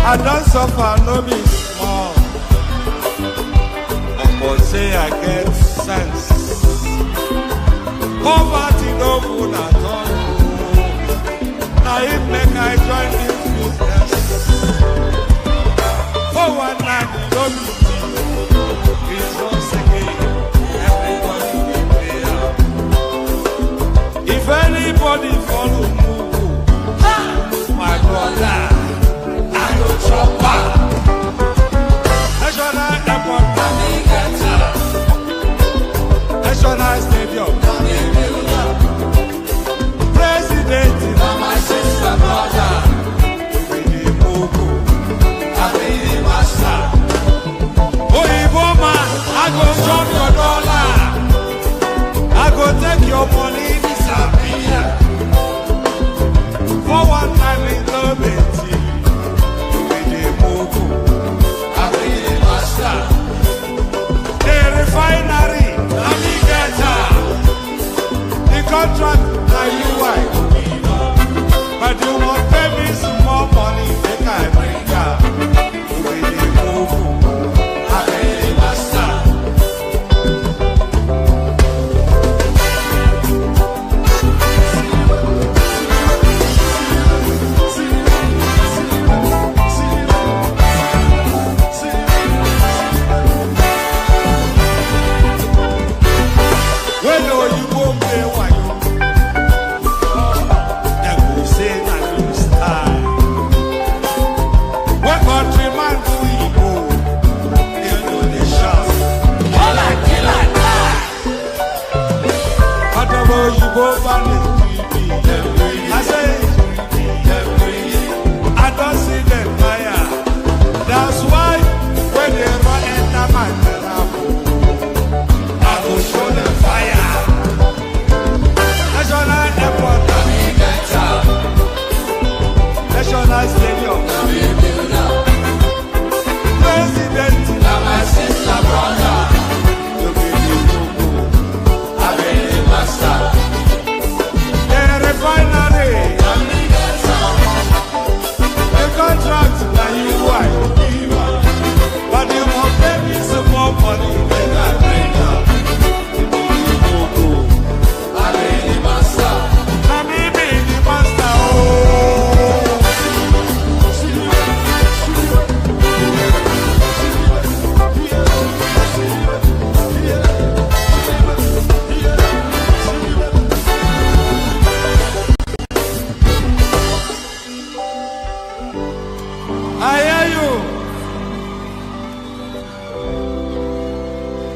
I don't suffer, no be small. But say I get sense. Poverty no good at all. Now it make I join this business. For one night, no be it's once again. Everybody will pay up. If anybody follow move, my brother, I go chop back. National airport, National stadium, President, my sister, brother, we the Mogo, I be the master. Oh, man, I go chop your dollar, I go take your money, disappear. For one time in Ndume, we the Mogo, I be the master. The refinery, the contract, now you why? But you won't pay me some more money, make I bring up. We the Mogo, I be the master. When you won't pay why you then go say that you style. When countryman do you go, you know the shop. All I kill I die. Whatever you go find it, I say, I don't see them fire. That's why when they run enter my therapy, I go show them fire. National airport, National stadium, President, my sister, brother, you be the Mogo, I be the master. The refinery, the contract, now you why? But you won't pay me some more money than I bring up.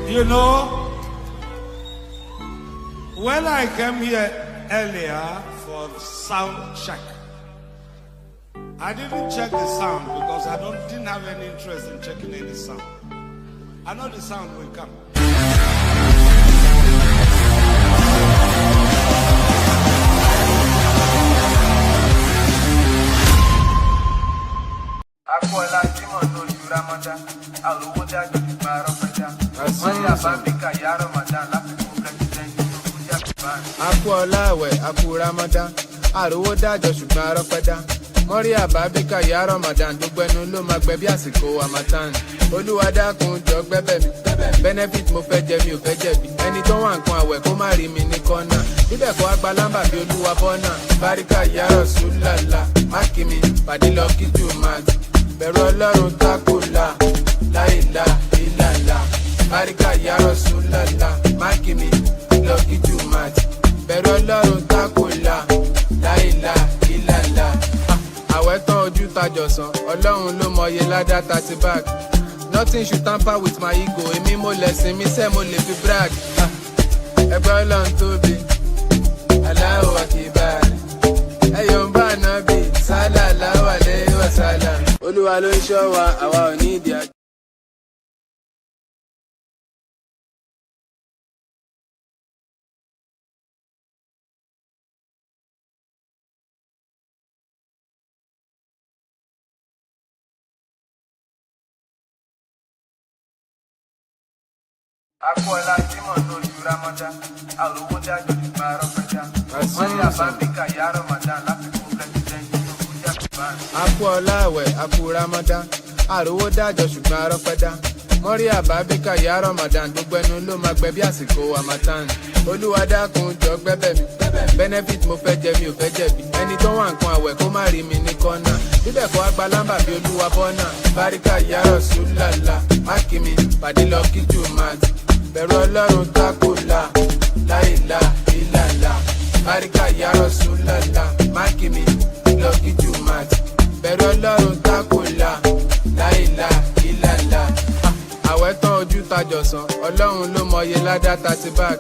You know, when I came here earlier for sound check, I didn't check the sound because I didn't have any interest in checking any sound. I know the sound will come. Aku ọláwẹ̀, aku Ramadan, àròwó dájọ́ ṣùgbọ́n arọ́pẹ́dá. Mọ́rí àbábíkà yá Ramadan, gbogbo ẹnu ló máa gbẹ bí àsìkò Harmattan. Olúwa dákun jọ gbẹ́bẹ̀ mi, benefit mo fẹ́ jẹ mi ò fẹ́ jẹ̀bi. Ẹni tó wà nǹkan àwẹ̀ kó má rí mi ní kọ́nà. Bíbẹ̀ kọ́ agba lámbà bí Olúwa bọ́nà. Báríkà yá Rasulullah, máàkì mi, pàdé lọ kí Jùmọ̀tì. Bẹ̀rù Ọlọ́run tákùlà, láìlà ìlàlà. Báríkà yá Rasulullah, máàkì mi, lọ kí Jùmọ̀tì. Bẹ̀rù Ọlọ́run tákùlà, láìlà ìlàlà. Àwẹ̀ tán ojú tajọ̀sán, Ọlọ́run ló mọye ládá 30 bag. Nothing should tamper with my ego, èmi mo lẹ̀sìn mi sẹ́ mo lè fi brag. Ẹgbẹ́ Ọlọ́run tóbi, Allahu Akbar. Ẹyọ̀ ń bá nábì, sallallahu alayhi wa sallam. Olúwa ló ń ṣọ́ wa, àwa ò ní ìdí àjọ. Akọ́lá Jímọ̀ lójú Ramadan, àròwó dájọ́ ṣùgbọ́n arọ́pẹ́dá. Wọ́n ní àbábíkà yá Ramadan láfikún pẹ́sidẹ́ntì tó kú jáde báyìí. Akú ọláwẹ̀, akú Ramadan. Àròwó dájọ́ ṣùgbọ́n arọ́pẹ́dá. Mọ́rí àbábíkà yá Ramadan. Gbogbo ẹnu ló máa gbẹ bí àsìkò Harmattan. Olúwa dákun jọ gbẹ́bẹ̀ mi. Benefit mo fẹ́ jẹ mi ò fẹ́ jẹ̀bi. Ẹni tó wà nǹkan àwẹ̀ kó má rí mi ní kọ́nà. Bíbẹ̀ kọ́ agba lámbà bí olúwa bọ́nà. Báríkà yá Rasulullah. Máàkì mi pàdé lọ kí Jumat. Bẹ̀rù Ọlọ́run tákùlà. Láìlà ìlàlà. Báríkà yá Rasulullah. Máàkì mi lọ kí Jumat. Bẹ̀rù Ọlọ́run tákùlà. Láìlà ìlàlà. Àwẹ̀ tán ojú tajọ̀sán. Ọlọ́run ló mọye ládá 30 bag.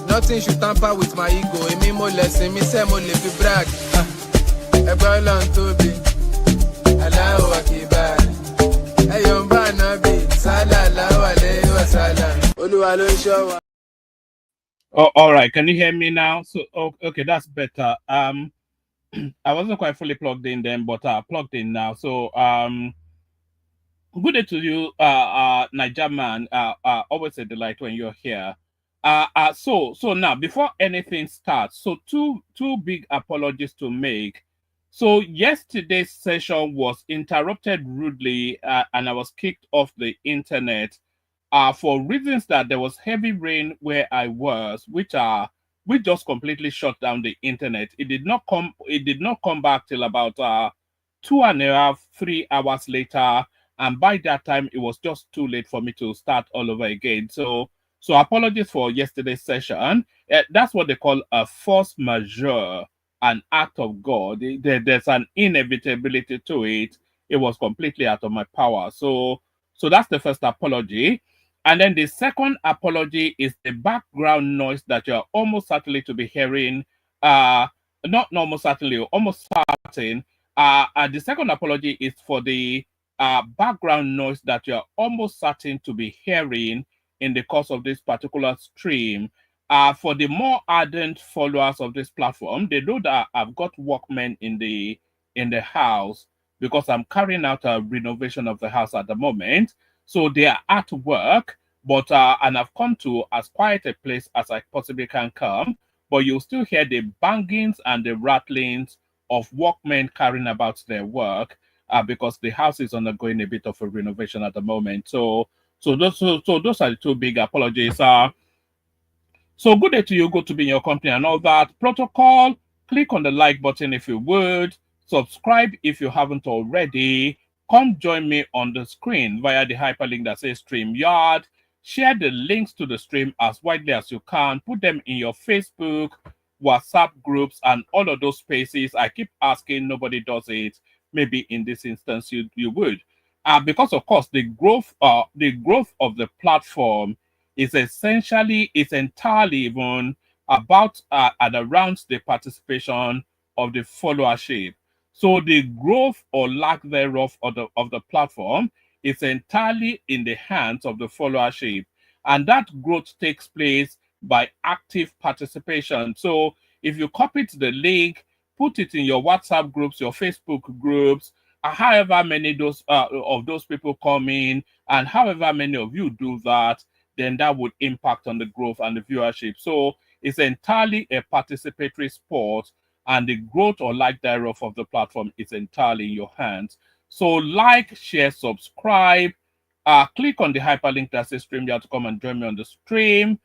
Nothing should tamper with my ego. Èmi mo lẹ̀sìn mi sẹ́ mo lè fi brag. Ẹgbẹ́ Ọlọ́run tóbi. Allahu Akbar. Ẹyọ̀ ń bá nábì. Sallallahu alayhi wa sallam. Olúwa ló ń ṣọ́ wa. Oh, all right. Can you hear me now? So, okay, that's better. I wasn't quite fully plugged in then, but plugged in now. So, good day to you, Nigerian. Always a delight when you're here. So now, before anything starts, so two big apologies to make. So yesterday's session was interrupted rudely, and I was kicked off the internet for reasons that there was heavy rain where I was, which just completely shut down the internet. It did not come back till about 2.5, 3 hours later, and by that time it was just too late for me to start all over again. So apologies for yesterday's session. That's what they call a force majeure, an act of God. There's an inevitability to it. It was completely out of my power. So that's the first apology. And then the second apology is the background noise that you're almost certainly to be hearing. Not almost certainly, almost certain. The second apology is for the background noise that you're almost certain to be hearing in the course of this particular stream. For the more ardent followers of this platform, they know that I've got workmen in the house because I'm carrying out a renovation of the house at the moment. So they are at work, but and I've come to as quiet a place as I possibly can come. But you'll still hear the bangings and the rattlings of workmen carrying about their work because the house is undergoing a bit of a renovation at the moment. So those are the two big apologies. So good day to you, good to be in your company and all that. Protocol, click on the like button if you would. Subscribe if you haven't already. Come join me on the screen via the hyperlink that says StreamYard. Share the links to the stream as widely as you can. Put them in your Facebook, WhatsApp groups, and all of those spaces. I keep asking, nobody does it. Maybe in this instance you would. Because of course the growth of the platform is entirely even about and around the participation of the followership. So the growth or lack thereof of the platform is entirely in the hands of the followership. And that growth takes place by active participation. So if you copy the link, put it in your WhatsApp groups, your Facebook groups, however many of those people come in, and however many of you do that, then that would impact on the growth and the viewership. So it's entirely a participatory sport, and the growth or lack thereof of the platform is entirely in your hands. So like, share, subscribe, click on the hyperlink that says StreamYard to come and join me on the stream.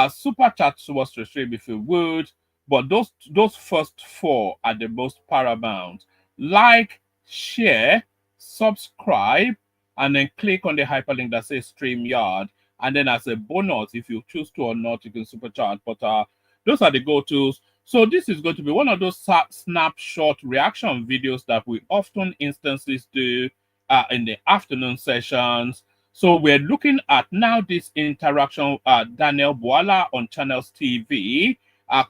Super chat towards the stream if you would. But those first four are the most paramount. Like, share, subscribe, and then click on the hyperlink that says StreamYard. And then as a bonus, if you choose to or not, you can super chat. But those are the go-tos. So this is going to be one of those snapshot reaction videos that we often instances do in the afternoon sessions. So we're looking at now this interaction, Daniel Bwala on Channels TV,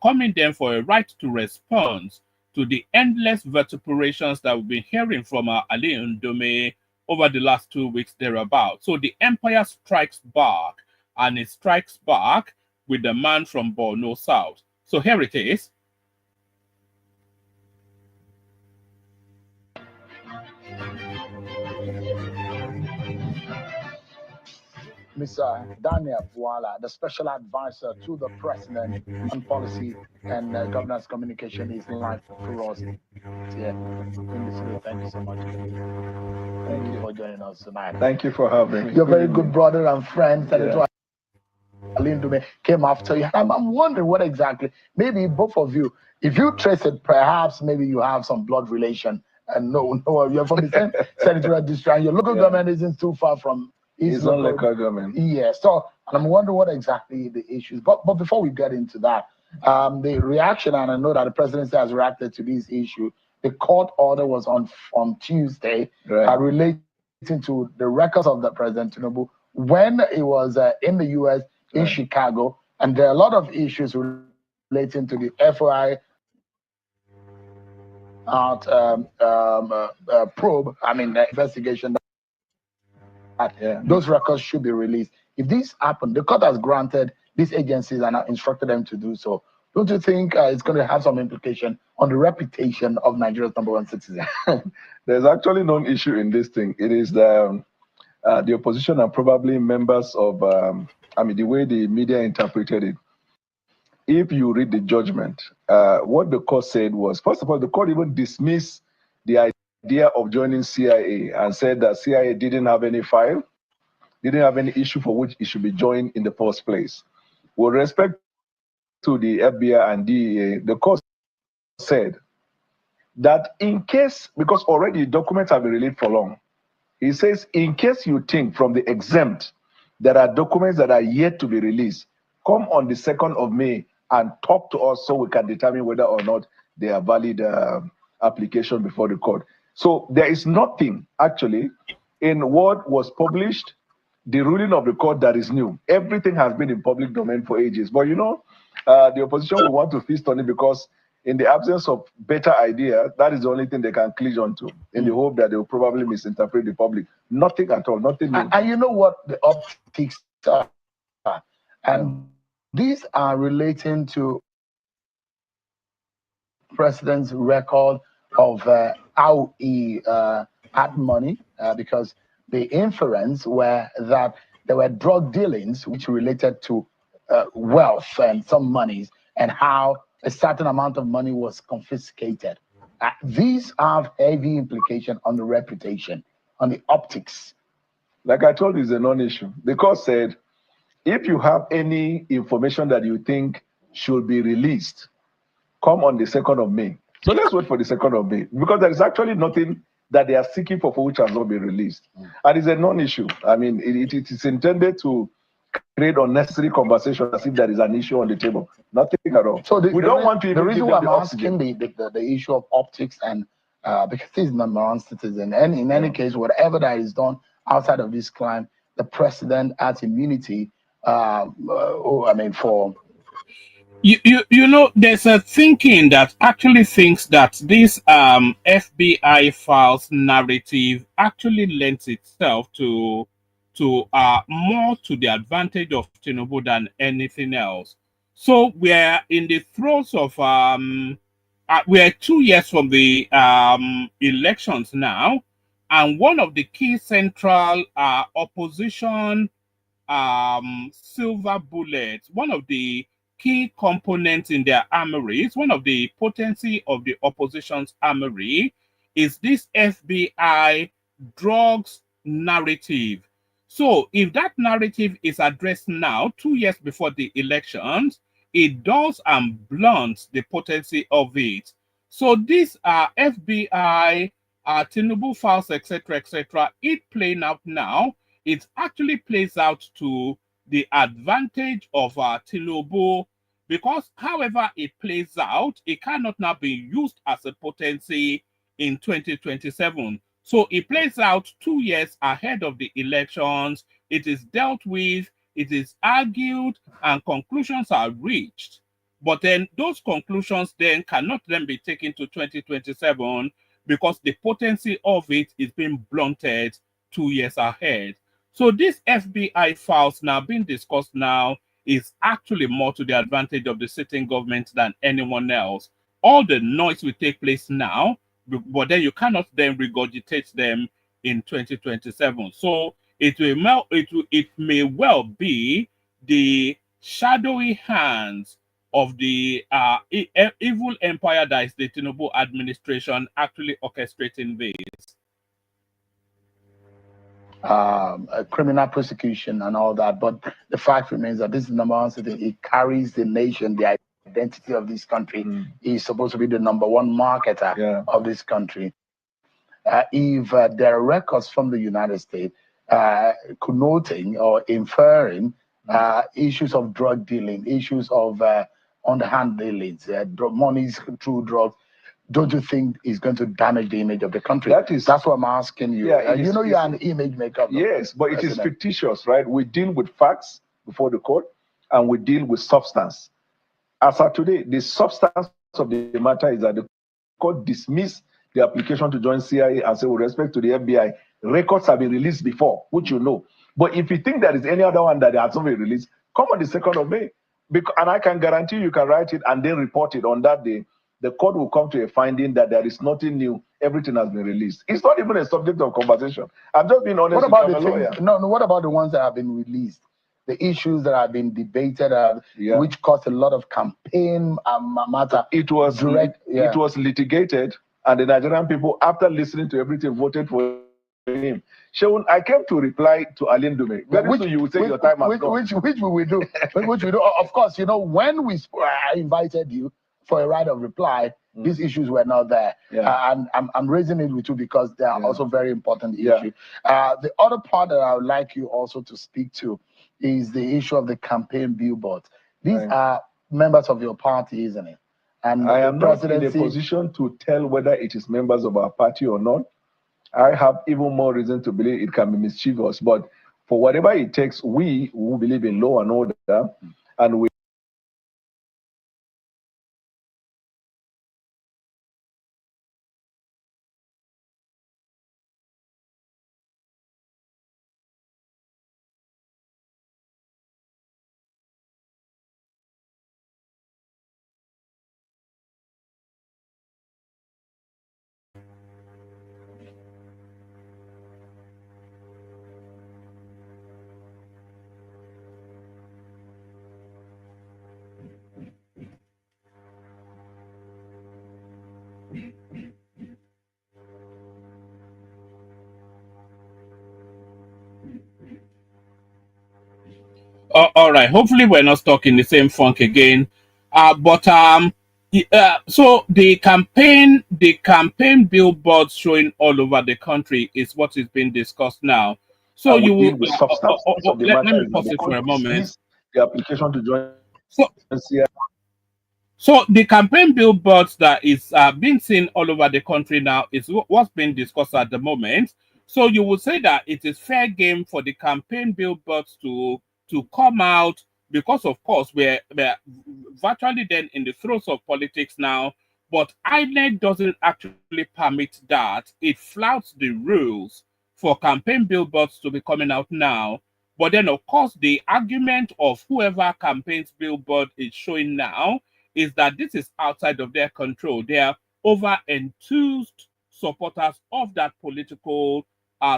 coming then for a right to response to the endless vituperations that we've been hearing from Ali Ndume over the last 2 weeks thereabout. So the empire strikes back, and it strikes back with the man from Borno South. So here it is. Mr. Daniel Bwala, the special advisor to the president on policy and governance communication, is live for us. here in the studio. Thank you so much. Thank you for joining us tonight. Thank you for having me. You're a very good brother and friend. Senator Ndume came after you. I'm wondering what exactly, maybe both of you, if you trace it, perhaps maybe you have some blood relation. And no, you're from the same senatorial district, and your local government isn't too far from his local government. Yeah, so and I'm wondering what exactly the issues. But before we get into that, the reaction, and I know that the presidency has reacted to this issue. The court order was on Tuesday, relating to the records of the President Tinubu when he was in the U.S. in Chicago, and there are a lot of issues relating to the FOI probe. I mean, the investigation that those records should be released. If this happened, the court has granted these agencies and instructed them to do so. Don't you think it's going to have some implication on the reputation of Nigeria's #1 citizen? There's actually no issue in this thing. It is the opposition and probably members of, I mean, the way the media interpreted it. If you read the judgment, what the court said was, first of all, the court even dismissed the idea of joining CIA and said that CIA didn't have any file, didn't have any issue for which it should be joined in the first place. With respect to the FBI and DEA, the court said that in case, because already documents have been released for long, he says, in case you think from the exempt, there are documents that are yet to be released, come on the 2nd of May and talk to us so we can determine whether or not they are valid application before the court. So there is nothing actually in what was published, the ruling of the court that is new. Everything has been in public domain for ages. But you know, the opposition will want to feast on it because in the absence of better idea, that is the only thing they can cling on to in the hope that they will probably misinterpret the public. Nothing at all, nothing new. And you know what the optics are? And these are relating to president's record of how he had money, because the inference were that there were drug dealings which related to wealth and some monies, and how a certain amount of money was confiscated. These have heavy implication on the reputation, on the optics. Like I told you, it's a non-issue. The court said, if you have any information that you think should be released, come on the 2nd of May. So let's wait for the 2nd of May, because there is actually nothing that they are seeking for which has not been released. And it's a non-issue. I mean, it is intended to create unnecessary conversation as if there is an issue on the table. Nothing at all. So we don't want to. The reason why I'm asking the issue of optics, and because he's #1 citizen, and in any case, whatever that is done outside of this crime, the president has immunity. I mean, for you know, there's a thinking that actually thinks that this FBI files narrative actually lends itself to more to the advantage of Tinubu than anything else. So we're in the throes of we're 2 years from the elections now, and one of the key central opposition silver bullets, one of the key components in their armories, one of the potency of the opposition's armory is this FBI drugs narrative. So if that narrative is addressed now, 2 years before the elections, it does and blunts the potency of it. So these are FBI, Tinubu files, etc., it playing out now, it actually plays out to the advantage of Tinubu, because however it plays out, it cannot now be used as a potency in 2027. So it plays out 2 years ahead of the elections. It is dealt with, it is argued, and conclusions are reached. But then those conclusions then cannot then be taken to 2027 because the potency of it is being blunted 2 years ahead. So this FBI files now being discussed now is actually more to the advantage of the sitting government than anyone else. All the noise will take place now, but then you cannot then regurgitate them in 2027. So it may well be the shadowy hands of the evil empire that is the Tinubu administration actually orchestrating this? Criminal prosecution and all that, but the fact remains that this is the number one city. It carries the nation, the identity of this country. He's supposed to be the number one marketer of this country. If there are records from the United States connoting or inferring issues of drug dealing, issues of underhand dealings, monies through drugs, don't you think it's going to damage the image of the country? That's what I'm asking you. You know, you're an image maker. Yes, but it is fictitious, right? We deal with facts before the court, and we deal with substance. As of today, the substance of the matter is that the court dismissed the application to join CIA and say, with respect to the FBI, records have been released before, which you know. But if you think there is any other one that has not been released, come on the 2nd of May. And I can guarantee you can write it and then report it on that day. The court will come to a finding that there is nothing new. Everything has been released. It's not even a subject of conversation. I'm just being honest. What about the things? No, what about the ones that have been released? The issues that have been debated, which caused a lot of campaign matter. It was it was litigated, and the Nigerian people, after listening to everything, voted for him. Shaun, I came to reply to Ndume. Very soon you will say your time has come. Which we will do. Which we do. Of course, you know, when we invited you for a right of reply, these issues were not there. And I'm raising it with you because they are also very important issues. The other part that I would like you also to speak to is the issue of the campaign billboards. These are members of your party, isn't it? And I am not in a position to tell whether it is members of our party or not. I have even more reason to believe it can be mischievous. But for whatever it takes, we who believe in law and order, and we All right. Hopefully, we're not stuck in the same funk again. So the campaign billboards showing all over the country is what is being discussed now. So you will let me pause it for a moment. The application to join. So the campaign billboards that is being seen all over the country now is what's being discussed at the moment. So you would say that it is fair game for the campaign billboards to come out, because of course we're virtually then in the throes of politics now, but INEC doesn't actually permit that. It flouts the rules for campaign billboards to be coming out now. But then of course the argument of whoever campaigns billboard is showing now is that this is outside of their control. They are over enthused supporters of that political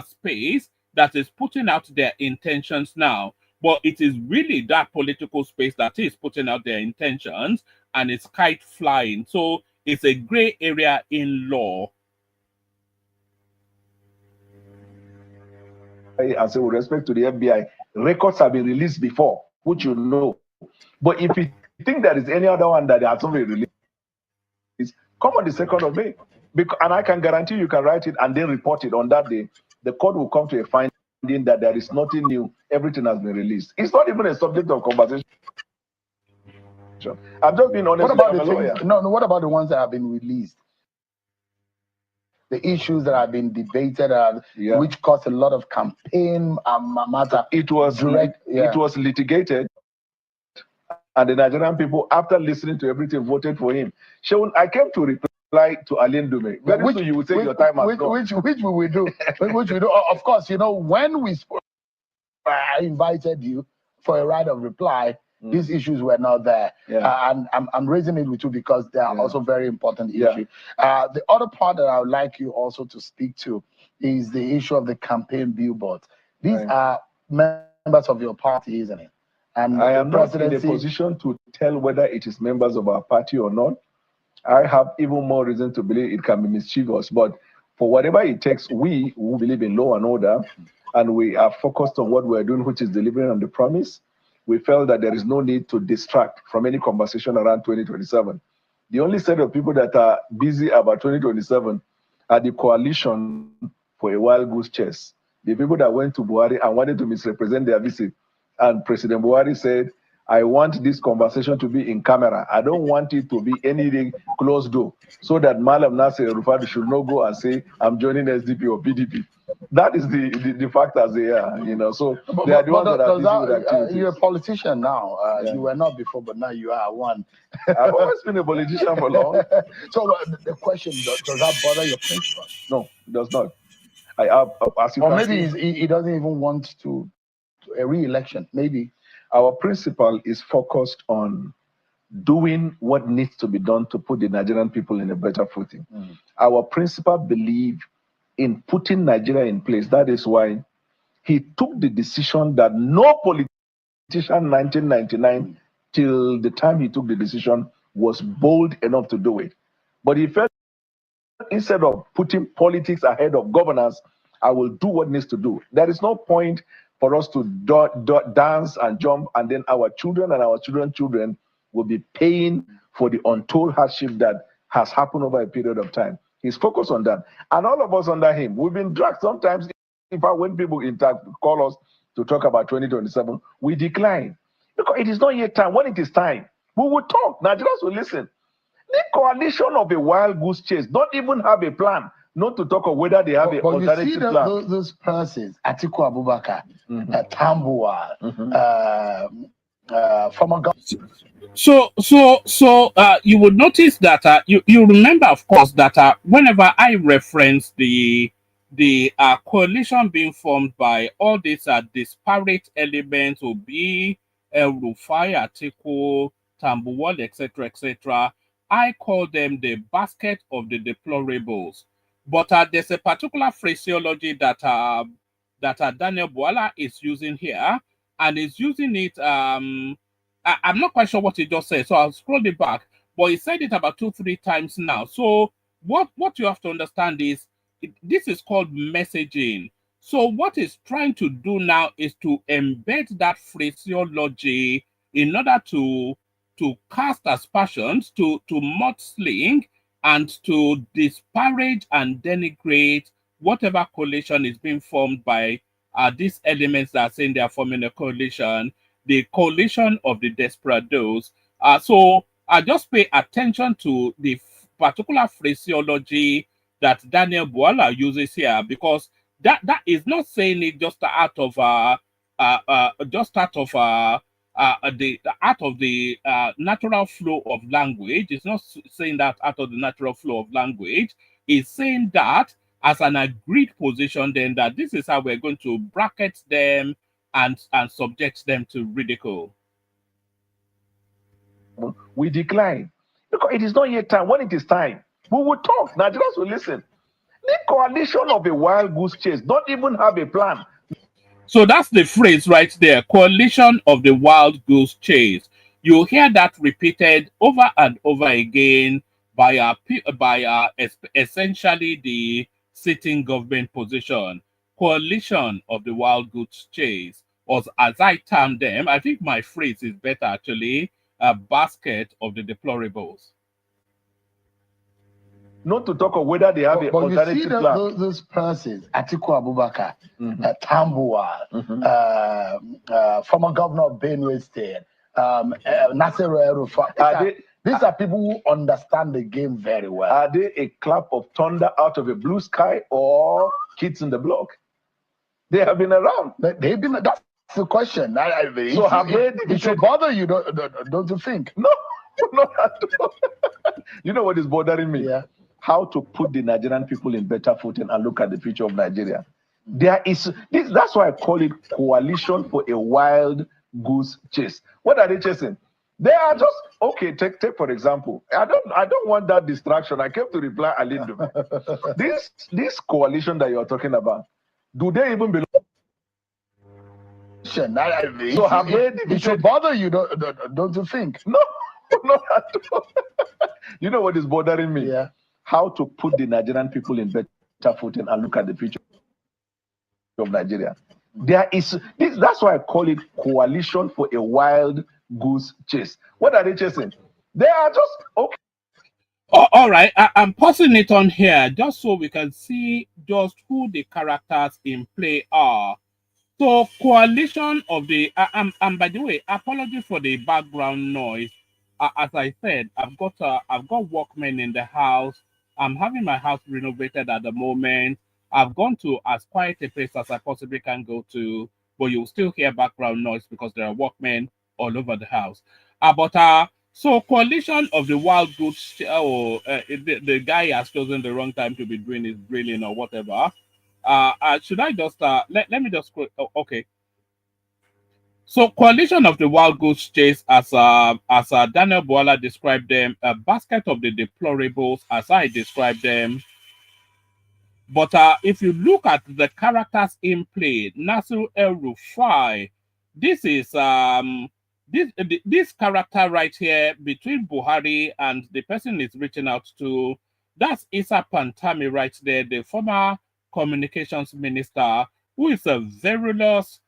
space that is putting out their intentions now. But it is really that political space that is putting out their intentions, and it's kite flying. So it's a gray area in law. And so with respect to the FBI, records have been released before, which you know. But if you think there is any other one that has not been released, come on the 2nd of May. And I can guarantee you can write it and then report it on that day. The court will come to a finding that there is nothing new. Everything has been released. It's not even a subject of conversation. I'm just being honest. What about what about the ones that have been released? The issues that have been debated, which caused a lot of campaign matter. It was litigated, and the Nigerian people, after listening to everything, voted for him. Shaun, I came to reply to Ndume. Very soon you will say your time has come. Which we will do. Which we do. Of course, you know, when we invited you for a right of reply, these issues were not there. And I'm raising it with you because they are also very important issues. The other part that I would like you also to speak to is the issue of the campaign billboards. These are members of your party, isn't it? And I the am not in a presidency- position to tell whether it is members of our party or not. I have even more reason to believe it can be mischievous, but for whatever it takes, we who believe in law and order, and we are focused on what we're doing, which is delivering on the promise, we felt that there is no need to distract from any conversation around 2027. The only set of people that are busy about 2027 are the coalition for a wild goose chase. The people that went to Buhari and wanted to misrepresent their visit. And President Buhari said, I want this conversation to be in camera. I don't want it to be anything closed door, so that Malam Nasir Rufadi should not go and say, I'm joining SDP or PDP. That is the fact as they are, you know. So they are the ones that are busy with activities. You're a politician now. Yeah. You were not before, but now you are one. I've always been a politician for long. So the question, does that bother your principal? No, it does not. I have, as you Or can maybe see, he doesn't even want to a re-election, maybe. our principal is focused on doing what needs to be done to put the Nigerian people in a better footing. Our principal believes in putting Nigeria in place. That is why he took the decision that no politician in 1999 till the time he took the decision was bold enough to do it. But he felt instead of putting politics ahead of governance, I will do what needs to do. There is no point for us to dance and jump, and then our children and our children's children will be paying for the untold hardship that has happened over a period of time. He's focused on that. And all of us under him, we've been dragged sometimes. In fact, when people call us to talk about 2027, we decline. Because it is not yet time. When it is time, we will talk. Nigerians will listen. The coalition of a wild goose chase don't even have a plan, not to talk of whether they have an alternative you see plan. those persons, Atiku Abubakar, Tambuwal, former government. So you would notice that you remember, of course, that whenever I reference the coalition being formed by all these disparate elements, Obi, Rufai, Atiku, Tambuwal, etc., I call them the basket of the deplorables. But there's a particular phraseology that Daniel Bwala is using here, and is using it. I'm not quite sure what he just said, so I'll scroll it back. But he said it about 2-3 times now. So what you have to understand is this is called messaging. So what he's trying to do now is to embed that phraseology in order to cast aspersions, to mudsling, and to disparage and denigrate whatever coalition is being formed by these elements that are saying they are forming a coalition, the coalition of the desperados. So just pay attention to the particular phraseology that Daniel Bwala uses here, because that is not saying it just out of the natural flow of language. It's not saying that out of the natural flow of language. It's saying that as an agreed position, then that this is how we're going to bracket them and subject them to ridicule. We decline. Because it is not yet time. When it is time, we will talk. Nigerians will listen. The coalition of a wild goose chase don't even have a plan. So that's the phrase right there, coalition of the wild goose chase. You hear that repeated over and over again by essentially the sitting government position. Coalition of the wild goose chase, or as I term them, I think my phrase is better actually, a basket of the deplorables. Not to talk of whether they have an alternative you see plan. those persons, Atiku Abubakar, Tambuwal, former governor of Benue State, Nasir El-Rufai. These are people who understand the game very well. Are they a clap of thunder out of a blue sky or kids in the block? They have been around. They've been. That's the question. So have they? It should bother you, don't you think? No, not at all. You know what is bothering me? Yeah. How to put the Nigerian people in better footing and look at the future of Nigeria. There is this. That's why I call it coalition for a wild goose chase. What are they chasing? They are just okay. Take for example. I don't want that distraction. I came to reply Ali Ndume. This coalition that you are talking about, do they even belong? question. So have they It should defeated? bother you, don't you think? No, not at all. You know what is bothering me? Yeah. How to put the Nigerian people in better footing and look at the future of Nigeria. There is this. That's why I call it coalition for a wild goose chase. What are they chasing? They are just okay. Oh, all right, I'm pausing it on here just so we can see just who the characters in play are. So, coalition of the and by the way, apology for the background noise. As I said, I've got workmen in the house. I'm having my house renovated at the moment. I've gone to as quiet a place as I possibly can go to, but you'll still hear background noise because there are workmen all over the house. So coalition of the wild goats, the guy has chosen the wrong time to be doing his drilling or whatever. Should I just let me just okay. So coalition of the wild goose chase, as Daniel Bwala described them, a basket of the deplorables, as I described them. But if you look at the characters in play, Nasir El-Rufai, this is this character right here between Buhari and the person is reaching out to, that's Issa Pantami right there, the former communications minister, who is a virulous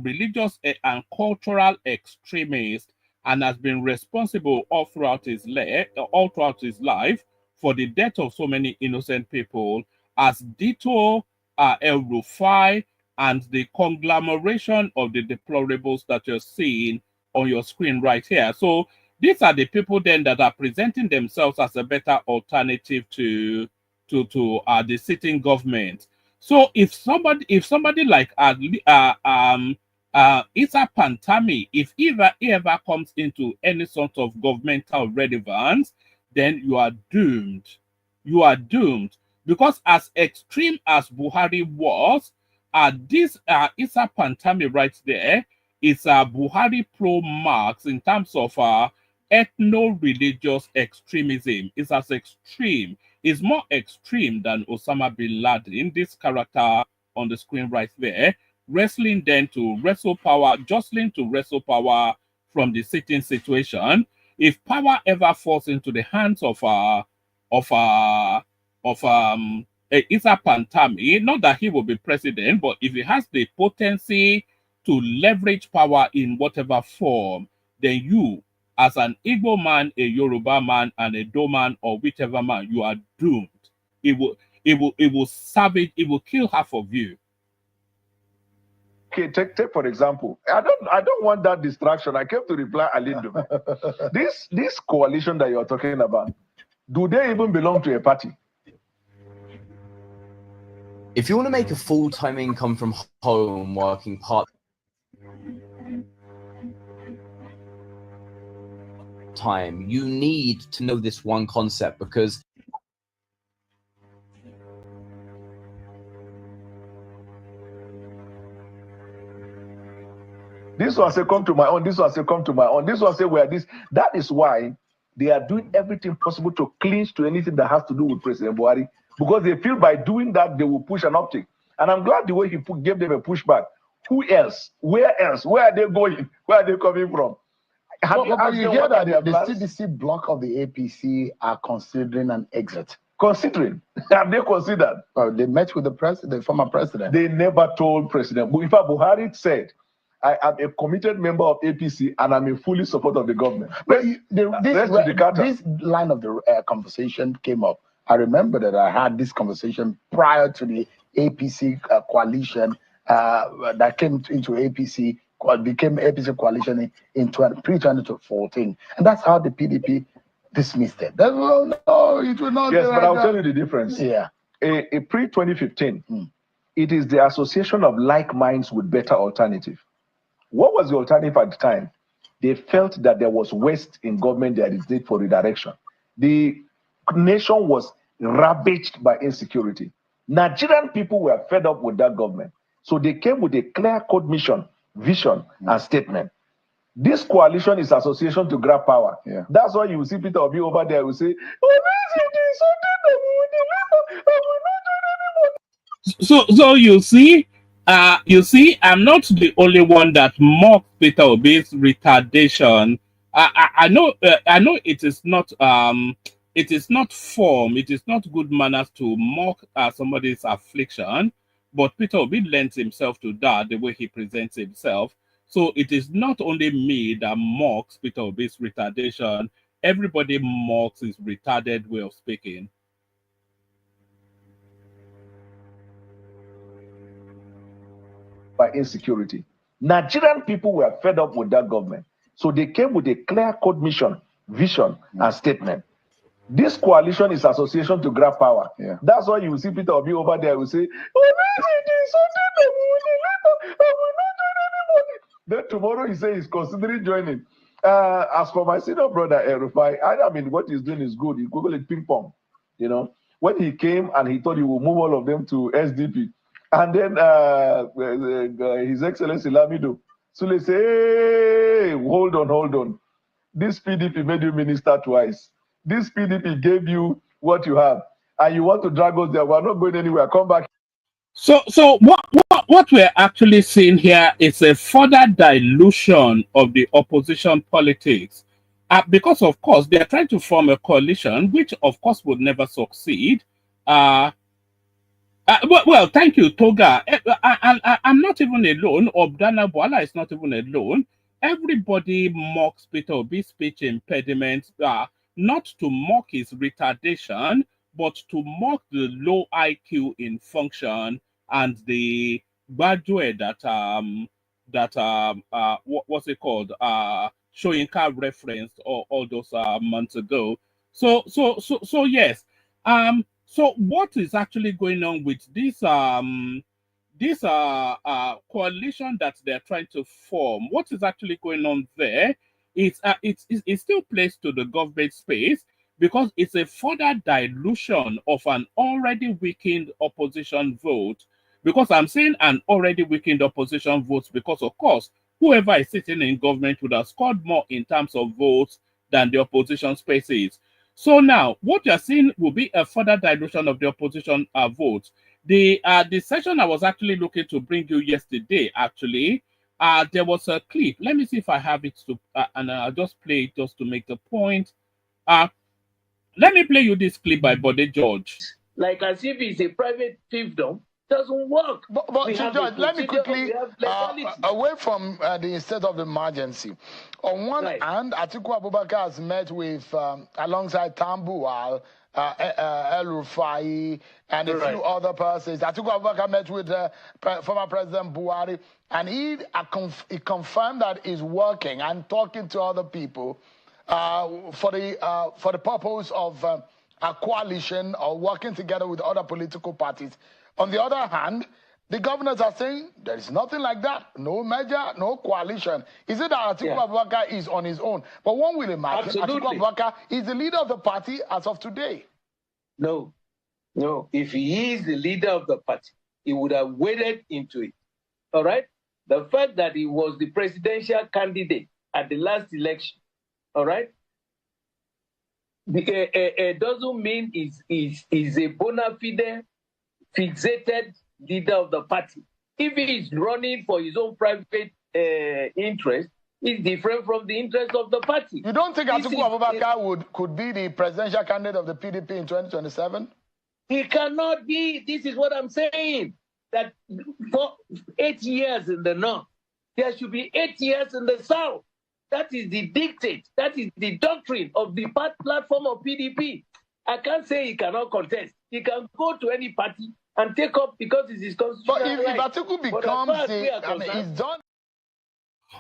religious and cultural extremist and has been responsible all throughout his life for the death of so many innocent people, as ditto El-Rufai and the conglomeration of the deplorables that you're seeing on your screen right here. So these are the people then that are presenting themselves as a better alternative to the sitting government. So if somebody like Issa Pantami, if he ever comes into any sort of governmental relevance, then you are doomed. You are doomed. Because as extreme as Buhari was, this Issa Pantami right there is Buhari pro-Marx in terms of ethno-religious extremism. It's as extreme. It's more extreme than Osama bin Laden, this character on the screen right there, wrestling then to wrestle power, jostling to wrestle power from the sitting situation. If power ever falls into the hands of Issa Pantami, not that he will be president, but if he has the potency to leverage power in whatever form, then you, as an Igbo man, a Yoruba man, and a Doman or whichever man, you are doomed. It will savage. It will kill half of you. Okay, take for example. I don't want that distraction. I came to reply Ndume. This coalition that you're talking about, do they even belong to a party? If you want to make a full-time income from home working part-time, you need to know this one concept, because this one say come to my own, this one say come to my own, this one say where this. That is why they are doing everything possible to clinch to anything that has to do with President Buhari, because they feel by doing that they will push an uptick. And I'm glad the way he gave them a pushback. Who else? Where else? Where are they going? Where are they coming from? You hear that the CDC bloc of the APC are considering an exit. Considering? Have they considered? They met with the president, the former president. They never told President. In fact, Buhari said, I am a committed member of APC and I'm in fully support of the government. But this line of the conversation came up. I remember that I had this conversation prior to the APC coalition that came into APC, became APC coalition in pre-2014. And that's how the PDP dismissed it. No, it will not. Yes, but I'll tell you the difference. Yeah. A pre-2015, it is the association of like minds with better alternative. What was the alternative at the time? They felt that there was waste in government that is need for redirection. The nation was ravaged by insecurity. Nigerian people were fed up with that government. So they came with a clear-cut mission, vision, and statement. This coalition is association to grab power. Yeah. That's why you see Peter Obi over there will say, so you see, You see, I'm not the only one that mocks Peter Obi's retardation. I know it is not form, it is not good manners to mock somebody's affliction, but Peter Obi lends himself to that the way he presents himself. So it is not only me that mocks Peter Obi's retardation, everybody mocks his retarded way of speaking. By insecurity. Nigerian people were fed up with that government. So they came with a clear-cut mission, vision, and statement. This coalition is association to grab power. Yeah. That's why you will see Peter Obi over there will say, then tomorrow he says he's considering joining. As for my senior brother, Rufai, I mean, what he's doing is good. He Google it ping pong. You know, when he came and he thought he would move all of them to SDP. And then His Excellency Lamido Sule say, hey, hold on. This PDP made you minister twice. This PDP gave you what you have. And you want to drag us there. We're not going anywhere. Come back. So what we're actually seeing here is a further dilution of the opposition politics. Because, of course, they're trying to form a coalition, which, of course, would never succeed. Well, thank you, Toga. I'm not even alone. Obdana Bwala is not even alone. Everybody mocks Peter Obi's speech impediments, not to mock his retardation, but to mock the low IQ in function and the graduate what's it called? Shoyinka referenced all those months ago. So yes. So what is actually going on with this coalition that they're trying to form? What is actually going on there? It's still placed to the government space because it's a further dilution of an already weakened opposition vote. Because I'm saying an already weakened opposition vote because, of course, whoever is sitting in government would have scored more in terms of votes than the opposition spaces. So now, what you're seeing will be a further dilution of the opposition votes. The session I was actually looking to bring you yesterday, actually, there was a clip. Let me see if I have it, and I'll just play it just to make the point. Let me play you this clip by Bode George. Like as if it's a private fiefdom. Doesn't work. But George, let me quickly, away from the state of emergency. On one hand, Atiku Abubakar has met with, alongside Tambuwal, El Rufai, and a few other persons. Atiku Abubakar met with former President Buhari, and he confirmed that he's working and talking to other people for the purpose of a coalition or working together with other political parties. On the other hand, the governors are saying there is nothing like that. No merger, no coalition. Is it that Atiku Abubakar is on his own? But one will imagine Atiku Abubakar is the leader of the party as of today. No. If he is the leader of the party, he would have waded into it. All right? The fact that he was the presidential candidate at the last election, all right, doesn't mean is a bona fide fixated leader of the party. If he is running for his own private interest, it's different from the interest of the party. You don't think Atiku Abubakar could be the presidential candidate of the PDP in 2027? He cannot be. This is what I'm saying. That for 8 years in the north, there should be 8 years in the south. That is the dictate. That is the doctrine of the platform of PDP. I can't say he cannot contest. He can go to any party and take up because it's his constitutional right. But if Atiku becomes he's done.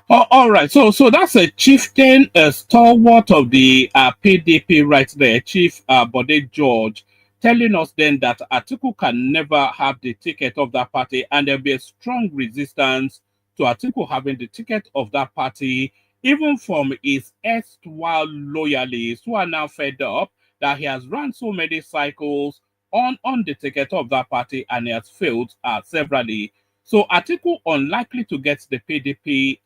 All right. So that's a chieftain, a stalwart of the PDP right there, Chief Bode George, telling us then that Atiku can never have the ticket of that party, and there'll be a strong resistance to Atiku having the ticket of that party, even from his erstwhile loyalists who are now fed up that he has run so many cycles on the ticket of that party and he has failed severally. So Atiku unlikely to get the PDP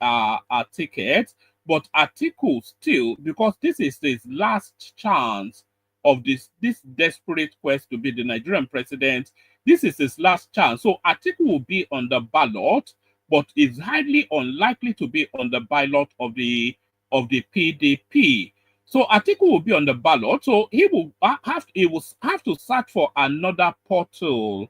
ticket, but Atiku still, because this is his last chance of this desperate quest to be the Nigerian president, this is his last chance. So Atiku will be on the ballot, but is highly unlikely to be on the ballot of the PDP. So Atiku will be on the ballot. So he will have to search for another portal,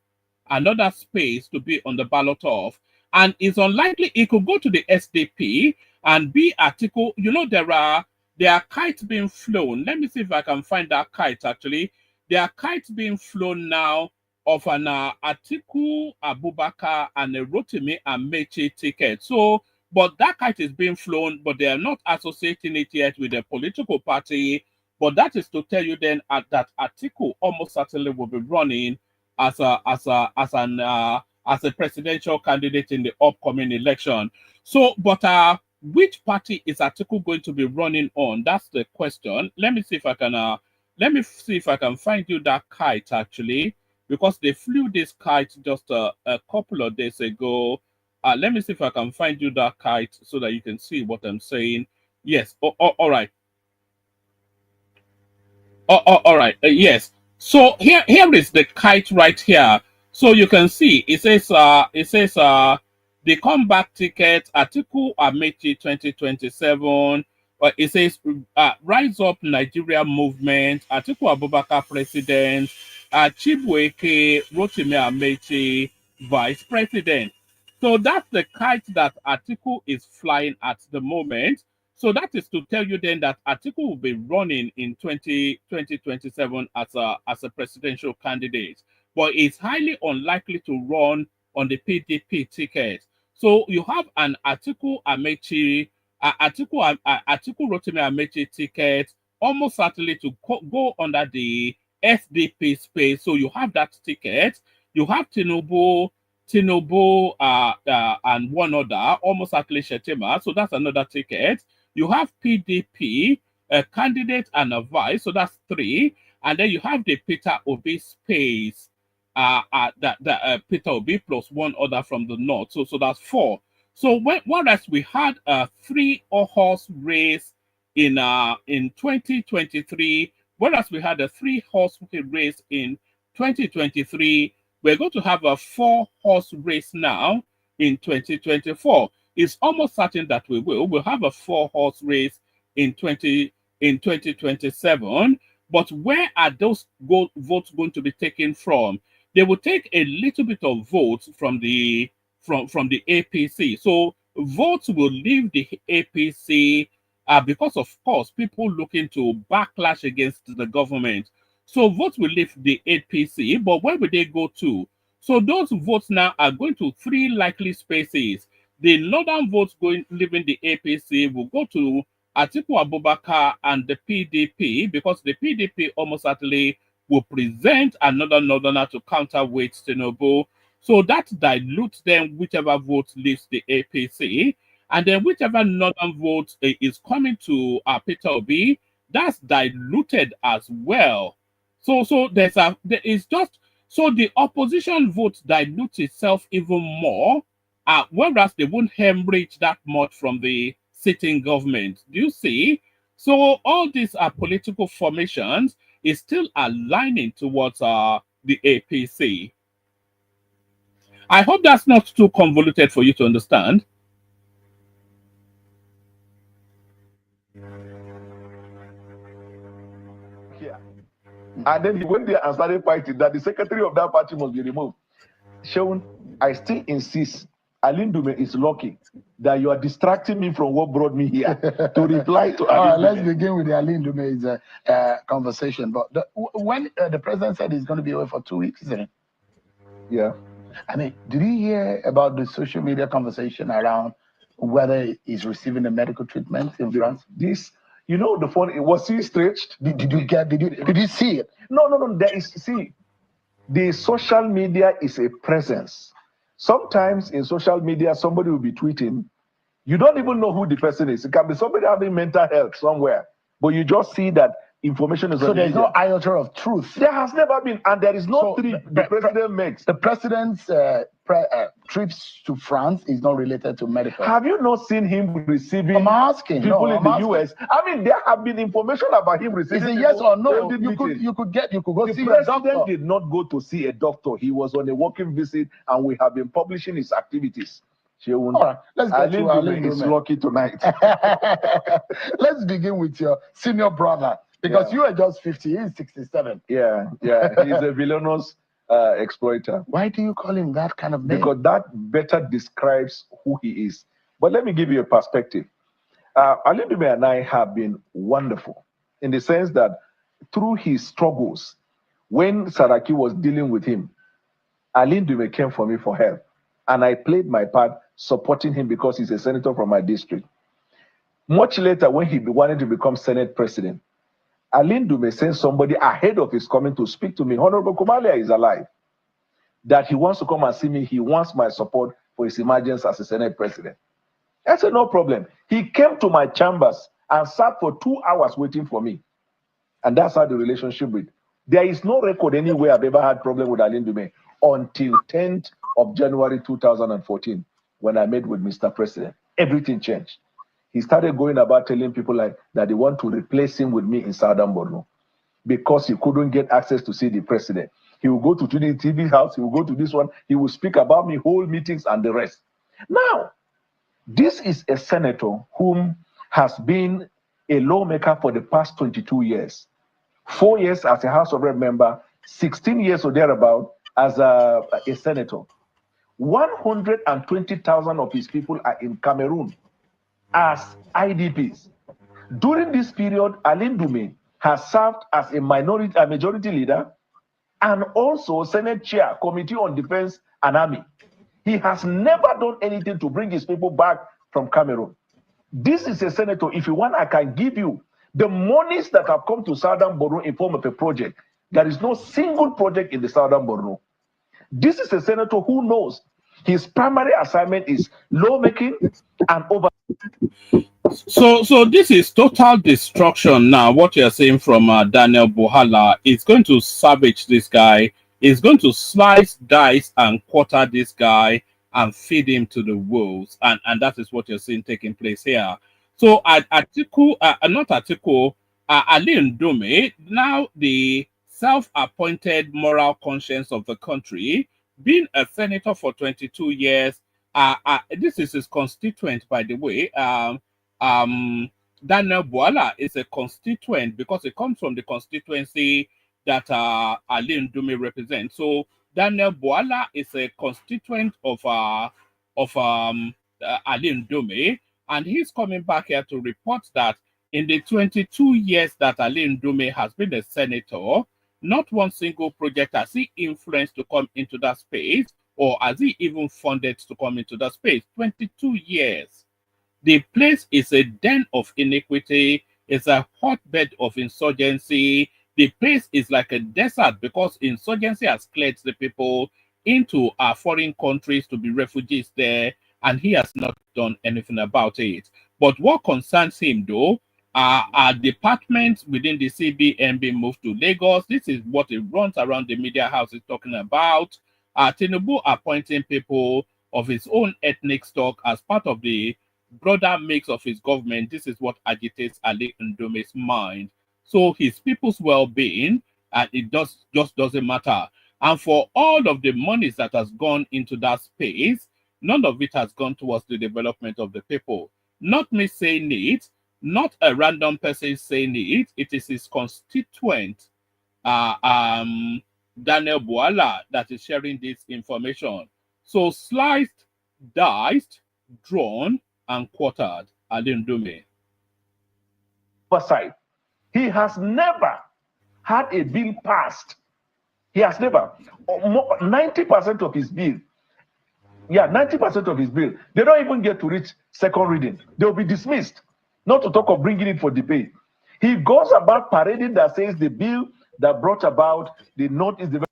another space to be on the ballot of, and it's unlikely he could go to the SDP and be Atiku. You know, there are kites being flown. Let me see if I can find that kite actually. There are kites being flown now of an Atiku Abubakar and a Rotimi Amechi ticket. So, but that kite is being flown, but they are not associating it yet with a political party. But that is to tell you then that Atiku almost certainly will be running as a presidential candidate in the upcoming election. So, but which party is Atiku going to be running on? That's the question. Let me see if I can find you that kite actually, because they flew this kite just a couple of days ago. Let me see if I can find you that kite so that you can see what I'm saying. Yes. All right. All right. Yes. So here is the kite right here. So you can see it says the comeback ticket Atiku Amechi 2027. It says Rise Up Nigeria Movement, Atiku Abubakar President, Chibueke Rotimi Amechi Vice President. So that's the kite that Atiku is flying at the moment. So that is to tell you then that Atiku will be running in 2027 as a presidential candidate, but it's highly unlikely to run on the PDP ticket. So you have an Atiku Amechi, Atiku Rotimi Amechi ticket, almost certainly to go under the SDP space. So you have that ticket. You have Tinubu, and one other, almost certainly Shetima. So that's another ticket. You have PDP, a candidate and a vice, so that's 3. And then you have the Peter Obi space, Peter Obi plus one other from the north. So that's 4. So whereas we had a 3-horse race in 2023, whereas we had a 3-horse race in 2023, we're going to have a 4-horse race now in 2024. It's almost certain that we'll have a 4-horse race in 2027. But where are those votes going to be taken from? They will take a little bit of votes from the APC. So votes will leave the APC because, of course, people looking to backlash against the government. So votes will leave the APC, but where will they go to? So those votes now are going to 3 likely spaces. The northern votes leaving the APC will go to Atiku Abubakar and the PDP, because the PDP almost certainly will present another northerner to counterweight Tinubu. So that dilutes them, whichever vote leaves the APC. And then whichever northern vote is coming to Peter Obi, that's diluted as well. So the opposition vote dilutes itself even more, whereas they won't hemorrhage that much from the sitting government. Do you see? So all these political formations is still aligning towards the APC. I hope that's not too convoluted for you to understand. Yeah. And then he went there and started fighting that the secretary of that party must be removed. Seun, I still insist, Ndume is lucky that you are distracting me from what brought me here to reply to All right, let's begin with the Ndume's conversation. But when the president said he's going to be away for 2 weeks, isn't it? Yeah. I mean, did you hear about the social media conversation around whether he's receiving the medical treatment in France? This, you know, the phone, was he stretched? Did you see it? No. The social media is a presence. Sometimes in social media, somebody will be tweeting. You don't even know who the person is. It can be somebody having mental health somewhere, but you just see that information is So on the there's no media. iota of truth. There has never been, and there is no So trip the president makes. The president's trips to France is not related to medical. Have you not seen him receiving I'm asking. people No, in I'm the asking. US? I mean, there have been information about him receiving. Is it yes or no? holding You could meetings. go The see a president doctor. did not go to see a doctor. He was on a working visit, and we have been publishing his activities. All right, let's get to Ndume is lucky tonight. Let's begin with your senior brother, because Yeah. you are just 50, he's 67. Yeah, he's a villainous exploiter. Why do you call him that kind of name? Because that better describes who he is. But let me give you a perspective. Ndume and I have been wonderful in the sense that through his struggles, when Saraki was dealing with him, Ndume came for me for help. And I played my part supporting him because he's a senator from my district. Much later, when he wanted to become Senate president, Ndume sent somebody ahead of his coming to speak to me. Honorable Kumalia is alive. That he wants to come and see me. He wants my support for his emergence as a Senate president. I said, no problem. He came to my chambers and sat for 2 hours waiting for me. And that's how the relationship with. There is no record anywhere I've ever had problem with Ndume until 10th of January 2014, when I met with Mr. President. Everything changed. He started going about telling people like that they want to replace him with me in Southern Borno because he couldn't get access to see the president. He will go to the TV house, he will go to this one, he will speak about me, whole meetings and the rest. Now, this is a senator whom has been a lawmaker for the past 22 years. 4 years as a House of Rep member, 16 years or thereabout as a senator. 120,000 of his people are in Cameroon as IDPs. During this period, Ndume has served as a majority leader and also Senate Chair, Committee on Defense and Army. He has never done anything to bring his people back from Cameroon. This is a senator, if you want, I can give you the monies that have come to Southern Borno in form of a project. There is no single project in the Southern Borno. This is a senator who knows his primary assignment is lawmaking and over. So this is total destruction now. What you're saying from Daniel Bwala is going to savage this guy. Is going to slice, dice, and quarter this guy and feed him to the wolves. And that is what you're seeing taking place here. So Atiku, not Atiku, Ali Ndume, now the self-appointed moral conscience of the country, being a senator for 22 years. This is his constituent, by the way. Daniel Bwala is a constituent because it comes from the constituency that Ali Ndume represents. So Daniel Bwala is a constituent of Ali Ndume, and he's coming back here to report that in the 22 years that Ali Ndume has been a senator, not one single project has he influenced to come into that space, or has he even funded to come into that space. 22 years. The place is a den of iniquity. It's a hotbed of insurgency. The place is like a desert because insurgency has cleared the people into our foreign countries to be refugees there, and he has not done anything about it. But what concerns him, though, our departments within the CBN being moved to Lagos. This is what it runs around the media house is talking about. Tinubu appointing people of his own ethnic stock as part of the broader mix of his government. This is what agitates Ali Ndume's mind. So his people's well-being, and it just doesn't matter. And for all of the monies that has gone into that space, none of it has gone towards the development of the people. Not me saying it, not a random person saying it. It is his constituent, Daniel Bwala, that is sharing this information. So sliced, diced, drawn, and quartered, Ali Ndume. Oversight. He has never had a bill passed. He has never. 90% of his bill. Yeah, 90% of his bill. They don't even get to reach second reading. They'll be dismissed. Not to talk of bringing it for debate. He goes about parading that says the bill that brought about the Northeast Development.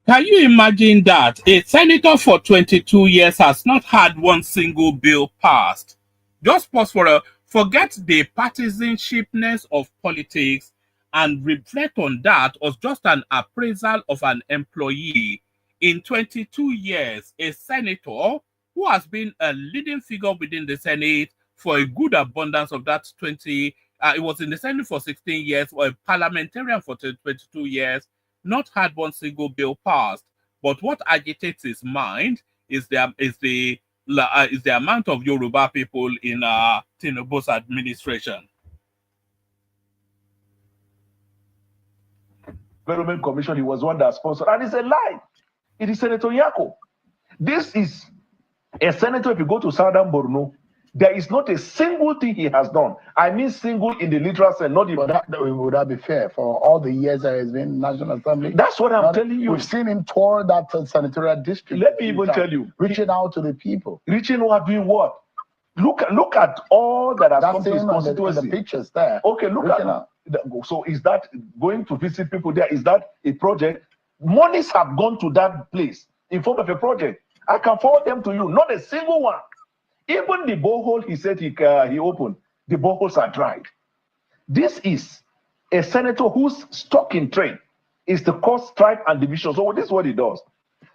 Can you imagine that? A senator for 22 years has not had one single bill passed. Just pause for forget the partisanshipness of politics and reflect on that as just an appraisal of an employee. In 22 years, a senator who has been a leading figure within the Senate for a good abundance of that 20, it was in the Senate for 16 years, or a parliamentarian for 22 years, not had one single bill passed. But what agitates his mind is the amount of Yoruba people in Tinubu's administration. Development Commission, he was one that sponsored, and it's a lie. It is Senator Yako. This is a senator. If you go to Southern Borno, there is not a single thing he has done. I mean, single in the literal sense, not even. But would that be fair for all the years that has been National Assembly? That's what I'm telling you. We've seen him tour that senatorial district. Let me even tell you, reaching out to the people. Reaching out, doing what? Look at all that has come to his constituency. The pictures there. Okay, look at. So is that going to visit people there? Is that a project? Monies have gone to that place in form of a project. I can forward them to you. Not a single one. Even the borehole he said he opened, the boreholes are dried. This is a senator who's stuck in trade. Is to cause strife and division. So this is what he does.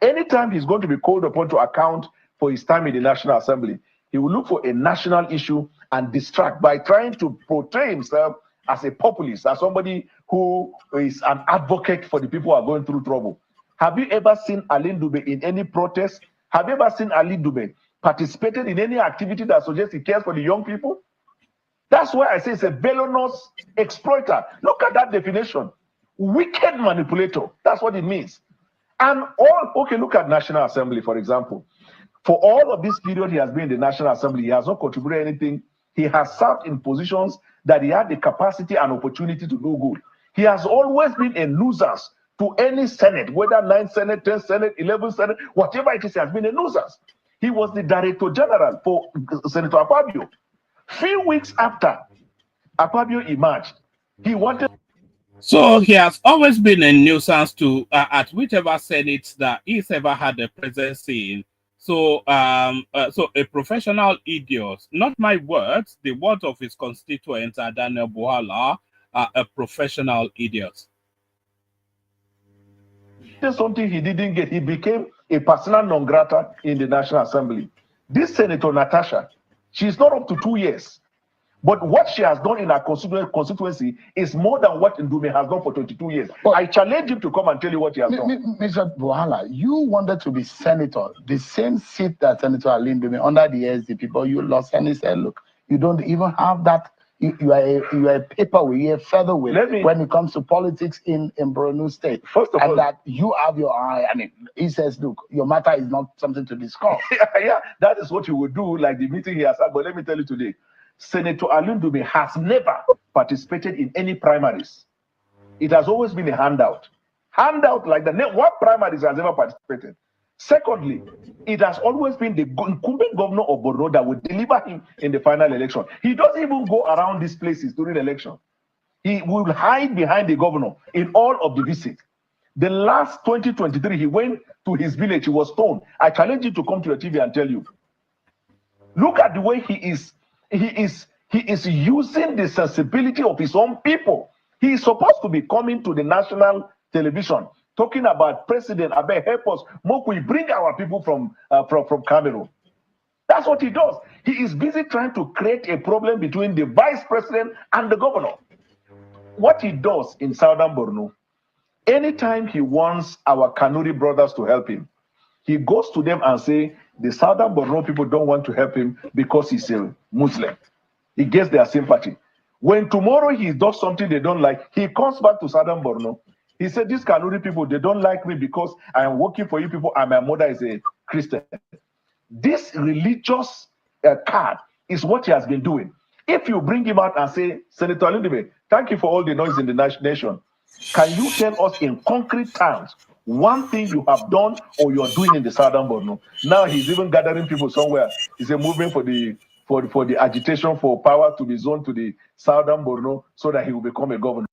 Anytime he's going to be called upon to account for his time in the National Assembly, he will look for a national issue and distract by trying to portray himself as a populist, as somebody who is an advocate for the people who are going through trouble. Have you ever seen Ali Ndume in any protest? Have you ever seen Ali Ndume participated in any activity that suggests he cares for the young people? That's why I say it's a villainous exploiter. Look at that definition. Wicked manipulator. That's what it means. And look at National Assembly, for example. For all of this period he has been in the National Assembly, he has not contributed anything. He has served in positions that he had the capacity and opportunity to do good. He has always been a nuisance to any Senate, whether 9 Senate, 10 Senate, 11 Senate, whatever it is, he has been a nuisance. He was the Director General for Senator Akpabio. Few weeks after Akpabio emerged, he wanted. So he has always been a nuisance to at whichever Senate that he's ever had a presence in. So, so a professional idiot, not my words, the words of his constituents, Daniel Bwala, a professional idiot. There's something he didn't get. He became a persona non grata in the National Assembly. This Senator Natasha, she's not up to 2 years. But what she has done in her constituency is more than what Ndume has done for 22 years. But I challenge him to come and tell you what he has done. Mr. Bwala, you wanted to be senator, the same seat that Senator Ali Ndume under the SDP, but you lost, and he said, look, you don't even have that. You are a paperweight, you're a featherweight when it comes to politics in Borno State. First of all, that you have your eye. I mean, he says, look, your matter is not something to discuss. Yeah, that is what you would do, like the meeting he has had. But let me tell you today, Senator Ali Ndume has never participated in any primaries. It has always been a handout. Handout like that. What primaries has ever participated? Secondly, it has always been the incumbent governor of Borno that would deliver him in the final election. He doesn't even go around these places during the election. He will hide behind the governor in all of the visits. The last 2023, he went to his village. He was stoned. I challenge you to come to your TV and tell you. Look at the way he is using the sensibility of his own people. He is supposed to be coming to the national television talking about President Abe, help us. We bring our people from Cameroon. That's what he does. He is busy trying to create a problem between the vice president and the governor. What he does in Southern Borno, anytime he wants our Kanuri brothers to help him, he goes to them and say, the Southern Borno people don't want to help him because he's a Muslim. He gets their sympathy. When tomorrow he does something they don't like, he comes back to Southern Borno. He said, these Kanuri people, they don't like me because I am working for you people and my mother is a Christian. This religious card is what he has been doing. If you bring him out and say, Senator Ndume, thank you for all the noise in the nation. Can you tell us in concrete terms one thing you have done or you're doing in the Southern Borno? Now he's even gathering people somewhere. He's a movement for the agitation for power to be zoned to the Southern Borno so that he will become a governor.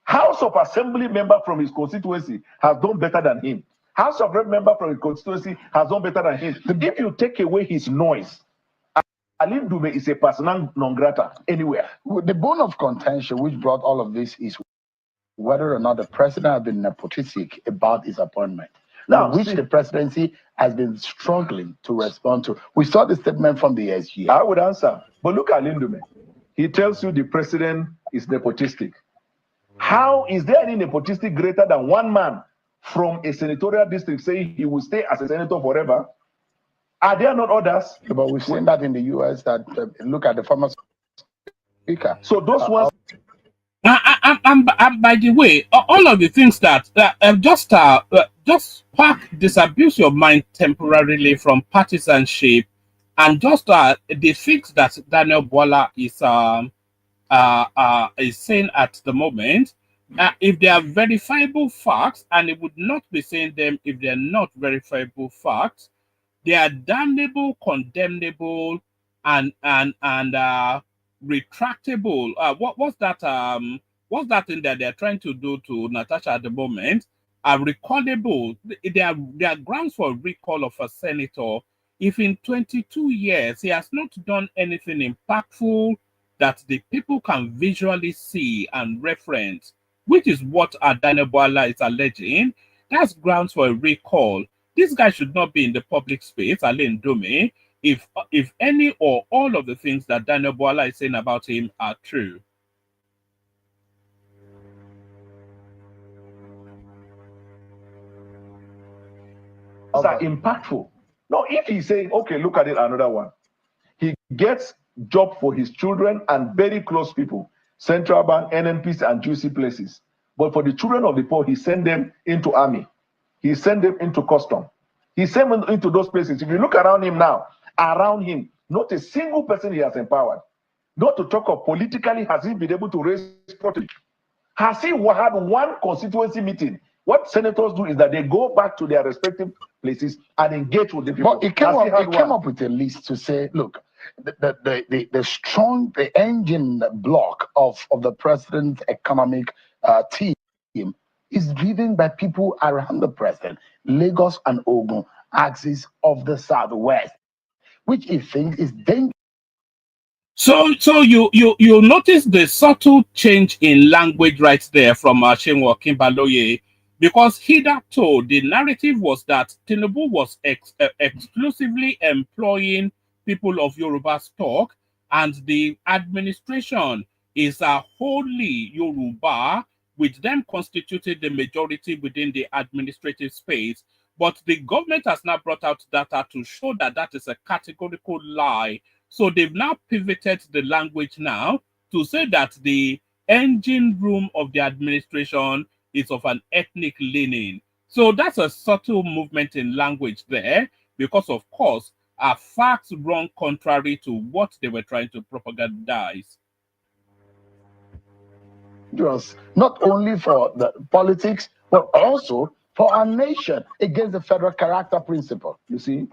House of Assembly member from his constituency has done better than him. House of Rep member from his constituency has done better than him. If you take away his noise Ndume is a persona non grata anywhere. The bone of contention which brought all of this is whether or not the president has been nepotistic about his appointment. Now, which the presidency has been struggling to respond to. We saw the statement from the SG. I would answer, but look at Ndume. He tells you the president is nepotistic. How is there any nepotistic greater than one man from a senatorial district saying he will stay as a senator forever? Are there not others? But we've seen that in the US, that look at the former speaker. So those ones. By the way, all of the things that just disabuse your mind temporarily from partisanship, and just the things that Daniel Bwala is saying at the moment. If they are verifiable facts, and it would not be saying them if they are not verifiable facts, they are damnable, condemnable, and retractable. What's that thing that they're trying to do to Natasha at the moment? Recallable. There are grounds for recall of a senator if in 22 years he has not done anything impactful that the people can visually see and reference, which is what Daniel Bwala is alleging. That's grounds for a recall. This guy should not be in the public space, Ndume, if any or all of the things that Daniel Bwala is saying about him are true. Are impactful. No, if he's saying, okay, look at it, another one. He gets job for his children and very close people, Central Bank, NNPs, and juicy places. But for the children of the poor, he sent them into army. He sent them into custom. He sent them into those places. If you look around him now, not a single person he has empowered. Not to talk of politically, has he been able to raise property? Has he had one constituency meeting? What senators do is that they go back to their respective places and engage with the people. But he came up with a list to say, look, the engine block of the president's economic team is driven by people around the president, Lagos and Ogun, axis of the Southwest, which he thinks is dangerous. So you notice the subtle change in language right there from Shenwo Kimbaloye, because hitherto the narrative was that Tinubu was exclusively employing people of Yoruba stock, and the administration is wholly Yoruba, with them constituting the majority within the administrative space. But the government has now brought out data to show that that is a categorical lie. So they've now pivoted the language now to say that the engine room of the administration is of an ethnic leaning. So that's a subtle movement in language there, because of course, facts run contrary to what they were trying to propagandize. Not only for the politics, but also for our nation against the federal character principle. You see,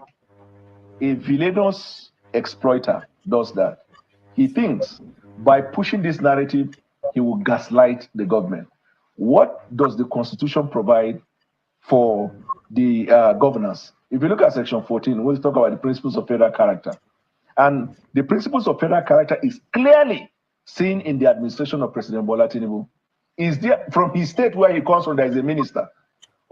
a villainous exploiter does that. He thinks by pushing this narrative, he will gaslight the government. What does the Constitution provide for the governance? If you look at Section 14, we'll talk about the principles of federal character. And the principles of federal character is clearly seen in the administration of President Bwala Tinubu. Is there, from his state where he comes from, there is a minister.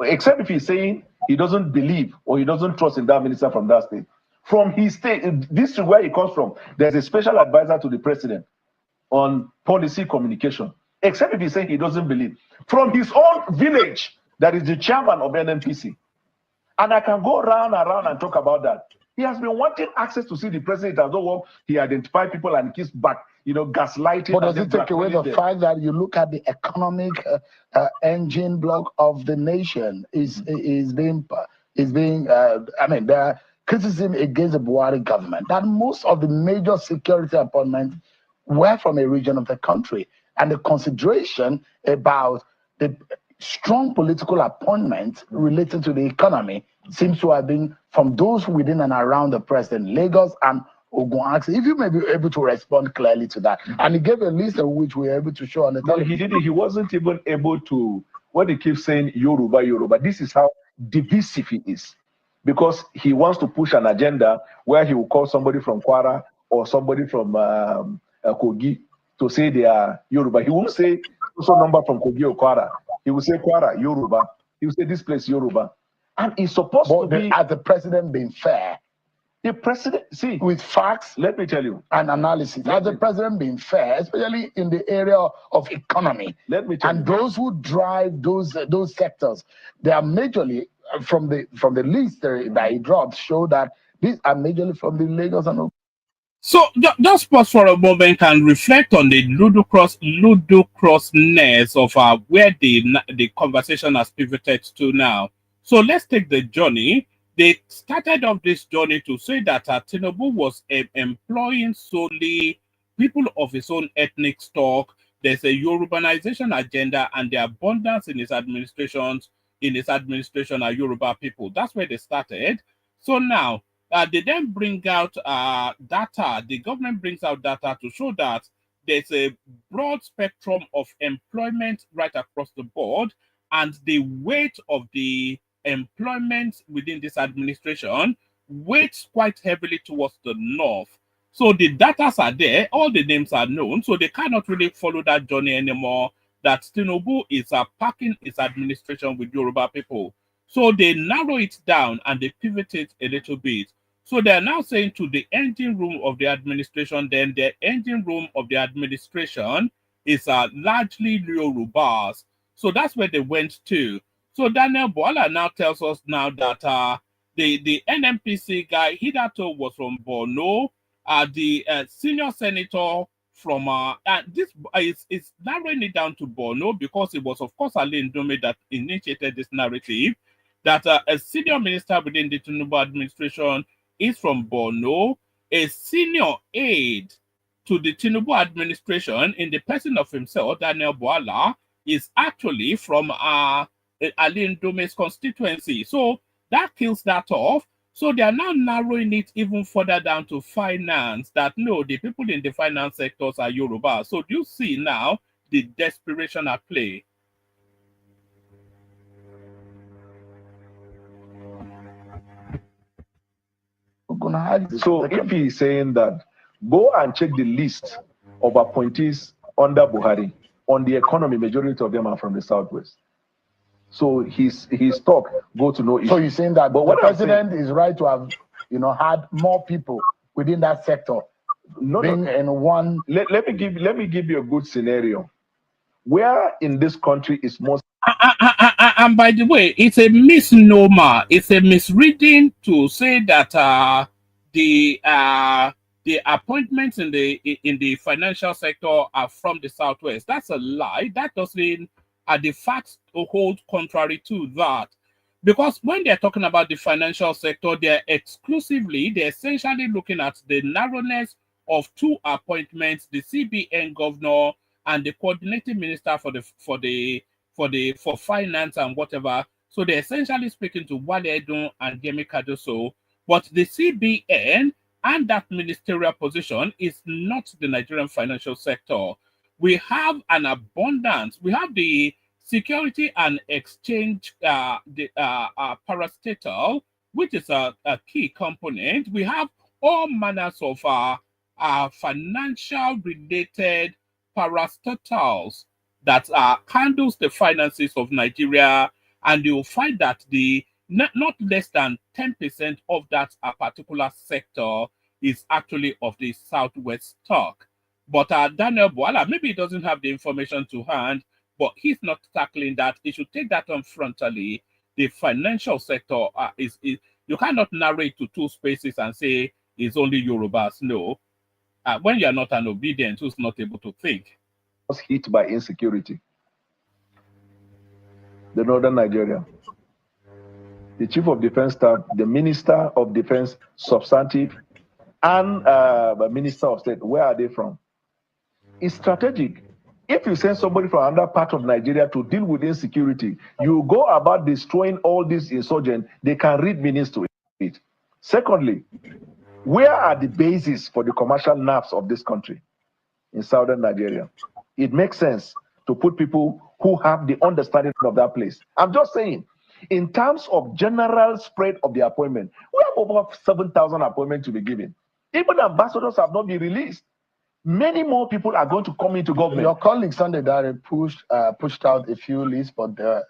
Except if he's saying he doesn't believe or he doesn't trust in that minister from that state. From his state, this is where he comes from, there's a special advisor to the president on policy communication. Except if he's saying he doesn't believe. From his own village, that is the chairman of NNPC. And I can go round and round and talk about that. He has been wanting access to see the president as well. He identified people and keeps back, gaslighting. But does it take away the fact that you look at the economic engine block of the nation there are criticism against the Buhari government that most of the major security appointments were from a region of the country, and the consideration about the strong political appointments related to the economy seems to have been from those within and around the president, Lagos and Ogun axis. If you may be able to respond clearly to that. And he gave a list of which we were able to show on the television. He didn't. He wasn't even able to, what he keeps saying, Yoruba, Yoruba. This is how divisive he is. Because he wants to push an agenda where he will call somebody from Kwara or somebody from Kogi to say they are Yoruba. He won't say some number from Kogi or Kwara. He will say Kwara, Yoruba. He will say this place, Yoruba. And it's supposed to be... Has the president been fair? The president, see, with facts, let me tell you, and analysis. Has the president been fair, especially in the area of economy? Let me tell you. And those who drive those sectors, they are majorly from the list that he dropped, show that these are majorly from the Lagos and. So just pause for a moment and reflect on the ludicrousness of where the conversation has pivoted to now. So let's take the journey. They started off this journey to say that Tinubu was employing solely people of his own ethnic stock. There's a Yorubanization agenda, and the abundance in his administration are Yoruba people. That's where they started. So now they then bring out data. The government brings out data to show that there's a broad spectrum of employment right across the board, and the weight of the employment within this administration weights quite heavily towards the north. So the data are there, all the names are known, so they cannot really follow that journey anymore, that Tinubu is packing his administration with Yoruba people. So they narrow it down and they pivot it a little bit. So they're now saying to the engine room of the administration, then the engine room of the administration is largely Yorubas. So that's where they went to. So Daniel Bwala now tells us now that the NMPC guy, Hidato, was from Borno. The senior senator from this is narrowing it down to Borno, because it was, of course, Ndume that initiated this narrative that a senior minister within the Tinubu administration is from Borno. A senior aide to the Tinubu administration, in the person of himself, Daniel Bwala, is actually from Ndume's constituency. So that kills that off. So they are now narrowing it even further down to finance, that no, the people in the finance sectors are Yoruba. So do you see now the desperation at play? So if he's saying that, go and check the list of appointees under Buhari. On the economy, majority of them are from the Southwest. So his talk go to no issue. So you're saying that the president is right to have, had more people within that sector. In one. Let me give you a good scenario. Where in this country is most. And by the way, it's a misnomer. It's a misreading to say that the appointments in the financial sector are from the Southwest. That's a lie. That doesn't. The facts hold contrary to that, because when they're talking about the financial sector, they're essentially looking at the narrowness of two appointments: the CBN governor and the coordinating minister for finance and whatever. So they're essentially speaking to Wale Edun and Yemi Kadoso, but the CBN and that ministerial position is not the Nigerian financial sector. We have an abundance. We have the Security and Exchange parastatal, which is a key component. We have all manners of financial related parastatals that handles the finances of Nigeria, and you'll find that not less than 10% of that particular sector is actually of the Southwest stock. But Daniel Bwala, maybe he doesn't have the information to hand, but he's not tackling that. He should take that on frontally. The financial sector you cannot narrow it to two spaces and say it's only Yorubas. No. When you're not an obedient who's not able to think. Was hit by insecurity. The Northern Nigeria. The Chief of Defense Staff, the Minister of Defense, substantive, and the Minister of State, where are they from? It's strategic. If you send somebody from another part of Nigeria to deal with insecurity, you go about destroying all these insurgents, they can read meanings to it. Secondly, where are the bases for the commercial nerves of this country? In southern Nigeria. It makes sense to put people who have the understanding of that place. I'm just saying, in terms of general spread of the appointment, we have over 7,000 appointments to be given. Even ambassadors have not been released. Many more people are going to come into government. Your colleague Sunday Dare pushed out a few lists, but there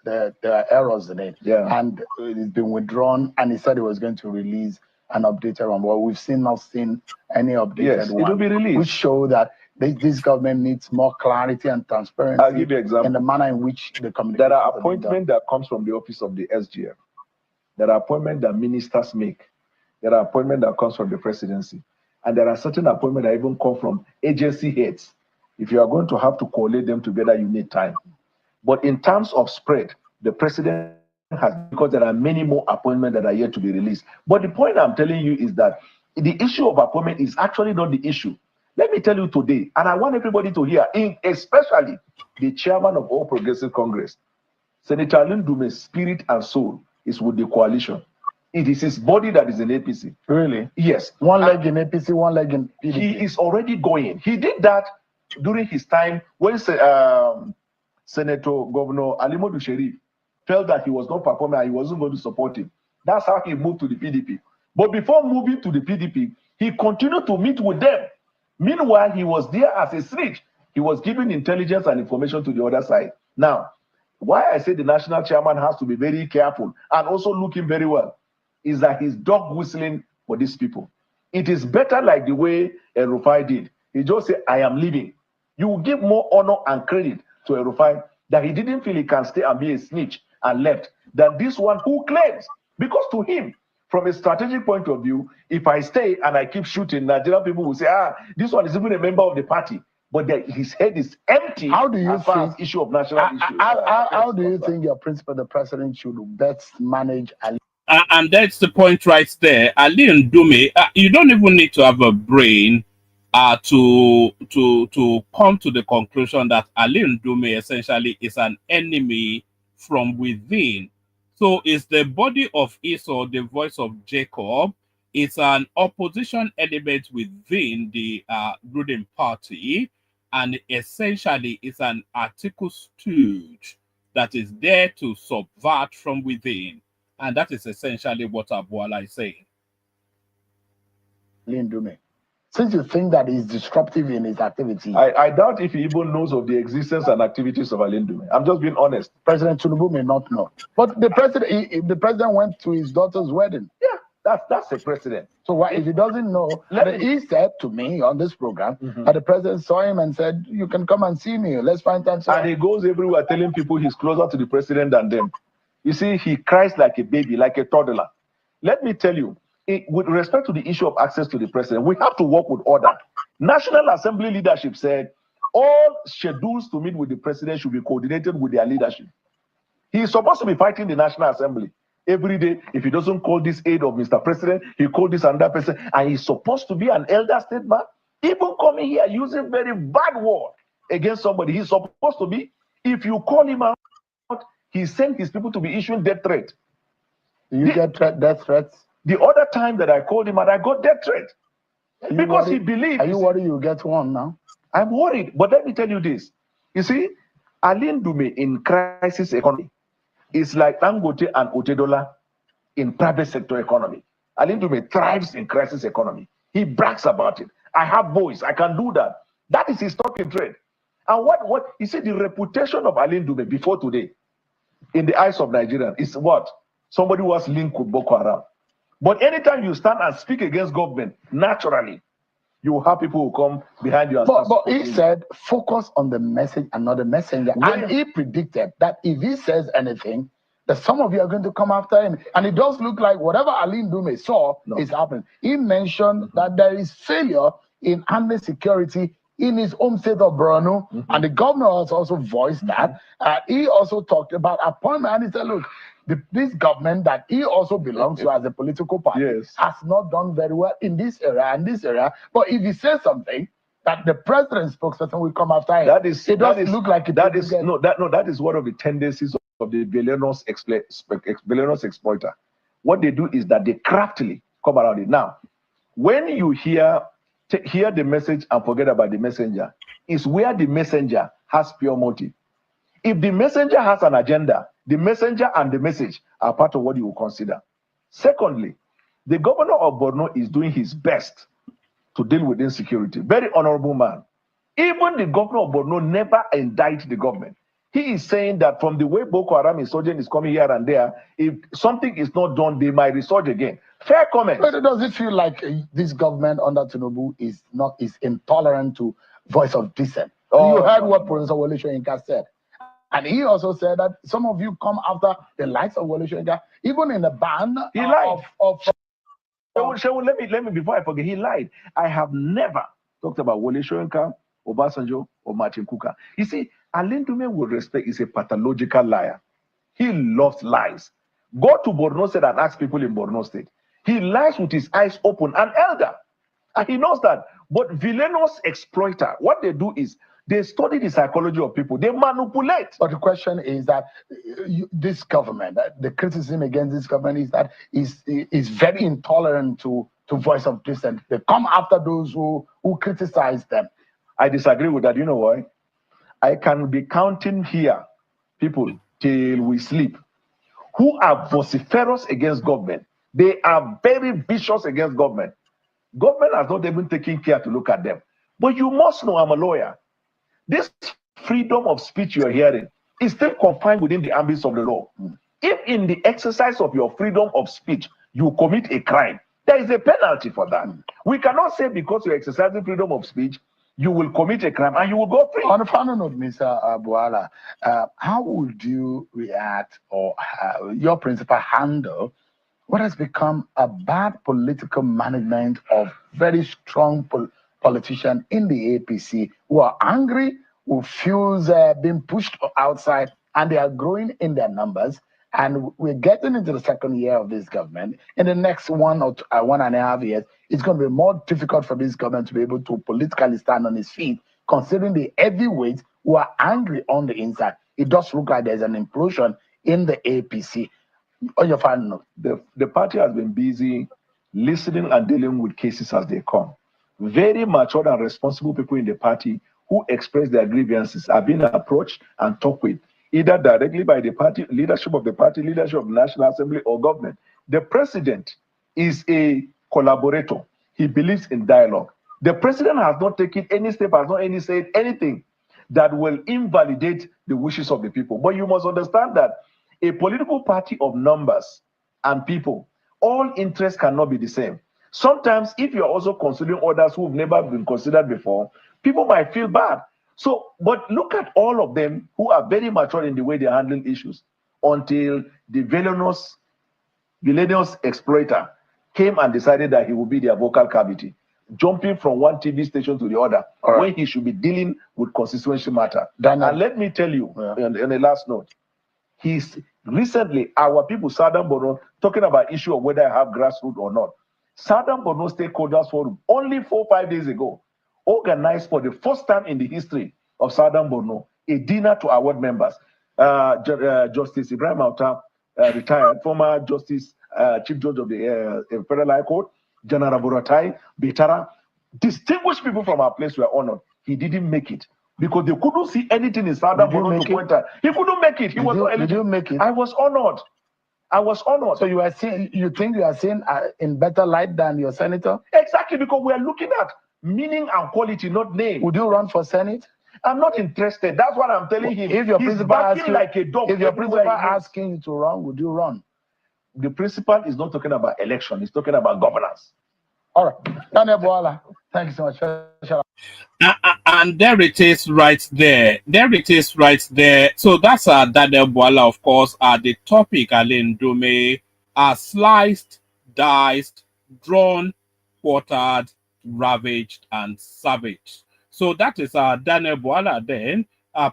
are errors in it. Yeah. And it's been withdrawn, and he said he was going to release an updated one. Well, we've not seen any updated one. It will be released. Which show that this government needs more clarity and transparency. I'll give you an example. In the manner in which the communication. There are appointments that comes from the office of the SGF. There are appointments that ministers make. There are appointments that comes from the presidency. And there are certain appointments that even come from agency heads. If you are going to have to collate them together, you need time. But in terms of spread, the president has, because there are many more appointments that are yet to be released. But the point I'm telling you is that the issue of appointment is actually not the issue. Let me tell you today, and I want everybody to hear, especially the chairman of All Progressive Congress, Senator Ndume's spirit and soul is with the coalition. It is his body that is in APC. Really? Yes. One leg in APC, one leg in PDP. He is already going. He did that during his time when Senator Governor Alimodu Sherif felt that he was not performing and he wasn't going to support him. That's how he moved to the PDP. But before moving to the PDP, he continued to meet with them. Meanwhile, he was there as a snitch. He was giving intelligence and information to the other side. Now, why I say the national chairman has to be very careful and also looking very well is that he's dog whistling for these people. It is better like the way Rufai did. He just said, I am leaving. You will give more honor and credit to Rufai that he didn't feel he can stay and be a snitch and left than this one who claims. Because to him, from a strategic point of view, if I stay and I keep shooting, Nigerian people will say, this one is even a member of the party. But his head is empty. How do you think issue of national issues? How do you think your principal, the president, should best manage? And that's the point right there. Ali Ndume, you don't even need to have a brain to come to the conclusion that Ali Ndume essentially is an enemy from within. So it's the body of Esau, the voice of Jacob. It's an opposition element within the ruling party, and essentially it's an Atiku stooge that is there to subvert from within. And that is essentially what Bwala is saying. Ndume, since you think that he's disruptive in his activity, I doubt if he even knows of the existence and activities of Ndume. I'm just being honest. President Tinubu may not know. But the president went to his daughter's wedding. Yeah, that's the president. So why, if he doesn't know, he said to me on this program that the president saw him and said, you can come and see me. Let's find time. And he goes everywhere telling people he's closer to the president than them. You see, he cries like a baby, like a toddler. Let me tell you, with respect to the issue of access to the president, we have to work with order. National Assembly leadership said all schedules to meet with the president should be coordinated with their leadership. He is supposed to be fighting the National Assembly every day. If he doesn't call this aide of Mr. President, he called this another person, and he's supposed to be an elder statesman. Even coming here using very bad word against somebody, he's supposed to be. If you call him out, he sent his people to be issuing death threats. Do you get death threats? The other time that I called him and I got death threat. Because he believes. Are you worried you'll get one now? I'm worried. But let me tell you this. You see, Ali Ndume in crisis economy is like Dangote and Otedola in private sector economy. Ali Ndume thrives in crisis economy. He brags about it. I have voice. I can do that. That is his stock in trade. And what you see, the reputation of Ali Ndume before today, in the eyes of Nigerians, is what? Somebody who was linked with Boko Haram. But anytime you stand and speak against government, naturally, you will have people who come behind you. But he said, focus on the message and not the messenger. And he predicted that if he says anything, that some of you are going to come after him. And it does look like whatever Ali Ndume saw is happening. He mentioned that there is failure in handling security in his home state of Borno, and the governor has also voiced that. He also talked about appointment, and he said, look, this government that he also belongs to as a political party has not done very well in this area and this area. But if he says something, that the president's spokesperson will come after him. That doesn't look like it. That is one of the tendencies of the villainous exploiter. What they do is that they craftily come around it. Now, when you hear the message and forget about the messenger, is where the messenger has pure motive. If the messenger has an agenda, the messenger and the message are part of what you will consider. Secondly, the governor of Borno is doing his best to deal with insecurity. Very honorable man. Even the governor of Borno never indict the government. He is saying that from the way Boko Haram insurgent is coming here and there, if something is not done, they might resurge again. Fair comment. But does it feel like this government under Tinubu is intolerant to voice of dissent? Oh, you heard no, what no. Professor Wole Soyinka said. And he also said that some of you come after the likes of Wole Soyinka, even in the ban He lied. Shehu, let me before I forget, he lied. I have never talked about Wole Soyinka, Obasanjo, or Martin Kuka. You see, Ndume with respect is a pathological liar. He loves lies. Go to Borno State and ask people in Borno State. He lies with his eyes open, an elder. And he knows that. But villainous exploiter, what they do is they study the psychology of people. They manipulate. But the question is that this government, the criticism against this government is that is very intolerant to voice of dissent. They come after those who criticize them. I disagree with that. You know why? I can be counting here people till we sleep who are vociferous against government. They are very vicious against government. Government has not even taken care to look at them. But you must know, I'm a lawyer. This freedom of speech you're hearing is still confined within the ambits of the law. If in the exercise of your freedom of speech, you commit a crime, there is a penalty for that. We cannot say because you're exercising freedom of speech, you will commit a crime and you will go free. On a final note, Mr. Bwala, how would you react or your principal handle what has become a bad political management of very strong politicians in the APC who are angry, who feel being pushed outside, and they are growing in their numbers? And we're getting into the second year of this government. In the next 1.5 years, it's going to be more difficult for this government to be able to politically stand on its feet, considering the heavyweights who are angry on the inside. It does look like there's an implosion in the APC. On your final note, the party has been busy listening and dealing with cases as they come. Very mature and responsible people in the party who express their grievances are being approached and talked with, either directly by the party, leadership of the party, leadership of the National Assembly, or government. The president is a collaborator. He believes in dialogue. The president has not taken any step, has not said anything that will invalidate the wishes of the people. But you must understand that a political party of numbers and people, all interests cannot be the same. Sometimes, if you're also considering others who've never been considered before, people might feel bad. So, but look at all of them who are very mature in the way they're handling issues until the villainous exploiter came and decided that he would be their vocal cavity, jumping from one TV station to the other, when he should be dealing with constituency matter. And let me tell you, on the last note, recently, our people, Southern Borno, talking about issue of whether I have grassroots or not. Southern Borno Stakeholders Forum, only 4 or 5 days ago, organized for the first time in the history of Southern Borno, a dinner to award members. Justice Ibrahim Auta, retired, former Justice, Chief Judge of the Federal High Court, General Buratai, Betara, distinguished people from our place were honored. He didn't make it because they couldn't see anything in Southern Borno to point at. He couldn't make it. Did you make it? I was honored. So you think you are seen in better light than your senator? Exactly, because we are looking at meaning and quality, not name. Would you run for Senate? I'm not interested. That's what I'm telling him. If your principal asking like a dog, if your principal asking you to run, would you run? The principal is not talking about election. He's talking about governance. All right, Daniel Bwala, thank you so much. And there it is right there. So that's Daniel Bwala, of course. The topic, Ndume, sliced, diced, drawn, quartered, ravaged, and savaged. So that is Daniel Bwala then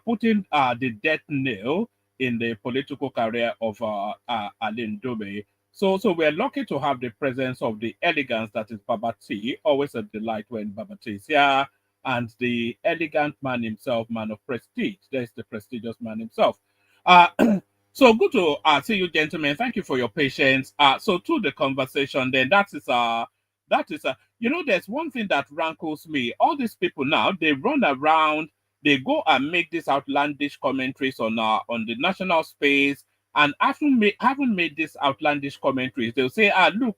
putting the death nail in the political career of Ndume. So we're lucky to have the presence of the elegance that is Baba T. Always a delight when Baba T is here. And the elegant man himself, man of prestige. There's the prestigious man himself. So good to see you, gentlemen. Thank you for your patience. So to the conversation, then that is there's one thing that rankles me. All these people now, they run around, they go and make these outlandish commentaries on the national space, and haven't made these outlandish commentaries. They'll say, look,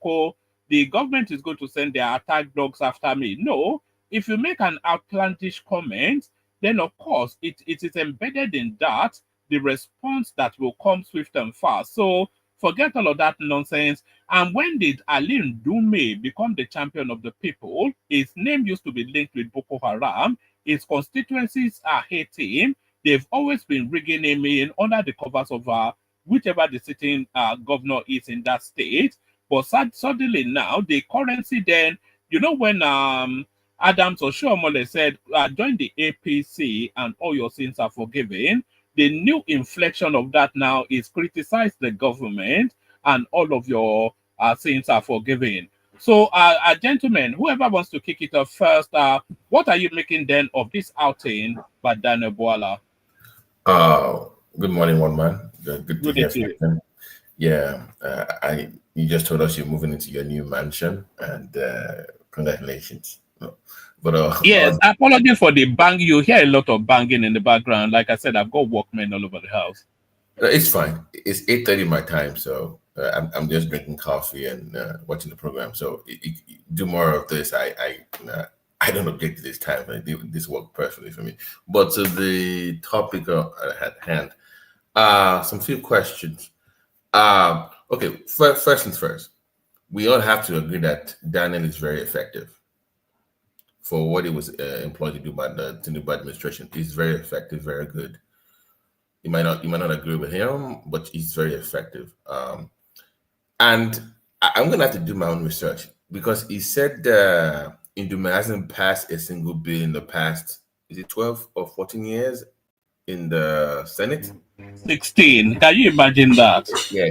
the government is going to send their attack dogs after me. No, if you make an outlandish comment, then of course it is embedded in that the response that will come swift and fast. So forget all of that nonsense. And when did Ali Ndume become the champion of the people? His name used to be linked with Boko Haram. His constituencies are hating him. They've always been rigging him in under the covers of whichever the sitting governor is in that state. But suddenly now, the currency then, you know, when Adams Oshiomhole said, join the APC and all your sins are forgiven, the new inflection of that now is criticize the government and all of your sins are forgiven. So, gentlemen, whoever wants to kick it off first, what are you making then of this outing by Daniel Bwala? Good morning, one man. Good to hear from you. Yeah, you just told us you're moving into your new mansion, and congratulations. But yes, apologies for the bang. You hear a lot of banging in the background. Like I said, I've got workmen all over the house. It's fine. It's 8:30 my time, so I'm just drinking coffee and watching the program. So do more of this. I don't object to this time. This works perfectly for me. But to the topic at hand, some few questions. Okay, first things first. We all have to agree that Daniel is very effective for what he was employed to do by the Tinubu administration. He's very effective, very good. You might not agree with him, but he's very effective. And I'm going to have to do my own research because he said Ndume hasn't passed a single bill in the past, is it 12 or 14 years in the Senate? 16. Can you imagine that? Yeah,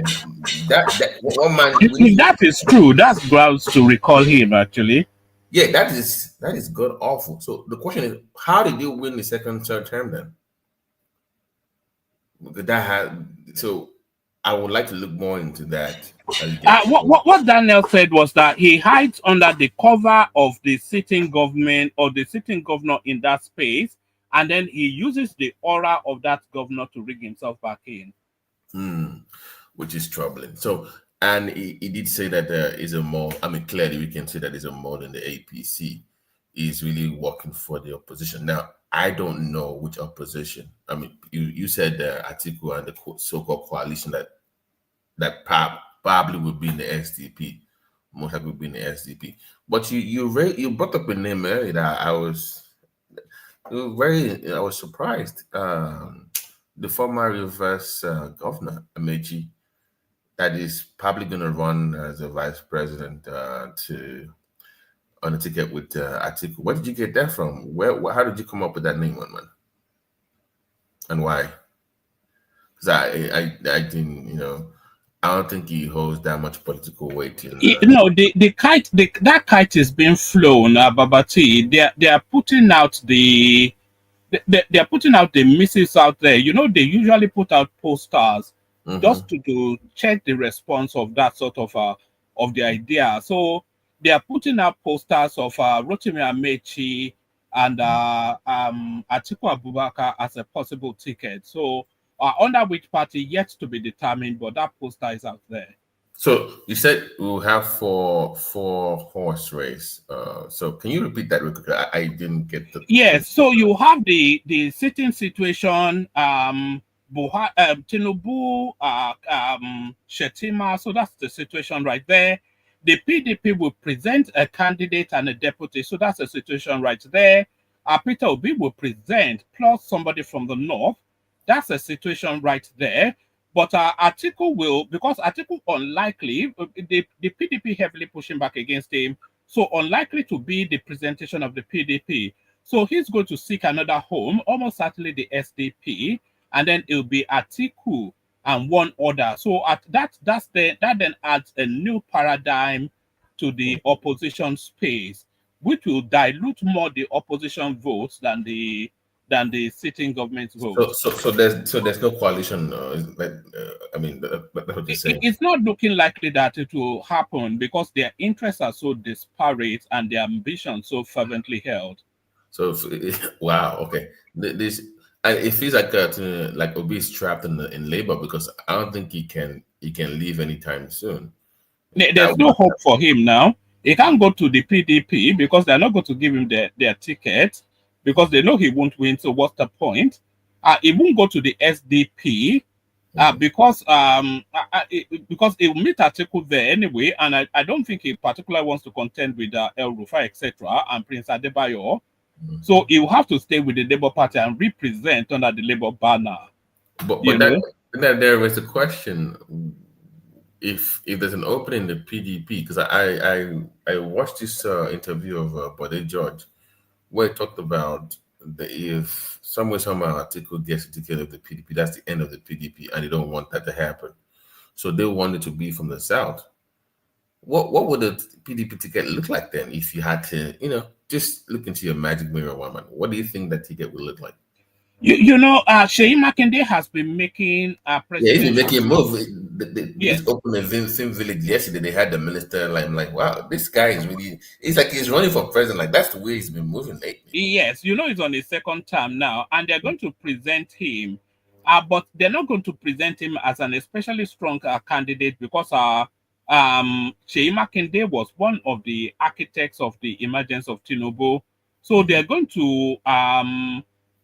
that one man. If that is true, that's grounds to recall him, actually. Yeah, that is god awful. So the question is, how did you win the second term then? So I would like to look more into that. What Daniel said was that he hides under the cover of the sitting government or the sitting governor in that space, and then he uses the aura of that governor to rig himself back in. Which is troubling. So, and he did say that there is a more, I mean, clearly we can say that there's a more than the APC is really working for the opposition. Now, I don't know which opposition. I mean, you said Atiku and the so-called coalition that probably would be in the SDP. Most likely would be in the SDP. But you brought up a name earlier that I was surprised. The former reverse governor, Amechi, that is probably going to run as a vice president on a ticket with Atiku. Where did you get that from? How did you come up with that name, man? And why? Because I didn't, I don't think he holds that much political weight. That kite is being flown, Babati. They are putting out they are putting out the missiles out there. They usually put out posters just to check the response of that sort of the idea. So they are putting out posters of Rotimi Amechi and Atiku Abubakar as a possible ticket. So under which party yet to be determined, but that poster is out there. So you said we'll have four horse race. So can you repeat that real quick? I didn't get the. Yes. So you have the sitting situation. Tinubu, Shetima. So that's the situation right there. The PDP will present a candidate and a deputy. So that's the situation right there. Peter Obi will present plus somebody from the north. That's a situation right there. But Atiku will, because Atiku unlikely, the PDP heavily pushing back against him, so unlikely to be the presentation of the PDP. So he's going to seek another home, almost certainly the SDP, and then it'll be Atiku and one other. So that then adds a new paradigm to the opposition space, which will dilute more the opposition votes than the sitting government's vote. So there's no coalition. I mean, that's what you're saying. It's not looking likely that it will happen because their interests are so disparate and their ambitions so fervently held. So wow, okay. It feels like Obi is trapped in labor because I don't think he can leave anytime soon. There's no hope for him now. He can't go to the PDP because they're not going to give him their ticket because they know he won't win. So what's the point? He won't go to the SDP because he will meet Atiku there anyway, and I don't think he particularly wants to contend with El Rufai, etc., and Prince Adebayo. So he will have to stay with the Labour Party and represent under the Labour banner. But then there was a question: if there's an opening in the PDP, because I watched this interview of Bode George, where he talked about if somehow Atiku gets a ticket of the PDP, that's the end of the PDP, and they don't want that to happen. So they want it to be from the south. What would the PDP ticket look like then if you had to, just look into your magic mirror, woman? What do you think that ticket would look like? Sheyi Makinde has been making presidential. Yeah, he's been making a move. This opened in same village yesterday. They had the minister. I'm like, wow, this guy is really. It's like he's running for president. Like that's the way he's been moving lately. Yes, he's on his second term now, and they're going to present him, but they're not going to present him as an especially strong candidate because Sheyi Makinde was one of the architects of the emergence of Tinubu. So they're going to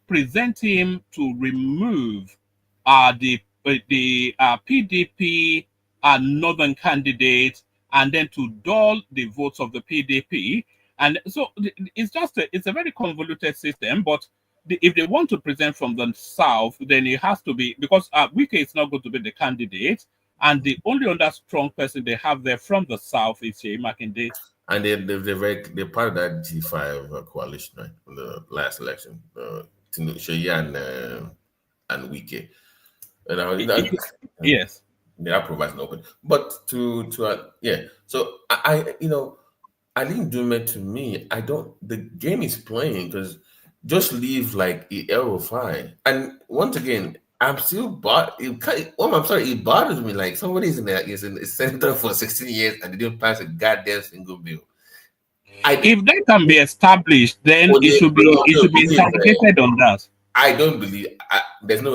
present him to remove the PDP northern candidate and then to dull the votes of the PDP. And so it's a very convoluted system, but if they want to present from the south, then it has to be, because Wike is not going to be the candidate, and the only other strong person they have there from the south is Sheyi Makinde. And they're part of that G5 coalition, right? From the last election, Sheyi and Wike. Yes. That provides an open. But So I think Ndume, to me, the game is playing because just leave like El Rufai. And once again, I'm still it bothers me. Like somebody's in the center for 16 years and they didn't pass a goddamn single bill. If that can be established, then it should be interrogated on that. I don't believe there's no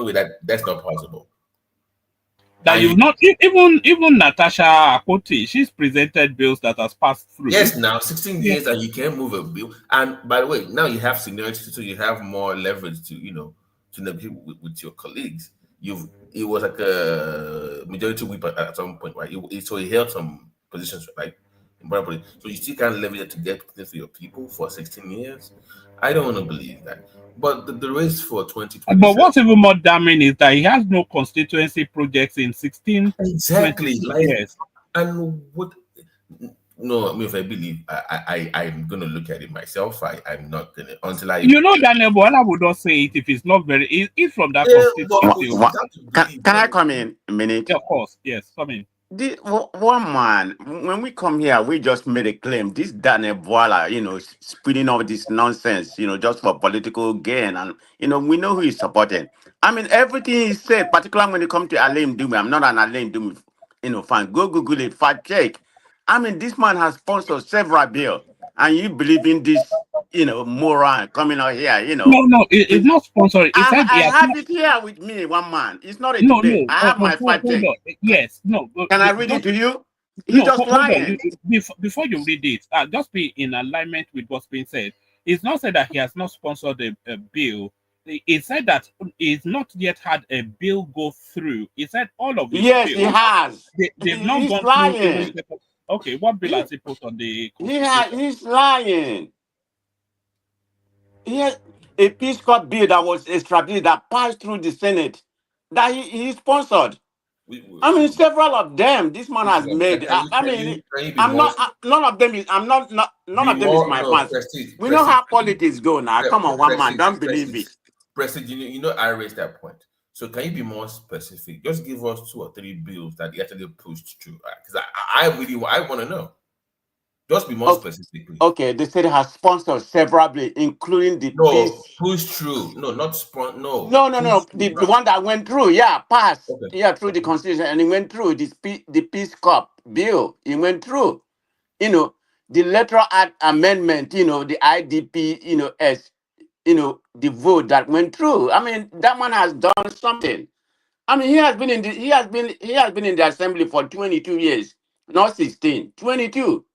way that's not possible. That you've not even Natasha Akpoti, she's presented bills that has passed through. Yes, now 16 years and you can't move a bill. And by the way, now you have seniority, so you have more leverage to negotiate with your colleagues. It was like a majority whip at some point, right? So he held some positions, right? So you still can't leverage it to get things for your people for 16 years. I don't want to believe that. But the race for 2020. But what's even more damning is that he has no constituency projects in 16. Exactly. Years. And what? No, I mean, if I believe, I'm gonna look at it myself. I'm not gonna until I. Daniel Bwala would not say it if it's not very. It's from that constituency. Can I come in a minute? Yeah, of course, yes, come in. One man, when we come here, we just made a claim. This Daniel Bwala, spitting all this nonsense, just for political gain. And, we know who he's supporting. I mean, everything he said, particularly when it comes to Alain Ndume, I'm not an Alain Ndume, fan. Go Google it, fact check. I mean, this man has sponsored several bills. And you believe in this, moron coming out here, No, it's not sponsored. I have it here with me, one man. It's not a debate. I have my fact check. Yes, no. Can I read it to you? He's just lying. Before you read it, just be in alignment with what's being said. It's not said that he has not sponsored a bill. It said that he's not yet had a bill go through. He said all of these bills. He has. They've not gone lying. Through. Okay, what bill has he put on the? He's lying. He has a Peace Corps bill that was established that passed through the Senate that he sponsored. I mean, several of them. This man has made. I'm not. None of them is. I'm not. None of them is my fans. We know how politics go now. Come on, one man. Don't believe it. President, I raised that point. So can you be more specific? Just give us 2 or 3 bills that he actually pushed through. Because I want to know. Just be more specific, please. Okay, the state has sponsored several bills, including the push through. No, not sponsor. No. The one that went through, passed. Okay. Yeah, through the Constitution, and it went through the Peace Corps bill. It went through. The Electoral Act Amendment. The IDP. The vote that went through. I mean, that man has done something. I mean, he has been in the assembly for 22 years. not 16, 22.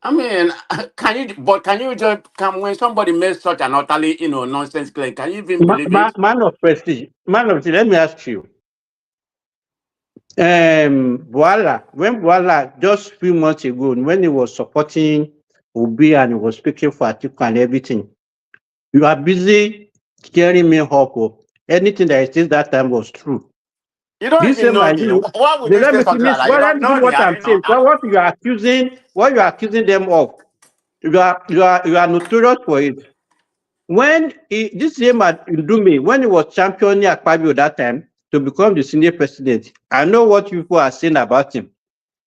I mean, can you just come when somebody makes such an utterly, nonsense claim? Can you even believe it? Man of prestige, let me ask you. Bwala, when Bwala just a few months ago, when he was supporting Obi and he was speaking for Atiku and everything, you are busy scaring me up. Anything that I said that time was true. You don't This even same know I me. do. Why would you Let say me something finish. like that? You Well, let don't me do know me. what I'm saying. What you are accusing them of. You are notorious for it. When this same Ndume, when he was championing Akpabio that time to become the senior president, I know what people are saying about him.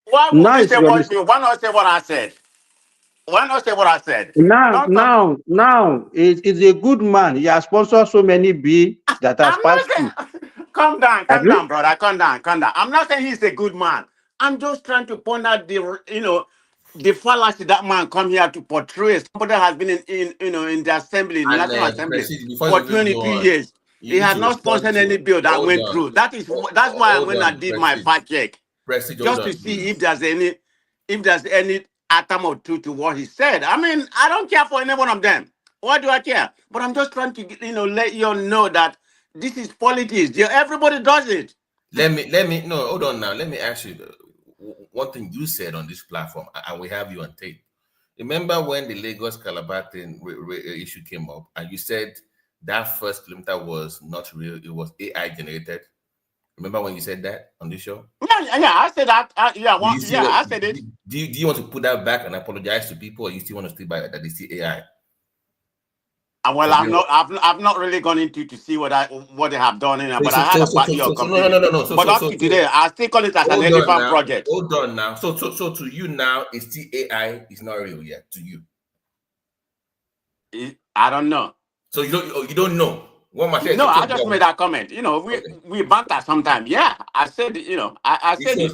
Why would Now you it's say your what mistake. you? Why not say what I said? Why not say what I said? Don't come. Now, he's a good man. He has sponsored so many bills that has I'm not passed through. saying. Calm Agree? down, brother. Calm down. I'm not saying he's a good man. I'm just trying to point out the fallacy that man come here to portray. Somebody that has been in the assembly, in the And National Assembly, Prestige, before for you even go 22 on, years. He you need has to not respond sponsored any to. bill that Hold went on, through. That's why hold when I on, did my Prestige. fact check, Prestige, hold just to on, see please. if there's any atom or two to what he said. I mean, I don't care for any one of them. Why do I care? But I'm just trying to let you know that this is politics. Everybody does it. Let me no, hold on now. Let me ask you one thing you said on this platform, and we have you on tape. Remember when the Lagos Calabar thing issue came up, and you said that first kilometer was not real; it was AI generated. Remember when you said that on this show? Yeah, I said that. Do you still I said it. do you want to put that back and apologize to people, or you still want to stick by that they see AI? Well, I've not really gone into to see what they have done in it, but I had a party of completely. No. But up to today, I still call it as an Hold on elephant now. project. Hold on now. So to you now, it's still AI is not real yet to you. I don't know. So you don't know. What my No, I just made that comment. We banter sometimes. Yeah, I said. I said it.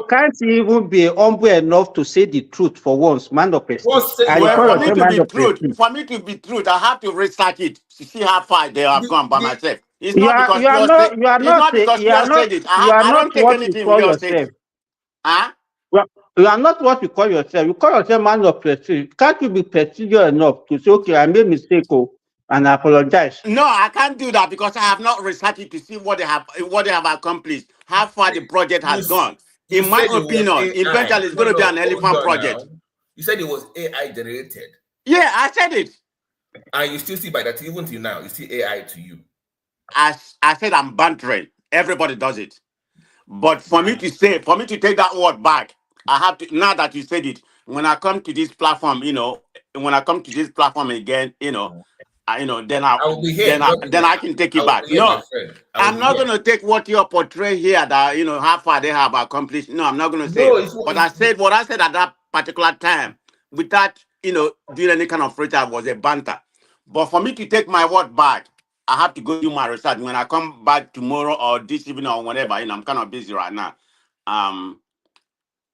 Can't you even be humble enough to say the truth for once, man of prestige? Well, for me to be truth, I have to research it to see how far they have gone by myself. It's not because Leo said. It's not because Leo said it. I don't take anything Leo said. Huh? You are not what you call yourself. You call yourself man of prestige. Can't you be prestigious enough to say, okay, I made mistake, and I apologize? No, I can't do that because I have not researched it to see what they have accomplished, how far the project has gone. In my opinion, eventually it's going to be an elephant project. You said it was AI generated. Yeah, I said it. And you still see by that, even till now, you see AI to you. I said I'm bantering. Everybody does it. But for me to take that word back, I have to, now that you said it, when I come to this platform, when I come to this platform again, then I will be here. Then I can take it back. No, I'm not going to take what you portray here that, how far they have accomplished. No, I'm not going to say it. But I said what I said at that particular time without, doing any kind of research was a banter. But for me to take my word back, I have to go do my research. When I come back tomorrow or this evening or whenever, I'm kind of busy right now.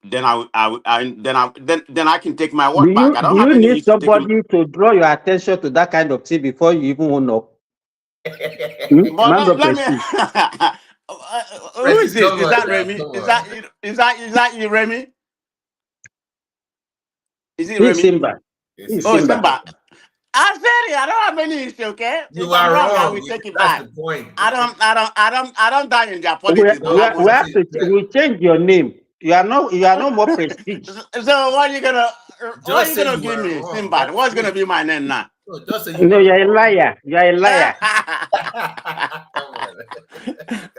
Then I can take my word back. I don't have you any need issue taking. somebody to draw your attention to that kind of thing before you even own up? But let me. Who is this? Is that Remy? Is that you, Remy? Is it Remy? Simba. Simba. I said it. I don't have any issue. Okay, you are wrong. I will take it back. The point. I don't die in their politics. We change your name. You are no more prestige. So what are you gonna give me, Simba? What's gonna be my name now? You're a liar. You're a liar.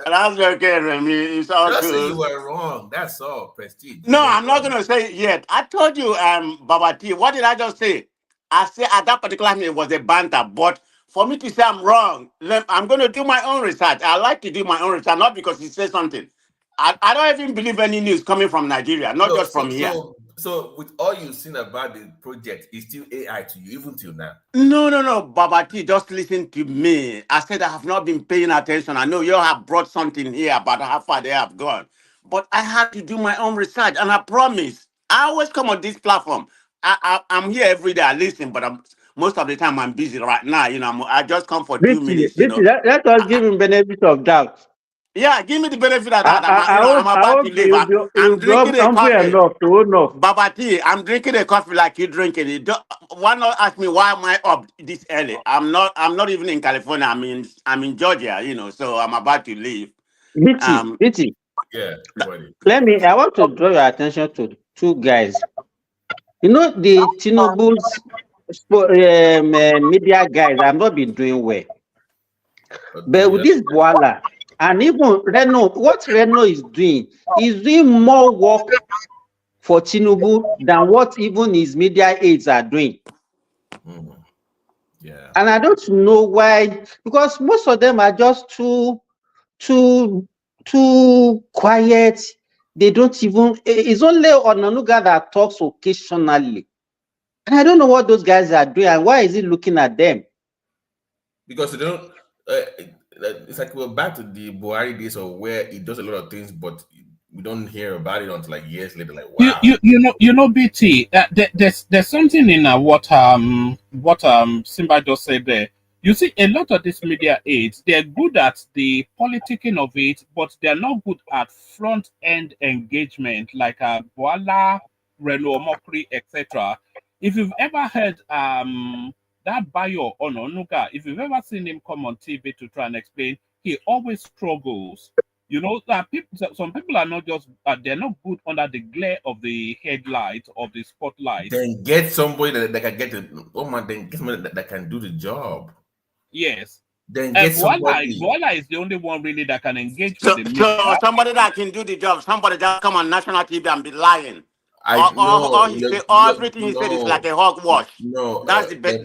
That's okay, Remy. It's all just good. Say you were wrong. That's all, prestige. No, I'm not gonna say it yet. I told you, Baba T. What did I just say? I said at that particular time it was a banter, but for me to say I'm wrong, I'm going to do my own research. I like to do my own research, not because he says something. I don't even believe any news coming from Nigeria, not just from here. So with all you've seen about the project, it's still AI to you, even till now? No, Baba T, just listen to me. I said I have not been paying attention. I know you have brought something here about how far they have gone. But I had to do my own research, and I promise, I always come on this platform. I'm here every day. I listen, but most of the time I'm busy right now. I just come for 2 minutes. Let us give him benefit of doubt. Yeah, give me the benefit of that. I'm I about to hope leave. I'm you'll be drinking a humble coffee. enough to own up. Baba T, I'm drinking a coffee like you drinking it. Why not ask me why am I up this early? I'm not even in California. I'm in Georgia, so I'm about to leave. BT, Yeah, buddy. I want to draw your attention to two guys. You know, the Tinubu's media guys have not been doing well. But with this Bwala, and even Reno, what Reno is doing more work for Tinubu than what even his media aides are doing. Yeah. And I don't know why, because most of them are just too quiet. They don't even, it's only Onanuga that talks occasionally. And I don't know what those guys are doing and why is he looking at them? Because they don't, it's like we're back to the Buhari days of where he does a lot of things, but we don't hear about it until like years later. Like, wow. You know, BT. There's something in what Simba just said there. You see, a lot of these media aides, they're good at the politicking of it, but they're not good at front end engagement, like Bwala, Reno Mokri, etc. If you've ever heard that Bayo Ononuga, if you've ever seen him come on TV to try and explain, he always struggles. You know that some people are not just they're not good under the glare of the headlight of the spotlight. Then get somebody that can get then get somebody that can do the job. Yes. Then get somebody. Bwala is the only one really that can engage So with the media. somebody that can do the job, somebody that come on national TV and be lying. Everything he said is like a hogwash. No, that's the best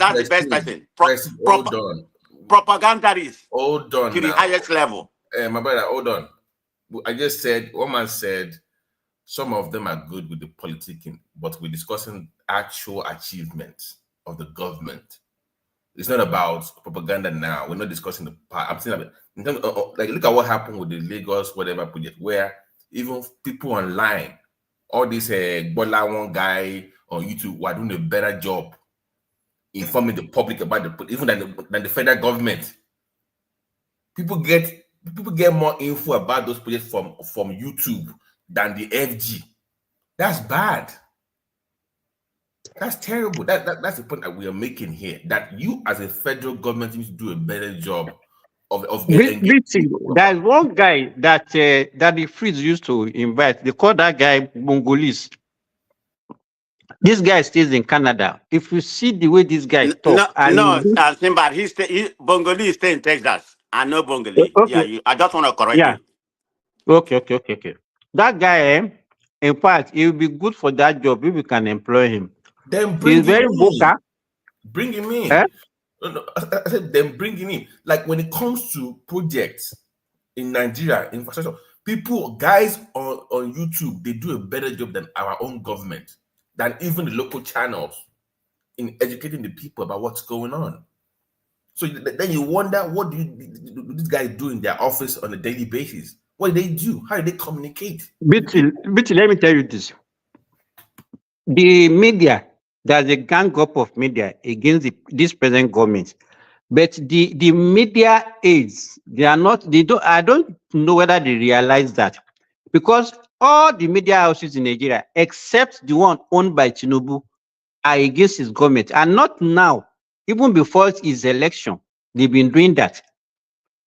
person. Hold on. Propagandist. Hold on. To the highest level. My brother, hold on. I just said, one man said, some of them are good with the politicking, but we're discussing actual achievements of the government. It's not about propaganda now. We're not discussing the part. I'm saying, in terms of, like, look at what happened with the Lagos whatever project, where even people online, all this Bwala one guy on YouTube were doing a better job informing the public about even than the federal government. People get more info about those projects from YouTube than the FG. That's bad. That's terrible. That's the point that we are making here. That you, as a federal government, need to do a better job of getting. There's one guy that the Freeds used to invite. They call that guy Bongolese. This guy stays in Canada. If you see the way this guy talks, Simba, Bongolese stay in Texas. I know Bongolese. Okay. Yeah, I just want to correct you. Okay. That guy, in fact, it will be good for that job if we can employ him. Then bring He's very vocal. Bring him in. Eh? No, I said then bring him in. Like when it comes to projects in Nigeria, infrastructure, guys on YouTube, they do a better job than our own government, than even the local channels in educating the people about what's going on. So then you wonder, what do these guys do in their office on a daily basis? What do they do? How do they communicate? Bitty, let me tell you this. The media, there's a gang up of media against this present government. But the media aides, I don't know whether they realize that. Because all the media houses in Nigeria, except the one owned by Tinubu, are against his government. And not now, even before his election, they've been doing that.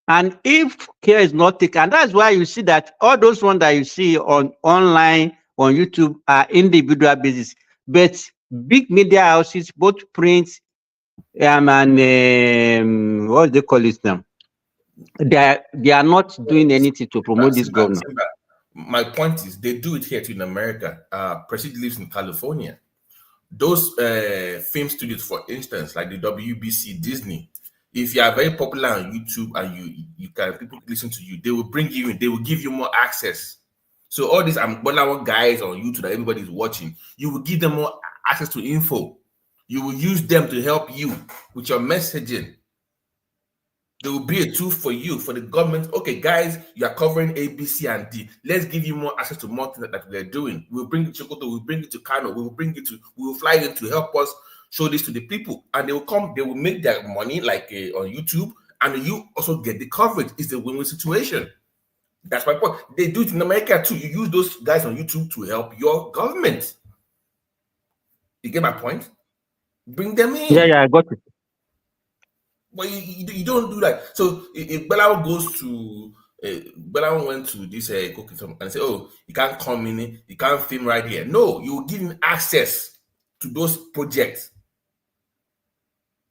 And if care is not taken, and that's why you see that all those ones that you see online, on YouTube, are individual basis. But big media houses, both print and what do they call it now? They are not doing anything to promote this government. My point is, they do it here too in America. President lives in California. Those film studios, for instance, like the WBC, Disney, if you are very popular on YouTube and you can people listen to you, they will bring you in. They will give you more access. So all these Bwala guys on YouTube that everybody is watching, you will give them more access to info. You will use them to help you with your messaging. There will be a tool for you, for the government. Okay, guys, you are covering A, B, C, and D. Let's give you more access to more things that we're doing. We'll bring it to Chokoto, we'll bring it to Kano, we will fly in to help us show this to the people. And they will come, they will make their money like on YouTube, and you also get the coverage. It's a win-win situation. That's my point. They do it in America too. You use those guys on YouTube to help your government. You get my point? Bring them in. Yeah, I got it. But you don't do that. So if Bwala goes to Bwala went to this cookie and say, "Oh, you can't come in, you can't film right here." No, you will give him access to those projects.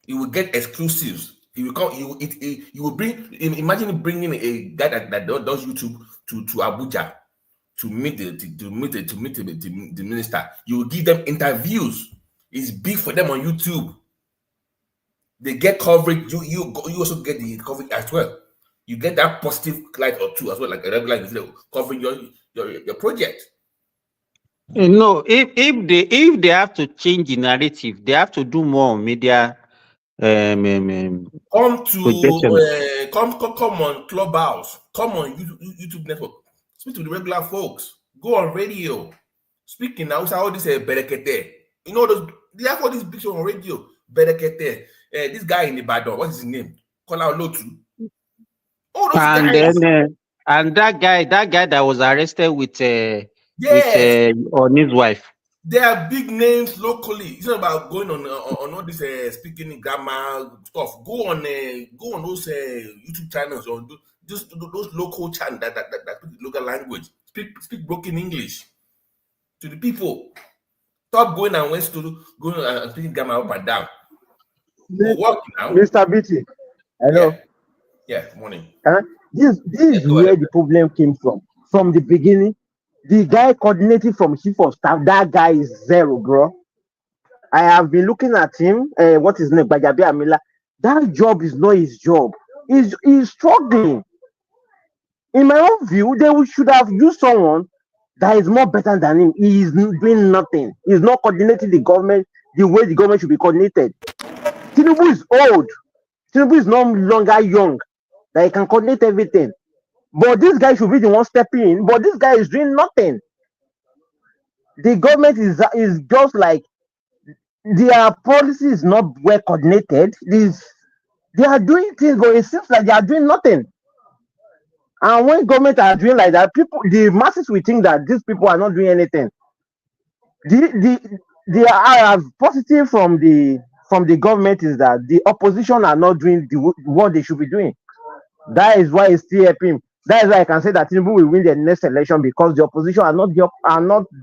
You will get exclusives. You will come. You will bring. Imagine bringing a guy that does YouTube to Abuja to meet the minister. You will give them interviews. It's big for them on YouTube. They get coverage. You also get the coverage as well. You get that positive light or two as well, like a regular covering your project. No, if they have to change the narrative, they have to do more media. Come on Clubhouse. Come on YouTube network. Speak to the regular folks. Go on radio. Speaking now, all this berekete. You know those. They have all these big shows on radio. Berekete. This guy in Ibadan, what's his name? Kola Olotu. Oh, those and guys. Then and that guy that was arrested with on his wife. They are big names locally. It's not about going on all this speaking grammar stuff. Go on those YouTube channels or just those local channels that speak local language. Speak broken English to the people. Stop going and went to going and speaking grammar up and down. What now? Mr. BT. Hello. Yeah, morning. This is where the problem came from. From the beginning, the guy coordinating from chief of staff, that guy is zero, bro. I have been looking at him. What is his name? Bajabi Amila. That job is not his job. He's struggling. In my own view, they should have used someone that is more better than him. He is doing nothing. He's not coordinating the government the way the government should be coordinated. Tinubu is old. Tinubu is no longer young. That he can coordinate everything. But this guy should be the one stepping in. But this guy is doing nothing. The government is just like their policy is not well coordinated. They are doing things, but it seems like they are doing nothing. And when government are doing like that, the masses will think that these people are not doing anything. The positive from the government is that the opposition are not doing what they should be doing. That is why it's still helping. That is why I can say that Tinubu will win the next election, because the opposition are not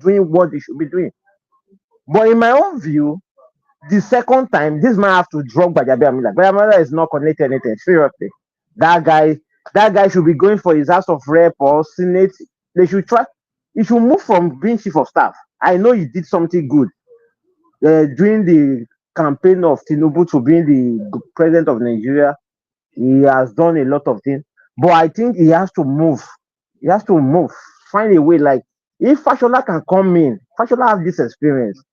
doing what they should be doing. But in my own view, the second time, this man have to drop Bajabi Amila. Bajabi Amila is not connected anything. Seriously, that guy should be going for his House of Rep or Senate. They should try. He should move from being chief of staff. I know he did something good during the campaign of Tinubu to being the president of Nigeria. He has done a lot of things, but I think he has to move. He has to move. Find a way. Like if Fashola can come in, Fashola have this experience,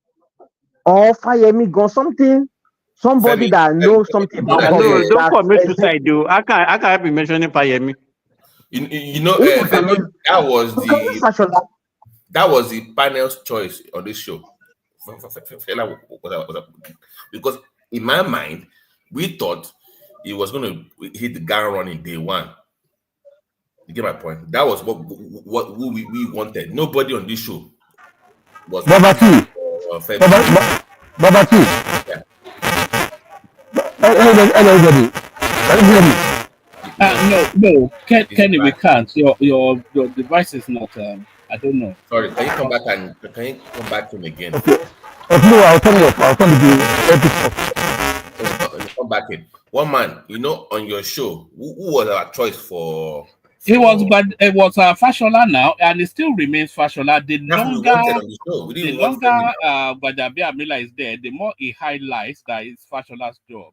or Fayemi got something. Somebody that knows something about government. No, don't commit suicide, though. I can't be mentioning Fayemi. You know, that was the panel's choice on this show. Because in my mind, we thought he was going to hit the ground running day one. You get my point? That was what we wanted. Nobody on this show was Babati. Yeah. Hello, No, Kenny, we can't. Your device is not. I don't know. Sorry, can you come back to him again? Okay, I'll turn it off. I'll turn the come back in. One man, you know, on your show, who was our choice for? It was Fashola now, and it still remains Fashola. The longer Bajabi Amila is there, the more he highlights that it's Fashola's job.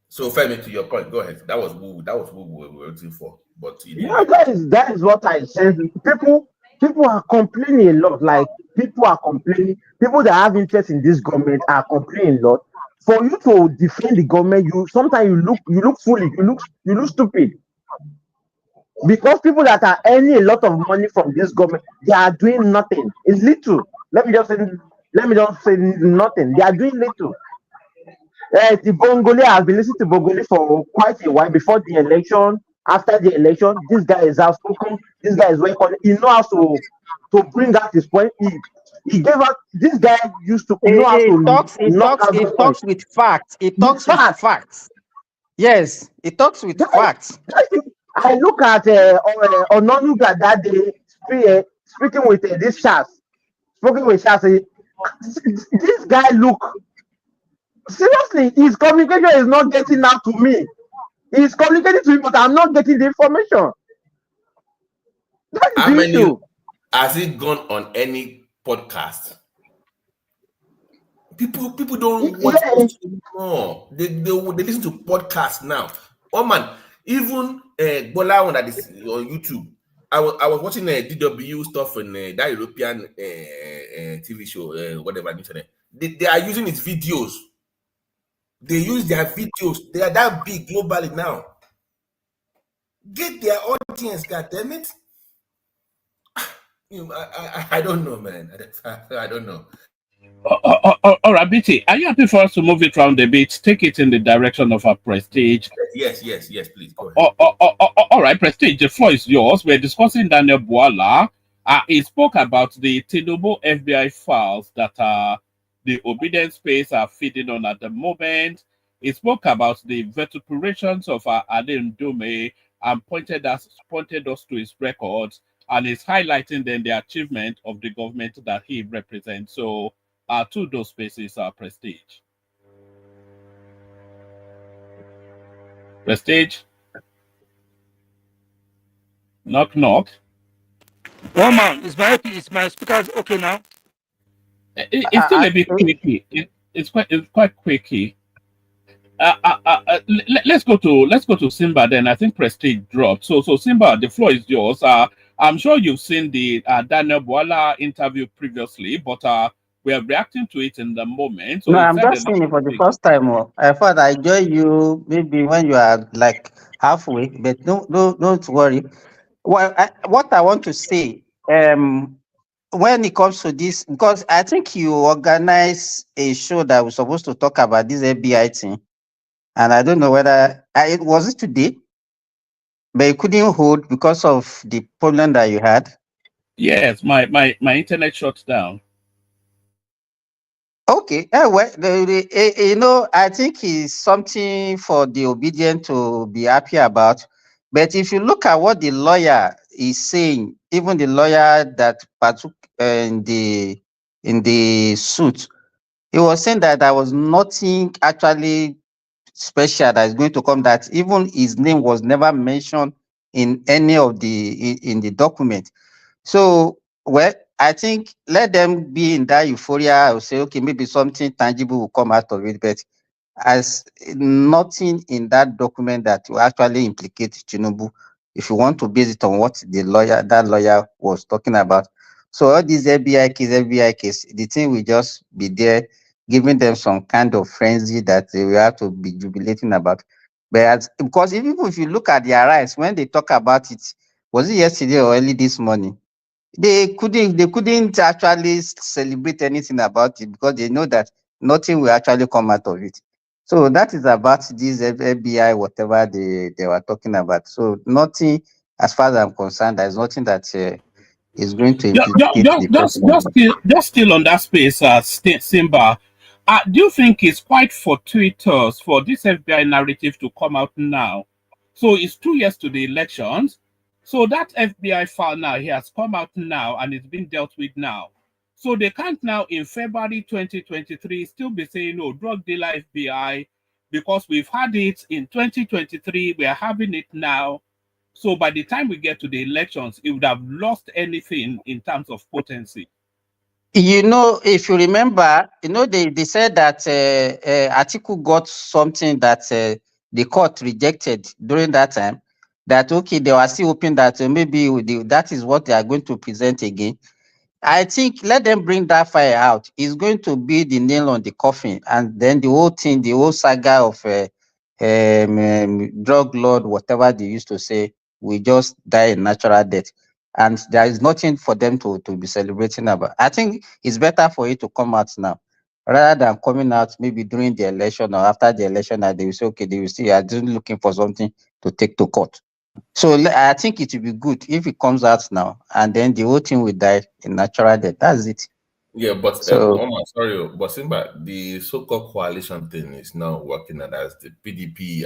So, Femi, to your point, go ahead. That was who we were waiting for. But that is what I said. People are complaining a lot. Like people are complaining. People that have interest in this government are complaining a lot. For you to defend the government, sometimes you look foolish. You look stupid. Because people that are earning a lot of money from this government, they are doing nothing. It's little. Let me just say nothing. They are doing little. The Bongole has been listening to Bongole for quite a while before the election. After the election, this guy is outspoken. This guy is well connected. He knows how to bring out his point. He gave out. This guy used to know how to knock out He the point. talks with facts. He With talks with facts. facts. Yes, he talks with facts. I look at Ononuga that day speaking with this Shas, speaking with Shas. This guy look seriously. His communication is not getting out to me. He's communicating to me, but I'm not getting the information. That's How the many issue. has it gone on any podcast? People don't watch podcasts anymore. They listen to podcasts now. Oh man, even Bwala one that is on YouTube. I was watching DW stuff on that European TV show, whatever on internet. They are using his videos. They use their videos. They are that big globally now. Get their audience, God damn it. I don't know, man. I don't know. All right, BT, are you happy for us to move it around a bit? Take it in the direction of our prestige. Yes, please. Go ahead. All right, prestige, the floor is yours. We're discussing Daniel Bwala. He spoke about the Tinubu FBI files that the obedience space are feeding on at the moment. He spoke about the vituperations of Ndume and pointed us to his records, and is highlighting then the achievement of the government that he represents. So to those spaces are prestige. Prestige. Knock knock. One man, is my speaker okay now? It's still a bit quirky. It's quite quirky. Let's go to Simba then. I think Prestige dropped. So Simba, the floor is yours. I'm sure you've seen the Daniel Bwala interview previously, but we are reacting to it in the moment. So No, I'm just seeing it for the first time. I thought I join you maybe when you are like halfway, but don't worry. Well, what I want to say, when it comes to this, because I think you organized a show that was supposed to talk about this FBI thing, and I don't know whether it was it today, but you couldn't hold because of the problem that you had. Yes, my internet shut down. Okay, well, I think it's something for the obedient to be happy about. But if you look at what the lawyer is saying, even the lawyer that partook in the suit, he was saying that there was nothing actually special that is going to come. That even his name was never mentioned in any of in the document. So, well, I think let them be in that euphoria. I will say, okay, maybe something tangible will come out of it, but as nothing in that document that will actually implicate Tinubu, if you want to base it on what that lawyer was talking about. So all these FBI case, the thing will just be there, giving them some kind of frenzy that they will have to be jubilating about. But because even if you look at their rights, when they talk about it, was it yesterday or early this morning? They couldn't actually celebrate anything about it because they know that nothing will actually come out of it. So that is about this FBI, whatever they were talking about. So nothing, as far as I'm concerned, there's nothing that is going to implicate the president. Just still on that space, Simba. Do you think it's quite fortuitous for this FBI narrative to come out now? So it's 2 years to the elections. So that FBI file now, he has come out now and it's been dealt with now. So they can't now in February 2023 still be saying, no, drug dealer FBI, because we've had it in 2023, we are having it now. So by the time we get to the elections, it would have lost anything in terms of potency. If you remember, they said that Atiku got something that the court rejected during that time. That okay, they were still hoping that maybe that is what they are going to present again. I think let them bring that fire out. It's going to be the nail on the coffin, and then the whole thing, the whole saga of drug lord, whatever they used to say, we just die a natural death, and there is nothing for them to be celebrating about. I think it's better for it to come out now, rather than coming out maybe during the election or after the election, that they will say, okay, they will see, are just looking for something to take to court. So I think it will be good if it comes out now, and then the whole thing will die in natural death. That's it. Yeah, but So sorry, but Simba, the so-called coalition thing is not working, and as the PDP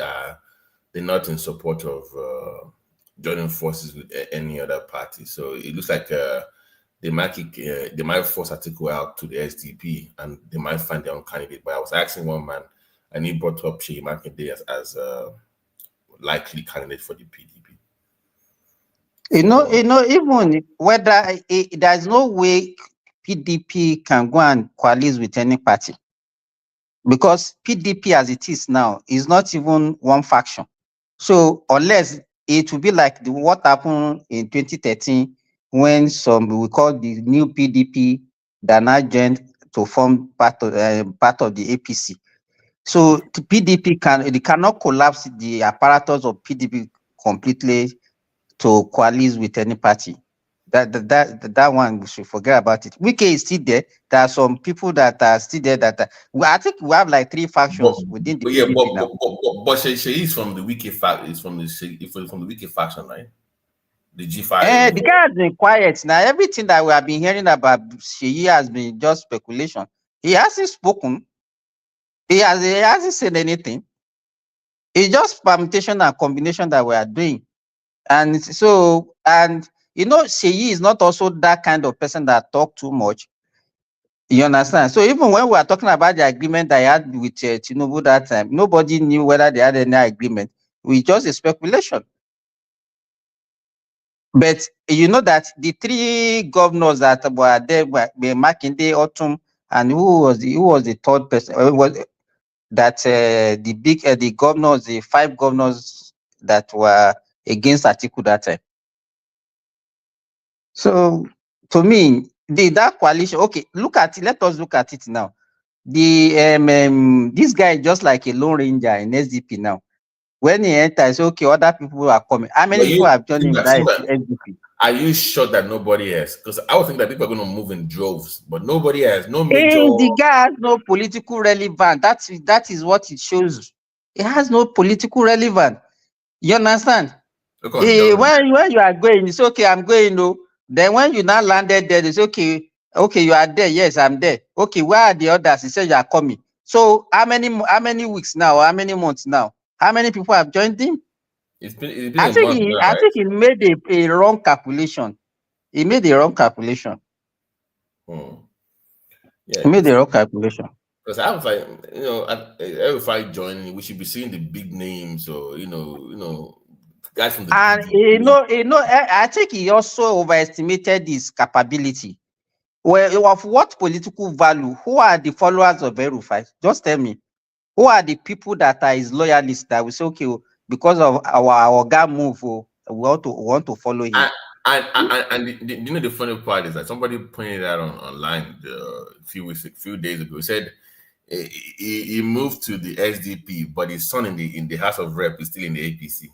they're not in support of joining forces with any other party. So it looks like they might force Atiku out to the SDP, and they might find their own candidate. But I was asking one man, and he brought up Sheyi Makinde as a likely candidate for the PDP. even whether there's no way PDP can go and coalesce with any party, because PDP as it is now is not even one faction. So unless it will be like what happened in 2013 when some we call the new PDP that now joined to form part of the APC. So the PDP cannot collapse the apparatus of PDP completely to coalesce with any party. That one we should forget about it. Wike is still there. There are some people that are still there I think we have like 3 factions within the PDP now. But Sheyi is from the Wike faction. Is from the Wike faction, right? The G5. The guy has been quiet now. Everything that we have been hearing about Sheyi has been just speculation. He hasn't spoken. He hasn't said anything. It's just permutation and combination that we are doing. And so, Sheyi is not also that kind of person that talk too much. You understand? So even when we are talking about the agreement that I had with Tinubu that time, nobody knew whether they had any agreement. We just a speculation. But you know that the 3 governors that were there were Makinde, Otum, and who was the third person? That the governors, the 5 governors that were against Atiku that time. So to me, that coalition, okay, look at it. Let us look at it now. This guy is just like a lone ranger in SDP now. When he enters, okay, other people are coming. How many people have joined him that SDP? Are you sure that nobody has? Because I would think that people are going to move in droves, but nobody has. No major. The guy has no political relevance. That is what it shows. It has no political relevance. You understand? When you are going, it's okay, I'm going. No. Then when you now landed there, it's okay, you are there. Yes, I'm there. Okay, where are the others? He said you are coming. So how many weeks now? How many months now? How many people have joined him? I think he made a wrong calculation. He made a wrong calculation. Yeah, he made a wrong calculation. Because I was like, if I join, we should be seeing the big names, or guys from the. And I think he also overestimated his capability. Well, of what political value? Who are the followers of El-Rufai? Just tell me. Who are the people that are his loyalists that we say, okay, because of our guy move, we want to follow him? And the funny part is that somebody pointed out online a few days ago. He said he moved to the SDP, but his son in the House of Rep is still in the APC.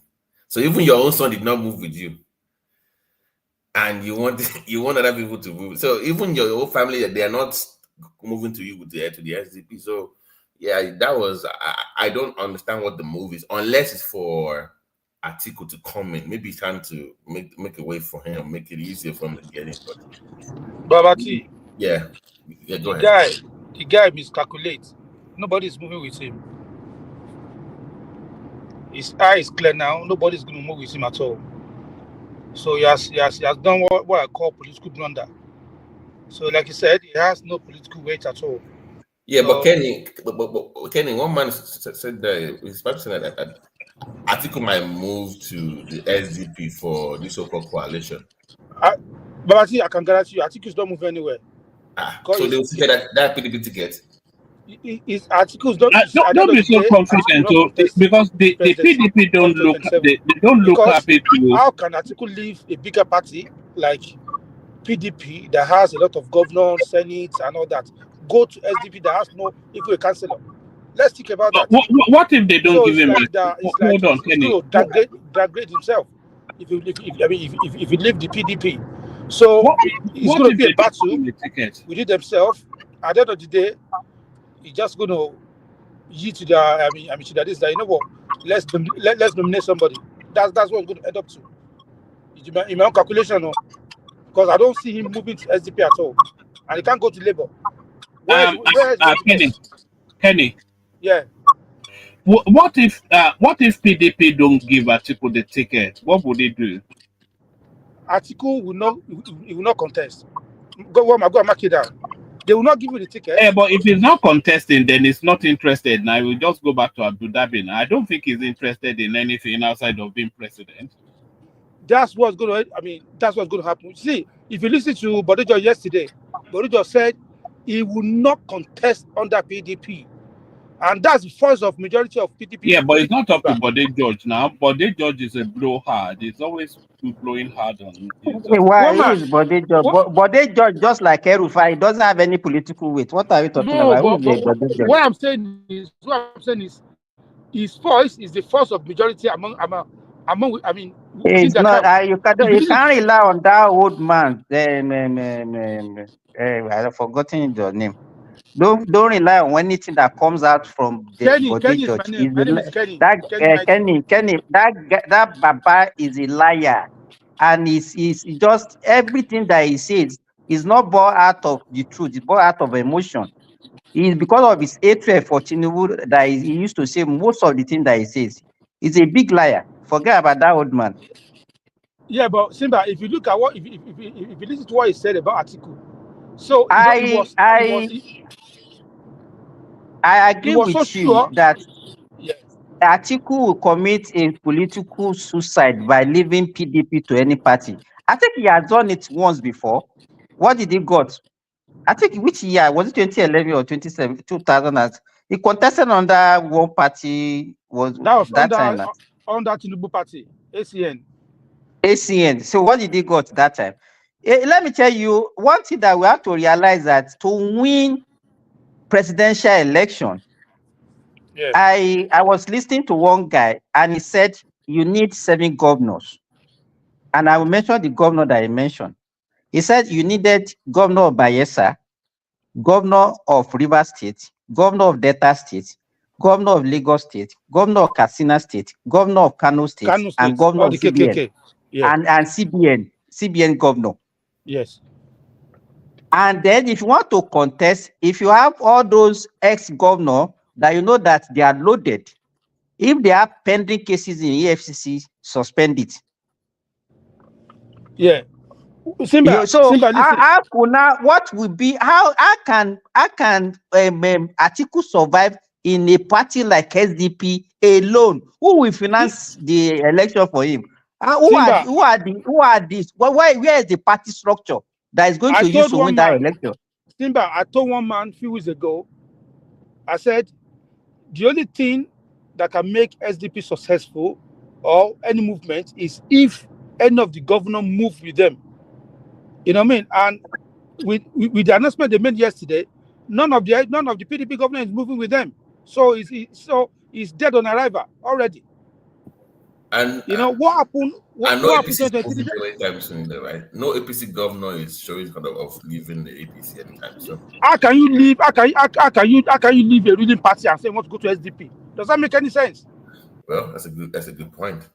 So even your own son did not move with you, and you want other people to move. So even your whole family, they are not moving to you to the SDP. So yeah, that was I don't understand what the move is, unless it's for Atiku to come in. Maybe he's trying to make a way for him, make it easier for him to get in. But Babati. Yeah, go ahead. The guy miscalculates. Nobody's moving with him. His eye is clear now. Nobody's going to move with him at all. So he has done what I call political blunder. So like he said, he has no political weight at all. Yeah, but Kenny, one man said that his person that Atiku might move to the SDP for this so-called coalition. But I can guarantee you, Atiku's not moving anywhere. So they will get that PDP ticket. Atiku's don't be so confident, because the PDP don't look happy to. How can Atiku leave a bigger party like PDP that has a lot of governors, senate, and all that, go to SDP that has no equal councillor? Let's think about that. What if they don't give him? Hold on, Kenny. He's going to downgrade himself if you leave the PDP. So it's going to be a battle within themselves. At the end of the day, he's just going to yield to the. To this. That, you know what? Let's nominate somebody. That's what it's going to end up to. In my own calculation, because I don't see him moving to SDP at all, and he can't go to Labour. Kenny. Yeah. What if PDP don't give Atiku the ticket? What would they do? Atiku will not contest. Go and mark it down. They will not give you the ticket. Yeah, but if he's not contesting, then he's not interested. Now he will just go back to Abu Dhabi. Now I don't think he's interested in anything outside of being president. That's what's going to happen. See, if you listen to Bodijo yesterday, Bodijo said he will not contest under PDP. And that's the force of majority of PDP. Yeah, but it's not up to Bode George now. Bode George is a blow hard. He's always blowing hard on. Why is Bode George? Bode George, just like Erufai, doesn't have any political weight. What are we talking about? What I'm saying is, his voice is the force of majority among. It's not. You can't rely on that old man. I've forgotten your name. Don't rely on anything that comes out from the Bode George. Kenny, that Baba is a liar, and he's just everything that he says is not born out of the truth. It's born out of emotion. It's because of his hatred for Tinubu that he used to say most of the things that he says. He's a big liar. Forget about that old man. Yeah, but Simba, if you look at if you listen to what he said about Atiku, so I agree with you that Atiku will commit a political suicide by leaving PDP to any party. I think he has done it once before. What did he got? I think which year was it? 2011 or 2000? He contested under one party. That time under Tinubu party, ACN. So what did he got that time? Let me tell you one thing that we have to realize, that to win presidential election, yes. I was listening to one guy and he said you need 7 governors, and I will mention the governor that he mentioned. He said you needed governor of Bayelsa, governor of Rivers State, governor of Delta State, governor of Lagos State, governor of Katsina State, governor of Kano State, and governor of CBN, and CBN governor. Yes. And then if you want to contest, if you have all those ex-governors that you know that they are loaded, if they have pending cases in EFCC, suspend it. Yeah. Simba, what will be how can Atiku survive in a party like SDP alone? Who will finance the election for him? Who are these? Where is the party structure that is going to use to win that election? Simba, I told one man a few weeks ago, I said, the only thing that can make SDP successful or any movement is if any of the governors move with them. You know what I mean? And with the announcement they made yesterday, none of the PDP governors is moving with them. So it's dead on arrival already. And you know what happened? No APC is moving anytime soon, right? No APC governor is showing kind of leaving the APC anytime soon. How can you leave? How can you leave a ruling party and say you want to go to SDP? Does that make any sense? Well, that's a good point.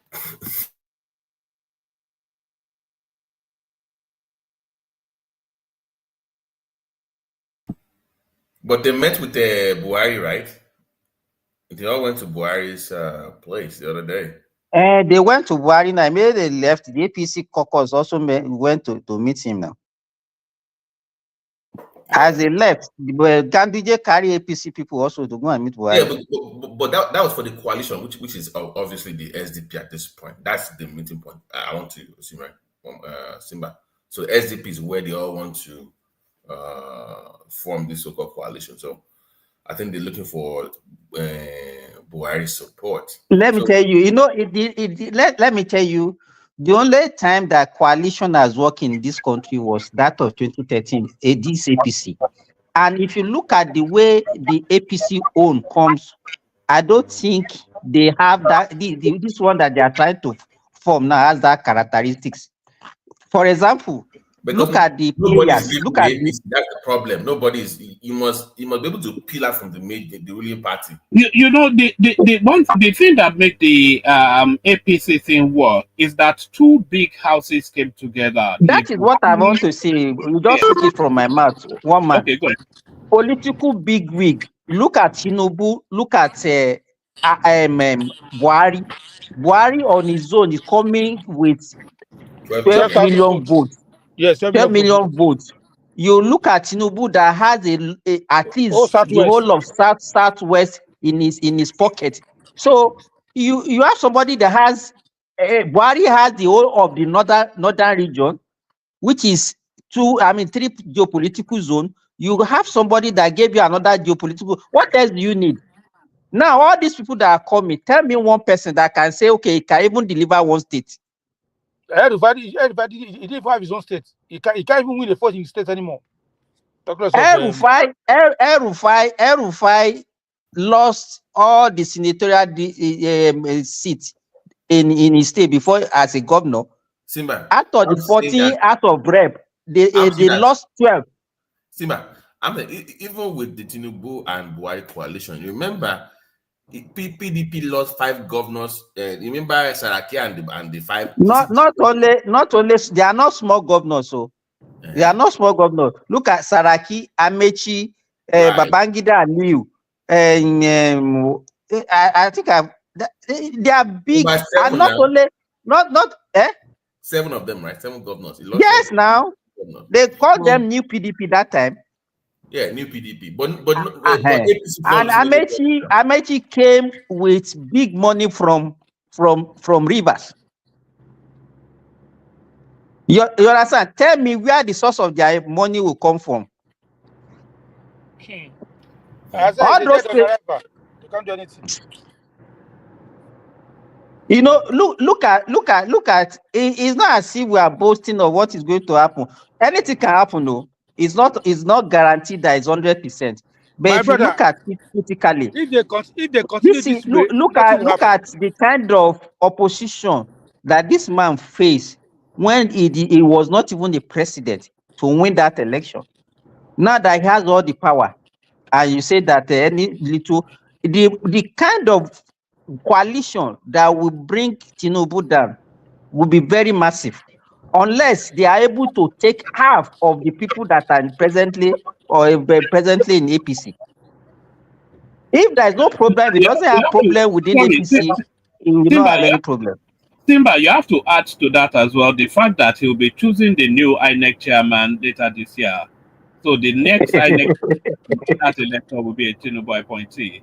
But they met with the Buhari, right? They all went to Buhari's place the other day. They went to Buhari now. Maybe they left. The APC caucus also went to meet him now. As they left, Ganduje carry APC people also to go and meet Buhari. Yeah, but that was for the coalition, which is obviously the SDP at this point. That's the meeting point. I want to see, right? Simba. So SDP is where they all want to form this so-called coalition. So I think they're looking for Buhari's support. Let me tell you, let me tell you, the only time that coalition has worked in this country was that of 2013, this APC. And if you look at the way the APC own comes, I don't think they have that. This one that they are trying to form now has that characteristics. For example, Because look at the nobody's players. Look at the that's the problem. Nobody's you must be able to peel out from the ruling party. You know the thing that make the APC thing work is that two big houses came together. That is what I want to say. You just took it from my mouth. One man. Okay, good. Political big wig. Look at Tinubu. Look at Buhari. Buhari on his own is coming with 12 million votes. Yes, 12 million votes. You look at Tinubu that has at least the whole of southwest in his pocket. So you have somebody that has Buhari has the whole of the northern region, which is three geopolitical zone. You have somebody that gave you another geopolitical. What else do you need? Now, all these people that are coming, tell me one person that can say, okay, he can even deliver one state. Everybody, he didn't have his own state. He can't even win the first in his state anymore. El-Rufai lost all the senatorial seats in his state before as a governor. Simba, out of the 14 out of rep, they lost 12. Simba, even with the Tinubu and Buhari coalition, you remember PDP lost 5 governors. Remember Saraki and the 5. Not only they are not small governors, so they are not small governors. Look at Saraki, Amechi, Babangida, and Liu. I think they are big, and not only not 7 of them, right? 7 governors. Yes, now they called them new PDP that time. Yeah, new PDP, but and Amechi came with big money from Rivers. You understand? Tell me where the source of their money will come from. All those they can't do anything. You know, look at. It's not as if we are boasting of what is going to happen. Anything can happen, though. It's not guaranteed that it's 100%. But if you look at it critically, if they continue this way, look at the kind of opposition that this man faced when he was not even the president to win that election. Now that he has all the power, and you say that the kind of coalition that will bring Tinubu down will be very massive, unless they are able to take half of the people that are presently in APC. If there is no problem, it doesn't have problem within APC, it will not have any problem. Simba, you have to add to that as well the fact that he will be choosing the new INEC chairman later this year. So the next INEC elector will be a Tinubu appointee.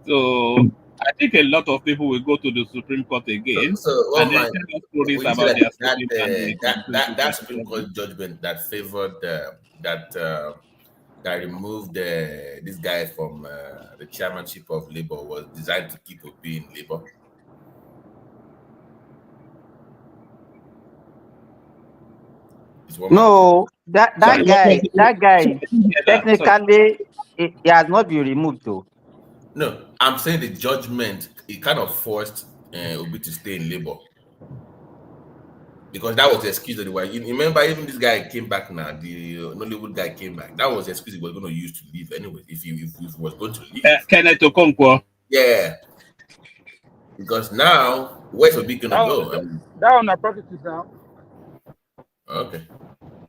So I think a lot of people will go to the Supreme Court again and then tell us stories about that Supreme Court judgment that favored that removed this guy from the chairmanship of Labour was designed to keep Obi in Labour. No, that guy technically he has not been removed though. No, I'm saying the judgment, it kind of forced Obi to stay in Labour. Because that was the excuse that you remember, even this guy came back now, the Nollywood guy came back. That was the excuse he was going to use to leave anyway, if he was going to leave. Kenneth Okonkwo. Yeah. Because now, where's Obi going to go? That on our properties now. Okay.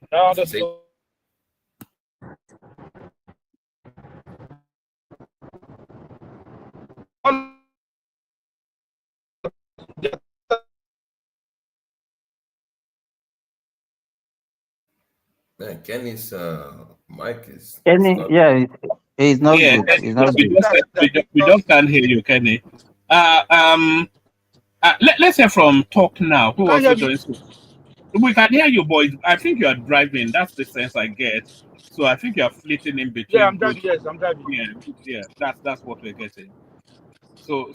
Now that's so. Man, Kenny's mic is. Kenny, it's not good. It's not good. We just can't hear you, Kenny. Let's hear from Talk Now. Who also joins us? We can hear you, boys. I think you are driving. That's the sense I get. So I think you are flitting in between. Yeah, I'm driving. Yes, I'm driving. Yeah. That's what we're getting. So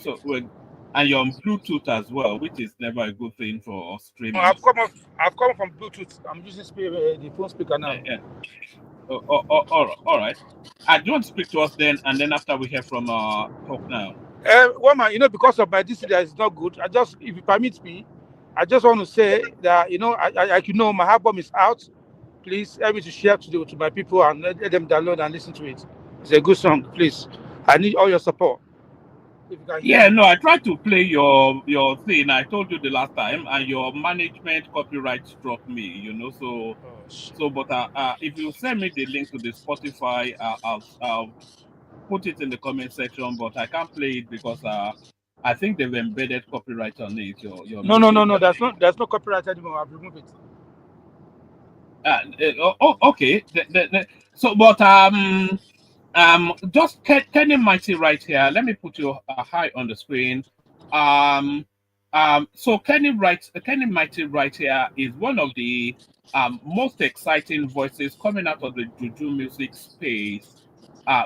and you're on Bluetooth as well, which is never a good thing for streaming. I've come from Bluetooth. I'm using the phone speaker now. Yeah. All right. I do you want to speak to us then, and then after we hear from Talk Now. Woman, because of my distance is not good. If you permit me, I just want to say that my album is out. please help me to share to my people and let them download and listen to it. It's a good song, please. I need all your support. If you can hear Yeah, me. no, I tried to play your thing. I told you the last time, and your management copyright struck me. You know, but if you send me the link to the Spotify, I'll put it in the comment section. But I can't play it because I think they've embedded copyright on it. Your No, no, no, music. no. There's no copyright anymore. I've removed it. Okay. So, but just Kenny Mighty right here. Let me put you high on the screen. So Kenny Mighty right here is one of the most exciting voices coming out of the juju music space,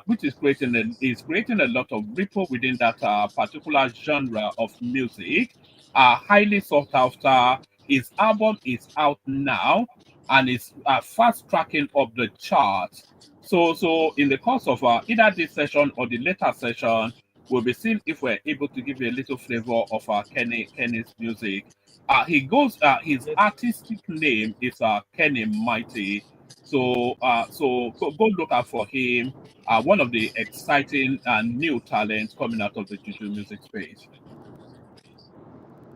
which is creating a lot of ripple within that particular genre of music. Highly sought after. His album is out now and is fast tracking up the charts. So in the course of either this session or the later session, we'll be seeing if we're able to give you a little flavor of Kenny's music. His artistic name is Kenny Mighty. So go look out for him. One of the exciting new talents coming out of the juju music space.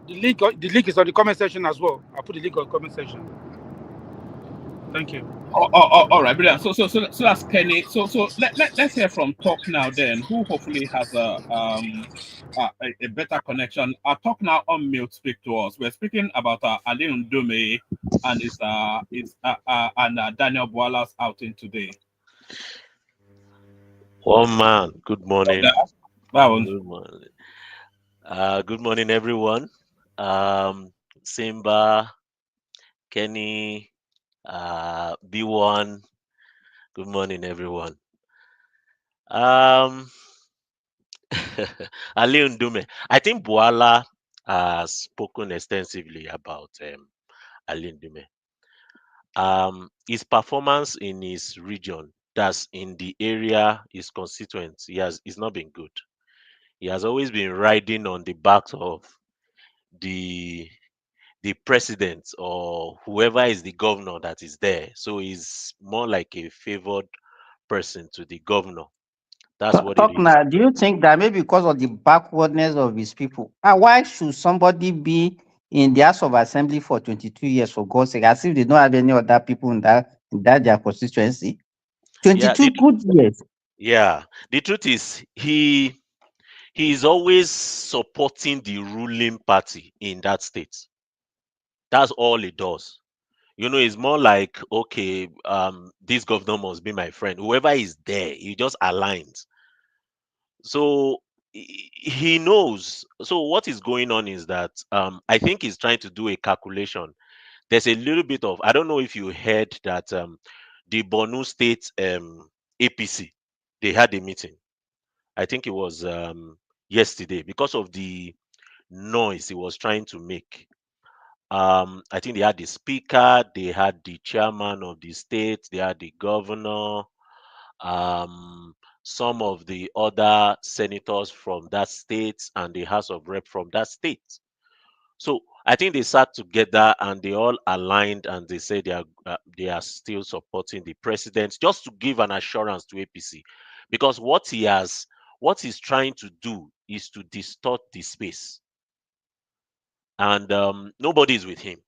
The link is on the comment section as well. I'll put the link on the comment section. Thank you. All right, brilliant. So that's Kenny. So let's hear from Talk Now then, who hopefully has a better connection. Talk Now on mute, speak to us. We're speaking about Ali Ndume and Daniel Bwala's outing today. Oh man, good morning. Good morning. Good morning, everyone. Simba, Kenny, B1. Good morning, everyone. Ali Ndume. I think Bwala has spoken extensively about Ali Ndume. His performance in his region, that's in the area, his constituent, it's not been good. He has always been riding on the backs of the president or whoever is the governor that is there. So he's more like a favored person to the governor. That's what it is. Now, do you think that maybe because of the backwardness of his people, why should somebody be in the House of Assembly for 22 years, for God's sake, as if they don't have any other people in that their constituency? 22 good years. Yeah, the truth is he is always supporting the ruling party in that state. That's all he does. You know, it's more like, okay, this governor must be my friend. Whoever is there, he just aligns. So he knows. So what is going on is that I think he's trying to do a calculation. There's a little bit of, I don't know if you heard that the Borno State APC, they had a meeting. I think it was yesterday, because of the noise he was trying to make. I think they had the speaker, they had the chairman of the state, they had the governor, some of the other senators from that state, and the House of Rep from that state. So I think they sat together and they all aligned, and they said they are still supporting the president, just to give an assurance to APC, because what he's trying to do is to distort the space, and nobody is with him.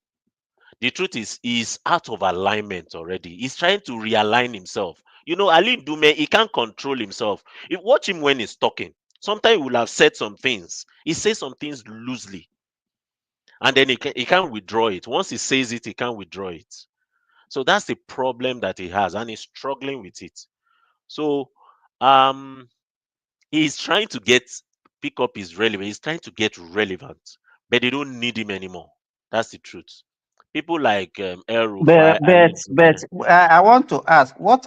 The truth is, he's out of alignment already. He's trying to realign himself. You know, Ali Ndume, he can't control himself. If watch him when he's talking, sometimes he will have said some things. He says some things loosely, and then he can't withdraw it. Once he says it, he can't withdraw it. So that's the problem that he has, and he's struggling with it. So he's trying to pick up his relevance. He's trying to get relevant, but they don't need him anymore. That's the truth. People like El Rufai. But I want to ask, what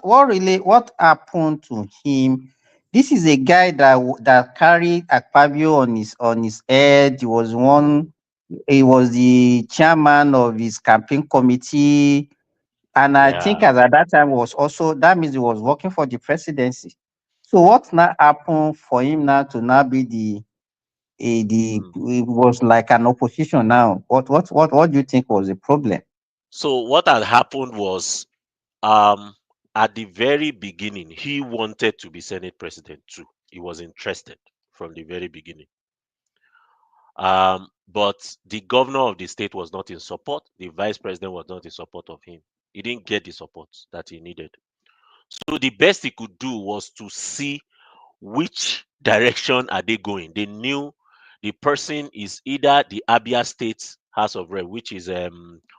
happened to him? This is a guy that carried Akpabio on his head. He was the chairman of his campaign committee, and I think at that time that means he was working for the presidency. So what now happened for him now to now be it was like an opposition now? What do you think was the problem? So what had happened was, at the very beginning, he wanted to be Senate president too. He was interested from the very beginning. But the governor of the state was not in support. The vice president was not in support of him. He didn't get the support that he needed. So the best he could do was to see which direction are they going. They knew the person is either the Abia State House of Rep, which is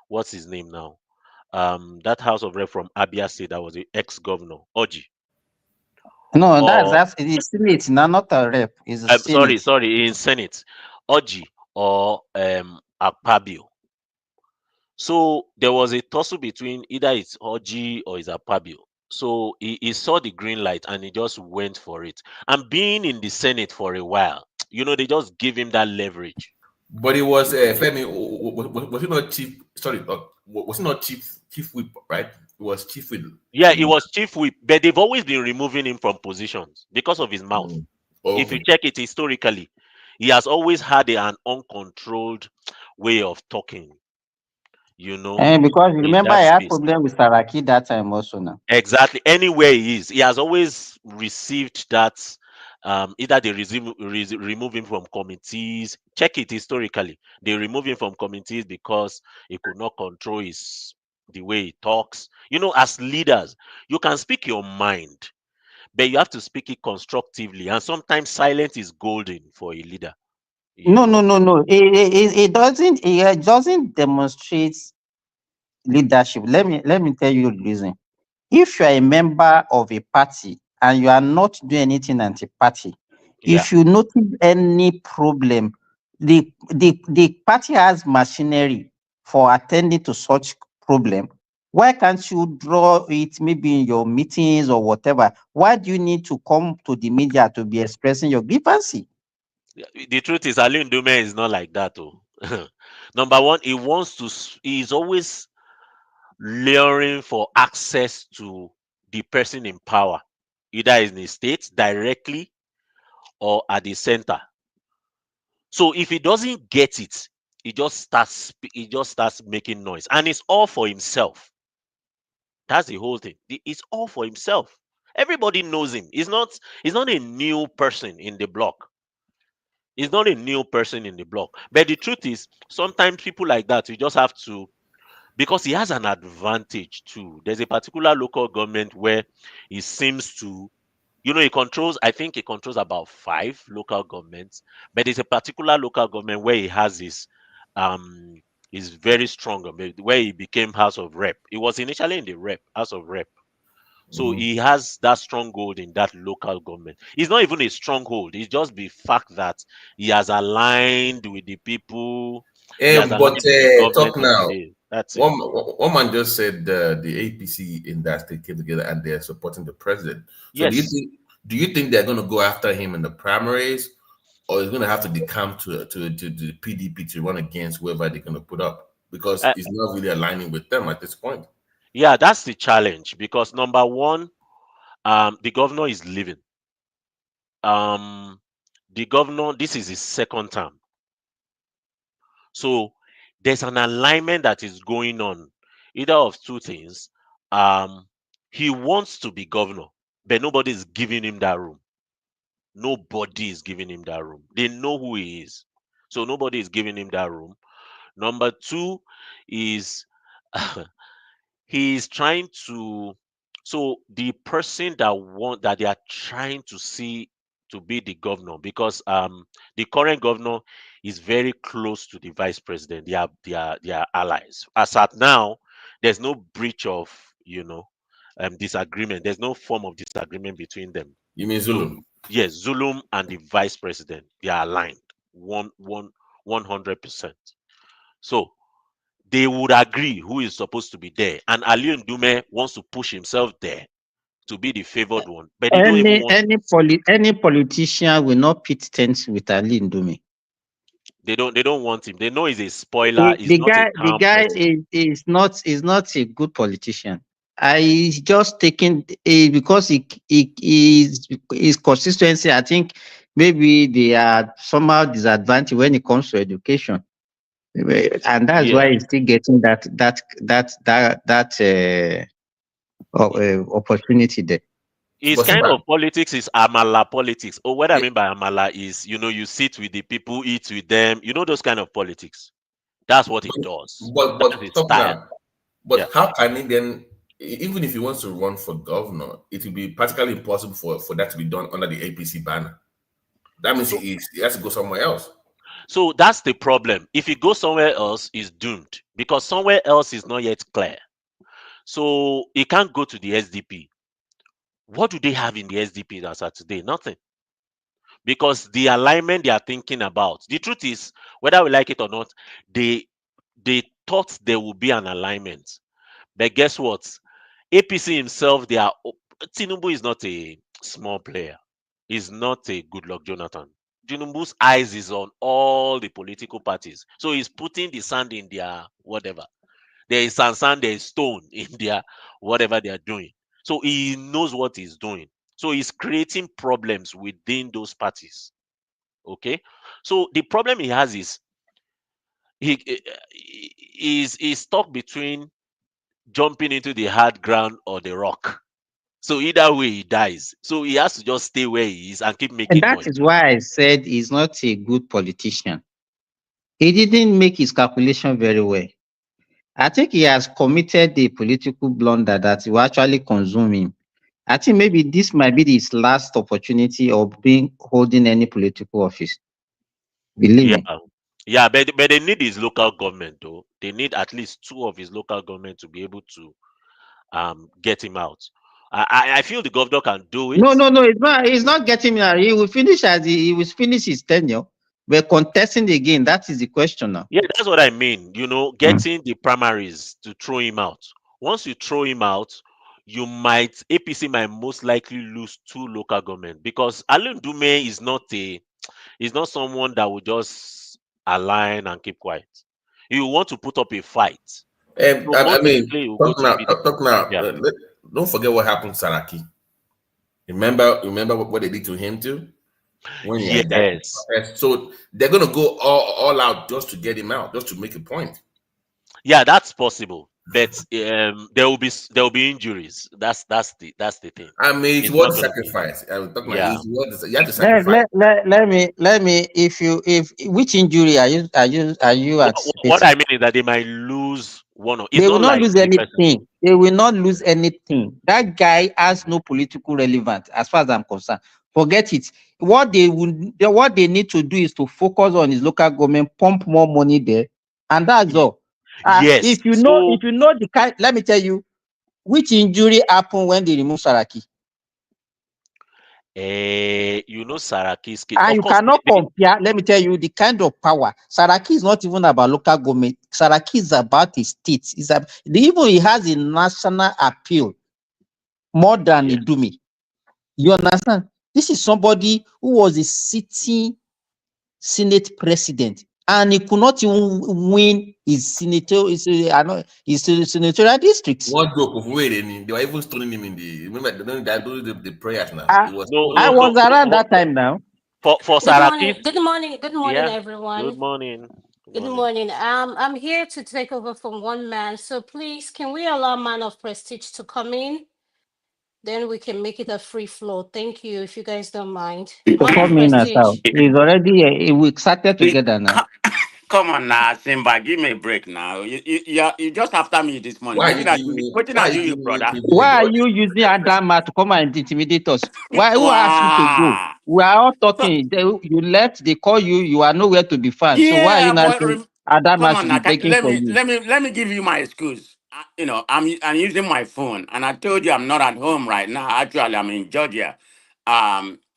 what's his name now? That House of Rep from Abia State that was the ex-governor, Oji. No, that's it is Senate, not a rep. It's a Senate. Sorry, in Senate, Oji or Akpabio. So there was a tussle between either it's Oji or it's Akpabio. So he saw the green light and he just went for it. And being in the Senate for a while, they just give him that leverage. But it was Femi. Was he not chief? Sorry, was he not chief whip? Right? It was chief whip. Yeah, he was chief whip, but they've always been removing him from positions because of his mouth. Okay. If you check it historically, he has always had an uncontrolled way of talking. And because remember, I had problem with Saraki that time also now. Exactly. Anywhere he is, he has always received that. Either they remove him from committees. Check it historically. They remove him from committees because he could not control the way he talks. As leaders, you can speak your mind, but you have to speak it constructively. And sometimes silence is golden for a leader. No. It doesn't demonstrate leadership. Let me tell you the reason. If you are a member of a party and you are not doing anything anti-party, if you notice any problem, the party has machinery for attending to such problem. Why can't you draw it maybe in your meetings or whatever? Why do you need to come to the media to be expressing your grievances? The truth is, Ali Ndume is not like that. Number one, he's always luring for access to the person in power, either in the state directly or at the center. So if he doesn't get it, he just starts making noise, and it's all for himself. That's the whole thing. It's all for himself. Everybody knows him. He's not a new person in the block. He's not a new person in the block. But the truth is, sometimes people like that, you just have to, because he has an advantage too. There's a particular local government where he seems to, I think he controls about 5 local governments, but there's a particular local government where he has his very strong, where he became House of Rep. He was initially in the House of Rep. So he has that stronghold in that local government. It's not even a stronghold. It's just the fact that he has aligned with the people. Talk now. That's it. One man just said the APC in that state came together and they're supporting the president. So yes. Do you think they're going to go after him in the primaries, or is going to have to decamp to the PDP to run against whoever they're going to put up? Because he's not really aligning with them at this point. Yeah, that's the challenge, because number one, the governor is leaving. The governor, this is his second term. So there's an alignment that is going on, either of two things. He wants to be governor, but nobody is giving him that room. Nobody is giving him that room. They know who he is. So nobody is giving him that room. Number two is he's trying to, so the person that they are trying to see to be the governor, because the current governor is very close to the vice president. They are allies. As at now, there's no breach of disagreement. There's no form of disagreement between them. You mean Zulum? So, yes, Zulum and the vice president, they are aligned 100%. So they would agree who is supposed to be there, and Ali Ndume wants to push himself there to be the favored one. But they don't even want any politician will not pit tents with Ali Ndume. They don't want him. They know he's a spoiler. The guy is not a good politician. He's just taking because his consistency. I think maybe they are somehow disadvantaged when it comes to education, and that's why he's still getting that opportunity there. It's kind of politics is amala politics. Or what I mean by amala is, you sit with the people, eat with them. You know those kind of politics. That's what it does. But That's its stop style. now. But Yeah. how can he then, even if he wants to run for governor, it will be practically impossible for that to be done under the APC banner. That means he has to go somewhere else. So that's the problem. If he goes somewhere else, he's doomed because somewhere else is not yet clear. So he can't go to the SDP. What do they have in the SDP as of today? Nothing. Because the alignment they are thinking about, the truth is, whether we like it or not, they thought there would be an alignment. But guess what? APC himself, Tinubu is not a small player. He's not a Goodluck Jonathan. Tinubu's eyes is on all the political parties. So he's putting the sand in their whatever. There is sand, there is stone in their whatever they are doing. So he knows what he's doing. So he's creating problems within those parties. Okay. So the problem he has is he's stuck between jumping into the hard ground or the rock. So either way he dies. So he has to just stay where he is and keep making And that noise. is why I said he's not a good politician. He didn't make his calculation very well. I think he has committed a political blunder that will actually consume him. I think maybe this might be his last opportunity of holding any political office. Believe me. Yeah, but they need his local government though. They need at least 2 of his local government to be able to get him out. I feel the governor can do it. No, it's not. He's not getting out. He will finish he will finish his tenure. We're contesting again. That is the question now. Yeah, that's what I mean. Getting the primaries to throw him out. Once you throw him out, APC might most likely lose 2 local government because Ndume is not someone that will just align and keep quiet. You want to put up a fight. Talk now. Yeah. Don't forget what happened to Saraki. Remember what they did to him too? Yes. So they're gonna go all out just to get him out, just to make a point. Yeah, that's possible. But there will be injuries. That's the thing. I mean, it's worth sacrifice. I'm talking about you have to sacrifice. Let me. If which injury are you what I mean is that they might lose one of. They will not lose anything. They will not lose anything. That guy has no political relevance as far as I'm concerned. Forget it. What they need to do is to focus on his local government, pump more money there, and that's all. Yes. If you know the kind, let me tell you, which injury happened when they removed Saraki. Saraki's case. And you cannot compare. Let me tell you the kind of power. Saraki is not even about local government. Saraki is about the state. Even he has a national appeal more than Ndume. You understand? This is somebody who was a sitting Senate president, and he could not even win his senatorial districts. One joke of waiting, they were even stoning him in the. Remember, the prayers now. I was around that time now. For Saraki. Good morning, everyone. Good morning. Good morning. I'm here to take over from one man. So please, can we allow Man of Prestige to come in? Then we can make it a free flow. Thank you, if you guys don't mind. Come in as well. He's already we started together now. Come on now, Simba, give me a break now. You just after me this morning. What are you, brother? Why are you using Adama to come and intimidate us? Why? Who asked you to go? We are all talking. You left. They call you. You are nowhere to be found. So why are you not saying Adama should be begging for you? Let me give you my excuse. I'm using my phone, and I told you I'm not at home right now. Actually, I'm in Georgia.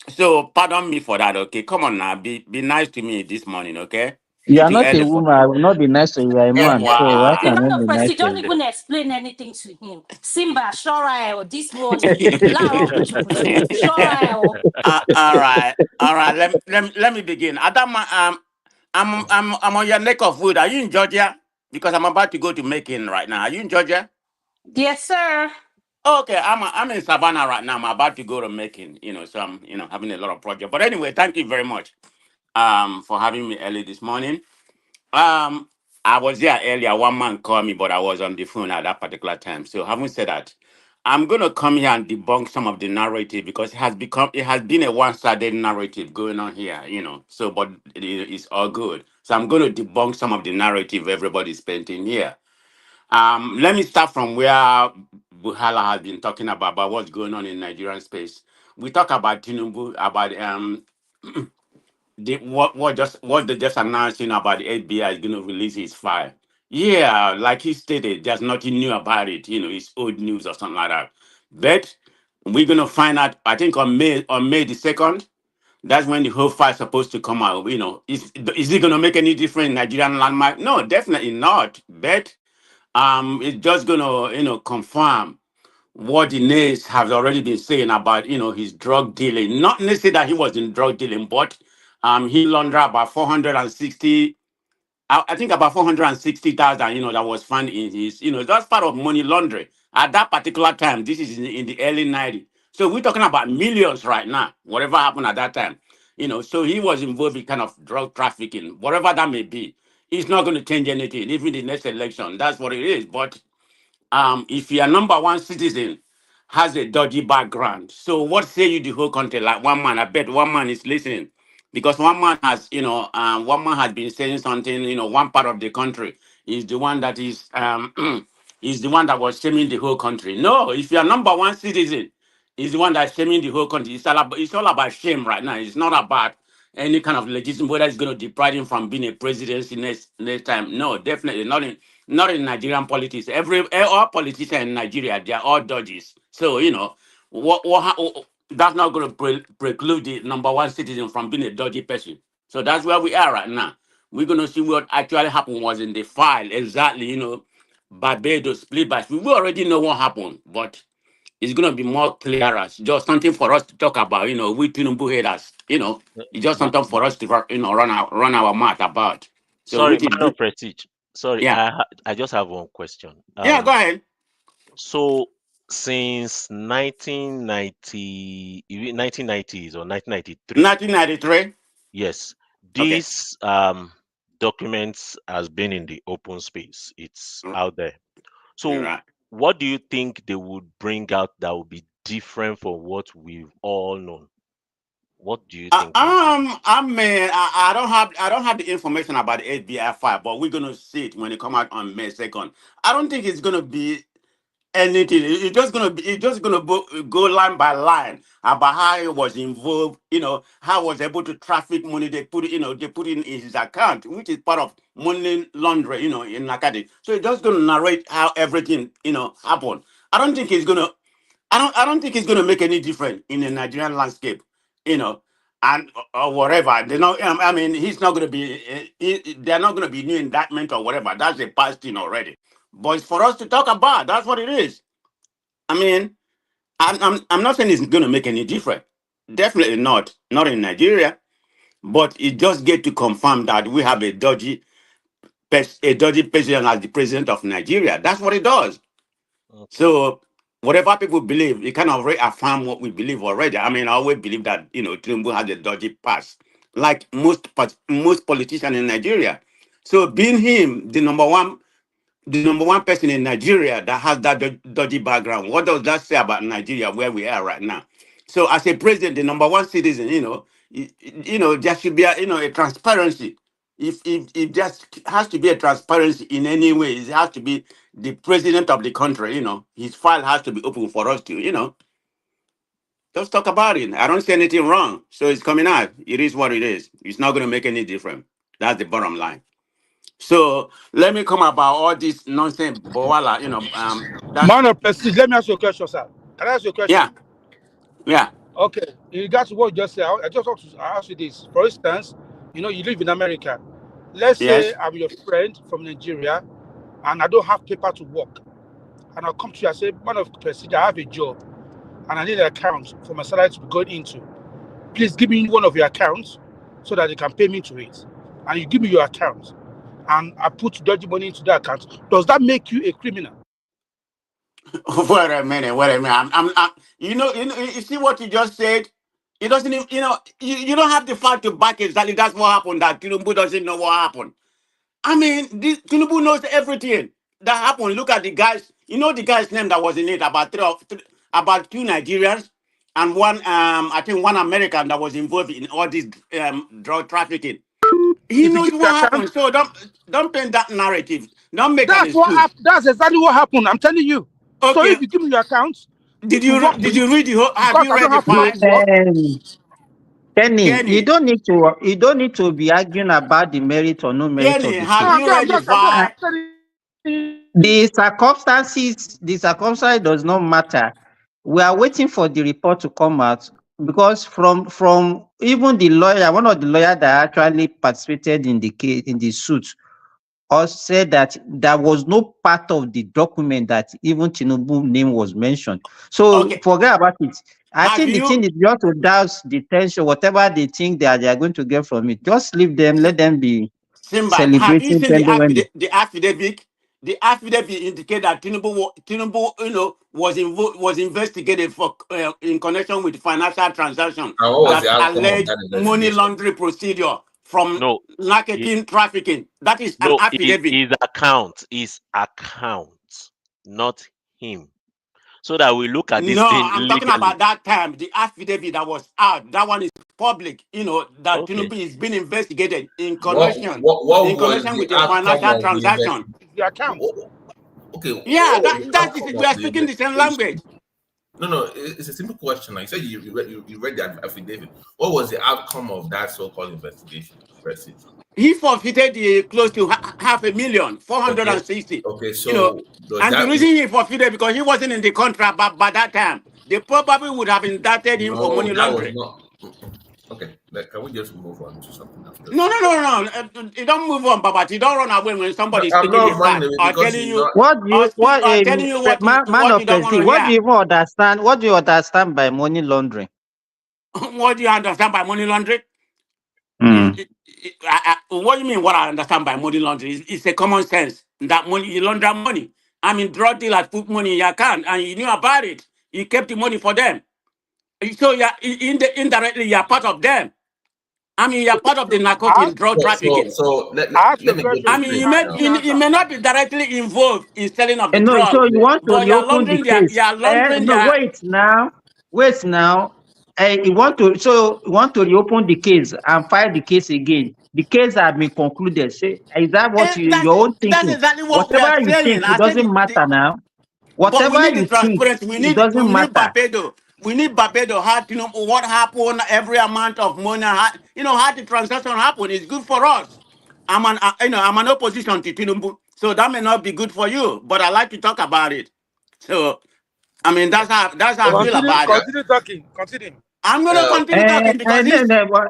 So pardon me for that. Okay, come on now. Be nice to me this morning. Okay. You are not a woman. I will not be nice to you. You are a man. So why can I be nice to you? Don't even explain anything to him. Simba, sure, this morning. All right. Let me begin. Adam, I'm on your neck of wood. Are you in Georgia? Because I'm about to go to Macon right now. Are you in Georgia? Yes, sir. Okay, I'm in Savannah right now. I'm about to go to Macon. So I'm having a lot of projects. But anyway, thank you very much for having me early this morning. I was there earlier. One man called me, but I was on the phone at that particular time. So having said that, I'm gonna come here and debunk some of the narrative because it has been a one-sided narrative going on here, So, but it's all good. So I'm gonna debunk some of the narrative everybody's painting here. Let me start from where Bwala has been talking about what's going on in Nigerian space. We talk about Tinubu, about what they just announcing about the FBI is going to release his file. Yeah, like he stated, there's nothing new about it. It's old news or something like that. But we're going to find out. I think on May the 2nd. That's when the whole file is supposed to come out. Is it going to make any difference in Nigerian landmark? No, definitely not. But it's just going to confirm what the Nays have already been saying about his drug dealing. Not necessarily that he was in drug dealing, but he laundered about 460. I think about 460,000. That was found in his. That's part of money laundering at that particular time. This is in the early 90s. So we're talking about millions right now. Whatever happened at that time. So he was involved in kind of drug trafficking, whatever that may be. It's not going to change anything, even the next election. That's what it is. But if your number one citizen has a dodgy background, so what say you the whole country? Like one man, I bet one man is listening, because one man has, one man has been saying something. One part of the country is the one that is, is the one that was shaming the whole country. No, if your number one citizen is the one that's shaming the whole country, it's all about shame right now. It's not about any kind of legitimate, whether it's going to deprive him from being a presidency next time. No, definitely not in Nigerian politics. All politicians in Nigeria, they are all dodges. So that's not going to preclude the number one citizen from being a dodgy person. So that's where we are right now. We're going to see what actually happened was in the file exactly. Barbados split by split. We already know what happened, but it's going to be more clearer. Just something for us to talk about. We Tinubu haters. It's just something for us to run our mouth about. So Sorry, which is man good. of prestige. Sorry, Yeah. I just have one question. Yeah, go ahead. So since 1990s or 1993, 1993. yes, Okay. these documents has been in the open space. It's out there. So Right. what do you think they would bring out that would be different from what we've all known? What do you think? I don't have the information about the FBI file, but we're gonna see it when it come out on May 2nd. I don't think it's gonna be anything. It's just gonna go line by line about how he was involved. How he was able to traffic money. They put it in his account, which is part of money laundering. In Nakadi. So it's just gonna narrate how everything happened. I don't think it's gonna. I don't think it's going to make any difference in the Nigerian landscape, and or whatever. I mean, he's not going to be. They're not going to be new indictment or whatever. That's a past thing already. But it's for us to talk about. That's what it is. I mean, I'm not saying it's going to make any difference. Definitely not. Not in Nigeria. But it just get to confirm that we have a dodgy president as the president of Nigeria. That's what it does. Okay. So whatever people believe, it kind of reaffirm what we believe already. I mean, I always believe that Tinubu has a dodgy past, like most politicians in Nigeria. So being him, the number one person in Nigeria that has that dodgy background, what does that say about Nigeria where we are right now? So as a president, the number one citizen, there should be a transparency. If there has to be a transparency in any way, it has to be the president of the country. His file has to be open for us to just talk about it. I don't see anything wrong. So it's coming out. It is what it is. It's not going to make any difference. That's the bottom line. So let me come about all this nonsense, Bwala. Man of prestige, let me ask you a question, sir. Can I ask you a question? Yeah. Okay. In regards to what you just said, I just want to ask you this. For instance, you live in America. Let's say I'm your friend from Nigeria, and I don't have paper to work, and I'll come to you and say, man of prestige, I have a job, and I need an account for my salary to be going into. Please give me one of your accounts so that they can pay me to it. And you give me your account, and I put dodgy money into that account. Does that make you a criminal? Wait a minute. I'm you see what you just said? It doesn't even, you don't have the fact to back exactly. That's what happened. That Tinubu doesn't know what happened. I mean, Tinubu knows everything that happened. Look at the guys You know the guy's name that was in it, about about 2 Nigerians and one, I think one American that was involved in all this drug trafficking. He knows what happened. So don't paint that narrative. Don't make an excuse. That's exactly what happened. I'm telling you. Okay. So if you give me your accounts, did you read the whole? Have you read the files? Kenny, you don't need to be arguing about the merit or no merit Kenny, of the have case. you read the file? The circumstances does not matter. We are waiting for the report to come out because from even the lawyer, one of the lawyers that actually participated in the case, in the suit, also said that there was no part of the document that even Tinubu's name was mentioned. So forget about it. I think the thing is just to douse the tension, whatever they think they are going to get from it. Just leave them, let them be Simba, have you seen the affidavit? The affidavit indicate that Tinubu, was investigated for in connection with financial transaction that alleged money laundering procedure from narcotic trafficking. That is an affidavit. His account, not him. So that we look at this thing I'm talking about that time, the affidavit that was out. That one is public, that Tinubu is being investigated in connection with the financial transaction. The account. Okay. Yeah, that is, we are speaking the same language. No, it's a simple question. Like you said, you read the affidavit. What was the outcome of that so-called investigation? He forfeited close to 500,000, 460. Okay, so and the reason he forfeited because he wasn't in the contract by that time. They probably would have indicted him for money laundering. Okay, can we just move on to something else? No. You don't move on, Baba. You don't run away when somebody's taking his back or telling you what you even understand. What do you understand by money laundering? What do you understand by money laundering? What do you mean? What I understand by money laundering is a common sense that you launder money. I mean, drug dealers put money in your account, and you knew about it. You kept the money for them. So indirectly, you're part of them. I mean, you're part of the narcotic drug trafficking. So let me go. I mean, you may not be directly involved in selling of the no, drugs. so you want to reopen the case? Wait now. You want to reopen the case and file the case again. The case has been concluded. Say, is that what your own thinking? That's exactly what whatever we you are saying. think, it doesn't matter now. Whatever you think, it doesn't matter. Barbados. We need Barbados. How to know what happened, every amount of money. How the transaction happened. It's good for us. I'm an opposition to Tinubu, so that may not be good for you. But I like to talk about it. So, I mean, that's how I feel about it. Continue talking. Continue. I'm going to continue talking because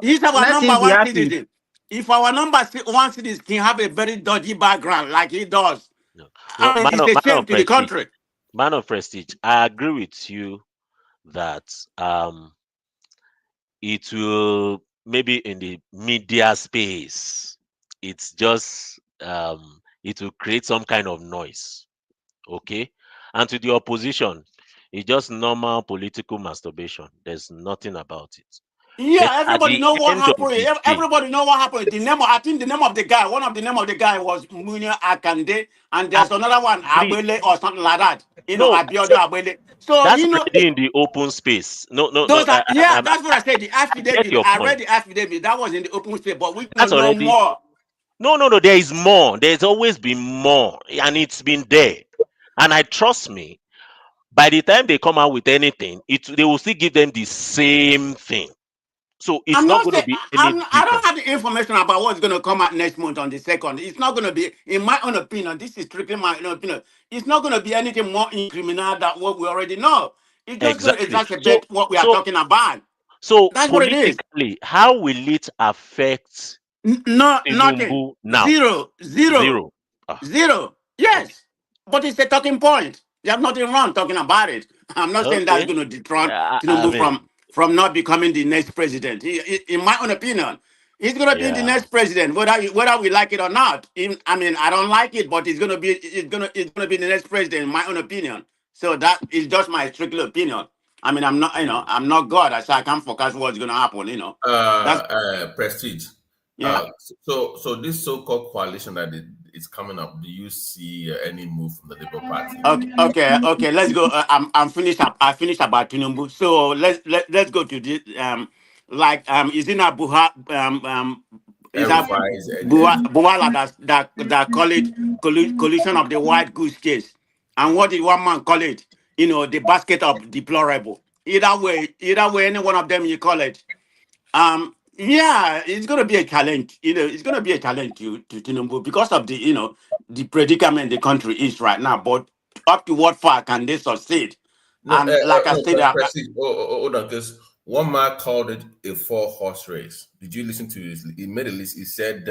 he's our number one citizen. If our number one citizen can have a very dodgy background like he does, it's a shame to the country. Man of prestige, I agree with you that it will maybe in the media space, it's just it will create some kind of noise, okay? And to the opposition, it's just normal political masturbation. There's nothing about it. Yeah, everybody know what happened. Everybody know what happened. I think the name of the guy, one of the name of the guy was Munya Akande, and there's another one, Abele or something like that. Abiodo Abele. So that's already in the open space. No. That's what I said. The affidavit. I read the affidavit. That was in the open space, but we don't know more. No. There is more. There's always been more, and it's been there. And trust me, by the time they come out with anything, they will still give them the same thing. So it's not going to be any I don't have the information about what's going to come out next month on the 2nd. It's not going to be, in my own opinion, this is strictly my own opinion, it's not going to be anything more incriminating than what we already know. It's just going to exacerbate what we are talking about. So that's what it is. How will it affect nothing now? Zero. Yes. But it's a talking point. There's nothing wrong talking about it. I'm not saying that's going to dethrone Tinubu from not becoming the next president. In my own opinion, he's going to be the next president, whether we like it or not. I don't like it, but it's going to be the next president, in my own opinion. So that is just my strictly opinion. I'm not, I'm not God, so I can't forecast what's going to happen. Prestige. Yeah. So this so-called coalition that is coming up. Do you see any move from the Labour Party? Okay. Let's go. I'm finished up. I finished about Tinubu. So let's go to this. Is it not is that Bwala that call it collision of the white goose case? And what did one man call it? The basket of deplorable. Either way, any one of them you call it. Yeah, it's gonna be a challenge. It's gonna be a challenge to Tinubu because of the predicament the country is right now. But up to what far can they succeed? No, And like I said, hold on, because one man called it a 4-horse race. Did you listen to his? He made a list. He said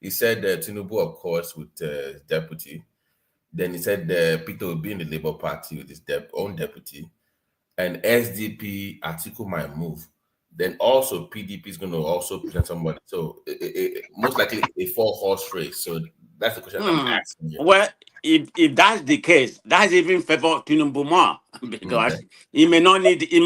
Tinubu, of course, with deputy. Then he said Peter will be in the Labour Party with his own deputy, and SDP Atiku might move. Then also PDP is going to also present somebody. So most likely a 4-horse race. So that's the question I'm asking you. Well, if that's the case, that's even favor Tinubu more because he may not need the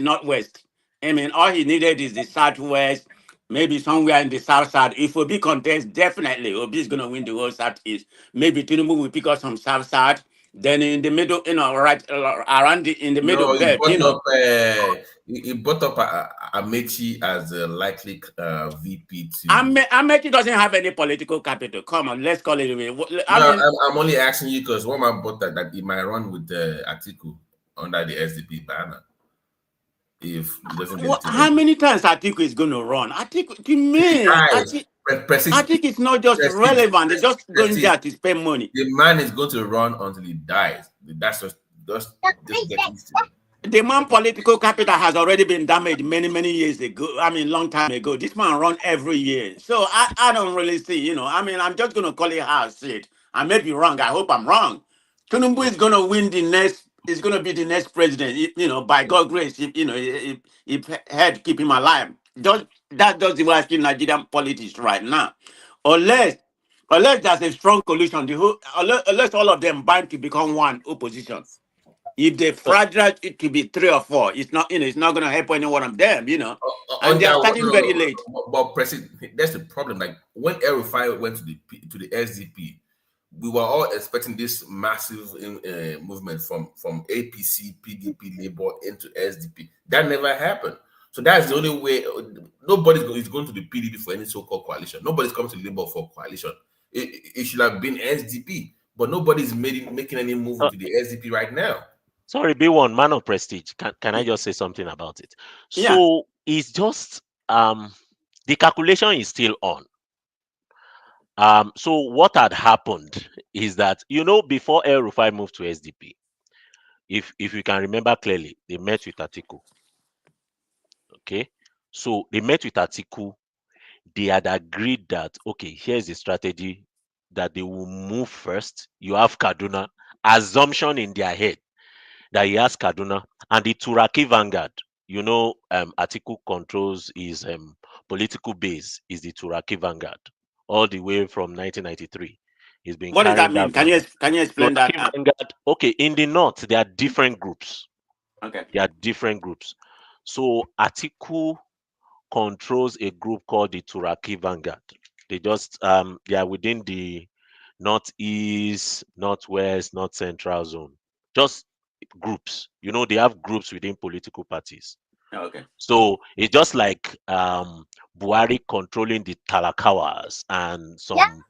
Northwest. I mean, all he needed is the Southwest, maybe somewhere in the South Side. If Obi contest, definitely Obi is going to win the whole Southeast. Maybe Tinubu will pick up some South Side. Then in the middle, right around in the middle belt, he brought up Amechi as a likely VP too. Amechi doesn't have any political capital. Come on, let's call it away. I'm only asking you because one man brought that he might run with Atiku under the SDP banner. If he doesn't how many times Atiku is going to run? Atiku, to me, Atiku is not just relevant. It's just going there to spend money. The man is going to run until he dies. That's just the man political capital has already been damaged many years ago. I mean, long time ago. This man run every year. So I don't really see, I'm just going to call it how I see it. I may be wrong. I hope I'm wrong. Tinubu is going to win is going to be the next president, by God's grace, if head keep him alive. That's just the way I see Nigerian politics right now. Unless there's a strong coalition, unless all of them bind to become one opposition. If they fragile it to be 3 or 4, it's not going to help any one of them, and they're starting very late. But President, that's the problem. Like when El-Rufai went to the SDP, we were all expecting this massive movement from APC, PDP, Labour into SDP. That never happened. So that's the only way. Nobody is going to the PDP for any so-called coalition. Nobody's coming to Labour for coalition. It should have been SDP, but nobody's making any move to the SDP right now. Sorry, B1, man of prestige. Can I just say something about it? Yeah. So it's just the calculation is still on. So what had happened is that before El-Rufai moved to SDP, if you can remember clearly, they met with Atiku. Okay, so they met with Atiku. They had agreed that here's the strategy that they will move first. You have Kaduna, assumption in their head that he has Kaduna and the Turaki vanguard. Atiku controls his political base is the Turaki vanguard all the way from 1993. He's been. What does that mean? Can you explain that? Vanguard, in the north there are different groups. Okay. There are different groups. So Atiku controls a group called the Turaki vanguard. They just they are within the northeast, northwest, north central zone. Just groups. They have groups within political parties. Okay. So it's just like Buhari controlling the Talakawas and some,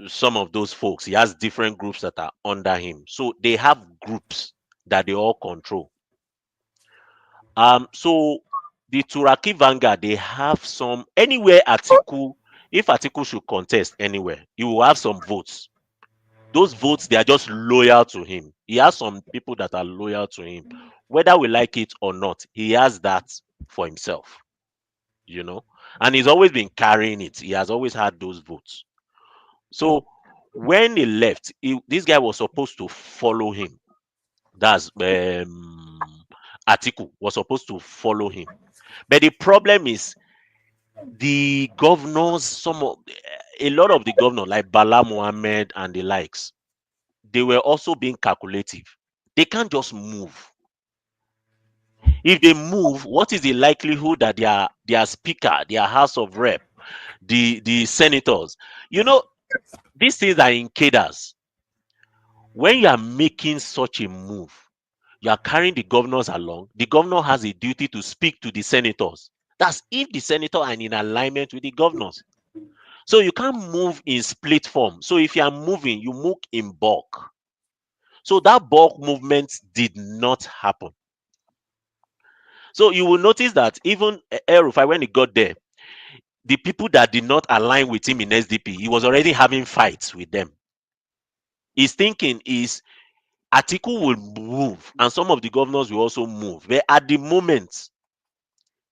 some of those folks. He has different groups that are under him. So they have groups that they all control. So the Turaki vanguard, they have some anywhere Atiku. If Atiku should contest anywhere, he will have some votes. Those votes, they are just loyal to him. He has some people that are loyal to him. Whether we like it or not, he has that for himself, and he's always been carrying it. He has always had those votes. So when he left, this guy was supposed to follow him. That's Atiku was supposed to follow him. But the problem is the governors, a lot of the governors like Bala Mohammed and the likes, they were also being calculative. They can't just move. If they move, what is the likelihood that their speaker, their House of Rep, the senators. You know, these things are in cadres. When you are making such a move, you are carrying the governors along. The governor has a duty to speak to the senators. That's if the senator are in alignment with the governors. So you can't move in split form. So if you are moving, you move in bulk. So that bulk movement did not happen. So you will notice that even El-Rufai, when he got there, the people that did not align with him in SDP, he was already having fights with them. His thinking is Atiku will move and some of the governors will also move. But at the moment,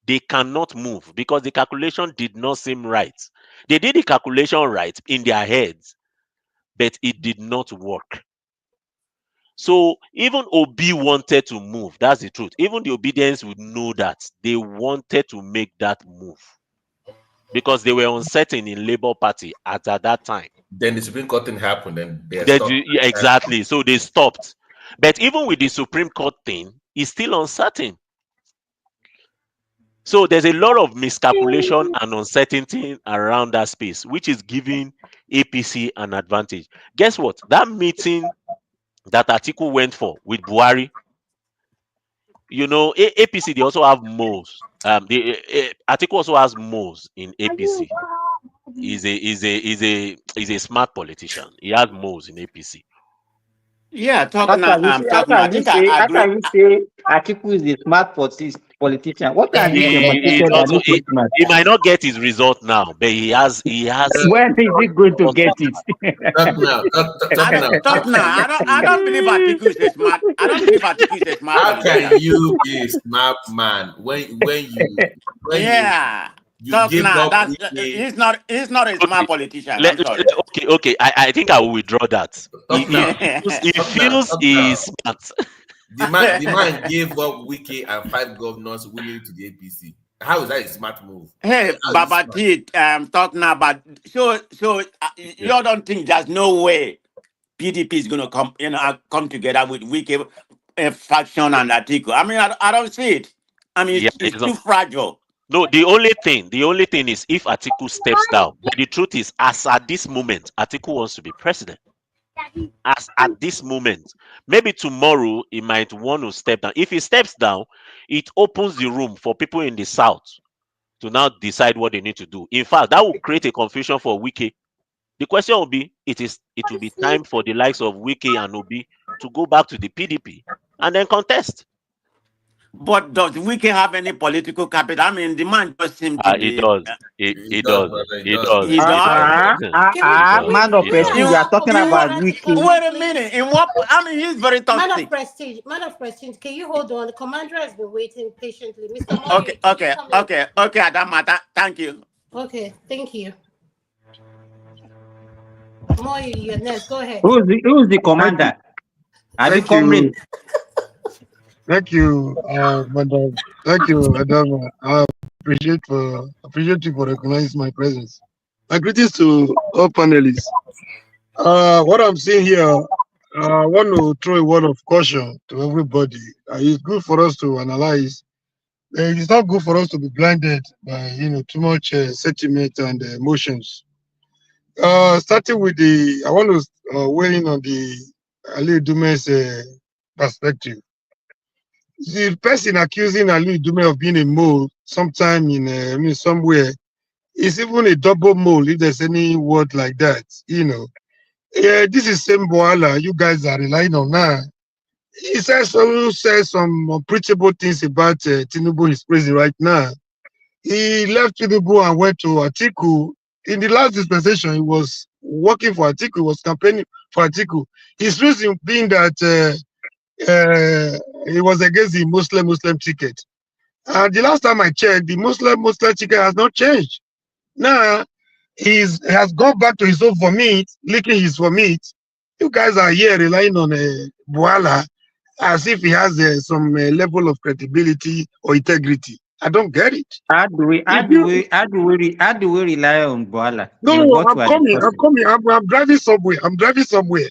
they cannot move because the calculation did not seem right. They did the calculation right in their heads, but it did not work. So even Obi wanted to move. That's the truth. Even the obedience would know that they wanted to make that move because they were uncertain in Labour Party at that time. Then the Supreme Court thing happened, and they stopped. Exactly. So they stopped. But even with the Supreme Court thing, it's still uncertain. So there's a lot of miscalculation and uncertainty around that space, which is giving APC an advantage. Guess what? That meeting that Atiku went for with Buhari, you know, APC, they also have moles. Atiku also has moles in APC. He's a smart politician. He has moles in APC. Yeah, how can you say Atiku is a smart politician? What can you say? He might not get his result now, but he has. When is he going to get it? Talk now. I don't believe Atiku is a smart. I don't believe Atiku is a smart. How can you be a smart man when you give up? He's not a smart politician. Okay. I think I will withdraw that. He feels he's smart. The man gave up Wiki and 5 governors winning to the APC. How is that a smart move? Hey, Baba T, talk now, but so you don't think there's no way PDP is going to come together with Wiki faction and Atiku? I mean, I don't see it. I mean, it's too fragile. No, the only thing is if Atiku steps down. But the truth is, as at this moment, Atiku wants to be president. As at this moment, maybe tomorrow he might want to step down. If he steps down, it opens the room for people in the south to now decide what they need to do. In fact, that will create a confusion for Wike. The question will be, it will be time for the likes of Wike and Obi to go back to the PDP and then contest. But does Wike have any political capital? I mean, the man just seems to be... He does. Man of prestige, you are talking about Wike. Wait a minute. In what? I mean, he's very toxic. Man of prestige, can you hold on? The commander has been waiting patiently. Mr. Moyo, okay, Adamata, thank you. Okay, thank you. Moyo, you're next. Go ahead. Who's the commander? Thank you. Thank you, Madam. Thank you, Madam. I appreciate you for recognizing my presence. My greetings to all panelists. What I'm seeing here, I want to throw a word of caution to everybody. It's good for us to analyze. It's not good for us to be blinded by too much sentiment and emotions. Starting with I want to weigh in on the Ali Ndume's perspective. The person accusing Ali Ndume of being a mole sometime in somewhere is even a double mole, if there's any word like that. Yeah, this is same Bwala you guys are relying on now. He says some unpreachable things about Tinubu is crazy right now. He left Tinubu and went to Atiku. In the last dispensation, he was working for Atiku, he was campaigning for Atiku. His reason being that he was against the Muslim ticket. And the last time I checked, the Muslim ticket has not changed. Now, he has gone back to his own vomit, licking his vomit. You guys are here relying on Bwala as if he has some level of credibility or integrity. I don't get it. How do we rely on Bwala? No, I'm coming. I'm driving somewhere.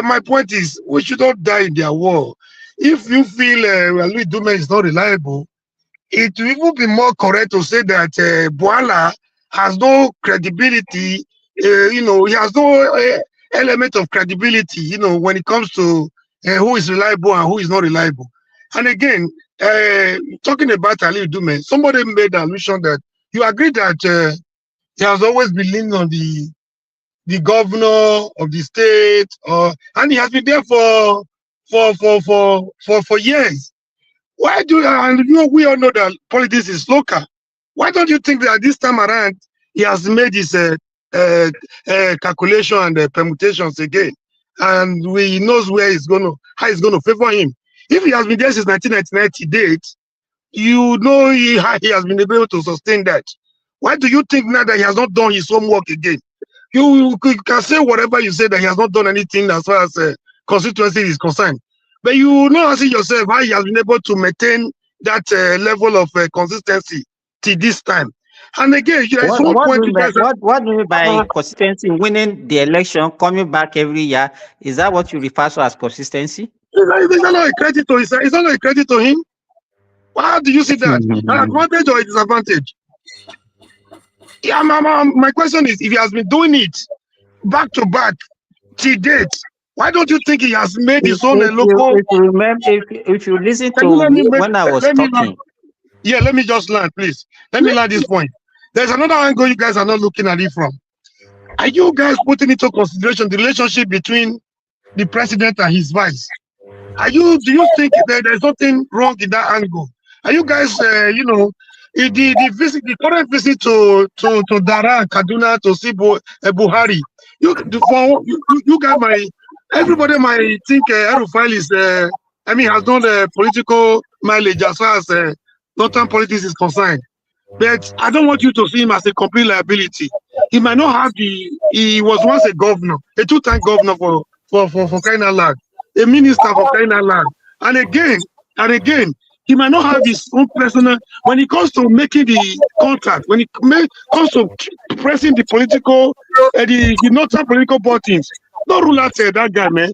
My point is, we should not die in their war. If you feel Ali Ndume is not reliable, it will even be more correct to say that Bwala has no credibility. He has no element of credibility. When it comes to who is reliable and who is not reliable. And again, talking about Ali Ndume, somebody made an allusion that you agree that he has always been leaning on the governor of the state, and he has been there for years. Why do and we all know that politics is local? Why don't you think that this time around he has made his calculation and permutations again, and he knows how it's gonna favor him? If he has been there since 1999 to date, you know he has been able to sustain that. Why do you think now that he has not done his homework again? You can say whatever you say that he has not done anything as far as constituency is concerned, but you know asking yourself how he has been able to maintain that level of consistency till this time. And again, there is one point you guys. What do you mean by consistency? Winning the election, coming back every year, is that what you refer to as consistency? It's not a credit to it's not a credit to him. How do you see that? An advantage or a disadvantage? Yeah, my question is, if he has been doing it back to back till date, why don't you think he has made his own local? If you remember, if you listen to when I was talking. Yeah, let me just land, please. Let me land this point. There's another angle you guys are not looking at it from. Are you guys putting into consideration the relationship between the president and his vice? Do you think that there's something wrong in that angle? Are you guys, the current visit to Dara and Kaduna to see Buhari? You guys everybody might think El-Rufai is, has done the political mileage as far as northern politics is concerned. But I don't want you to see him as a complete liability. He might not have he was once a governor, a two-time governor for Kainaland, a minister for Kainaland. And again, he might not have his own personal, when it comes to making the contract, when it comes to pressing the political, the northern political buttons, don't rule out that guy, man.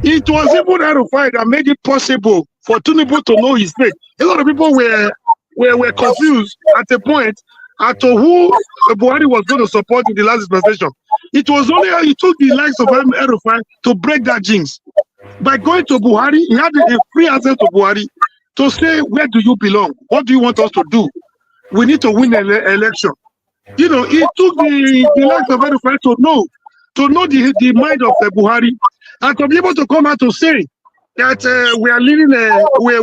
It was even El-Rufai that made it possible for Tinubu to know his fate. A lot of people were confused at a point as to who Buhari was going to support in the last dispensation. It was only it took the likes of El-Rufai to break that jinx. By going to Buhari, he had a free access to Buhari to say, where do you belong? What do you want us to do? We need to win an election. It took the likes of El-Rufai to know the mind of Buhari, and to be able to come out to say that we are leading, we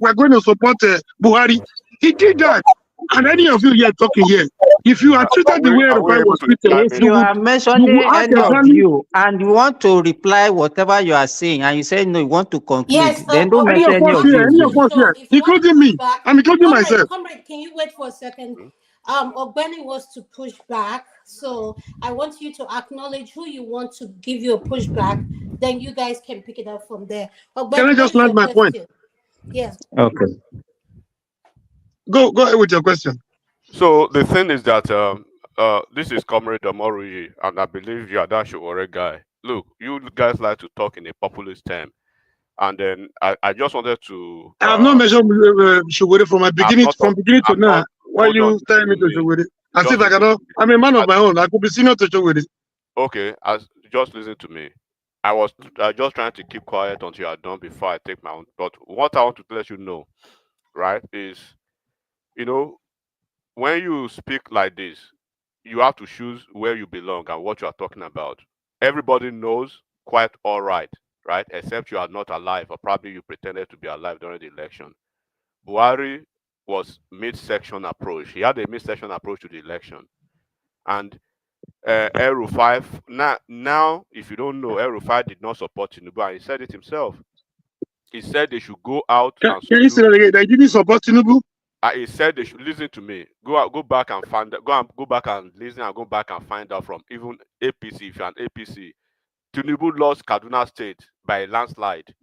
are going to support Buhari. He did that. And any of you here talking here, if you are treated the way El-Rufai was treated, if you are mentioning any of you and you want to reply whatever you are saying, and you say no, you want to conclude, Yes, then don't mention any of Any of us here, including me. I'm including myself. Comrade, can you wait for a second? Ogbeni wants to push back, so I want you to acknowledge who you want to give you a pushback. Then you guys can pick it up from there. Ogbeni, can I just land my point? Yes. Okay. Go ahead with your question. So the thing is that this is Comrade Amoruyi, and I believe you are that Showore guy. Look, you guys like to talk in a populist term, and then I just wanted to. I have not measured Showore from beginning to now. Why are you telling me to Showore? As if I cannot. I'm a man of my own. I could be senior to Showore. Okay, just listen to me. I was just trying to keep quiet until you are done before I take my own. But what I want to let you know, right, is, when you speak like this, you have to choose where you belong and what you are talking about. Everybody knows quite all right, except you are not alive, or probably you pretended to be alive during the election. Buhari was mid-section approach. He had a mid-section approach to the election. And El-Rufai, now, if you don't know, El-Rufai did not support Tinubu, and he said it himself. He said they should go out. Can you say that again? They didn't support Tinubu? He said they should listen to me. Go back and find out. Go back and listen, and go back and find out from even APC. If you're an APC, Tinubu lost Kaduna State by a landslide.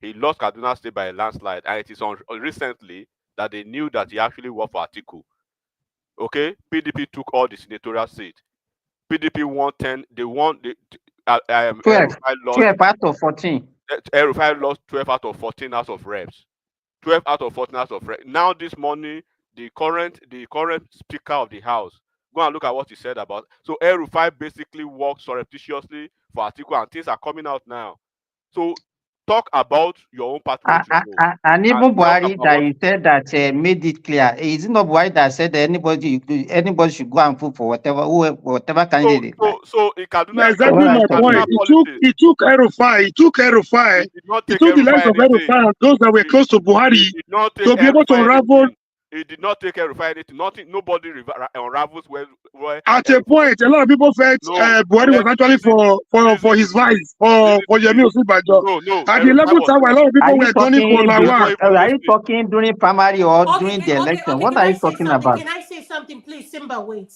He lost Kaduna State by a landslide, and it is recently that they knew that he actually worked for Atiku. Okay, PDP took all the senatorial seats. PDP won 10. They won 12 out of 14. El-Rufai lost 12 out of 14 House of Reps. 12 out of 14 House of Reps. Now this morning, the current Speaker of the House Go and look at what he said about. So El-Rufai basically worked surreptitiously for Atiku, and things are coming out now. So talk about your own party. And even Buhari that he said that made it clear. Is it not Buhari that said that anybody should go and vote for whatever candidate? So in Kaduna, exactly my point. He took El-Rufai. He took the likes of El-Rufai and those that were close to Buhari to be able to unravel. He did not take El-Rufai anything. Nobody unravels where at a point, a lot of people felt Buhari was actually for his vice, for Yemi Osinbajo. At the level time, a lot of people were gunning for Lawal. Are you talking during primary or during the election? What are you talking about? Can I say something, please? Simba, wait.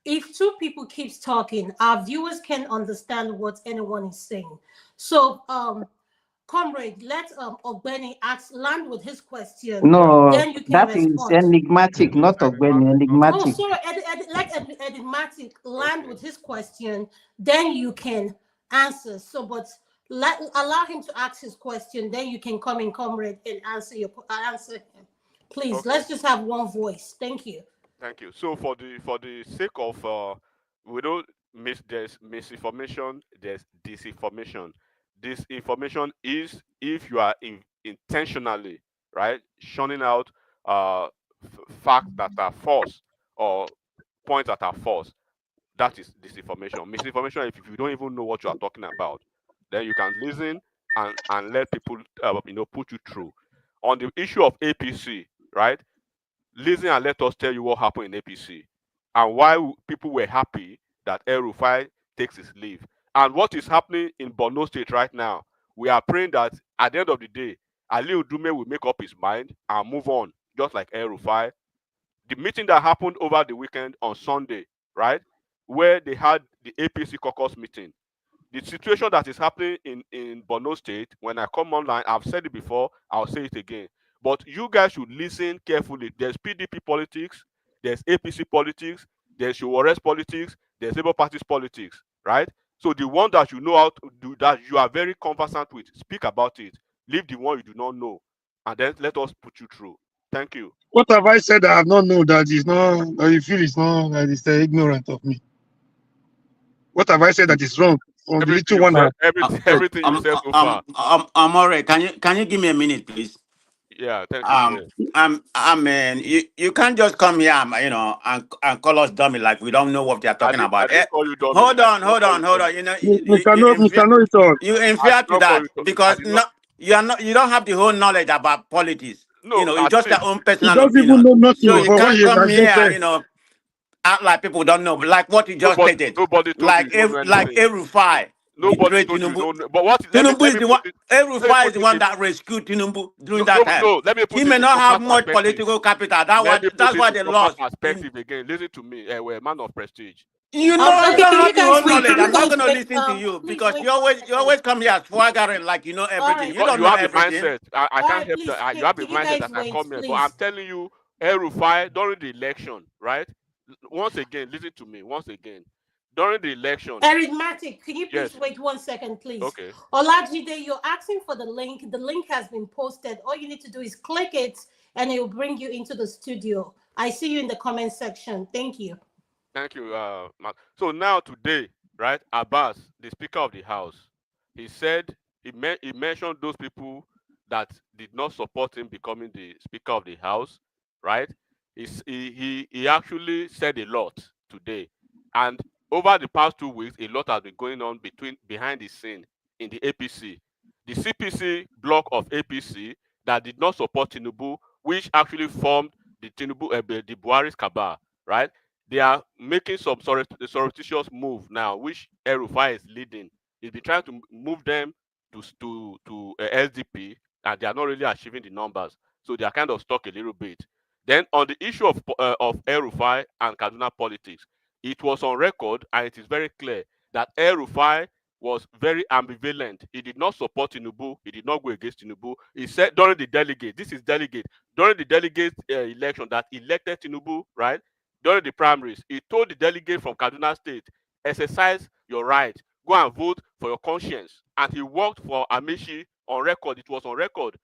If two people keeps talking, our viewers can understand what anyone is saying. So, comrade, let Ogbeni land with his question. No, then you can that respond. is enigmatic, not Ogbeni, enigmatic. Oh, sorry, let enigmatic land with his question, then you can answer. So, but allow him to ask his question, then you can come in, comrade, and answer him. Please, Okay. let's just have one voice. Thank you. Thank you. So for the sake of we don't there's misinformation, there's disinformation. Disinformation is if you are intentionally, right, shunning out facts that are false or points that are false. That is disinformation. Misinformation, if you don't even know what you are talking about, then you can listen and let people put you through. On the issue of APC, right? Listen and let us tell you what happened in APC and why people were happy that El-Rufai takes his leave. And what is happening in Borno State right now, we are praying that at the end of the day, Ndume will make up his mind and move on, just like El-Rufai. The meeting that happened over the weekend on Sunday, right, where they had the APC caucus meeting, the situation that is happening in Borno State, when I come online, I've said it before, I'll say it again. But you guys should listen carefully. There's PDP politics, there's APC politics, there's Showares politics, there's Labour Party's politics, right? So the one that you know how to do, that you are very conversant with, speak about it. Leave the one you do not know, and then let us put you through. Thank you. What have I said that I have not known that is not, or you feel it's not, that is ignorant of me? What have I said that is wrong? From the little one. Everything you said so far. I'm all right. Can you give me a minute, please? Yeah, thank you. I mean, you can't just come here, and call us dummy like we don't know what they are talking about. Hold on. You know, you inferior to that because you don't have the whole knowledge about politics. No, it's just your own personal doesn't opinion. even know nothing. So you can't come here, act like people don't know, but like what you just stated. Nobody told like El-Rufai. Nobody told you don't know. But what Tinubu is the one. El-Rufai is the one that rescued Tinubu during that time. No, let me put he may not have much political capital. That's why they lost. Perspective again. Listen to me. We're a man of prestige. You know, you don't have the whole knowledge. I'm not going to listen to you because you always come here swaggering like you know everything. You don't know everything. Mindset. I can't help that. You have a mindset that I come here, but I'm telling you, El-Rufai during the election, right? Once again, listen to me. Once again, during the election. Arithmetic, can you please wait 1 second, please? Okay. Olajide, you're asking for the link. The link has been posted. All you need to do is click it, and it will bring you into the studio. I see you in the comment section. Thank you. Thank you, Mark. So now today, right, Abbas, the Speaker of the House, he said he mentioned those people that did not support him becoming the Speaker of the House, right? He actually said a lot today, and over the past 2 weeks, a lot has been going on behind the scene in the APC. The CPC block of APC that did not support Tinubu, which actually formed the Buhari's cabal, right? They are making some surreptitious move now, which El-Rufai is leading. He's been trying to move them to SDP, and they are not really achieving the numbers. So they are kind of stuck a little bit. Then on the issue of El-Rufai and Kaduna politics, it was on record, and it is very clear that El-Rufai was very ambivalent. He did not support Tinubu. He did not go against Tinubu. He said during the delegate election that elected Tinubu, right? During the primaries, he told the delegate from Kaduna State, exercise your right, go and vote for your conscience. And he worked for Amaechi on record. It was on record.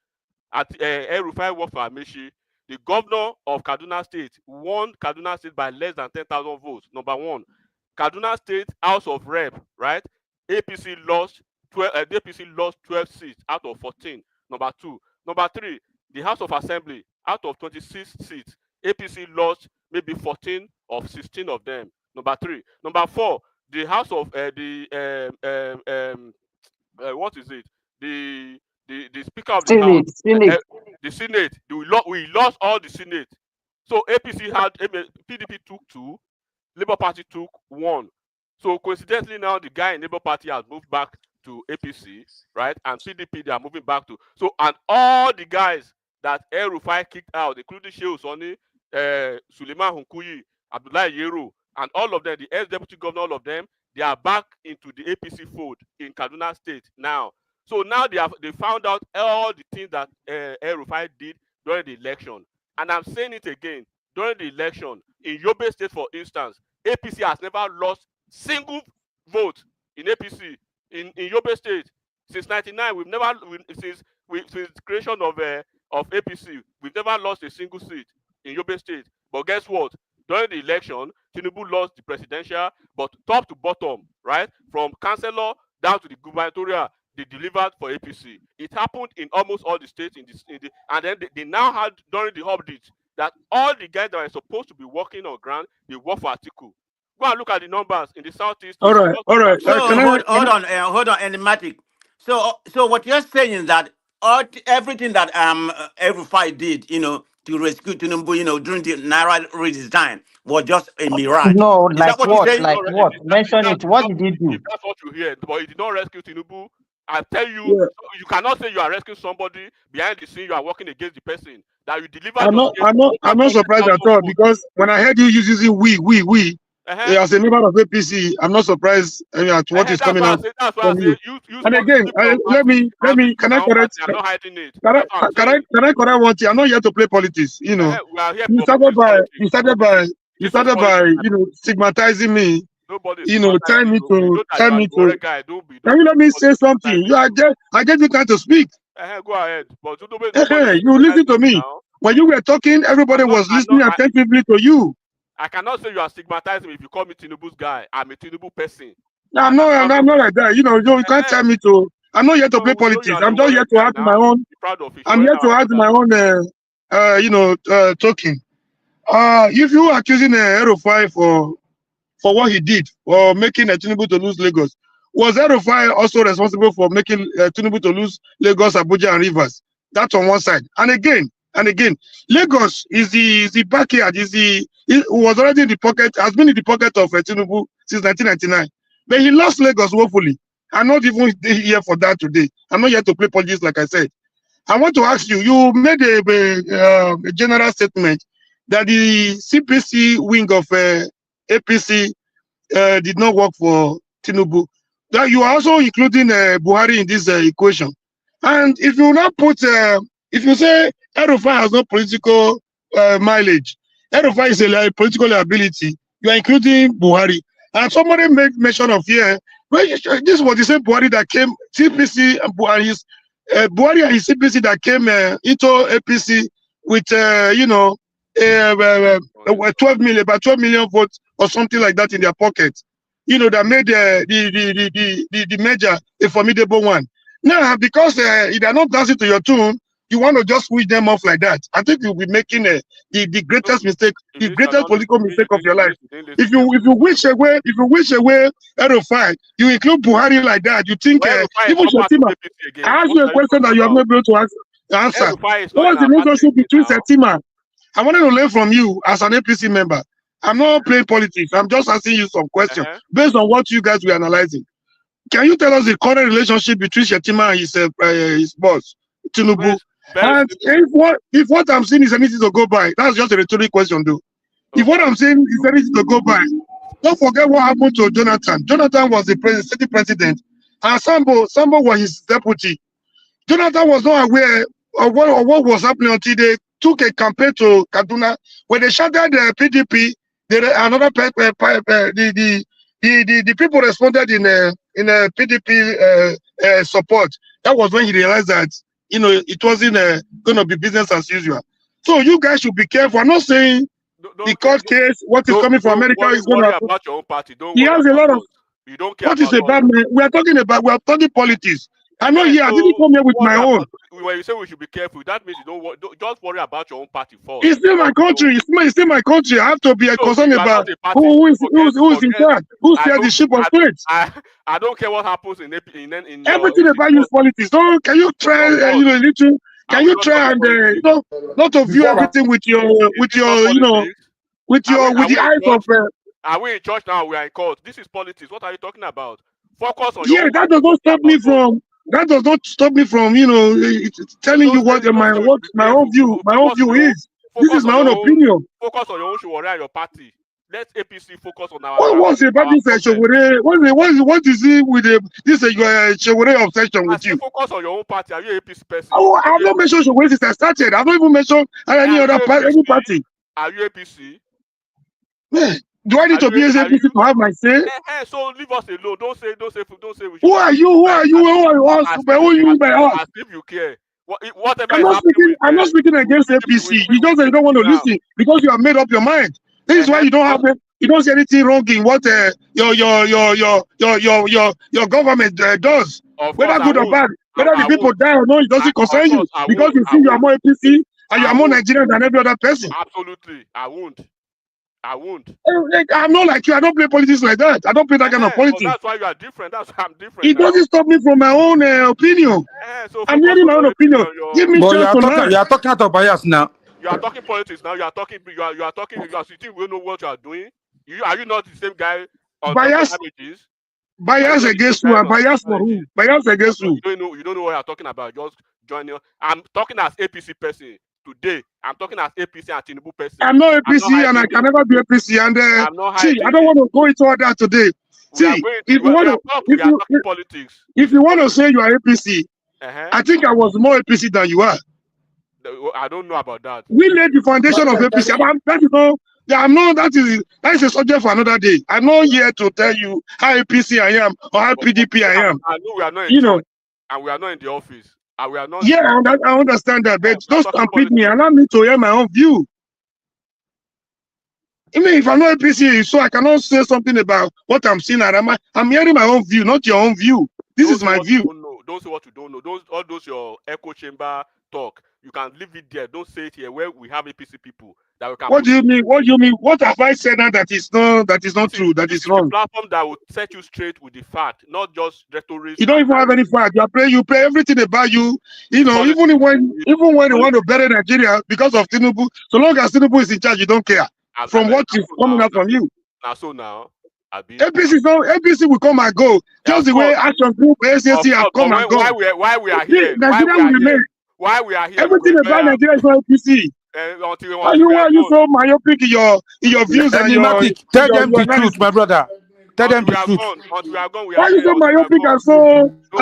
El-Rufai worked for Amaechi. The governor of Kaduna State won Kaduna State by less than 10,000 votes. Number one. Kaduna State House of Rep, right? APC lost 12. APC lost 12 seats out of 14. Number two. Number three. The House of Assembly, out of 26 seats, APC lost maybe 14 or 16 of them. Number three. Number four. The House of what is it? The Speaker of the House, the Senate. We lost all the Senate. So APC had PDP took 2, Labour Party took 1. So coincidentally now the guy in Labour Party has moved back to APC, right? And PDP they are moving back to. So and all the guys that El-Rufai kicked out, including Shehu Sani, Suleiman Hunkuyi, Abdullahi Yero, and all of them, the ex-deputy governor, all of them, they are back into the APC fold in Kaduna State now. So now they found out all the things that El-Rufai did during the election. And I'm saying it again, during the election, in Yobe State, for instance, APC has never lost single vote in APC in Yobe State. Since 99, since the creation of APC, we've never lost a single seat in Yobe State. But guess what? During the election, Tinubu lost the presidential, but top to bottom, right? From councillor down to the gubernatorial, they delivered for APC. It happened in almost all the states and then they now had during the update that all the guys that were supposed to be working on ground, they work for Atiku. Go and look at the numbers in the southeast. All right. So hold on, enigmatic. So what you're saying is that everything that El-Rufai did, to rescue Tinubu, during the Naira redesign was just a mirage. No, Is like that what? you're saying? Like what? Mention it. What did he do? If that's what you hear, but he did not rescue Tinubu. I tell you, you cannot say you are rescuing somebody behind the scene. You are working against the person that you deliver. I'm not surprised at all, because when I heard you using we as a member of APC, I'm not surprised at what is coming out from you. And again, can I correct? Can I correct one thing? I'm not here to play politics. You started by stigmatizing me. Telling me to. Can you let me say something? I get you time to speak. Go ahead. But you listen to me. When you were talking, everybody was listening attentively to you. I cannot say you are stigmatizing me if you call me Tinubu's guy. I'm a Tinubu person. No, I'm not like that. You can't tell me to. I'm not here to play politics. I'm just here to add my own. I'm here to add my own, talking. If you are accusing El-Rufai for what he did, or making Tinubu to lose Lagos, was El-Rufai also responsible for making Tinubu to lose Lagos, Abuja, and Rivers? That's on one side. And again, Lagos is the backyard. It was already in the pocket, has been in the pocket of Tinubu since 1999. But he lost Lagos woefully. I'm not even here for that today. I'm not here to play politics, like I said. I want to ask you, you made a general statement that the CPC wing of APC did not work for Tinubu. That you are also including Buhari in this equation. And if you not put, if you say El-Rufai has no political mileage, El-Rufai is a political liability, you are including Buhari. And somebody made mention of here, this was the same Buhari that came, CPC and Buhari and his CPC that came into APC with, 12 million votes or something like that in their pocket. That made the merger a formidable one. Now, because they are not dancing to your tune, you want to just switch them off like that. I think you'll be making the greatest mistake, the greatest political mistake of your life. If you wish away El-Rufai, you include Buhari like that. You think even Shetima. I asked you a question that you have not been able to answer. What's the relationship between Shetima? I wanted to learn from you as an APC member. I'm not playing politics. I'm just asking you some questions based on what you guys were analyzing. Can you tell us the current relationship between Shetima and his boss, Tinubu? And if what I'm saying is anything to go by, that's just a rhetorical question, though. If what I'm saying is anything to go by, don't forget what happened to Jonathan. Jonathan was the city president, and Sambo was his deputy. Jonathan was not aware of what was happening until they took a campaign to Kaduna. When they shouted the PDP, the people responded in a PDP support. That was when he realized that it wasn't going to be business as usual. So you guys should be careful. I'm not saying the court case, what is coming from America is going to worry about your own party. Don't he worry has a about lot of us. You don't care what is about about us. me. We are talking politics. I'm not here. I didn't come here with my own. When you say we should be careful, that means you don't just worry about your own party first. It's still my country. It's still my country. I have to be concerned about who is in charge, who steers the ship of state. I don't care what happens in everything about you is politics. So can you try, little? Can you try and not to view everything with your with the eyes of. Are we in church now? We are in court. This is politics. What are you talking about? Focus on your. Yeah, that does not stop me from. That does not stop me from, telling you what my own view is. This is my own opinion. Focus on your own Showore and your party. Let APC focus on our. What's about this Showore? What is it with this Showore obsession with you? Focus on your own party. Are you APC person? Oh, I've not mentioned Showore since I started. I've not even mentioned any other party. Are you APC? Man. Do I need to be APC to have my say? So leave us alone. Don't say. Who are you? Who are you? Who are you by us? As if you care. Whatever I'm not speaking against APC. You just don't want to listen because you have made up your mind. This is why you don't have you don't see anything wrong in what your government does. Whether good or bad, whether the people die or not, it doesn't concern you because you see you are more APC and you are more Nigerian than every other person. Absolutely, I won't. I'm not like you. I don't play politics like that. I don't play that kind of politics. That's why you are different. That's why I'm different. It doesn't stop me from my own opinion. I'm hearing my own opinion. Give me chance to learn. You are talking out of bias now. You are talking politics now. You are talking. You are sitting. We know what you are doing. Are you not the same guy? Bias against who? Bias for who? Bias against who? You don't know what you are talking about. Just join you. I'm talking as APC person. Today, I'm talking as APC and Tinubu person. I'm not APC and I can never be APC. And see, I don't want to go into all that today. See, if you want to say you are APC, I think I was more APC than you are. I don't know about that. We laid the foundation of APC. That is a subject for another day. I'm not here to tell you how APC I am or how PDP I am. I know we are not in church, and we are not in the office. We are not. Yeah, I understand that, but don't stampede me. Allow me to hear my own view. Even if I'm not APC, so I cannot say something about what I'm seeing. I'm hearing my own view, not your own view. This is my view. Don't say what you don't know. All those your echo chamber talk. You can leave it there. Don't say it here where we have APC people that we can. What do you mean? What do you mean? What have I said now that is not true? That is wrong. The platform that will set you straight with the fact, not just rhetoric. You don't even have any fact. You play everything about you. Even when you want to bury Nigeria because of Tinubu, so long as Tinubu is in charge, you don't care. From what is coming out from you. Now. APC will come and go. Just the way Action Group, ACC have come and go. Why we are here? Why we are here? Everything about Nigeria is not APC. Why you so myopic in your views and your? Tell them the truth, my brother. Tell them the truth. Why you so myopic and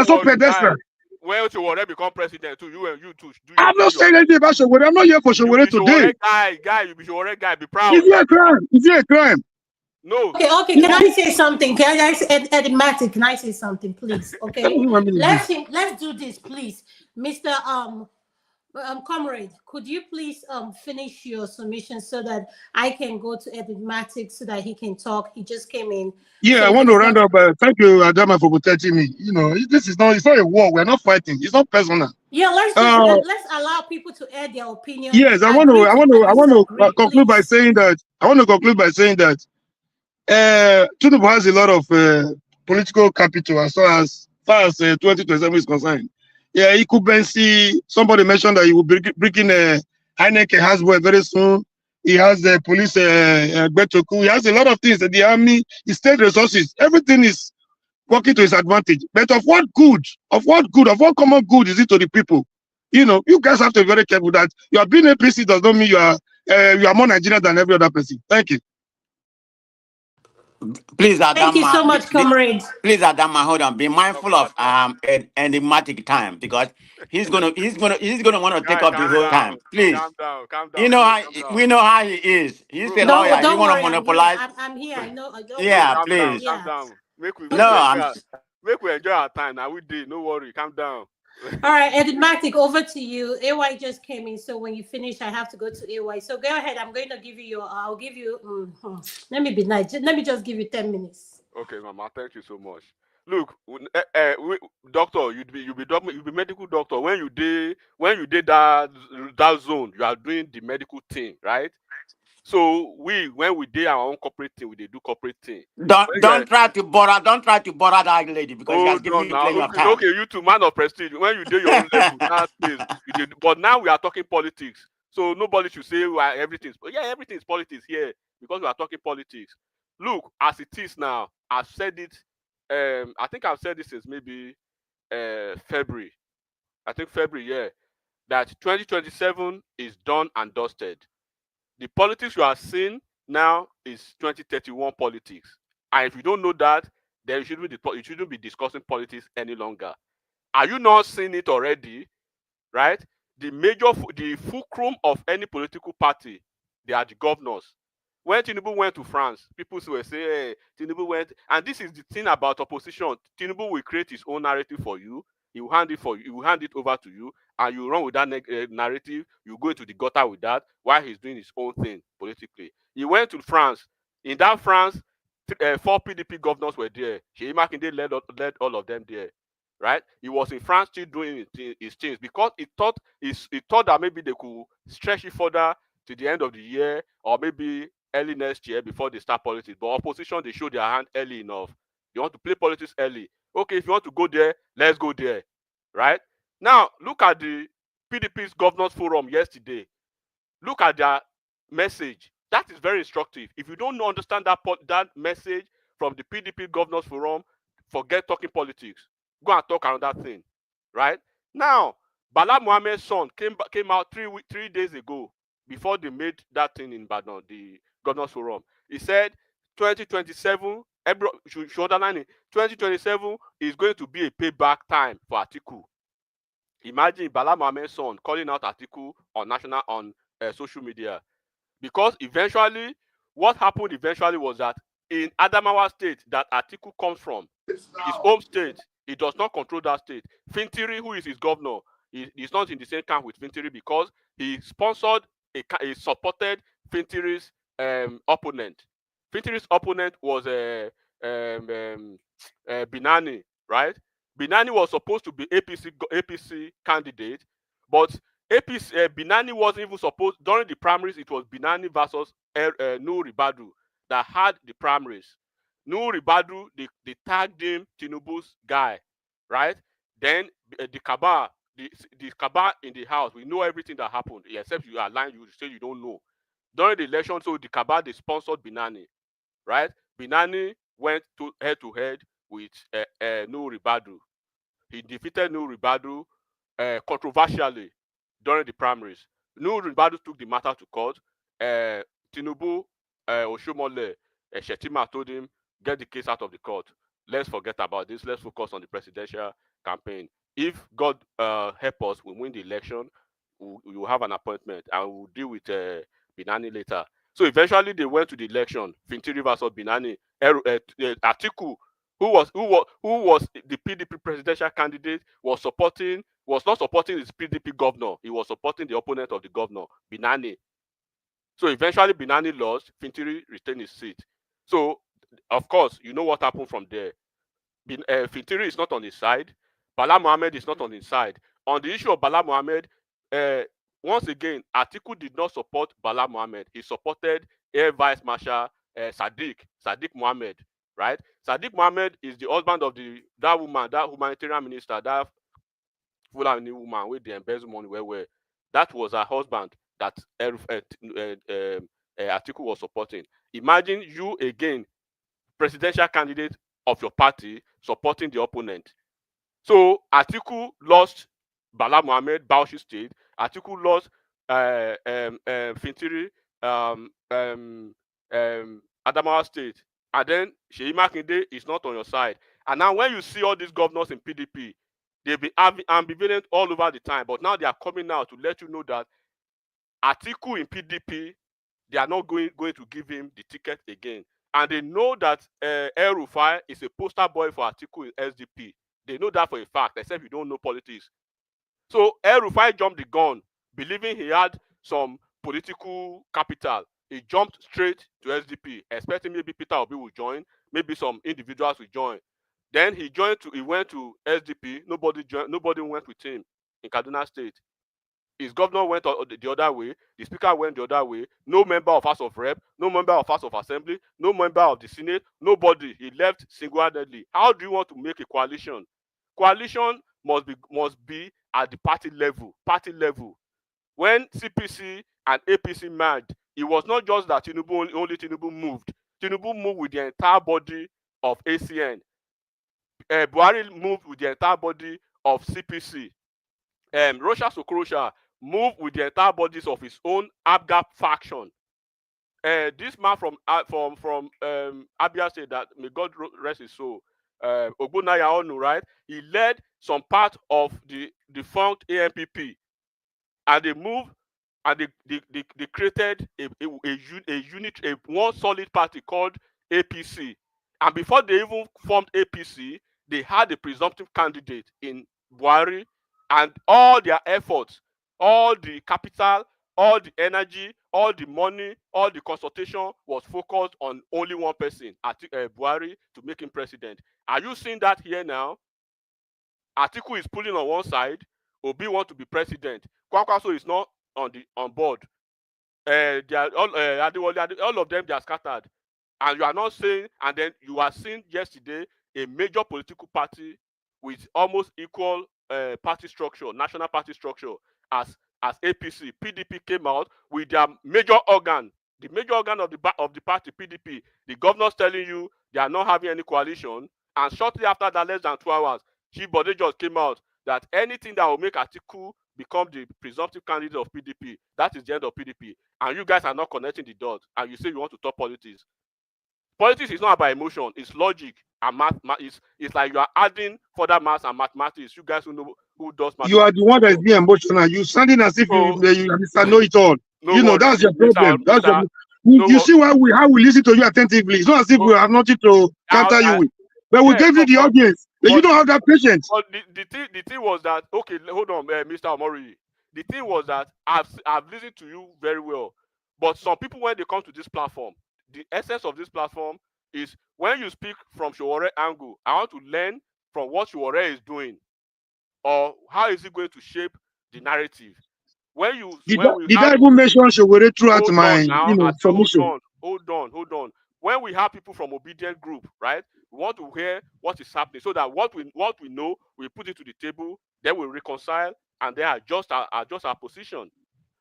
so pedestrian? When Showore become president, too, you too. I'm not saying anything about Showore. I'm not here for Showore today. You be Showore guy. Be proud. Is it a crime? Is it a crime? No. Okay. Can I say something? Can I say, Enigmatic? Can I say something, please? Okay. Let's do this, please, Mr. Comrade. Could you please finish your submission so that I can go to Enigmatic so that he can talk? He just came in. Yeah, so I want to round up. Thank you, Adama, for protecting me. It's not a war. We're not fighting. It's not personal. Yeah, let's allow people to add their opinion. Yes, I want to conclude by saying that. Tinubu has a lot of political capital as far as 2027 is concerned. Yeah, he could see somebody mentioned that he will bring in Heineken Hasbro very soon. He has the police, Betoku. He has a lot of things. The army, his state resources, everything is working to his advantage. But of what common good is it to the people? You guys have to be very careful that you are being APC does not mean you are more Nigerian than every other person. Thank you. Please, Adama. Thank you so much, comrade. Please, Adama, hold on. Be mindful of enigmatic time because he's gonna want to take up the whole time. Please. Calm down. We know how he is. He's a lawyer. You want to monopolize. I'm here. I know. Yeah, please. Calm down. Make we enjoy our time. Now we did. No worry. Calm down. All right, Edmatic, over to you. AY just came in, so when you finish, I have to go to AY. So go ahead. I'm going to give you your. I'll give you. Let me be nice. Let me just give you 10 minutes. Okay, Mama, thank you so much. Look, doctor, you be medical doctor. When you did that zone, you are doing the medical thing, right? So when we did our own corporate thing, we do corporate thing. Don't try to bother that lady because she has given on you now. plenty of time. Okay, you two, man of prestige. When you do your own level, that place, you did. But now we are talking politics, so nobody should say well, everything's. Yeah, everything is politics here because we are talking politics. Look, as it is now, I've said it. I think I've said this since maybe February. I think February, yeah. That 2027 is done and dusted. The politics you are seeing now is 2031 politics. And if you don't know that, then you shouldn't be discussing politics any longer. Are you not seeing it already? Right? The fulcrum of any political party, they are the governors. When Tinubu went to France, people were saying, hey, Tinubu went, and this is the thing about opposition. Tinubu will create his own narrative for you. He will hand it over to you, and you run with that narrative. You go into the gutter with that while he's doing his own thing politically. He went to France. In that France, 4 PDP governors were there. Sheyi Makinde led all of them there. Right? He was in France still doing his things because he thought that maybe they could stretch it further to the end of the year or maybe early next year before they start politics. But opposition, they show their hand early enough. They want to play politics early. Okay, if you want to go there, let's go there. Right? Now, look at the PDP's governors forum yesterday. Look at their message. That is very instructive. If you don't understand that message from the PDP governors forum, forget talking politics. Go and talk another thing. Right? Now, Bala Mohammed's son came out 3 days ago before they made that thing in Badon, the governors forum. He said 2027, should underline it, 2027 is going to be a payback time for Atiku. Imagine Bala Mohammed's son calling out Atiku on social media. Because eventually, what happened eventually was that in Adamawa state that Atiku comes from, his home state, he does not control that state. Fintiri, who is his governor, he's not in the same camp with Fintiri because he supported Fintiri's opponent. Fintiri's opponent was Binani, right? Binani was supposed to be APC candidate, but Binani wasn't even supposed, during the primaries, it was Binani versus Nuhu Ribadu that had the primaries. Nuhu Ribadu, they tagged him Tinubu's guy, right? Then the cabal in the house, we know everything that happened, except you are lying, you say you don't know. During the election, so the cabal, they sponsored Binani, right? Binani went head to head with Nuhu Ribadu. He defeated Nuhu Ribadu controversially during the primaries. Nuhu Ribadu took the matter to court. Tinubu, Oshomole, Shetima told him, get the case out of the court. Let's forget about this. Let's focus on the presidential campaign. If God help us, we win the election, we will have an appointment and we'll deal with Binani later. So eventually they went to the election. Fintiri versus Binani. Atiku, who was the PDP presidential candidate, was not supporting his PDP governor. He was supporting the opponent of the governor, Binani. So eventually Binani lost. Fintiri retained his seat. So of course, you know what happened from there. Fintiri is not on his side. Bala Mohammed is not on his side. On the issue of Bala Mohammed, once again, Atiku did not support Bala Mohammed. He supported Air Vice Marshal Sadiq Mohammed, right? Sadiq Mohammed is the husband of that woman, that humanitarian minister, that Fulani woman with the embezzle money where that was her husband that Atiku was supporting. Imagine you again, presidential candidate of your party, supporting the opponent. So Atiku lost Bala Mohammed, Bauchi State. Atiku lost Fintiri, Adamawa State. And then Sheyi Makinde is not on your side. And now when you see all these governors in PDP, they've been ambivalent all over the time. But now they are coming out to let you know that Atiku in PDP, they are not going to give him the ticket again. And they know that El Rufai is a poster boy for Atiku in SDP. They know that for a fact, except you don't know politics. So El-Rufai jumped the gun, believing he had some political capital. He jumped straight to SDP, expecting maybe Peter Obi will join, maybe some individuals will join. Then he went to SDP. Nobody went with him in Kaduna State. His governor went the other way. The speaker went the other way. No member of House of Rep, no member of House of Assembly, no member of the Senate, nobody. He left single-handedly. How do you want to make a coalition? Coalition must be at the party level. When CPC and APC merged, it was not just that only Tinubu moved. Tinubu moved with the entire body of ACN. Buhari moved with the entire body of CPC. Rocha Sokorosha moved with the entire bodies of his own ABGA faction. This man from Abia State, that may God rest his soul, Ogbonaya Onu, right? He led some part of the defunct AMPP, and they moved and they created one solid party called APC. And before they even formed APC, they had a presumptive candidate in Buhari, and all their efforts, all the capital, all the energy, all the money, all the consultation was focused on only one person, Buhari, to make him president. Are you seeing that here now? Atiku is pulling on one side. Obi want to be president. Kwankwaso is not on board. They are all of them, they are scattered. And you are not saying, and then you are seeing yesterday a major political party with almost equal party structure, national party structure, as APC. PDP came out with their major organ, the major organ of the party, PDP. The governor's telling you they are not having any coalition, and shortly after that, less than 2 hours, Chibode just came out that anything that will make Atiku become the presumptive candidate of PDP, that is the end of PDP. And you guys are not connecting the dots, and you say you want to talk politics. Politics is not about emotion, it's logic and math. It's like you are adding further maths and mathematics. You guys who know who does mathematics. You are the one that is being emotional. You sounding as if you know it all. That's your problem. You see how we listen to you attentively. It's not as if we have nothing to counter you with. But we gave you the audience. But you don't have that patience. But the thing was that, okay, hold on, Mr. Omori. The thing was that I've listened to you very well. But some people, when they come to this platform, the essence of this platform is when you speak from Sowore angle, I want to learn from what Sowore is doing, or how is it going to shape the narrative. Did I even mention Sowore throughout my submission? Hold on. When we have people from obedient group, right? We want to hear what is happening, so that what we know, we put it to the table, then we reconcile and then adjust our position.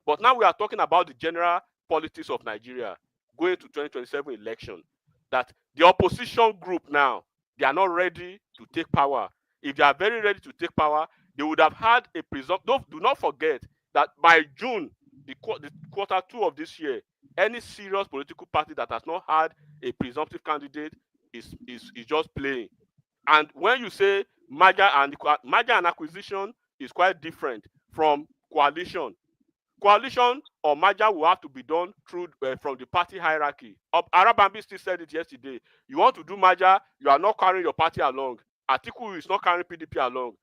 But now we are talking about the general politics of Nigeria going to 2027 election. That the opposition group now, they are not ready to take power. If they are very ready to take power, they would have had a presumptive. Do not forget that by June, the quarter 2 of this year, any serious political party that has not had a presumptive candidate is just playing. And when you say merger and acquisition is quite different from coalition. Coalition or merger will have to be done through from the party hierarchy. Arabambi still said it yesterday. You want to do merger, you are not carrying your party along. Atiku is not carrying PDP along.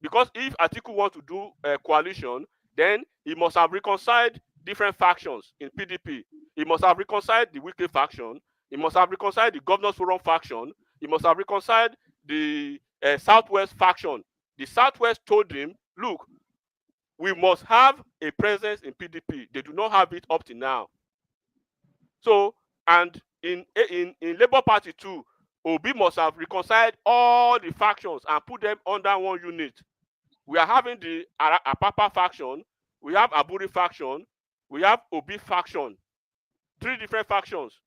Because if Atiku wants to do a coalition, then he must have reconciled different factions in PDP. He must have reconciled the Wike faction. He must have reconciled the Governors Forum faction. He must have reconciled the Southwest faction. The Southwest told him, look, we must have a presence in PDP. They do not have it up to now. So, and in Labour Party too, Obi must have reconciled all the factions and put them under one unit. We are having the Apapa faction, we have Aburi faction, we have Obi faction, 3 different factions.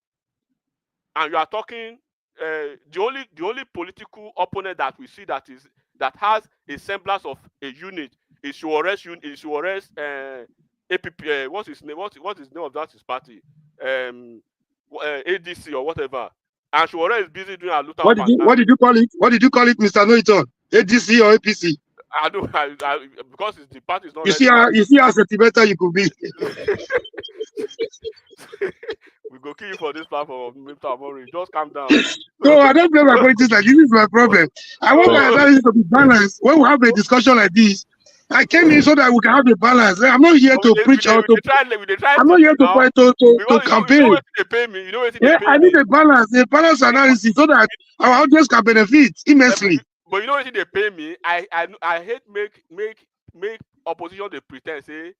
And you are talking, the only political opponent that we see that has a semblance of a unit is Showore's APP. What's his name? What is the name of that his party? ADC or whatever. And Showore is busy doing a lot of. What did you call it? What did you call it, Mr. Noiton? ADC or APC? I don't. Because the party is not. You see how sentimental you could be. We go kill you for this platform, Mr. Amori. Just calm down. No, I don't blame my politics like this. Is my problem. I want my analysis to be balanced. When we have a discussion like this, I came in so that we can have a balance. I'm not here to preach or to. I'm not here to campaign. You know what they pay me. You know what they Yeah, pay I me. need a balance analysis so that our audience can benefit immensely. But you know what they pay me? I hate make opposition they pretend say.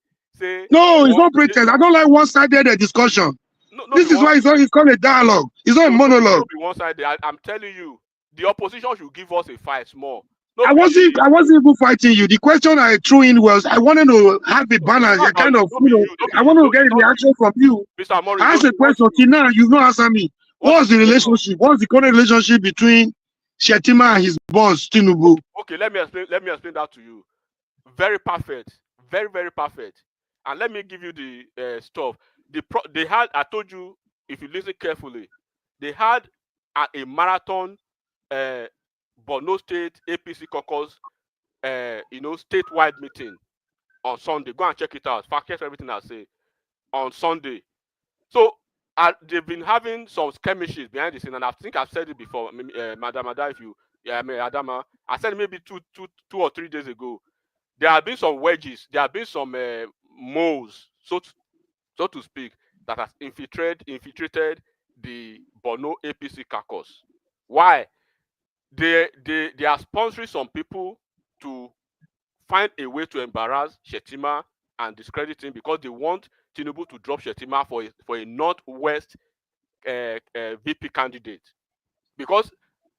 No, it's not pretense. I don't like one-sided discussion. No, this is why it's called a dialogue. It's not a monologue. No, be one-sided. I'm telling you, the opposition should give us a fight small. I wasn't even fighting you. The question I threw in was I wanted to have a balance. I kind of, I wanted to get a reaction from you. Mr. Amori, I asked a question till now, you've not answered me. What's the relationship? What's the current relationship between Shetima and his boss, Tinubu? Okay, let me explain that to you. Very perfect. Very, very perfect. And let me give you the stuff. They had, I told you, if you listen carefully, they had a marathon Borno State APC caucus, statewide meeting on Sunday. Go and check it out. Fact check everything I say on Sunday. So they've been having some skirmishes behind the scene, and I think I've said it before, Madam Ada. Adama, I said maybe two or 3 days ago. There have been some wedges. There have been some moles, so to speak, that has infiltrated the Borno APC caucus. Why? They are sponsoring some people to find a way to embarrass Shetima and discredit him because they want Tinubu to drop Shetima for a Northwest VP candidate. Because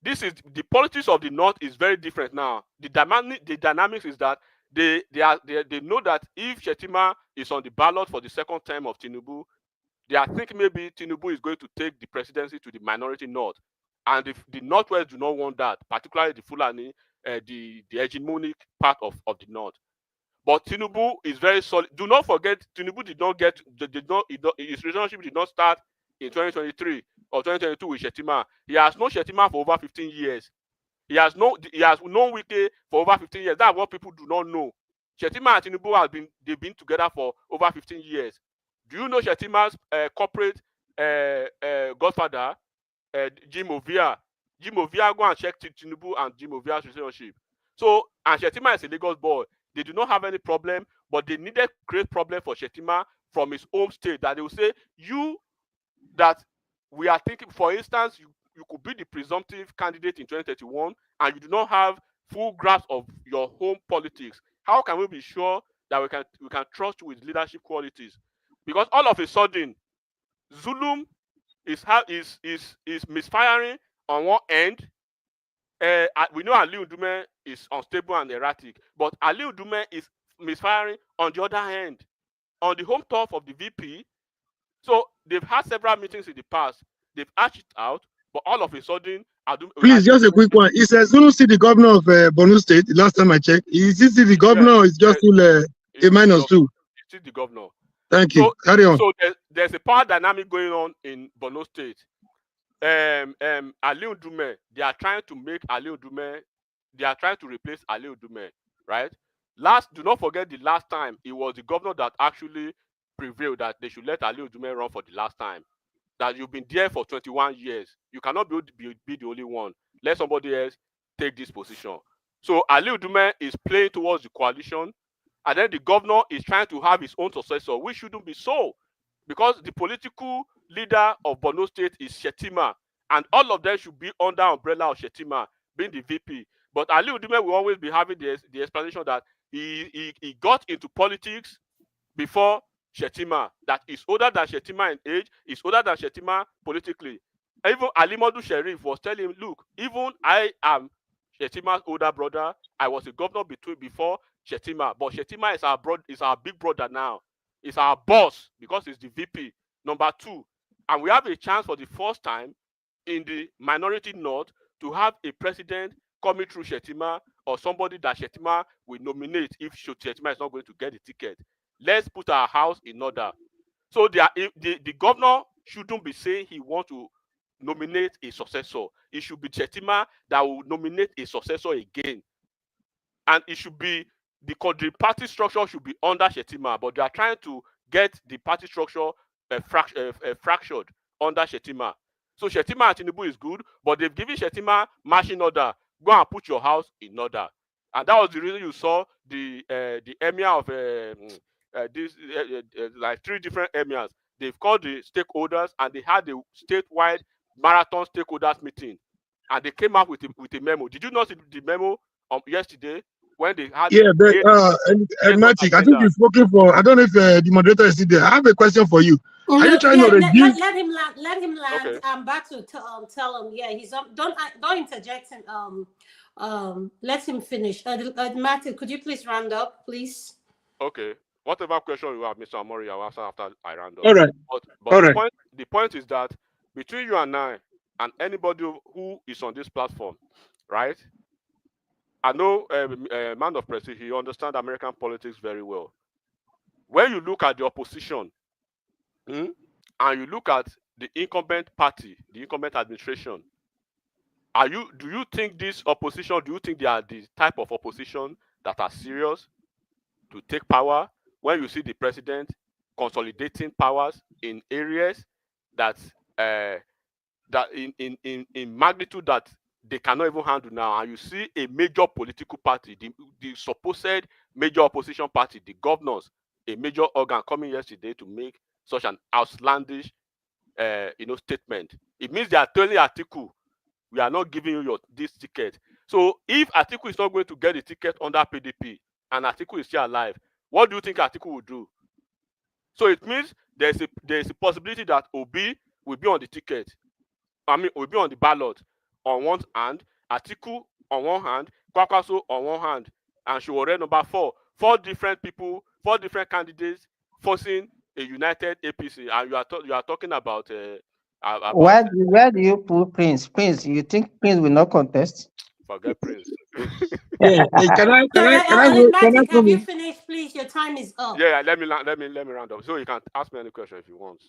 this is the politics of the North is very different now. The dynamics is that they know that if Shetima is on the ballot for the second term of Tinubu, they are thinking maybe Tinubu is going to take the presidency to the minority North. And if the Northwest do not want that, particularly the Fulani, the hegemonic part of the North. But Tinubu is very solid. Do not forget, Tinubu his relationship did not start in 2023 or 2022 with Shetima. He has known Shetima for over 15 years. He has known Wike for over 15 years. That's what people do not know. Shetima and Tinubu they've been together for over 15 years. Do you know Shetima's corporate godfather, Jim Ovia? Jim Ovia, go and check Tinubu and Jim Ovia's relationship. So, and Shetima is a Lagos boy. They do not have any problem, but they needed to create problem for Shetima from his home state, that they will say, that we are thinking, for instance, you could be the presumptive candidate in 2031 and you do not have full grasp of your home politics. How can we be sure that we can trust you with leadership qualities? Because all of a sudden, Zulum is misfiring on one end. We know Ali Ndume is unstable and erratic, but Ali Ndume is misfiring on the other hand, on the home turf of the VP. So they've had several meetings in the past. They've hashed it out, but all of a sudden, please, just a quick one. It says Zulu still the governor of Borno State. The last time I checked, is he still the governor? Or is just still a -2? He's still the governor. Thank you. Carry on. So there's a power dynamic going on in Borno State. Ali Ndume, they are trying to make Ali Ndume, they are trying to replace Ali Ndume, right? Do not forget the last time it was the governor that actually prevailed that they should let Ali Ndume run for the last time. That you've been there for 21 years. You cannot be the only one. Let somebody else take this position. So Ali Ndume is playing towards the coalition, and then the governor is trying to have his own successor, which shouldn't be so. Because the political leader of Borno State is Shetima, and all of them should be under umbrella of Shetima, being the VP. But Ali Ndume will always be having the explanation that he got into politics before Shetima, that is older than Shetima in age, is older than Shetima politically. Even Alimodu Sheriff was telling him, look, even I am Shetima's older brother. I was a governor before Shetima, but Shetima is our big brother now. It's our boss because he's the VP, number 2. And we have a chance for the first time in the minority North to have a president coming through Shetima or somebody that Shetima will nominate if Shetima is not going to get the ticket. Let's put our house in order. So the governor shouldn't be saying he wants to nominate a successor. It should be Shetima that will nominate a successor again. And it should be the party structure should be under Shetima, but they are trying to get the party structure fractured under Shetima. So Shetima and Tinubu is good, but they've given Shetima marching order. Go and put your house in order. And that was the reason you saw the emir of like 3 different emirs. They've called the stakeholders and they had a statewide marathon stakeholders meeting, and they came up with a memo. Did you not see the memo yesterday when they had? Yeah, but Matic, I think you've spoken for. I don't know if the moderator is still there. I have a question for you. Are you trying to reduce? Let him land. Let him land. Okay. I'm back to tell him. Yeah, he's don't interject him. Let him finish. Matic, could you please round up, please? Okay. Whatever question you have, Mr. Amori, I'll answer after I round up. All right. But the point is that between you and I, and anybody who is on this platform, right? I know a man of prestige, he understands American politics very well. When you look at the opposition, and you look at the incumbent party, the incumbent administration, do you think this opposition, do you think they are the type of opposition that are serious to take power? When you see the president consolidating powers in areas that in magnitude that they cannot even handle now, and you see a major political party, the supposed major opposition party, the governors, a major organ coming yesterday to make such an outlandish statement, it means they are telling Atiku, we are not giving you this ticket. So if Atiku is not going to get the ticket under PDP and Atiku is still alive, what do you think Atiku will do? So it means there's a possibility that Obi will be on the ticket. I mean, will be on the ballot on one hand, Atiku on one hand, Kwakwaso on one hand, and Sowore number 4. 4 different people, 4 different candidates forcing a united APC, and you are talking about. Where do you put Prince? Prince, you think Prince will not contest? Forget Prince. Yeah. Can I have you finished, please? Your time is up. Yeah, let me round up. So you can ask me any question if you want.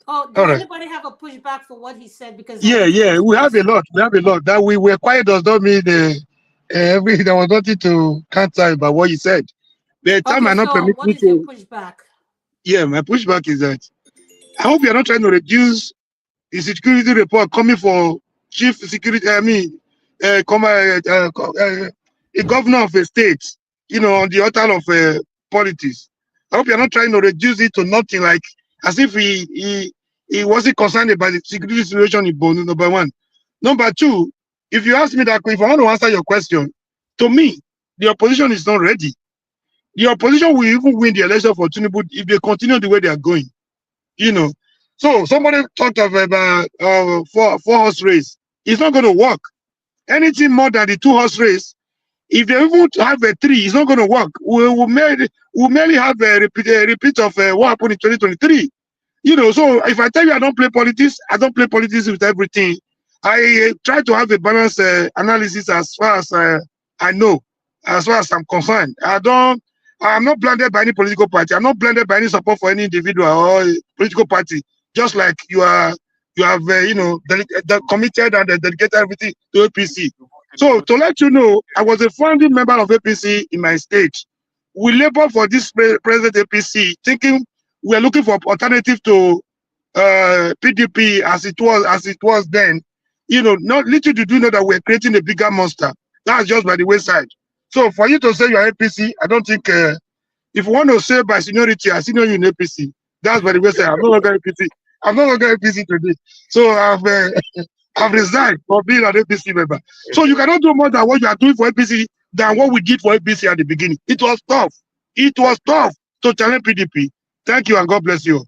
Oh, does anybody have a pushback for what he said? Because we have a lot. We have a lot. That we were quiet does not mean there was nothing to counter about what he said. The time I not permit me to. Your pushback? Yeah, my pushback is that I hope you are not trying to reduce the security report coming for chief security. I mean, a governor of a state, on the altar of politics. I hope you are not trying to reduce it to nothing, like as if he wasn't concerned about the security situation in Borno, number 1. Number 2, if you ask me that, if I want to answer your question, to me, the opposition is not ready. The opposition will even win the election for Tinubu if they continue the way they are going. So somebody talked about 4-horse race. It's not going to work. Anything more than the 2-horse race, if they even have a 3, it's not going to work. We'll merely have a repeat of what happened in 2023. So if I tell you I don't play politics with everything. I try to have a balanced analysis as far as I know, as far as I'm concerned. I'm not blinded by any political party. I'm not blinded by any support for any individual or political party. Just like you have committed and dedicated everything to APC. So to let you know, I was a founding member of APC in my state. We labor for this present APC, thinking we are looking for alternative to PDP as it was then. Not little to do know that we're creating a bigger monster. That's just by the wayside. So for you to say you're APC, I don't think if you want to say by seniority, I senior you in APC. That's by the wayside. I'm no longer APC. I'm no longer APC today. So I've resigned for being an APC member. So you cannot do more than what you are doing for APC than what we did for APC at the beginning. It was tough. It was tough to challenge PDP. Thank you and God bless you.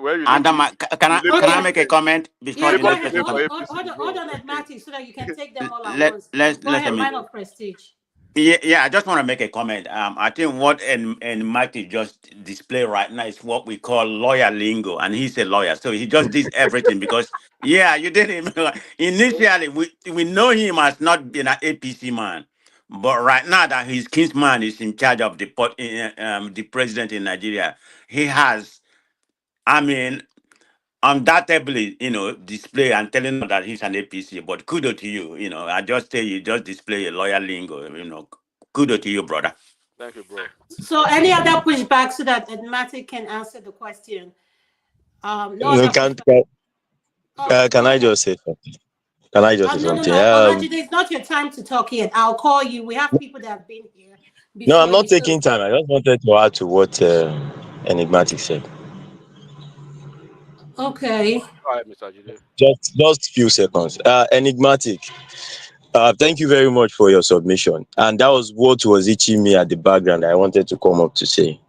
And can I make a comment? Hold on, Matthew, so that you can take them all at once. Go ahead, man of prestige. Yeah, I just want to make a comment. I think what Matthew just displayed right now is what we call lawyer lingo, and he's a lawyer, so he just did everything because you did him. Initially, we know him as not being an APC man, but right now that his kinsman is in charge of the president in Nigeria, he has, undoubtedly, display and telling them that he's an APC, but kudos to you. I just say you just display a lawyer lingo, kudos to you, brother. Thank you, bro. So any other pushback so that Matic can answer the question? Can I just say something? Can I just say No, no, something? no. Olajide, it's not your time to talk yet. I'll call you. We have people that have been here No, I'm before not you. So, taking time. I just wanted to add to what Enigmatic said. okay. All right, Mr. Jide. Just few seconds. Enigmatic. Thank you very much for your submission. And that was what was itching me at the background. I wanted to come up to say,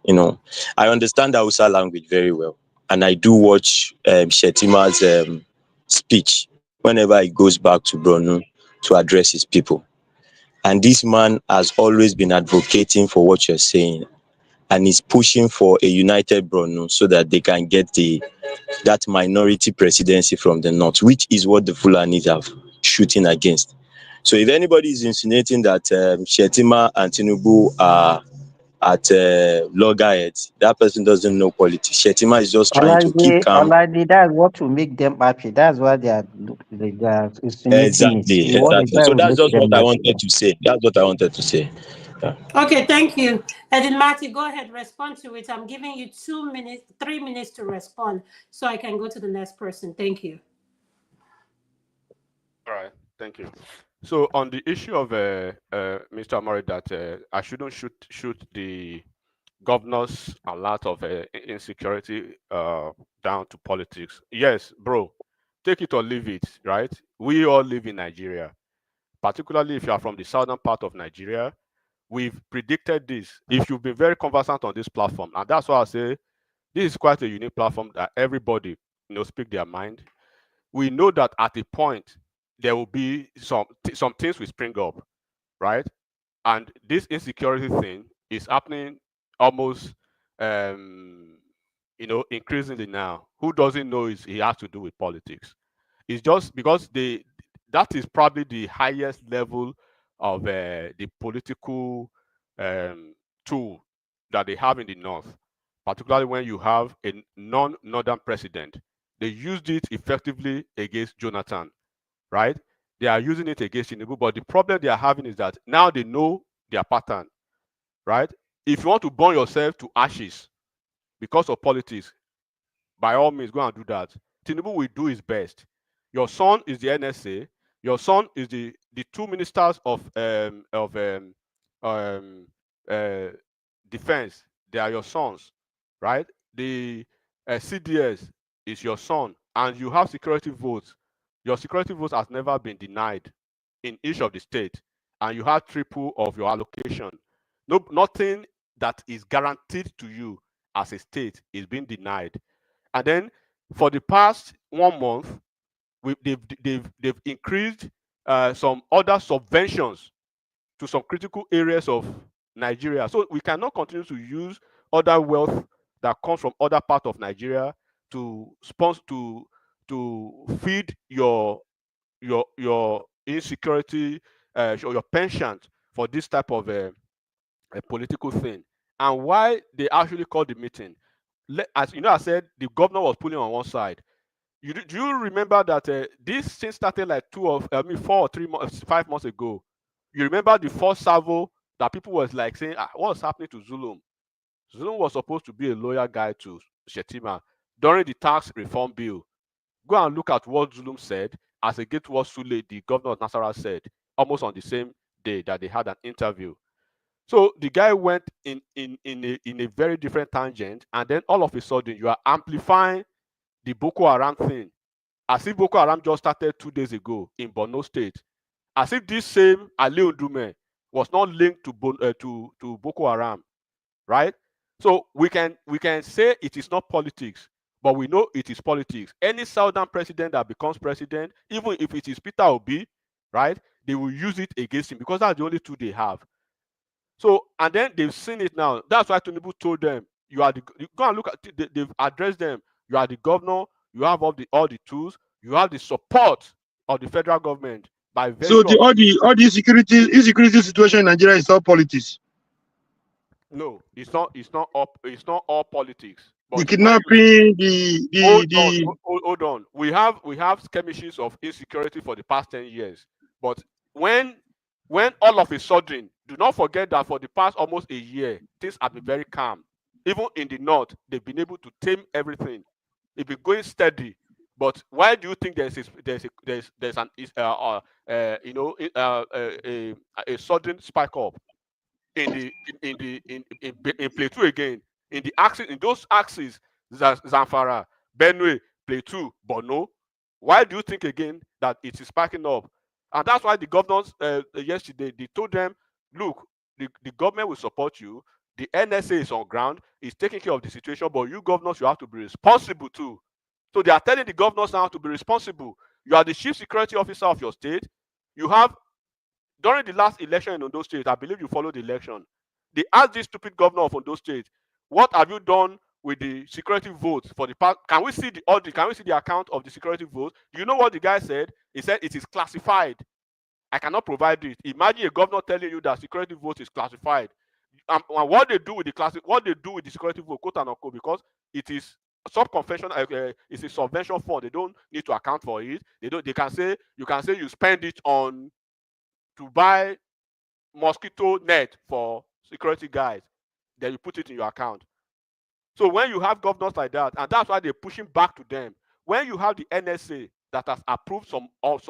I understand Hausa language very well. And I do watch Shetima's speech whenever he goes back to Bronu to address his people. And this man has always been advocating for what you're saying. And he's pushing for a united Bronu so that they can get that minority presidency from the north, which is what the Fulanis are shooting against. So if anybody is insinuating that Shetima and Tinubu are at loggerheads, that person doesn't know politics. Shetima is just trying to keep calm. Already, that's what will make them happy. That's why they are insinuating it. Exactly. So that's just what I wanted to say. That's what I wanted to say. Yeah. Okay, thank you. Edinmati, go ahead, respond to it. I'm giving you 2 minutes, 3 minutes to respond so I can go to the next person. Thank you. All right, thank you. So on the issue of Mr. Amari, that I shouldn't shoot the governors a lot of insecurity down to politics. Yes, bro, take it or leave it, right? We all live in Nigeria, particularly if you are from the southern part of Nigeria. We've predicted this. If you've been very conversant on this platform, and that's why I say this is quite a unique platform that everybody speak their mind. We know that at a point there will be some things will spring up, right? And this insecurity thing is happening almost increasingly now. Who doesn't know it has to do with politics? It's just because that is probably the highest level of the political tool that they have in the north, particularly when you have a non-northern president. They used it effectively against Jonathan, right? They are using it against Tinubu, but the problem they are having is that now they know their pattern, right? If you want to burn yourself to ashes because of politics, by all means, go and do that. Tinubu will do his best. Your son is the NSA. Your son is the two ministers of defense. They are your sons, right? The CDS is your son, and you have security votes. Your security votes has never been denied in each of the states, and you have triple of your allocation. Nothing that is guaranteed to you as a state is being denied. And then for the past 1 month, they've increased some other subventions to some critical areas of Nigeria. So we cannot continue to use other wealth that comes from other parts of Nigeria to sponsor to feed your insecurity or your penchant for this type of a political thing. And why they actually called the meeting, as you know, I said the governor was pulling on one side. Do you remember that this thing started like 4 or 5 months ago? You remember the first salvo that people was like saying, what's happening to Zulum? Zulum was supposed to be a loyal guy to Shetima during the tax reform bill. Go and look at what Zulum said as against what Sule, the governor of Nasarawa, said almost on the same day that they had an interview. So the guy went in a very different tangent, and then all of a sudden you are amplifying the Boko Haram thing, as if Boko Haram just started 2 days ago in Borno State, as if this same Ali Ndume was not linked to Boko Haram, right? So we can say it is not politics, but we know it is politics. Any southern president that becomes president, even if it is Peter Obi, right, they will use it against him because that's the only tool they have. So, and then they've seen it now. That's why Tinubu told them, you go and look at, they've addressed them. You are the governor. You have all the tools. You have the support of the federal government by virtue. So all the insecurity situation in Nigeria is all politics. No, it's not. It's not all politics. But The kidnapping, hold on. We have skirmishes of insecurity for the past 10 years. But when all of a sudden, do not forget that for the past almost a year, things have been very calm. Even in the north, they've been able to tame everything. They've been going steady. But why do you think there's a sudden spike up in Plateau again, in the axis, in those axes, Zamfara, Benue, Plateau, Borno? Why do you think again that it is spiking up? And that's why the governors yesterday, they told them, look, the government will support you. The NSA is on ground, is taking care of the situation, but you governors, you have to be responsible too. So they are telling the governors now to be responsible. You are the chief security officer of your state. You have, during the last election in Ondo State, I believe you followed the election, they asked this stupid governor of Ondo State, what have you done with the security votes for the past? Can we see the audit? Can we see the account of the security votes? Do you know what the guy said? He said it is classified. I cannot provide it. Imagine a governor telling you that security vote is classified. And what they do with the security vote, quote and unquote, because it is subconvention, it's a subvention fund. They don't need to account for it. They can say you spend it on to buy mosquito net for security guys, then you put it in your account. So when you have governors like that, and that's why they're pushing back to them. When you have the NSA that has approved some budget,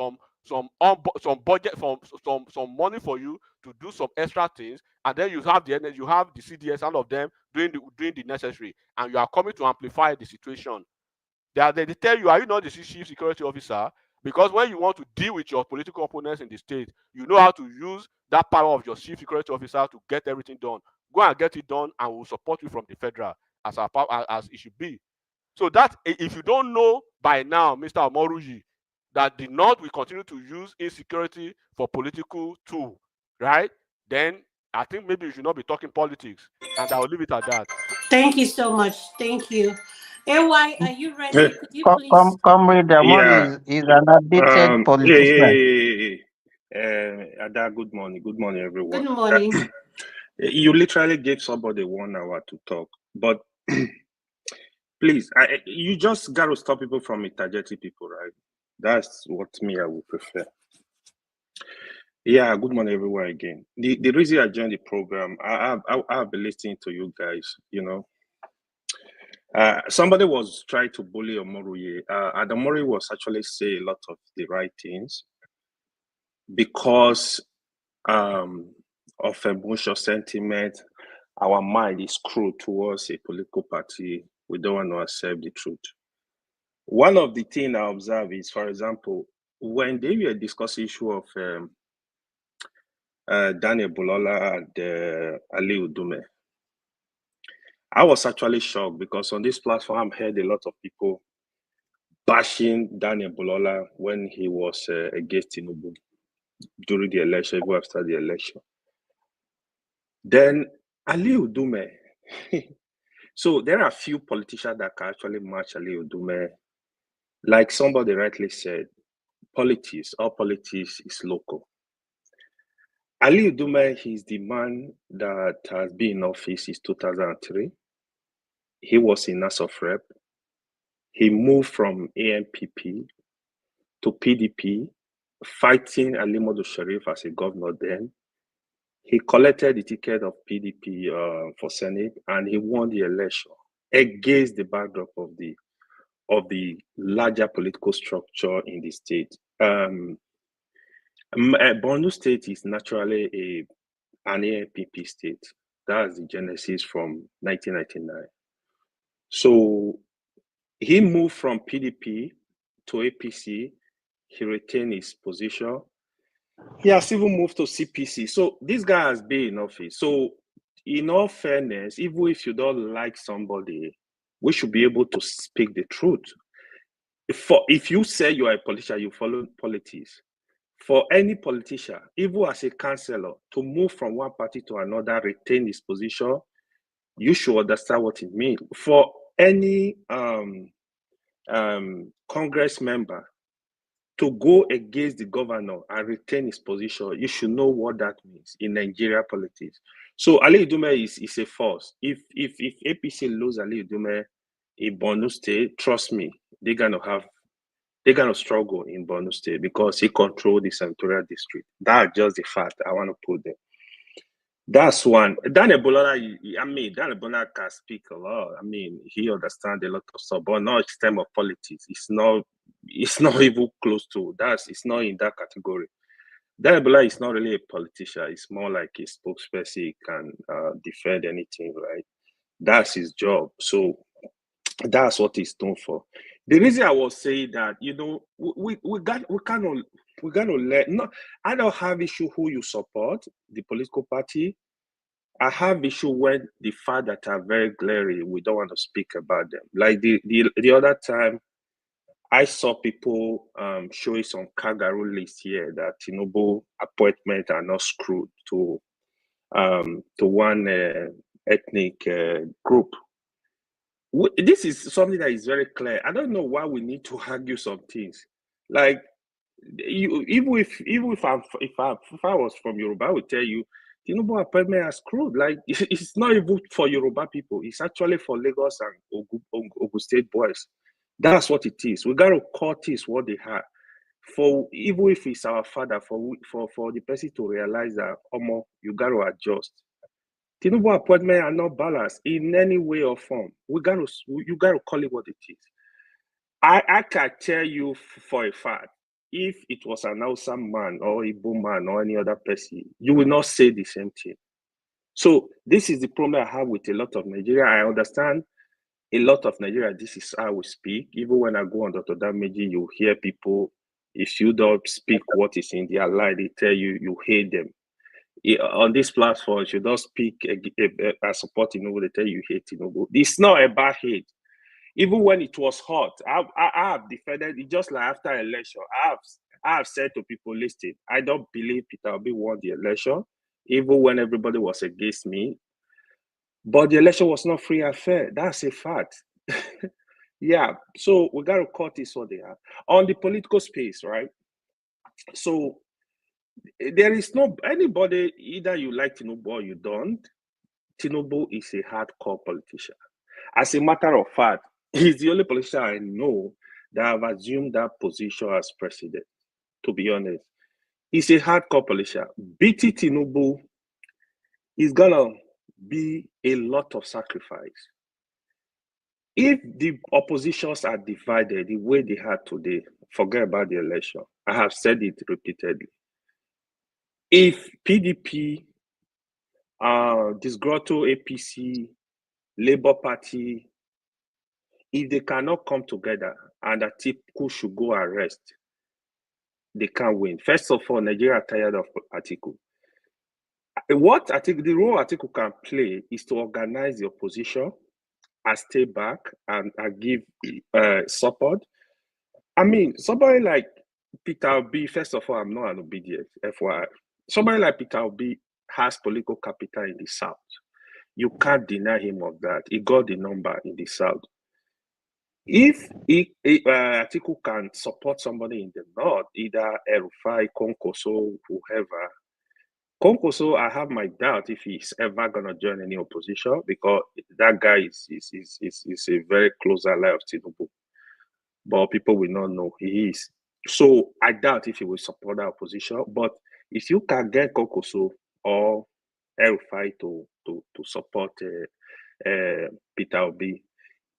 some money for you to do some extra things, and then you have the CDS, all of them doing the necessary, and you are coming to amplify the situation. They tell you, are you not the chief security officer? Because when you want to deal with your political opponents in the state, you know how to use that power of your chief security officer to get everything done. Go and get it done, and we'll support you from the federal as it should be. So that if you don't know by now, Mr. Omoruyi, that the North will continue to use insecurity for political tool, right? Then I think maybe you should not be talking politics, and I will leave it at that. Thank you so much. Thank you. AY, are you ready? Could you please? Comrade Amor is an updated politician. Ada, good morning. Good morning, everyone. Good morning. You literally gave somebody 1 hour to talk, but please, you just got to stop people from interjecting people, right? That's what I would prefer. Yeah, good morning, everyone, again. The reason I joined the program, I've been listening to you guys, you know. Somebody was trying to bully Omoruyi. Adamori was actually saying a lot of the right things because of emotional sentiment. Our mind is screwed towards a political party. We don't want to accept the truth. One of the things I observe is, for example, when they were discussing the issue of Daniel Bwala and Ali Ndume, I was actually shocked because on this platform, I heard a lot of people bashing Daniel Bwala when he was against Tinubu during the election, even after the election. Then Ali Ndume. So there are a few politicians that can actually match Ali Ndume. Like somebody rightly said, all politics is local. Ali Ndume is the man that has been in office since 2003. He was in House of Rep. He moved from ANPP to PDP, fighting Ali Modu Sharif as a governor then. He collected the ticket of PDP for Senate, and he won the election against the backdrop of the larger political structure in the state. Borno State is naturally an ANPP state. That's the genesis from 1999. So he moved from PDP to APC. He retained his position. He has even moved to CPC. So this guy has been in office. So in all fairness, even if you don't like somebody, we should be able to speak the truth. If you say you are a politician, you follow politics. For any politician, even as a councillor, to move from one party to another, retain his position, you should understand what it means. For any Congress member to go against the governor and retain his position, you should know what that means in Nigeria politics. So Ali Ndume is a force. If APC lose Ali Ndume in Borno State, trust me, they're gonna struggle in Borno State because he controls the senatorial district. That's just the fact I want to put there. That's one. Daniel Bwala, Daniel Bwala can speak a lot. I mean, he understands a lot of stuff, but not in terms of politics. It's not It's not even close to that. It's not in that category. Bwala is not really a politician. It's more like a spokesperson. He can defend anything, right? That's his job. So that's what he's known for. The reason I was saying that, we gotta let. No, I don't have issue who you support, the political party. I have issue when the fact that are very glaring, we don't want to speak about them. Like the other time, I saw people showing some kangaroo list here that Tinubu appointment are not screwed to one ethnic group. This is something that is very clear. I don't know why we need to argue some things. Like even if I was from Yoruba, I would tell you Tinubu appointment are screwed. Like it's not even for Yoruba people. It's actually for Lagos and Ogun State boys. That's what it is. We got to cut this what they have. For even if it's our father, for the person to realize that you got to adjust. Tinubu appointment are not balanced in any way or form. You got to call it what it is. I can tell you for a fact, if it was an Hausa man or Igbo man or any other person, you will not say the same thing. So this is the problem I have with a lot of Nigeria. I understand a lot of Nigeria, this is how we speak. Even when I go on Dr. Dameji, you hear people, if you don't speak what is in their life, they tell you hate them. On this platform, if you don't speak and support Tinubu, they tell you hate Tinubu. It's not about hate. Even when it was hot, I have defended it. Just like after election, I have said to people, listen, I don't believe Peter Obi won the election, even when everybody was against me. But the election was not free and fair. That's a fact. Yeah, so we got to cut this what they have. On the political space, right? So there is no anybody, either you like Tinubu or you don't. Tinubu is a hardcore politician. As a matter of fact, he's the only politician I know that have assumed that position as president, to be honest. He's a hardcore politician. Beating Tinubu is gonna be a lot of sacrifice. If the oppositions are divided the way they are today, forget about the election. I have said it repeatedly. If PDP, disgruntled APC, Labour Party, if they cannot come together and Atiku should go arrest, they can't win. First of all, Nigeria are tired of Atiku. The role Atiku can play is to organize the opposition and stay back and give support. I mean, somebody like Peter Obi, first of all, I'm not an obedient, FYI. Somebody like Peter Obi has political capital in the South. You can't deny him of that. He got the number in the South. If Atiku can support somebody in the North, either El-Rufai, Konkoso, whoever, Konkoso, I have my doubt if he's ever going to join any opposition, because that guy is a very close ally of Tinubu. But people will not know he is. So I doubt if he will support that opposition. But if you can get Konkoso or El-Rufai to support Peter Obi,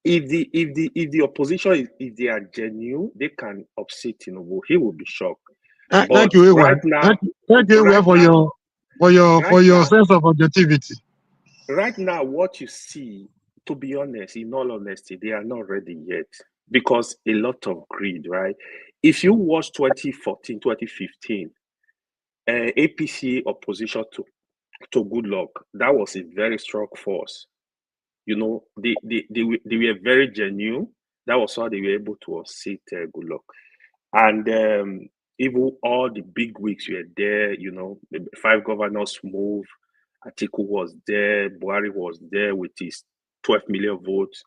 if the opposition, if they are genuine, they can upset Tinubu. He will be shocked. Thank you, Ewan. Thank you, Ewan, for your sense of objectivity. Right now, what you see, to be honest, in all honesty, they are not ready yet, because a lot of greed, right? If you watch 2014, 2015, APC opposition to Goodluck, that was a very strong force. You know, they were very genuine. That was how they were able to unseat Goodluck. And even all the big wigs were there, you know, the 5 governors move. Atiku was there, Buhari was there with his 12 million votes.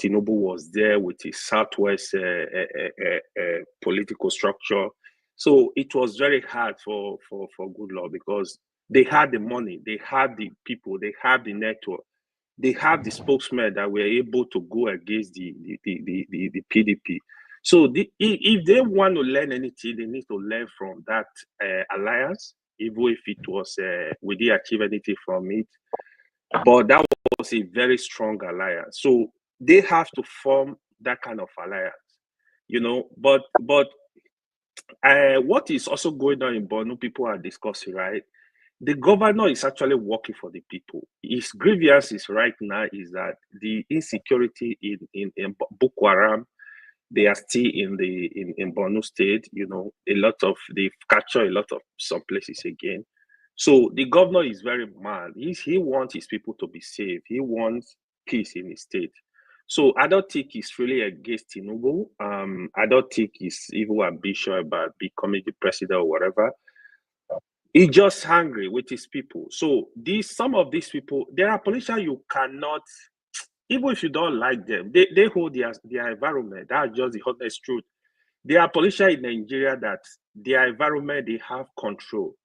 Tinubu was there with his Southwest political structure. So it was very hard for Goodluck, because they had the money, they had the people, they had the network, they have the spokesmen that were able to go against the PDP. So if they want to learn anything, they need to learn from that alliance, even if it was we didn't achieve anything from it. But that was a very strong alliance. So they have to form that kind of alliance. you know. But what is also going on in Borno, people are discussing, right? The governor is actually working for the people. His grievances right now is that the insecurity in Boko Haram, they are still in Borno State. You know, they've captured a lot of some places again. So the governor is very mad. He wants his people to be safe. He wants peace in his state. So I don't think he's really against Tinubu. I don't think he's even ambitious about becoming the president or whatever. He's just hungry with his people. So some of these people, there are politicians you cannot, even if you don't like them, they hold their environment. That's just the honest truth. There are politicians in Nigeria that their environment, they have control.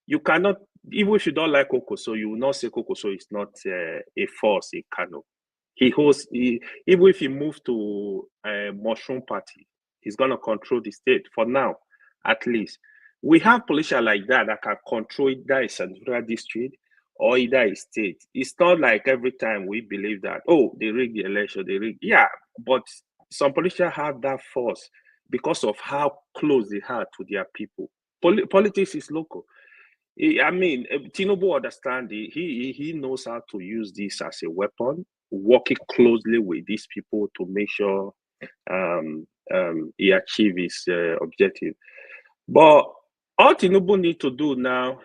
You cannot, even if you don't like Kokoso, you will not say Kokoso is not a force in Kano. Even if he moves to a Mushroom Party, he's going to control the state for now, at least. We have politicians like that can control either a central district or either a state. It's not like every time we believe that, oh, they rigged the election, yeah, but some politicians have that force because of how close they are to their people. Politics is local. I mean, Tinubu understands it. He knows how to use this as a weapon, working closely with these people to make sure he achieves his objective. But all Tinubu needs to do now,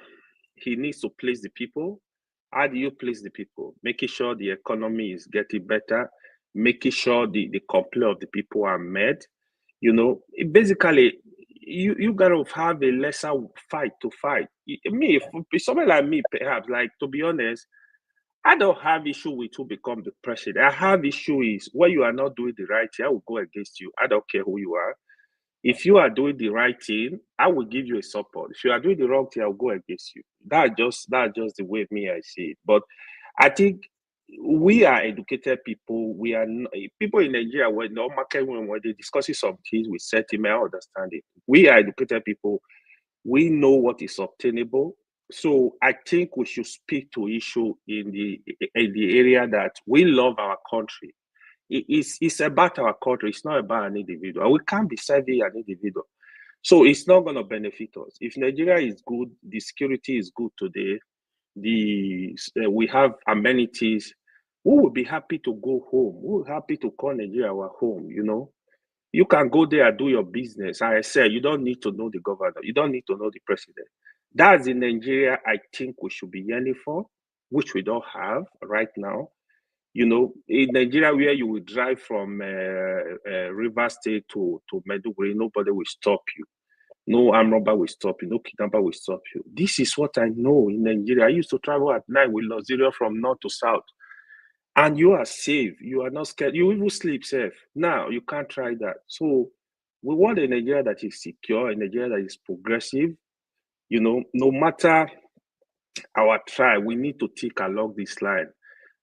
he needs to please the people. How do you please the people? Making sure the economy is getting better, making sure the complaints of the people are met. You know, basically, you gotta have a lesser fight to fight. Me, if someone like me, perhaps, like, to be honest, I don't have issue with who become the president. I have issue is when you are not doing the right thing, I will go against you. I don't care who you are. If you are doing the right thing, I will give you a support. If you are doing the wrong thing, I'll go against you. That's just the way I see it. But I think we are educated people. We are people in Nigeria when they discuss some things with sentiment, I understand it. We are educated people. We know what is obtainable. So I think we should speak to issue in the area that we love our country. It's about our country. It's not about an individual. We can't be serving an individual. So it's not going to benefit us. If Nigeria is good, the security is good today, we have amenities, we will be happy to go home. We're happy to call Nigeria our home, you know. You can go there and do your business. As I said, you don't need to know the governor. You don't need to know the president. That's in Nigeria I think we should be yearning for, which we don't have right now. You know, in Nigeria, where you will drive from River State to Maiduguri, nobody will stop you. No armed robber will stop you. No kidnapper will stop you. This is what I know in Nigeria. I used to travel at night with Nigeria from north to south. And you are safe. You are not scared. You even sleep safe. Now, you can't try that. So we want a Nigeria that is secure, a Nigeria that is progressive. You know, no matter our tribe, we need to think along this line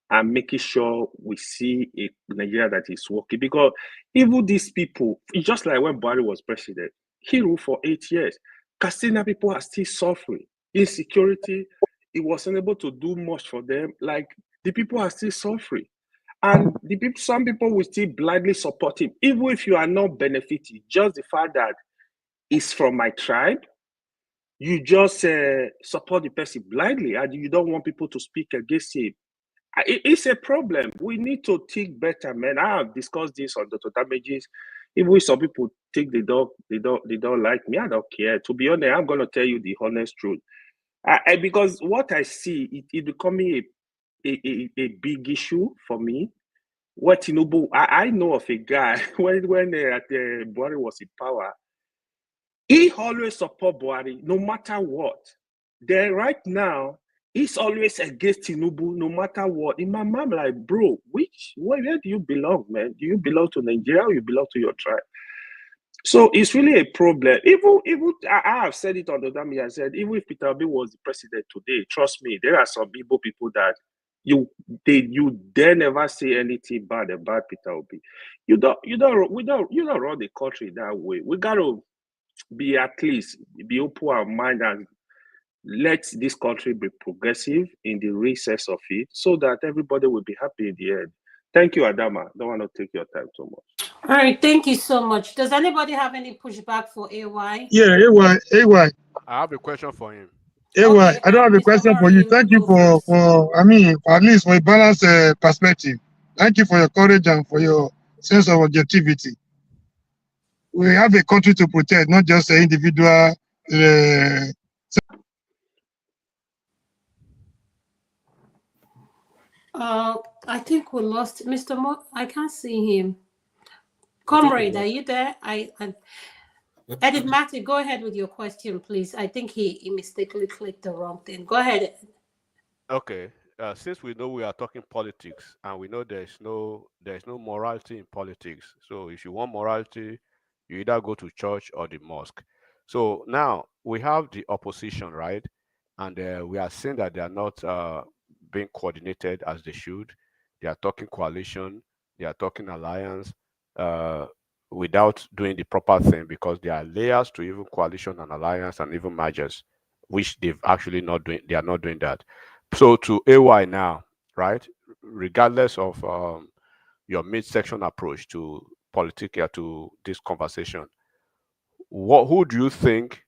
and making sure we see a Nigeria that is working. Because even these people, it's just like when Bwala was president, he ruled for 8 years. Katsina people are still suffering. Insecurity, he wasn't able to do much for them. Like, the people are still suffering. And some people will still blindly support him. Even if you are not benefiting, just the fact that it's from my tribe, you just support the person blindly and you don't want people to speak against him. It's a problem. We need to think better, man. I have discussed this on Dr. Damages. Even if some people think they don't like me, I don't care. To be honest, I'm gonna tell you the honest truth. Because what I see, it becoming a big issue for me. What Tinubu, I know of a guy when Bwala was in power, he always support Bwala no matter what. Then right now, he's always against Tinubu no matter what. In my mind, like, bro, where do you belong, man? Do you belong to Nigeria or you belong to your tribe? So it's really a problem. Even I have said it on the Dami. I said, even if Peter Obi was the president today, trust me, there are some Igbo people that you dare never say anything bad about Peter Obi. You don't run the country that way. We gotta be open our mind and let this country be progressive in the recess of it so that everybody will be happy in the end. Thank you, Adama. Don't want to take your time so much. All right, thank you so much. Does anybody have any pushback for AY? Yeah, AY. I have a question for him. AY, I don't have a question for you. Thank you for at least for a balanced perspective. Thank you for your courage and for your sense of objectivity. We have a country to protect, not just an individual. I think we lost Mr. Mo. I can't see him. Comrade, are you there? Edith Matty, go ahead with your question, please. I think he mistakenly clicked the wrong thing. Go ahead. Okay. Since we know we are talking politics and we know there's no morality in politics. So if you want morality, you either go to church or the mosque. So now we have the opposition, right? And we are seeing that they are not being coordinated as they should. They are talking coalition, they are talking alliance, without doing the proper thing, because there are layers to even coalition and alliance and even mergers, which they've actually not doing. They are not doing that. So to AY now, right? Regardless of your midsection approach to politics, to this conversation, who do you think?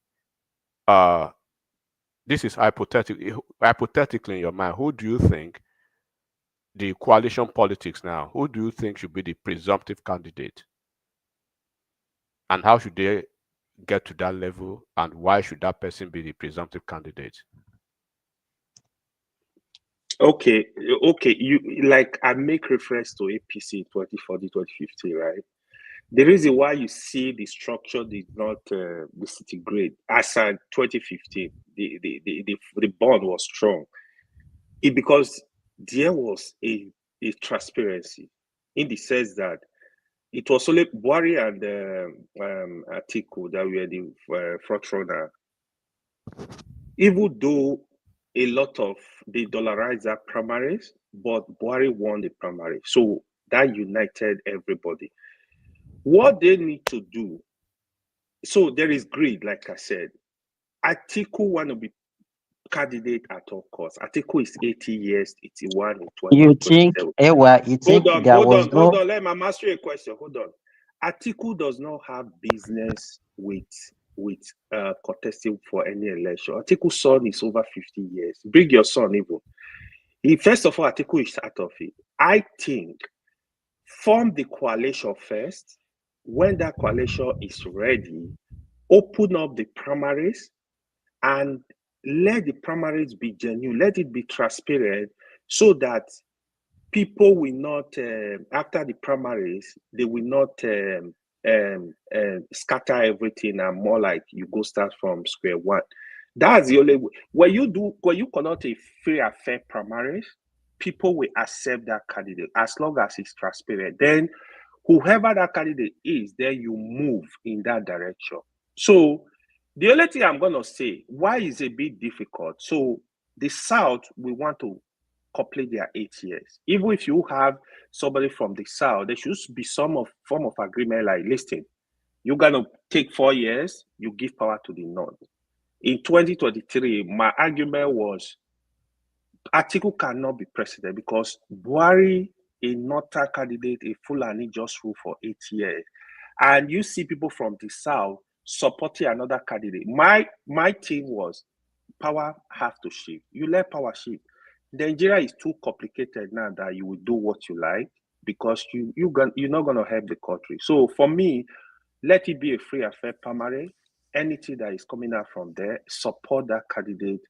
This is hypothetically in your mind. Who do you think the coalition politics now? Who do you think should be the presumptive candidate? And how should they get to that level? And why should that person be the presumptive candidate? Okay. You like I make reference to APC in 2040, 2050, right? The reason why you see the structure did not disintegrate as at 2015, the bond was strong. Because there was a transparency in the sense that it was only Bwala and Atiku that were the front runner. Even though a lot of they dollarized their primaries, but Bwala won the primary. So that united everybody. What they need to do, so there is greed, like I said. Atiku want to be candidate at all costs. Atiku is 80 years, 81 in 2027. You think, Ewa, you think Hold on. Let me ask you a question. Hold on. Atiku does not have business with contesting for any election. Atiku's son is over 50 years. Bring your son even. First of all, Atiku is out of it. I think form the coalition first. When that coalition is ready, open up the primaries and let the primaries be genuine. Let it be transparent so that people will not, after the primaries, they will not scatter everything and more like you go start from square one. That's the only way. When you conduct a free and fair primaries, people will accept that candidate as long as it's transparent. Then whoever that candidate is, then you move in that direction. So the only thing I'm going to say, why is it a bit difficult? So the South, we want to complete their 8 years. Even if you have somebody from the South, there should be some form of agreement like, listen, you're going to take 4 years, you give power to the North. In 2023, my argument was Atiku cannot be president because Bwala, a Northern candidate, a Fulani, just ruled for 8 years. And you see people from the South supporting another candidate. My thing was power have to shift. You let power shift. Nigeria is too complicated now that you will do what you like because you're not going to help the country. So for me, let it be a free and fair primary. Anything that is coming out from there, support that candidate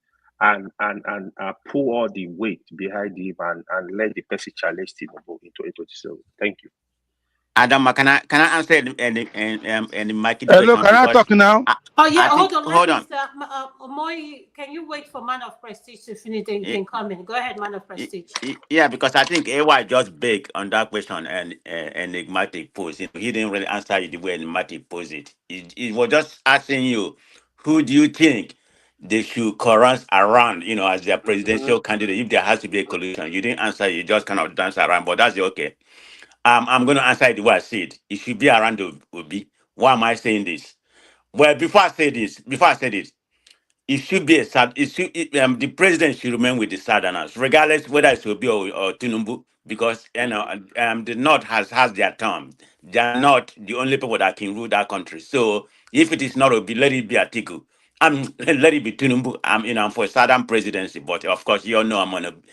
and pull all the weight behind him and let the person challenge Tinubu in 2027. Thank you. Adama, can I answer any market Hello, question? can I talk now? Hold on. Moy, can you wait for Man of Prestige to finish? Then you can come in. Go ahead, Man of Prestige. Yeah, because I think AY just big on that question and enigmatic pose. He didn't really answer it the way enigmatic pose it. He was just asking you, who do you think they should chorus around, as their presidential candidate, if there has to be a coalition? You didn't answer, you just kind of dance around, but that's okay. I'm going to answer it the way I say it. It should be around the Obi. Why am I saying this? Well, before I say this, it should be a sad. The president should remain with the Southerners, regardless whether it's Obi or Tinubu, because the North has their term. They are not the only people that can rule that country. So if it is not Obi, let it be Atiku. Let it be Tinubu. I'm for Southern presidency, but of course you all know I'm on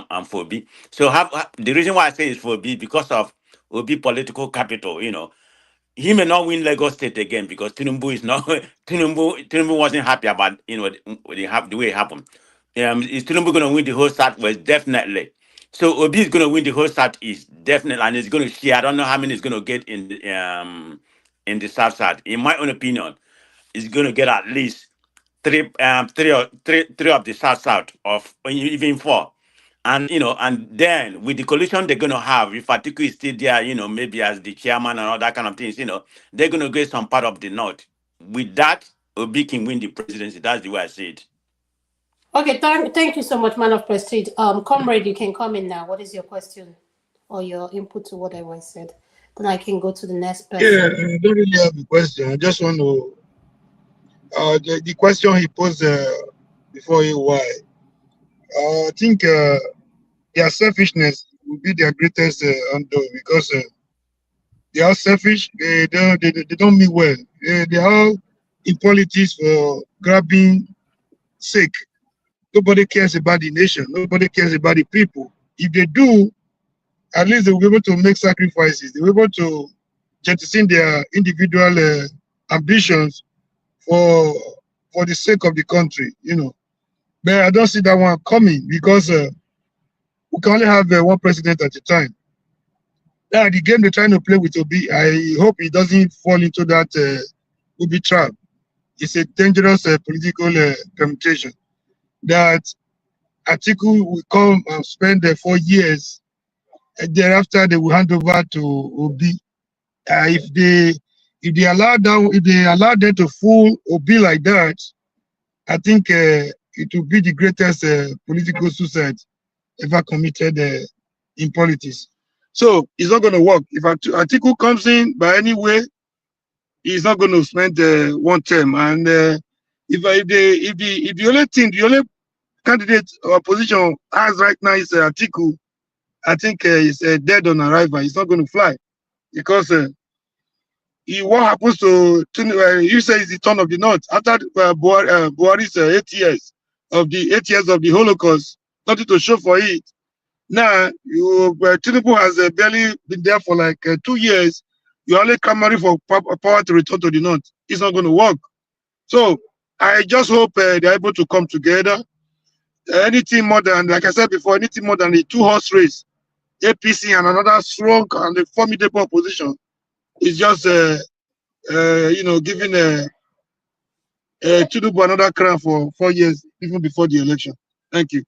I'm for Obi. So the reason why I say it's for Obi because of Obi political capital. He may not win Lagos State again because Tinubu is not Tinubu wasn't happy about the way it happened. Is Tinubu going to win the whole Southwest? Definitely. So Obi is going to win the whole Southeast, definitely, and it's going to share. I don't know how many it's going to get in the South Side. In my own opinion, it's going to get at least three of the South of even four. And and then with the coalition they're gonna have, if Atiku is still there, maybe as the chairman and all that kind of things, they're gonna get some part of the North. With that, Obi can win the presidency. That's the way I see it. Okay, thank you so much, man of prestige. Comrade, you can come in now. What is your question or your input to whatever I said? Then I can go to the next person. Yeah, I don't really have a question. I just want to the question he posed before AY. I think their selfishness will be their greatest undo because they are selfish. They don't mean well. They are in politics for grabbing sake. Nobody cares about the nation. Nobody cares about the people. If they do, at least they will be able to make sacrifices. They will be able to jettison their individual ambitions for the sake of the country, But I don't see that one coming because we can only have one president at a time. Now, the game they're trying to play with Obi, I hope he doesn't fall into that Obi trap. It's a dangerous political permutation that Atiku will come and spend 4 years, and thereafter they will hand over to Obi. If they allow them to fool Obi like that, I think it will be the greatest political suicide ever committed in politics. So it's not going to work. If Atiku comes in by any way, he's not going to spend one term. And if the only candidate or opposition has right now is Atiku, I think he's dead on arrival. He's not going to fly because what happens to you say it's the turn of the North after Buhari's 8 years of the Holocaust, nothing to show for it. Now Tinubu has barely been there for like 2 years. You're only clamoring for power to return to the North. It's not going to work. So I just hope they're able to come together. Anything more than, like I said before, anything more than the 2-horse race, APC and another strong and formidable opposition is just giving Tinubu another crown for 4 years, even before the election. Thank you.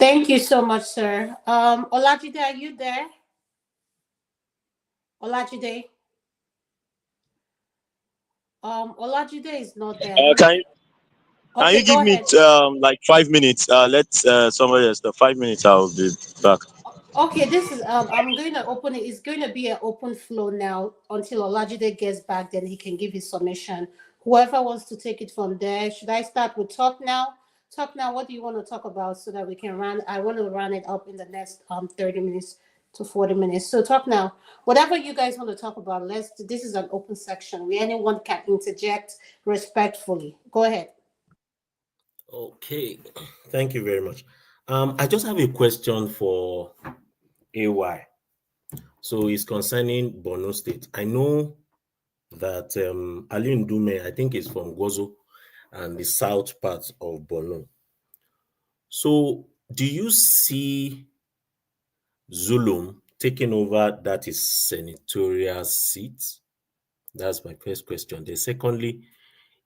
Thank you so much, sir. Olajide, are you there? Olajide? Olajide is not there. Can you give me ahead. like 5 minutes? Let somebody else. 5 minutes, I'll be back. Okay, this is I'm going to open it. It's going to be an open flow now until Olajide gets back. Then he can give his submission. Whoever wants to take it from there. Should I start with Talk Now? Talk Now, what do you want to talk about so that we can I want to run it up in the next 30 minutes to 40 minutes. So Talk Now, whatever you guys want to talk about, this is an open section where anyone can interject respectfully. Go ahead. Okay, thank you very much. I just have a question for AY. So it's concerning Borno State. I know that Ali Ndume, I think, is from Gozo and the south part of Borno. So do you see Zulum taking over that is senatorial seat? That's my first question. Then secondly,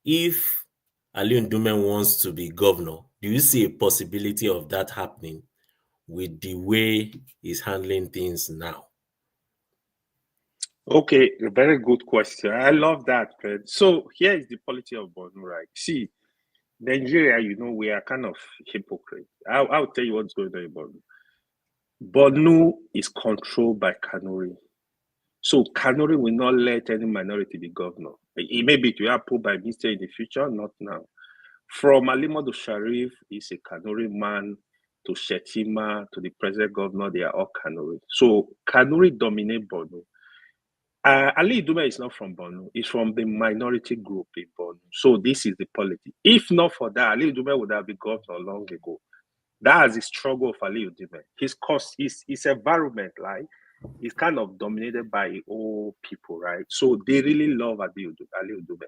if Ali Ndume wants to be governor, do you see a possibility of that happening with the way he's handling things now? Okay, a very good question. I love that, Fred. So here is the polity of Borno, right? See, Nigeria, we are kind of hypocrite. I'll tell you what's going on in Borno. Borno is controlled by Kanuri. So Kanuri will not let any minority be governor. It may be to happen by mistake in the future, not now. From Alimadu Sharif, is a Kanuri man, to Shetima, to the present governor, they are all Kanuri. So Kanuri dominate Borno. Ali Ndume is not from Borno. He's from the minority group in Borno. So this is the politics. If not for that, Ali Ndume would have been governor long ago. That is the struggle of Ali Ndume. His environment, like, is kind of dominated by old people, right? So they really love Ali Ndume.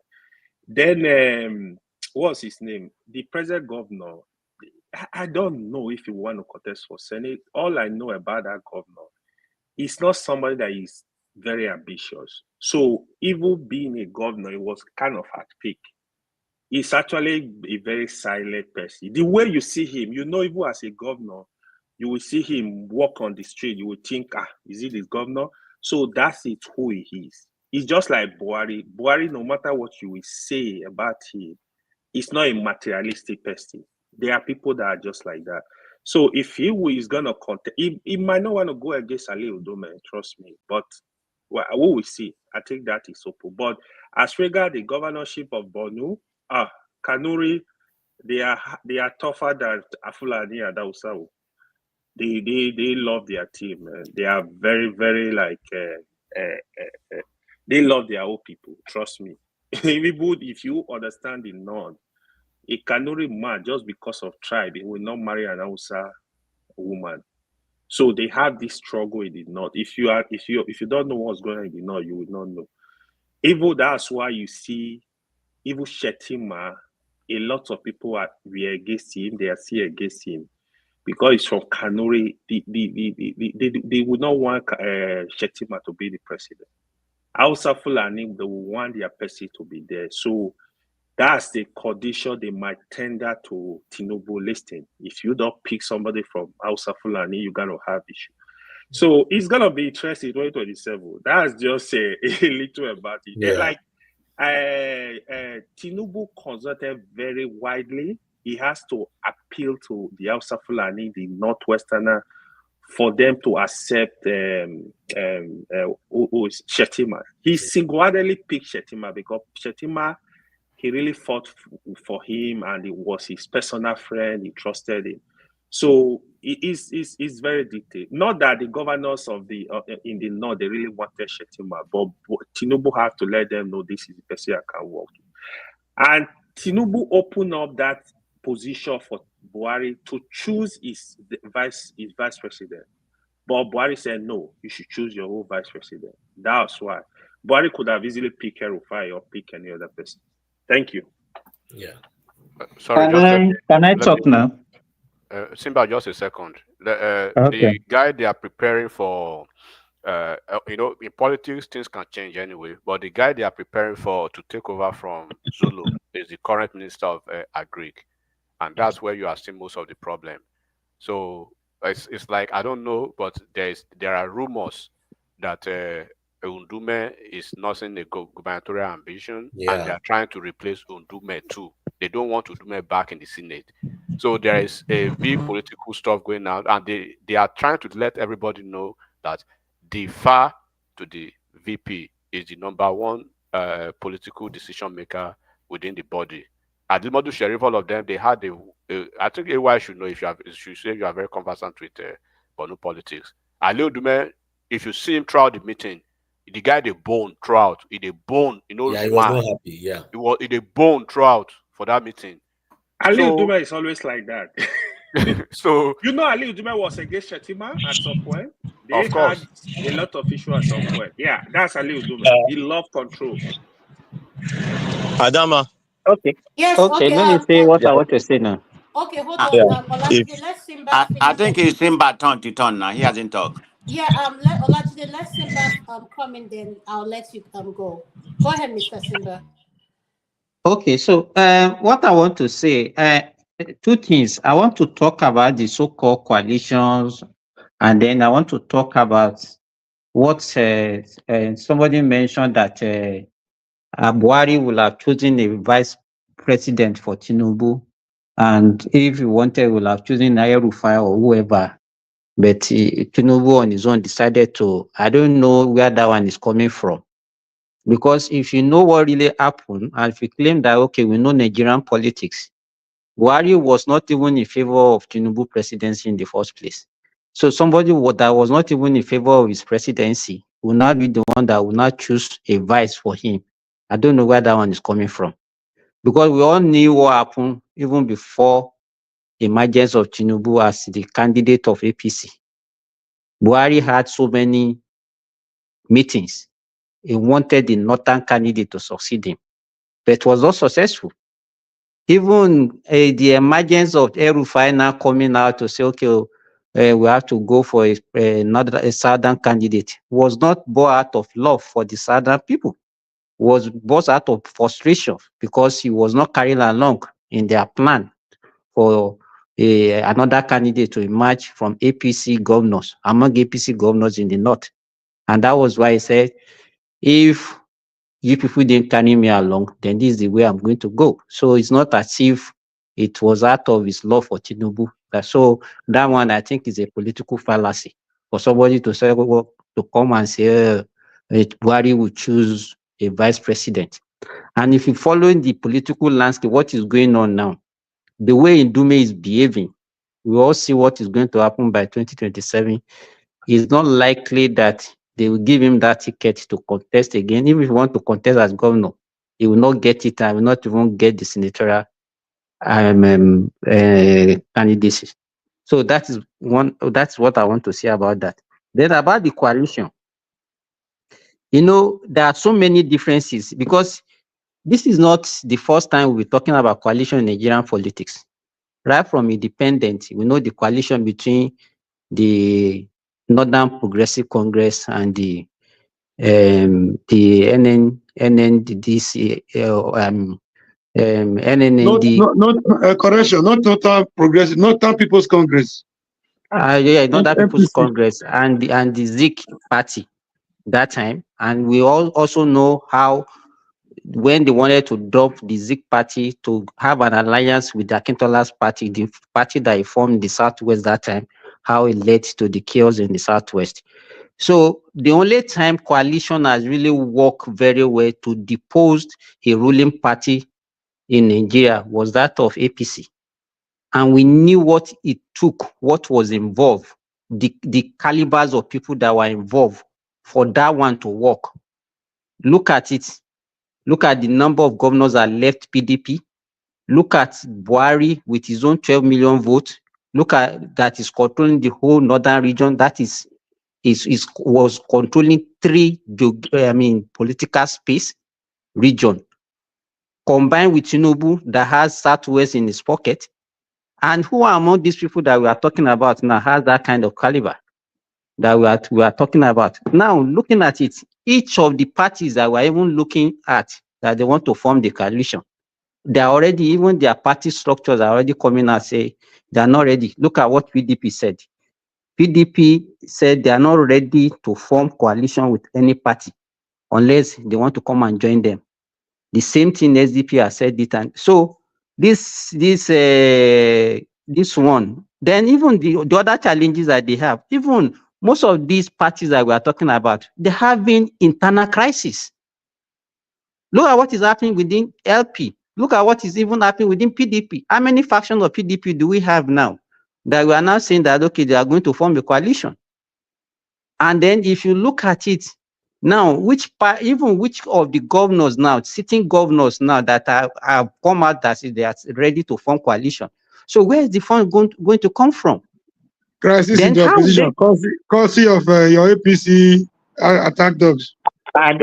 Then, what's his name? The present governor, I don't know if he want to contest for Senate. All I know about that governor, he's not somebody that is very ambitious. So even being a governor, it was kind of at peak. He's actually a very silent person. The way you see him, even as a governor, you will see him walk on the street, you will think, is he this governor? So that's it, who he is. He's just like Buhari. Buhari, no matter what you will say about him, he's not a materialistic person. There are people that are just like that. So if he is going to contest, he might not want to go against Ali Ndume, trust me. But we will see. I think that is open. But as regards the governorship of Borno, Kanuri, they are tougher than Afulani and Hausa. They love their team. They are very, very like they love their own people. Trust me. Even if you understand the North, a Kanuri man, just because of tribe, he will not marry an Hausa woman. So they have this struggle in the North. If you don't know what's going on in the North, you will not know. Even that's why you see, even Shetima, a lot of people were against him. They are still against him because it's from Kanuri. They would not want Shetima to be the president. Hausa Fulani, they will want their person to be there. So that's the condition they might tender to Tinubu listing. If you don't pick somebody from Hausa Fulani, you're going to have issue. So it's going to be interesting in 2027. That's just a little about it. Yeah. Like, Tinubu consulted very widely. He has to appeal to the Hausa Fulani, the Northwesterner, for them to accept Shetima. He single-handedly picked Shetima because Shetima, he really fought for him and he was his personal friend. He trusted him. So it's very detailed. Not that the governors of in the North, they really wanted Shetima, but Tinubu have to let them know this is the person I can work with. And Tinubu opened up that position for Buhari to choose his vice president. But Buhari said, no, you should choose your own vice president. That's why. Buhari could have easily picked Rufai or pick any other person. Thank you. Yeah. Sorry, can I talk now? Simba, just a second. Okay. The guy they are preparing for, in politics, things can change anyway, but the guy they are preparing for to take over from Zulu is the current minister of Agric. And that's where you are seeing most of the problem. So it's like, I don't know, but there are rumors that Ndume is nursing a gubernatorial ambition, and they are trying to replace Ndume too. They don't want Ndume back in the Senate. So there is a big political stuff going on, and they are trying to let everybody know that the far to the VP is the number one political decision maker within the body. Adilmodu Sheriff, all of them, they had I think AY should know if you say you are very conversant with Borno politics. Ali Ndume, if you see him throughout the meeting, the guy they bone throughout. He they bone, he was not happy. Yeah, he they bone throughout for that meeting. Ali Ndume is always like that. So Ali Ndume was against Shetima at some point. They of course had a lot of issues at some point. Yeah, that's Ali Ndume. He loved control. Adama. Okay. Yes. Okay. Let me say what I want to say now. Okay, hold on. Olajide, let Simba finish. I think it's Simba turn to turn now. He hasn't talked. Yeah. Let Olajide, let Simba come in. Then I'll let you go. Go ahead, Mr. Simba. Okay. So what I want to say, two things. I want to talk about the so-called coalitions, and then I want to talk about what somebody mentioned that Buhari will have chosen a vice president for Tinubu, and if he wanted, will have chosen El-Rufai or whoever. But Tinubu on his own decided to. I don't know where that one is coming from, because if you know what really happened, and if you claim that okay, we know Nigerian politics, Buhari was not even in favor of Tinubu presidency in the first place. So somebody that was not even in favor of his presidency will not be the one that will not choose a vice for him. I don't know where that one is coming from. Because we all knew what happened even before the emergence of Tinubu as the candidate of APC. Buhari had so many meetings. He wanted the northern candidate to succeed him, but it was not successful. Even the emergence of El-Rufai now coming out to say, okay, we have to go for a southern candidate, was not born out of love for the southern people, was born out of frustration because he was not carried along in their plan for another candidate to emerge from APC governors, among APC governors in the north. And that was why he said, if you people didn't carry me along, then this is the way I'm going to go. So it's not as if it was out of his love for Tinubu. So that one, I think, is a political fallacy for somebody to say, well, to come and say, Buhari will choose a vice president. And if you follow the political landscape, what is going on now, the way Ndume is behaving, we all see what is going to happen by 2027. It's not likely that they will give him that ticket to contest again. Even if he wants to contest as governor, he will not get it and will not even get the senatorial candidacy. So that is one. That's what I want to say about that. Then about the coalition, there are so many differences because this is not the first time we're talking about coalition in Nigerian politics. Right from independence, we know the coalition between the Northern Progressive Congress and the NNDC, NNND. Correction, not Northern Progressive, Northern People's Congress. Yeah, Northern People's Congress and the Zik party that time. And we all also know how when they wanted to drop the Zik party to have an alliance with the Akintola's party, the party that he formed in the Southwest that time, how it led to the chaos in the Southwest. So the only time coalition has really worked very well to depose a ruling party in Nigeria was that of APC. And we knew what it took, what was involved, the calibers of people that were involved for that one to work. Look at it. Look at the number of governors that left PDP. Look at Buhari with his own 12 million votes. Look at that is controlling the whole northern region. That was controlling 3 political space region. Combined with Tinubu that has Southwest in his pocket. And who are among these people that we are talking about now has that kind of caliber that we are talking about? Now, looking at it, each of the parties that we're even looking at that they want to form the coalition, they are already, even their party structures are already coming out say they are not ready. Look at what PDP said. PDP said they are not ready to form coalition with any party unless they want to come and join them. The same thing SDP has said it. And so this one, then even the other challenges that they have, even most of these parties that we are talking about, they're having internal crisis. Look at what is happening within LP. Look at what is even happening within PDP. How many factions of PDP do we have now that we are now saying that, okay, they are going to form a coalition? And then if you look at it now, which of the governors now, sitting governors now that have come out that they are ready to form coalition. So where is the fund going to come from? Crisis in the opposition, courtesy of your APC attack dogs. I'm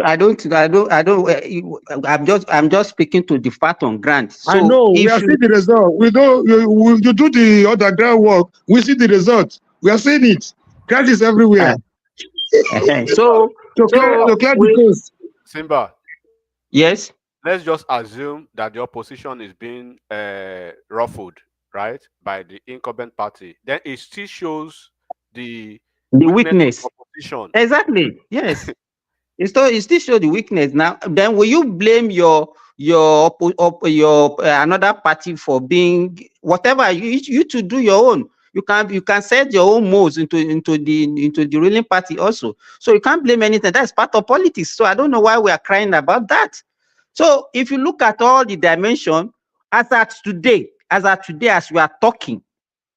just speaking to the fact on ground. So I know we are seeing the result. We know you do the underground work. We see the result. We are seeing it. Crisis everywhere. So to clear the coast. Simba. Yes. Let's just assume that the opposition is being ruffled, right, by the incumbent party. Then it still shows the weakness of opposition. Exactly. Yes. It still shows the weakness. Now, then will you blame your another party for being whatever? You to do your own. You can set your own modes into the ruling party also. So you can't blame anything. That's part of politics. So I don't know why we are crying about that. So if you look at all the dimension, as at today, as of today, as we are talking,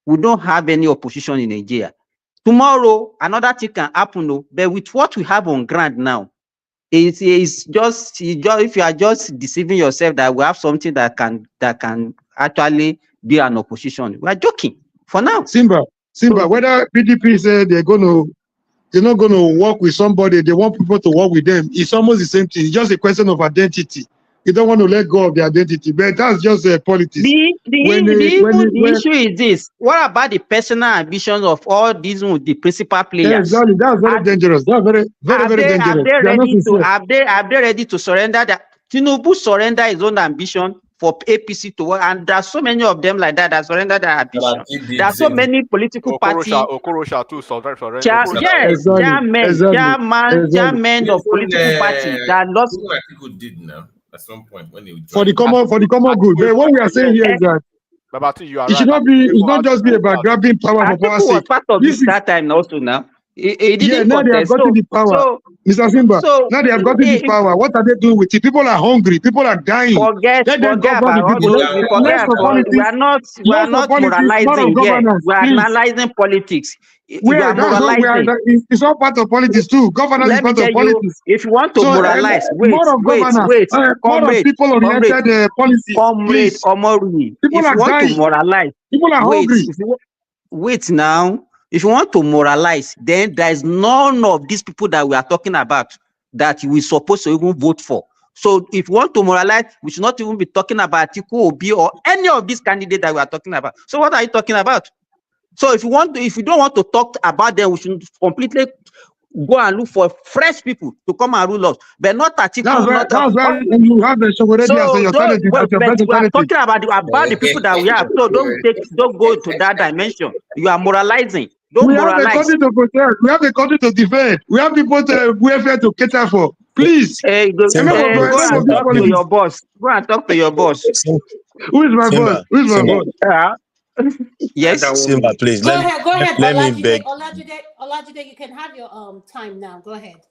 we don't have any opposition in Nigeria. Tomorrow, another thing can happen, though, but with what we have on ground now, it's just if you are just deceiving yourself that we have something that can actually be an opposition. We are joking for now. Simba, whether PDP said they're not going to work with somebody, they want people to work with them. It's almost the same thing. It's just a question of identity. You don't want to let go of the identity, but that's just politics. The issue is this: what about the personal ambitions of all these the principal players? Yeah, exactly. That's very dangerous. That's very dangerous. Are they ready to surrender? That Tinubu surrender his own ambition for APC to work, and there are so many of them like that surrender their ambition. There are so many political parties. Okorosha too surrender. Chairman of political parties that lost. People did now. At some point when they for the common good. But what we are saying here is that it should not be. It's not just be about grabbing power for power's sake. Was part of this that time also now. He didn't now they have gotten the power. Mr. Simba, now they have gotten the power. What are they doing with it? People are hungry. People are dying. Forget about all those. We are not moralizing here. We are analyzing politics. We are moralizing. It's all part of politics too. Governance is part of politics. If you want to moralize, wait, comrade, people oriented policy. Comrade Omori, if you want to moralize, people are hungry. Wait now. If you want to moralize, then there is none of these people that we are talking about that we supposed to even vote for. So if you want to moralize, we should not even be talking about Atiku, Obi, or any of these candidates that we are talking about. So what are you talking about? So if you don't want to talk about them, we should completely go and look for fresh people to come and rule us, but not Atiku. That's why you have the Shogoredi as your candidate. We are talking about the people that we have. So don't go to that dimension. You are moralizing. We have the country to protect. We have the country to defend. We have people to welfare to cater for. Please. Hey, go and talk to your boss. Go and talk to your boss. Who is my boss? Who is my boss? Yes. Simba, please. Go ahead. Let me beg. Olajide, you can have your time now. Go ahead.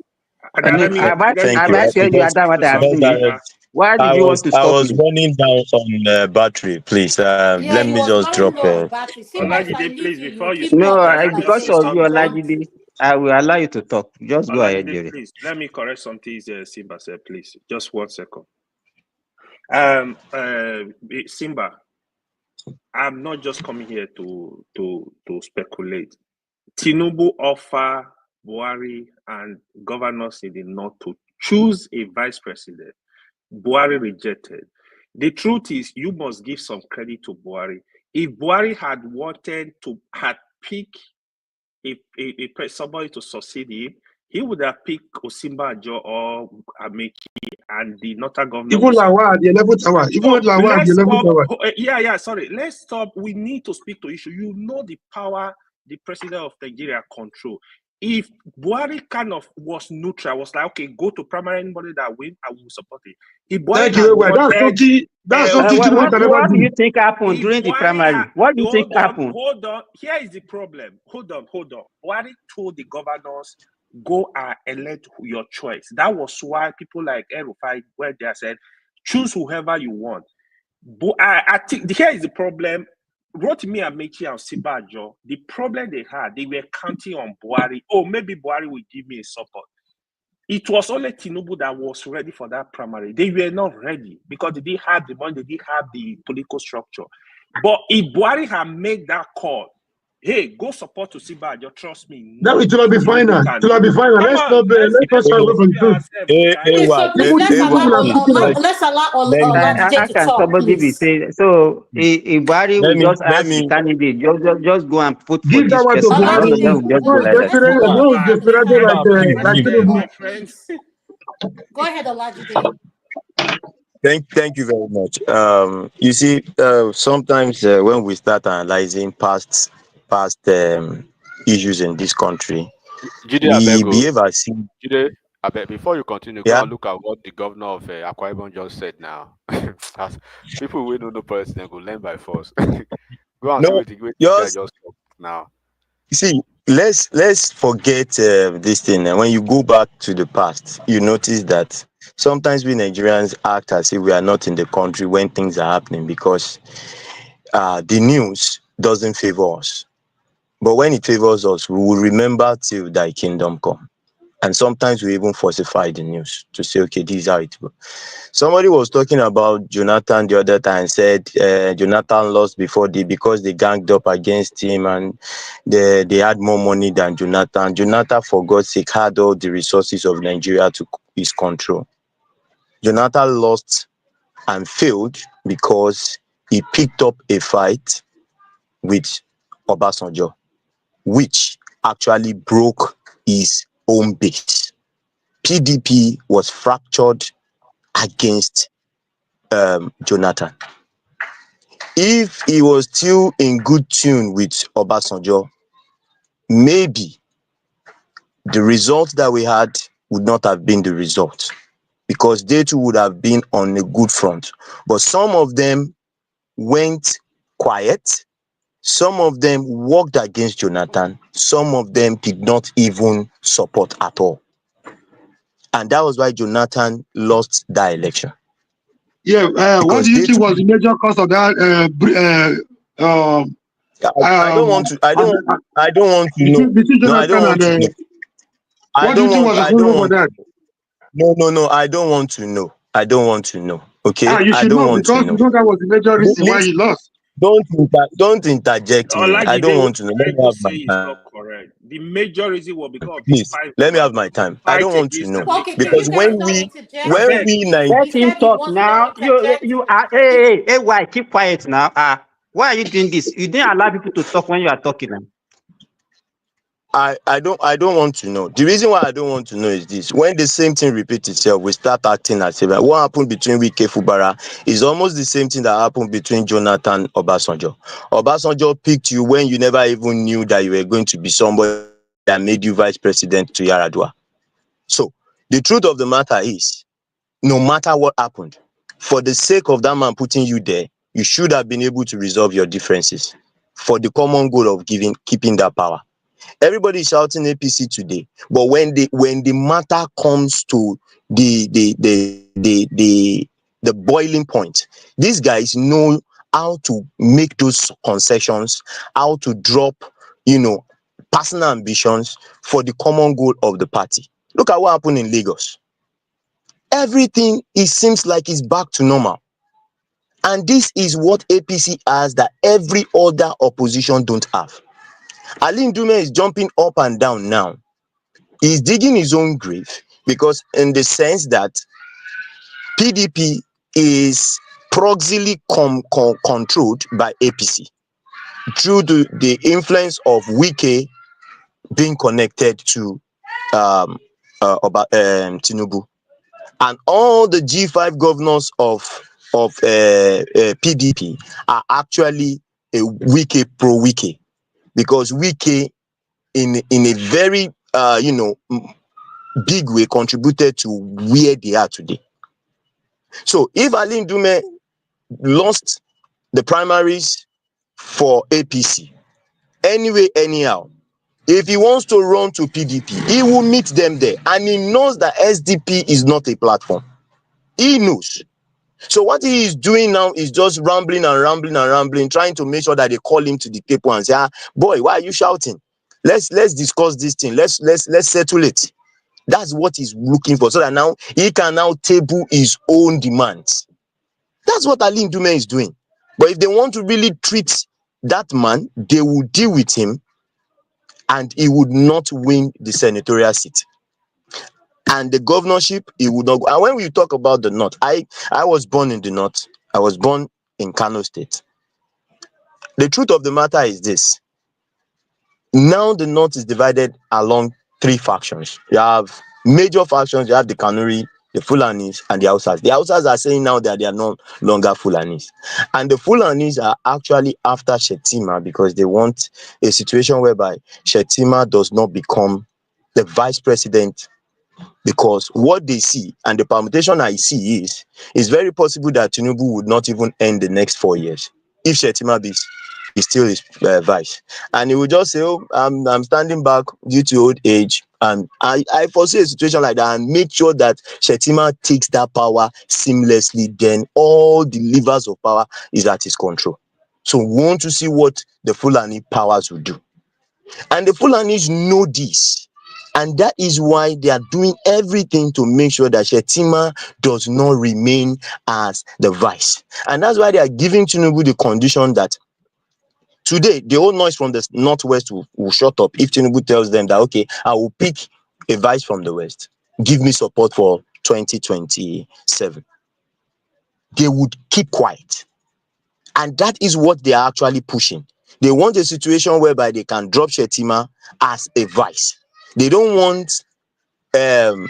Why did you want to stop? I was running down on battery. Please, let me just drop. Olajide, please, before you. No, because of you, Olajide, I will allow you to talk. Just go ahead, Jerry. Please, let me correct something Simba said, please. Just 1 second. Simba, I'm not just coming here to speculate. Tinubu offer Buhari and governors in the north to choose a vice president. Buhari rejected. The truth is, you must give some credit to Buhari. If Buhari had wanted to pick somebody to succeed him, he would have picked Osinbajo or Ameki and the northern governor. Even Lawa, the 11th hour. Even Lawa, the 11th hour. Yeah, sorry. Let's stop. We need to speak to issue. You know the power the president of Nigeria control. If Buhari kind of was neutral, was like, okay, go to primary, anybody that wins, I will support it. If Buhari what do you think happened during the primary? What do you think happened? Hold on. Here is the problem. Hold on. Buhari told the governors, go and elect your choice. That was why people like Erufai, where they said, choose whoever you want. But I think here is the problem. Rotimi Amechi and Sibajo, the problem they had, they were counting on Buhari. Oh, maybe Buhari will give me a support. It was only Tinubu that was ready for that primary. They were not ready because they didn't have the money, they didn't have the political structure. But if Buhari had made that call, hey, go support to Sibajo, trust me. No, it will be final. It will be final. Let's not go from truth. Let's allow Olajide to talk, please. So, if Buhari will just ask the candidate, just go and put for this person. Go ahead, Olajide. Thank you very much. You see, sometimes when we start analyzing past issues in this country, Jide, we behave as if. Jide, I bet before you continue, go and look at what the governor of Akwa Ibom just said now. As people who don't know president go learn by force. Go and see what the just talked now. You see, let's forget this thing. And when you go back to the past, you notice that sometimes we Nigerians act as if we are not in the country when things are happening, because the news doesn't favor us. But when it favors us, we will remember till thy kingdom come. And sometimes we even falsify the news to say, okay, this is how it goes. Somebody was talking about Jonathan the other time, said Jonathan lost because they ganged up against him and they had more money than Jonathan. Jonathan, for God's sake, had all the resources of Nigeria to his control. Jonathan lost and failed because he picked up a fight with Obasanjo, which actually broke his own base. PDP was fractured against Jonathan. If he was still in good tune with Obasanjo, maybe the result that we had would not have been the result, because they too would have been on a good front. But some of them went quiet. Some of them worked against Jonathan. Some of them did not even support at all. And that was why Jonathan lost that election. Yeah, what Because do you they think too, was the major cause of that? I don't want to. I don't want to know. Between No, I don't Jonathan want to and know. what do you think was I responsible don't for want. that? No. I don't want to know. I don't want to know. Okay, You I should don't know, want to because know. you know that was the major reason why Please he lost. don't interject me. I don't Olajide, what want to know. Let I'm me trying have to my say is time. not correct. The major reason was because of his Please fight let me have my time. I fight don't want to against know, Okay, can you because guys when not we interject? Let He him said he talk wants to not now. interject. You are hey, why keep quiet now? Why are you doing this? You didn't allow people to talk when you are talking now. I don't want to know. The reason why I don't want to know is this: when the same thing repeats itself, we start acting as if what happened between Wike Fubara is almost the same thing that happened between Jonathan Obasanjo. Obasanjo picked you when you never even knew that you were going to be somebody that made you vice president to Yaradua. So the truth of the matter is, no matter what happened, for the sake of that man putting you there, you should have been able to resolve your differences for the common goal of keeping that power. Everybody is shouting APC today, but when the matter comes to the boiling point, these guys know how to make those concessions, how to drop, personal ambitions for the common goal of the party. Look at what happened in Lagos. Everything, it seems like, is back to normal. And this is what APC has that every other opposition don't have. Ali Ndume is jumping up and down now. He's digging his own grave, because in the sense that PDP is proxily controlled by APC through the influence of Wike being connected to Tinubu. And all the G5 governors of PDP are actually a Wike pro Wike, because Wike in a very big way contributed to where they are today. So if Ali Ndume lost the primaries for APC anyway, anyhow, if he wants to run to PDP, he will meet them there, and he knows that SDP is not a platform. He knows. So what he is doing now is just rambling, trying to make sure that they call him to the table and say, boy, why are you shouting? Let's discuss this thing. Let's settle it. That's what he's looking for, so that now he can now table his own demands. That's what Ali Ndume is doing. But if they want to really treat that man, they will deal with him, and he would not win the senatorial seat. And the governorship, he would not go. And when we talk about the North, I was born in the North. I was born in Kano State. The truth of the matter is this: now the North is divided along three factions. You have major factions. You have the Kanuri, the Fulanis, and the Hausas. The Hausas are saying now that they are no longer Fulanis, and the Fulanis are actually after Shettima, because they want a situation whereby Shettima does not become the vice president. Because what they see, and the permutation I see, is very possible that Tinubu would not even end the next 4 years if Shettima is still his vice, and he will just say, "Oh, I'm standing back due to old age," and I foresee a situation like that, and make sure that Shettima takes that power seamlessly. Then all the levers of power is at his control. So we want to see what the Fulani powers will do. And the Fulanis know this. And that is why they are doing everything to make sure that Shetima does not remain as the vice. And that's why they are giving Tinubu the condition that today the whole noise from the northwest will shut up if Tinubu tells them that, okay, I will pick a vice from the west. Give me support for 2027. They would keep quiet. And that is what they are actually pushing. They want a situation whereby they can drop Shetima as a vice. They don't want the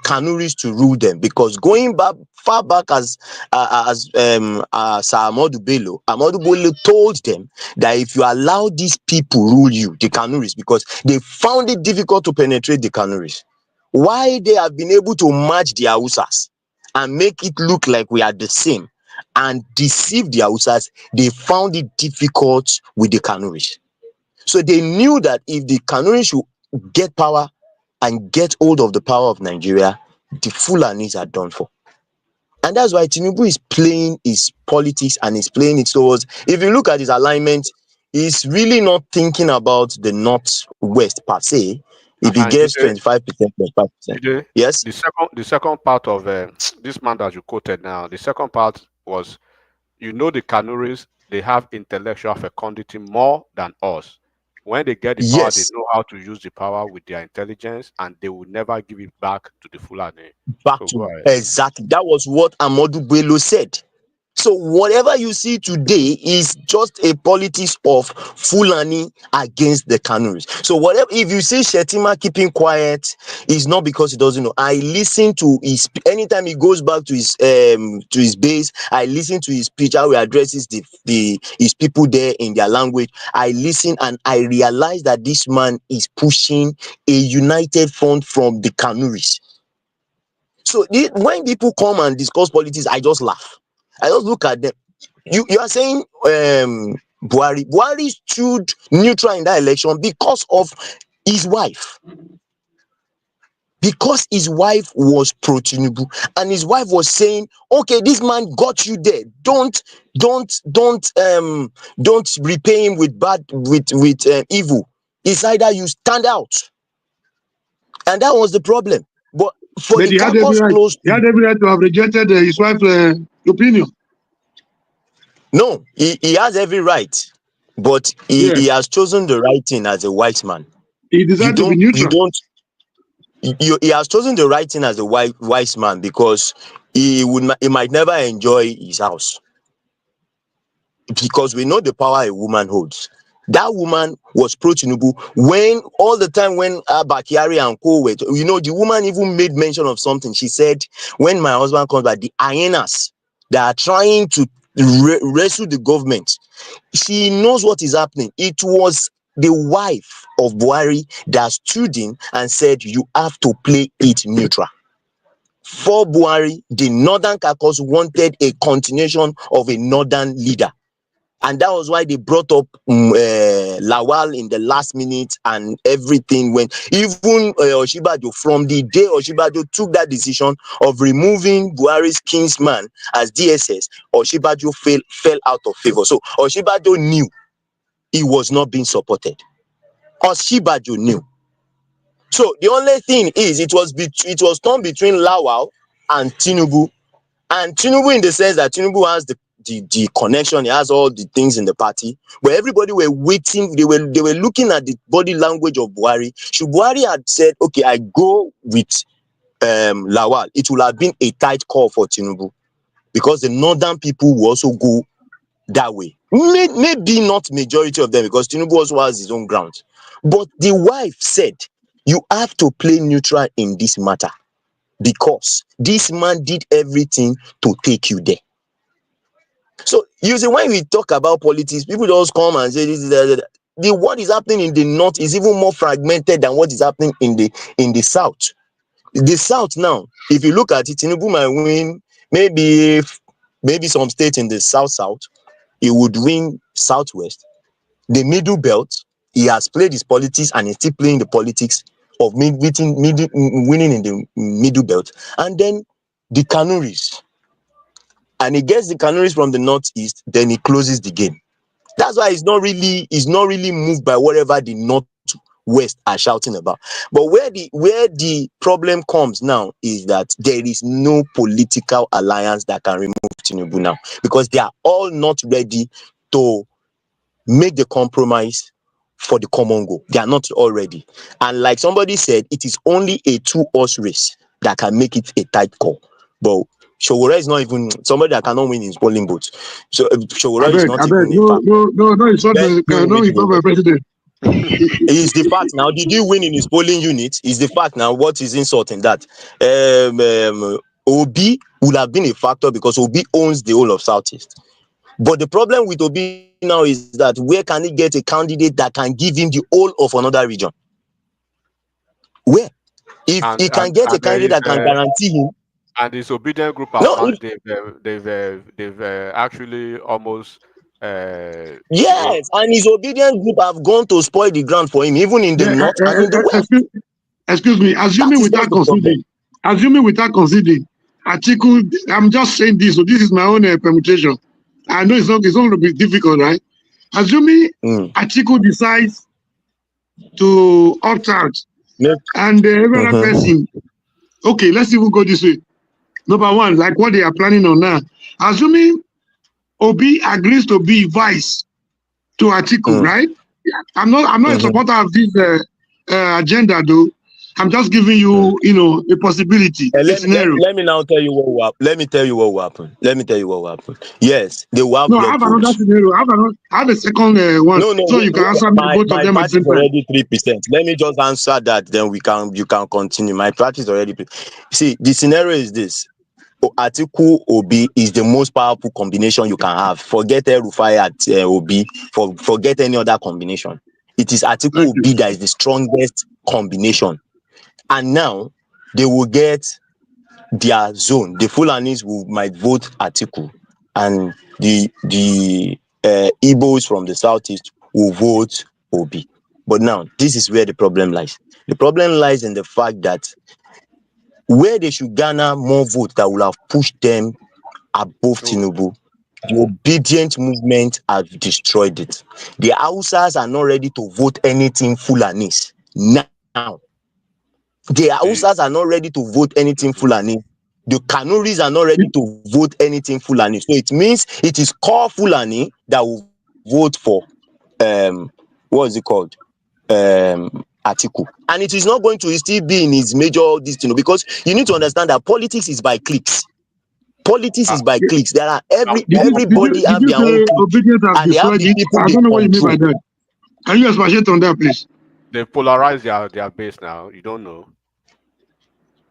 Kanuris to rule them, because going back far back as Sir Ahmadu Bello told them that if you allow these people rule you, the Kanuris, because they found it difficult to penetrate the Kanuris. Why they have been able to match the Hausas and make it look like we are the same and deceive the Hausas, they found it difficult with the Kanuris. So they knew that if the Kanuris should get power and get hold of the power of Nigeria, the Fulanis are done for. And that's why Tinubu is playing his politics and is playing it towards, if you look at his alignment, he's really not thinking about the northwest per se. If he gets 25%, 25%. Yes? The second part of this man that you quoted now, the second part was, the Kanuris, they have intellectual fecundity more than us. When they get the power, Yes. they know how to use the power with their intelligence, and they will never give it back to the Fulani. Back to exactly. That was what Ahmadu Bello said. So whatever you see today is just a politics of Fulani against the Kanuris. So whatever, if you say Shetima keeping quiet, is not because he doesn't know. I listen to his, anytime he goes back to his base, I listen to his speech, how he addresses his people there in their language. I listen and I realize that this man is pushing a united front from the Kanuris. So when people come and discuss politics, I just laugh. I just look at them. You are saying Buhari stood neutral in that election because of his wife. Because his wife was pro Tinubu, and his wife was saying, okay, this man got you there. Don't repay him with evil. It's either you stand out. And that was the problem. But for the campus close, he had every right to have rejected his wife's opinion. No, he has every right, but he has chosen the right thing as a wise man. He decided to be neutral. He has chosen the right thing as a wise man, because he might never enjoy his house, because we know the power a woman holds. That woman was pro Tinubu when all the time when Bakari and co were, the woman even made mention of something. She said, when my husband comes back, the hyenas that are trying to wrestle the government, she knows what is happening. It was the wife of Buhari that stood in and said, you have to play it neutral. For Buhari, the Northern Caucus wanted a continuation of a northern leader. And that was why they brought up Lawal in the last minute, and everything went. Even Oshibajo, from the day Oshibajo took that decision of removing Buhari's kinsman as DSS, Oshibajo fell out of favor. So Oshibajo knew he was not being supported. Oshibajo knew. So the only thing is, it was torn between Lawal and Tinubu. And Tinubu, in the sense that Tinubu has the connection, he has all the things in the party, but everybody were waiting, they were looking at the body language of Buhari. Should Buhari had said, okay, I go with Lawal, it would have been a tight call for Tinubu, because the northern people will also go that way. Maybe not majority of them, because Tinubu also has his own ground. But the wife said, you have to play neutral in this matter, because this man did everything to take you there. So you see, when we talk about politics, people just come and say this is what is happening in the north is even more fragmented than what is happening in the south. The south now, if you look at it, Tinubu might win maybe some states in the south, he would win southwest. The middle belt, he has played his politics and he's still playing the politics of winning in the middle belt. And then the Kanuris. And he gets the Kanuris from the northeast, then he closes the game. That's why he's not really moved by whatever the Northwest are shouting about. But where the problem comes now is that there is no political alliance that can remove Tinubu now, because they are all not ready to make the compromise for the common goal. They are not all ready. And like somebody said, it is only a 2-horse race that can make it a tight call. But Showore is not even somebody that cannot win in his polling booth. So Showore is not even a factor. No, it's not my president. It's the fact now. Did he win in his polling unit? Is the fact now. What is insulting that? Obi would have been a factor because Obi owns the whole of Southeast. But the problem with Obi now is that where can he get a candidate that can give him the whole of another region? Where? If he can get a candidate that can guarantee him. And his obedient group, they've actually almost. Yes, and his obedient group have gone to spoil the ground for him, even in the north and in the west. Excuse me, assuming without conceding, Atiku, I'm just saying this, so this is my own permutation. I know it's not going to be difficult, right? Assuming Atiku decides to opt out, and every other person, okay, let's even go this way. Number one, like what they are planning on now. Assuming Obi agrees to be vice to Atiku, right? I'm not a supporter of this agenda, though. I'm just giving you, a possibility, a scenario. Let me now tell you what will happen. Let me tell you what will happen. Yes, they will have. No, I have another scenario. I have a second one. So you can answer me both of them at the same time. Already 3%. Let me just answer that. Then you can continue. My party is already. See, the scenario is this. Atiku Obi is the most powerful combination you can have. Forget El-Rufai at Obi. Forget any other combination. It is Atiku Obi that is the strongest combination. And now they will get their zone. The Fulanis might vote Atiku, and the Igbos from the southeast will vote Obi. But now this is where the problem lies. The problem lies in the fact that where they should garner more votes that will have pushed them above Tinubu, the obedient movement have destroyed it. The Hausas are not ready to vote anything Fulanis now. The Hausas are not ready to vote anything Fulani. The Kanuris are not ready to vote anything Fulani. So it means it is core Fulani that will vote for what is it called? Atiku. And it is not going to still be in his major destiny, because you need to understand that politics is by clicks. Politics is by clicks. There are everybody have their own clique, and they have the people. I don't know what you mean by that. Can you expatiate on that, please? They polarize their base now. You don't know.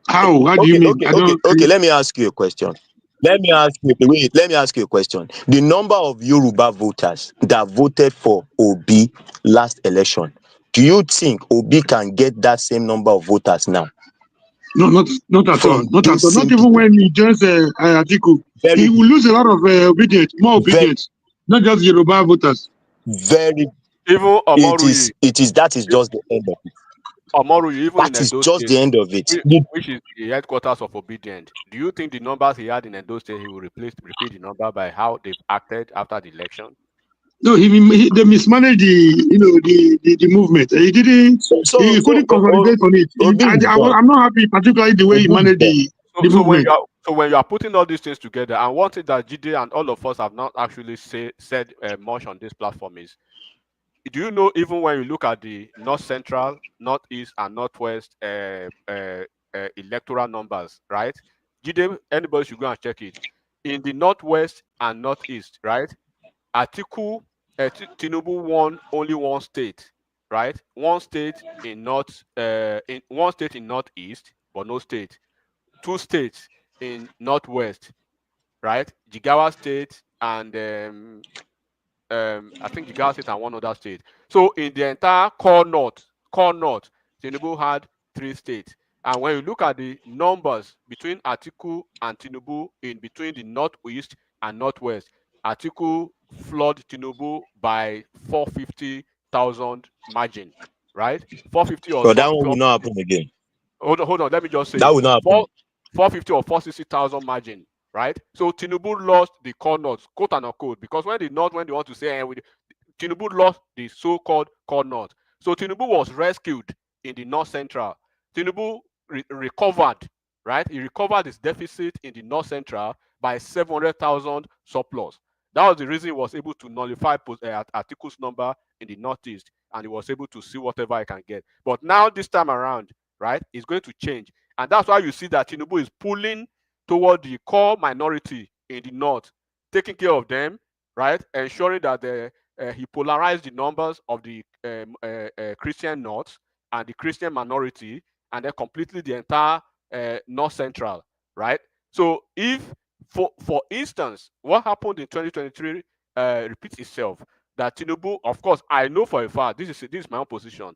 How do you mean? Okay, let me ask you a question. Let me ask you a question. The number of Yoruba voters that voted for Obi last election, do you think Obi can get that same number of voters now? No, not at all. Not at all. Not even when he joins Atiku. He will lose a lot of more obedience. Not just Yoruba voters. Even Omoru, that is just the end of it. Omoru, even that is just the end of it. Which is the headquarters of Obedient. Do you think the numbers he had in Edo State, he will repeat the number by how they've acted after the election? No, they mismanaged the movement. He didn't. He couldn't consolidate on it. I'm not happy, particularly the way he managed the movement. So when you are putting all these things together, and one thing that GD and all of us have not actually said much on this platform is, do you know, even when you look at the North Central, Northeast, and Northwest electoral numbers, right? GD, anybody should go and check it. In the Northwest and Northeast, right? Atiku, Tinubu won only one state, right? One state in Northeast, but no state. 2 states in Northwest, right? Jigawa State and I think Jigawa State and one other state. So in the entire core north, Tinubu had 3 states. And when you look at the numbers between Atiku and Tinubu in between the Northeast and Northwest, Atiku floored Tinubu by 450,000 margin, right? 450 or so that one will not happen again. Hold on. Let me just say that will not happen. 450 or 460,000 margin, right? So Tinubu lost the core north, quote and unquote, because when they want to say Tinubu lost the so-called core north. So Tinubu was rescued in the north central. Tinubu recovered, right? He recovered his deficit in the north central by 700,000 surplus. That was the reason he was able to nullify Atiku's number in the northeast, and he was able to see whatever he can get. But now this time around, right, it's going to change. And that's why you see that Tinubu is pulling toward the core minority in the north, taking care of them, right, ensuring that he polarized the numbers of the Christian north and the Christian minority, and then completely the entire north central, right? So if, for instance, what happened in 2023 repeats itself, that Tinubu, of course, I know for a fact, this is my own position,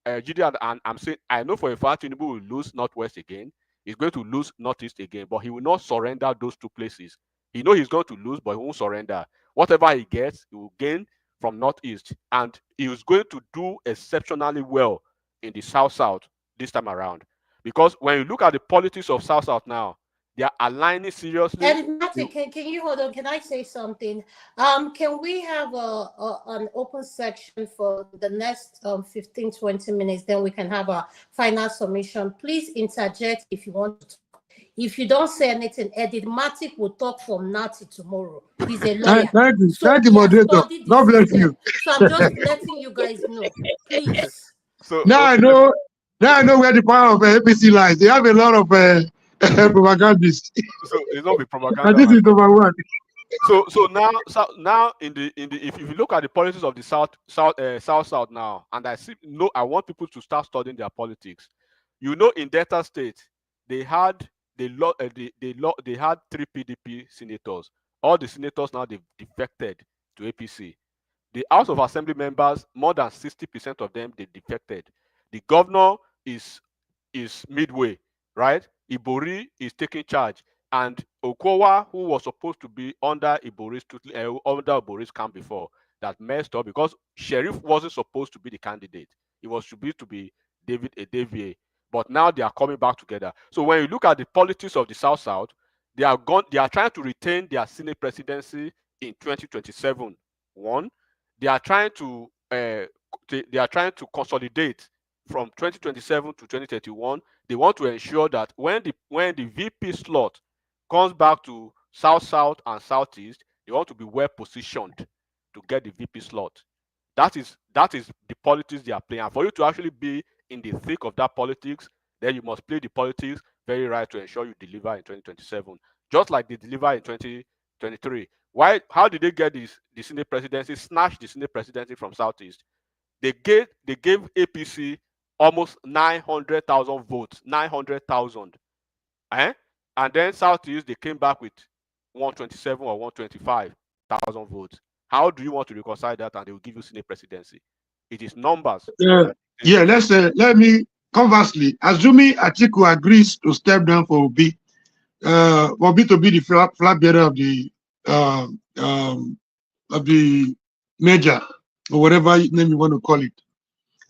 Gideon, and I'm saying I know for a fact Tinubu will lose Northwest again. He's going to lose Northeast again, but he will not surrender those two places. He knows he's going to lose, but he won't surrender. Whatever he gets, he will gain from Northeast, and he is going to do exceptionally well in the South-South this time around. Because when you look at the politics of South-South now, they are aligning seriously. And Matthew, can you hold on? Can I say something? Can we have an open section for the next 15, 20 minutes? Then we can have a final submission. Please interject if you want to talk. If you don't say anything, Enigmatic will talk from now till tomorrow. He's a lawyer. Thank you, moderator. God bless you. So I'm just letting you guys know, please. So now I know where the power of APC lies. They have a lot of propagandists. So it's not be propaganda. And this is number one. So now in the if you look at the politics of the South now, and I want people to start studying their politics. You know, in Delta State, they had 3 PDP senators. All the senators now they've defected to APC. The House of Assembly members, more than 60% of them, they defected. The governor is midway, right? Ibori is taking charge, and Okowa, who was supposed to be under Ibori's camp before, that messed up because Sheriff wasn't supposed to be the candidate. It was supposed to be David Edevie. But now they are coming back together. So when you look at the politics of the South-South, they are trying to retain their Senate presidency in 2027. One, they are trying to consolidate from 2027 to 2031. They want to ensure that when the VP slot comes back to South-South and Southeast, they want to be well positioned to get the VP slot. That is the politics they are playing. And for you to actually be in the thick of that politics, then you must play the politics very right to ensure you deliver in 2027, just like they deliver in 2023. How did they get the Senate presidency, snatch the Senate presidency from Southeast? They gave APC almost 900,000 votes, 900,000. And then Southeast, they came back with 127 or 125,000 votes. How do you want to reconcile that and they will give you Senate presidency? It is numbers. Yeah, let me conversely, assuming Atiku agrees to step down for Obi to be the flag bearer of the major, or whatever name you want to call it,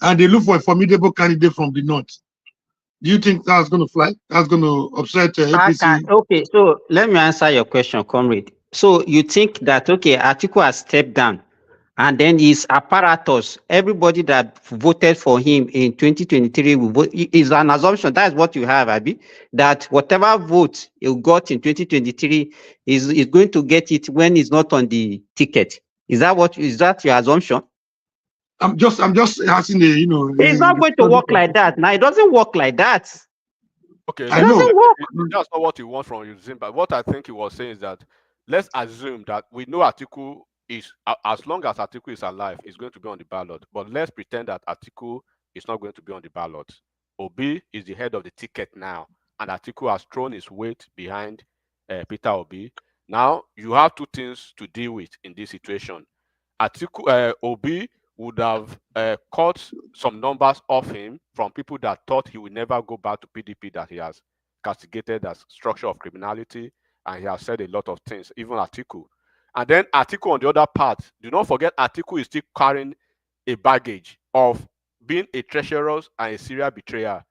and they look for a formidable candidate from the north. Do you think that's going to fly? That's going to upset APC? Okay, so let me answer your question, comrade. So you think that, Atiku has stepped down, and then his apparatus, everybody that voted for him in 2023 will vote, is an assumption. That is what you have, Abi, that whatever vote you got in 2023 is going to get it when he's not on the ticket. Is that your assumption? I'm just asking It's not going to work like that. Now, it doesn't work like that. Okay, it doesn't work. That's not what you want from Zimbabwe. What I think he was saying is that let's assume that we know Atiku is, as long as Atiku is alive, is going to be on the ballot. But let's pretend that Atiku is not going to be on the ballot. Obi is the head of the ticket now, and Atiku has thrown his weight behind Peter Obi. Now you have two things to deal with in this situation. Obi would have cut some numbers off him from people that thought he would never go back to PDP, that he has castigated as structure of criminality, and he has said a lot of things, even Atiku. And then Atiku on the other part, do not forget Atiku is still carrying a baggage of being a treacherous and a serial betrayer.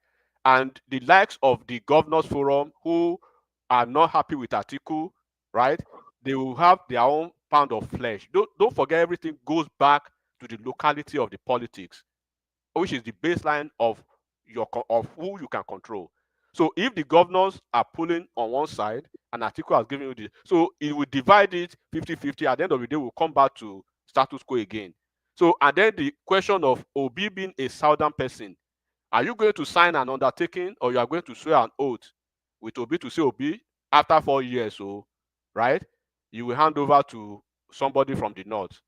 And the likes of the Governors Forum who are not happy with Atiku, right? They will have their own pound of flesh. Don't forget everything goes back to the locality of the politics, which is the baseline of who you can control. So if the governors are pulling on one side and Atiku has given you this, so it will divide it 50-50. At the end of the day, we'll come back to status quo again. So, and then the question of Obi being a southern person, are you going to sign an undertaking or you are going to swear an oath with Obi to say, Obi, after 4 years, so right, you will hand over to somebody from the north?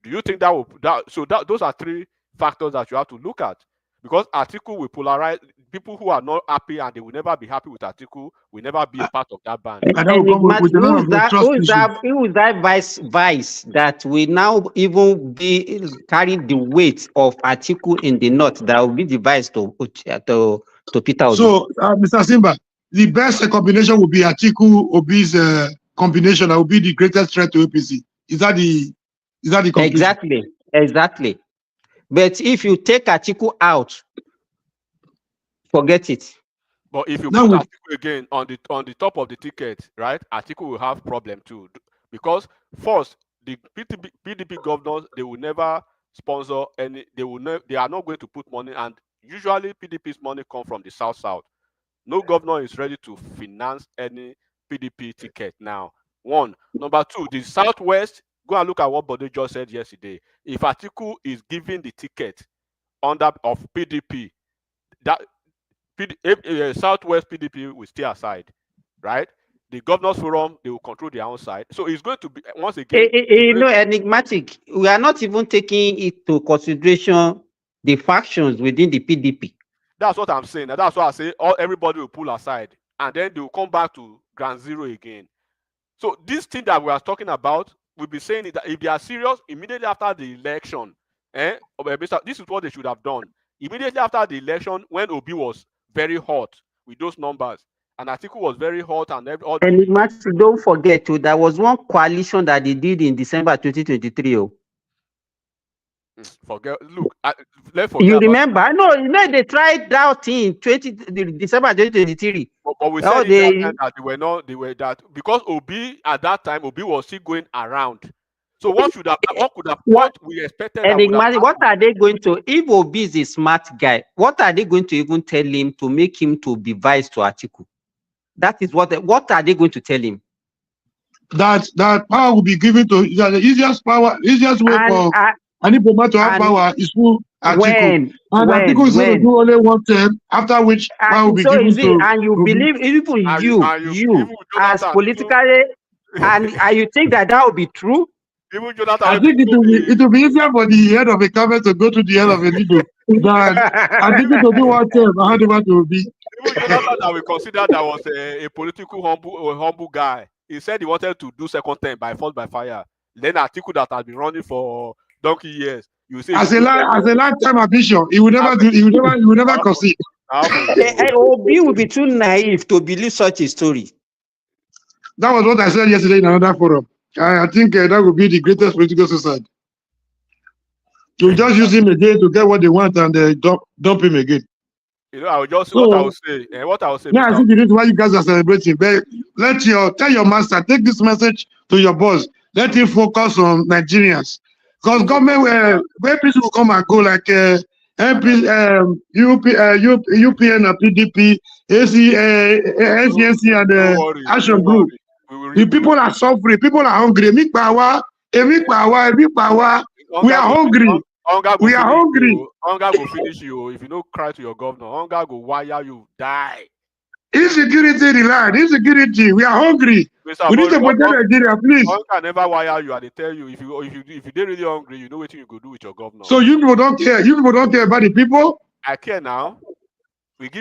Do you think those are three factors that you have to look at? Because Atiku will polarize people who are not happy, and they will never be happy with Atiku, will never be a part of that band. Who is that vice that will now even be carrying the weight of Atiku in the north? That will be the vice to Peter Obi. So, Mr. Simba, the best combination would be Atiku Obi's combination. That would be the greatest threat to APC. Is that the conclusion? Exactly. But if you take Atiku out, forget it. But if you put Atiku again on the top of the ticket, right, Atiku will have problem too, because first the PDP governors, they will never sponsor any. They are not going to put money, and usually PDP's money come from the south. No governor is ready to finance any PDP ticket now. One. Number two, the southwest. Go and look at what Bode just said yesterday. If Atiku is giving the ticket of PDP, that Southwest PDP will stay aside, right? The governors forum, they will control their own side. So it's going to be, once again, enigmatic. We are not even taking into consideration the factions within the PDP. That's what I'm saying. That's why I say everybody will pull aside, and then they will come back to ground zero again. So this thing that we are talking about, we'll be saying that if they are serious, immediately after the election, this is what they should have done. Immediately after the election, when Obi was very hot with those numbers, and Atiku was very hot, and don't forget, too, there was one coalition that they did in December 2023. Let's forget. You remember? No, they tried that in December 2023. But we said that because Obi at that time, Obi was still going around. So what we expected? What are they going to? If Obi is a smart guy, what are they going to even tell him to make him to be vice to Atiku? That is what are they going to tell him? That power will be given to the easiest way for any diplomat to have power is through Atiku. Atiku is going to do only one term, after which power will be given to. And you believe even you as politically, and you think that will be true? I think it will be easier for the head of a government to go to the head of a leader than I think it will do one term and hand over to Obi. Even Jonathan that we consider that was a political humble guy. He said he wanted to do second term by force by fire. Then Atiku that has been running for donkey years. You say as a lifetime ambition, he will never do. He will never concede. Obi will be too naive to believe such a story. That was what I said yesterday in another forum. I think that would be the greatest political suicide. To just use him again to get what they want and dump him again. I will just what I will say. Yeah, I think the reason why you guys are celebrating. But tell your master, take this message to your boss. Let him focus on Nigerians. Because government where people will come and go like MP, UPN and PDP, SCNC and Action Group. The people are suffering. People are hungry. We are hungry. We are hungry. Hunger will finish you. If you don't cry to your governor, hunger will wire you, die. Insecurity, insecurity. We are hungry. We need to protect Nigeria, please. Hunger never wire you, and they tell you if you're really hungry, you know what you go do with your governor. So you people don't care. You people don't care about the people. I care now.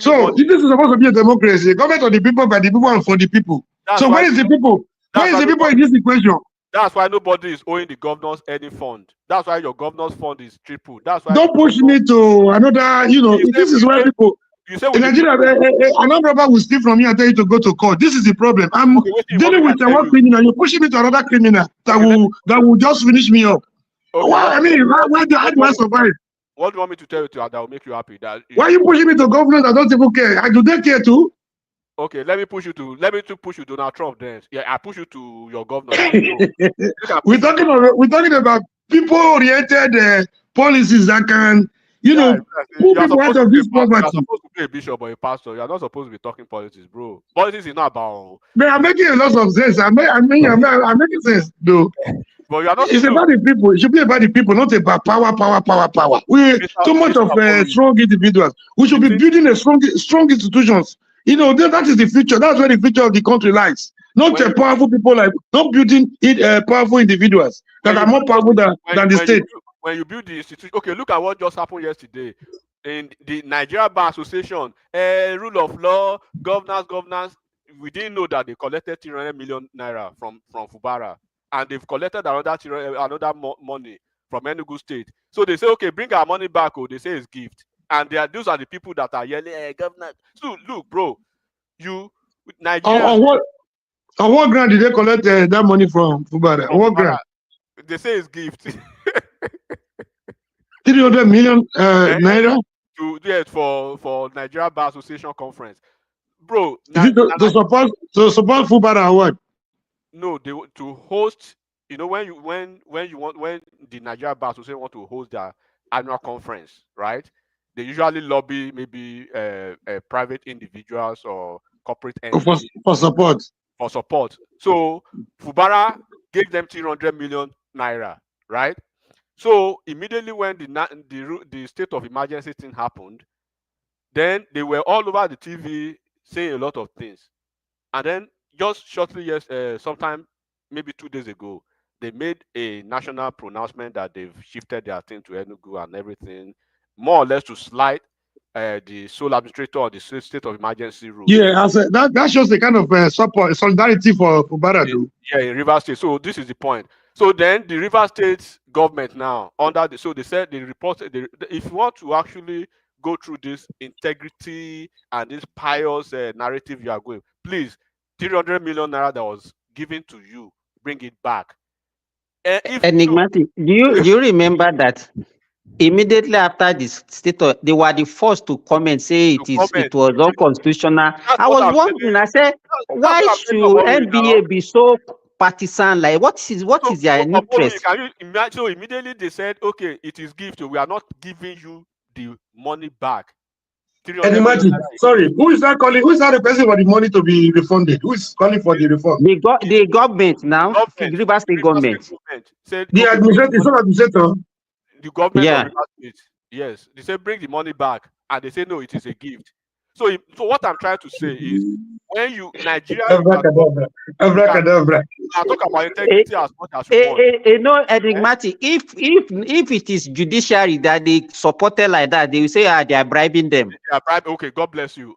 So this is supposed to be a democracy. Government of the people, by the people, and for the people. So where is the people? Where is the people in this equation? That's why nobody is owing the governors any fund. That's why your governor's fund is tripled. That's why. Don't push me to another. This is where people. In Nigeria, another robber will steal from you and tell you to go to court. This is the problem. I'm dealing with one criminal. You're pushing me to another criminal that will just finish me up. Okay. Well, I mean, how do I survive? What do you want me to tell you that will make you happy? Why are you pushing me to governors that don't even care? Do they care too? Okay, let me push you to Donald Trump then. Yeah, I push you to your governor. We're talking about people-oriented policies that can, you know, pull people out of this You're poverty. supposed to be a bishop or a pastor. You're not supposed to be talking politics, bro. Politics is not about. They are making a lot of sense. I'm making sense, though. But you're not. It's about the people. It should be about the people, not about power. We too much of strong individuals. We should be building a strong institutions. You know, that is the future. That's where the future of the country lies. Not powerful people, like not building powerful individuals that are more powerful than the state. When you build the institution, okay, look at what just happened yesterday in the Nigerian Bar Association. Rule of law, governance. We didn't know that they collected 300 million naira from Fubara, and they've collected another money from Enugu State. So they say, okay, bring our money back. Oh, they say it's gift, and those are the people that are yelling, hey, governor. So look, bro, Nigeria. On what ground did they collect that money from Fubara? On what ground? They say it's gift. 300 million naira? For Nigeria Bar Association conference. Bro, to support Fubara or what? No, to host, you know, when the Nigeria Bar Association want to host their annual conference, right? They usually lobby maybe private individuals or corporate entities for support. For support. So Fubara gave them 300 million naira, right? So immediately when the state of emergency thing happened, then they were all over the TV saying a lot of things. And then just shortly, sometime maybe 2 days ago, they made a national pronouncement that they've shifted their thing to Enugu and everything, more or less to slide the sole administrator of the state of emergency rule. Yeah, that shows the kind of support, solidarity for Fubara. Yeah, in Rivers State. So this is the point. So then the Rivers State government now so they said they reported if you want to actually go through this integrity and this pious narrative you are going, please, 300 million naira that was given to you, bring it back. Enigmatic. Do you remember that immediately after this they were the first to comment, say it was unconstitutional? I was wondering, I said, why should NBA be so partisan? Like, what is their interest? Can you imagine? So immediately they said, okay, it is gift. We are not giving you the money back. And imagine, sorry, who is that calling? Who is that requesting for the money to be refunded? Who is calling for the refund? The government now, the Rivers State government. Said, the administrator. The government of Rivers State. Yes, they say bring the money back, and they say no, it is a gift. So what I'm trying to say is, when you Nigeria, Abracadabra. I talk about integrity as much as you want. No, enigmatic. If it is judiciary that they supported like that, they will say they are bribing them. They are bribing. Okay, God bless you.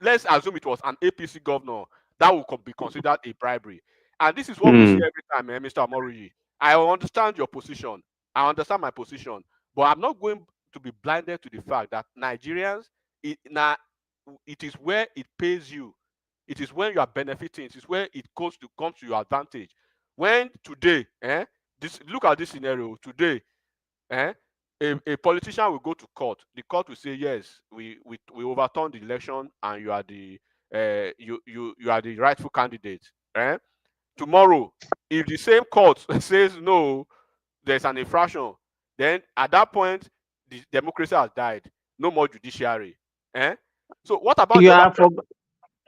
Let's assume it was an APC governor, that would be considered a bribery. And this is what we see every time, Mr. Amoruyi. I understand your position. I understand my position, but I'm not going to be blinded to the fact that Nigerians, it is where it pays you. It is when you are benefiting. It is where it comes to your advantage. When today, look at this scenario. Today, a politician will go to court. The court will say, yes, we overturn the election, and you are the you are the rightful candidate. Tomorrow, if the same court says no, there's an infraction, then at that point, the democracy has died. No more judiciary. So what about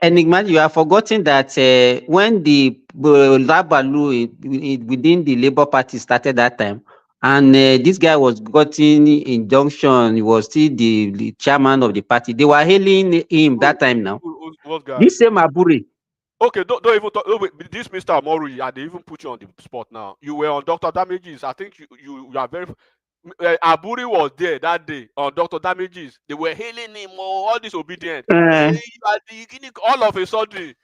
Enigmatic, you are forgetting that when the Labalu within the Labour Party started that time, and this guy was gotten injunction, he was still the chairman of the party. They were hailing him that time now. This same Abure. Okay, don't even talk. This Mr. Amoruyi, and they even put you on the spot now. You were on Dr. Damages. I think you are very. Aburi was there that day on Dr. Damages. They were hailing him, all disobedient. All of a sudden.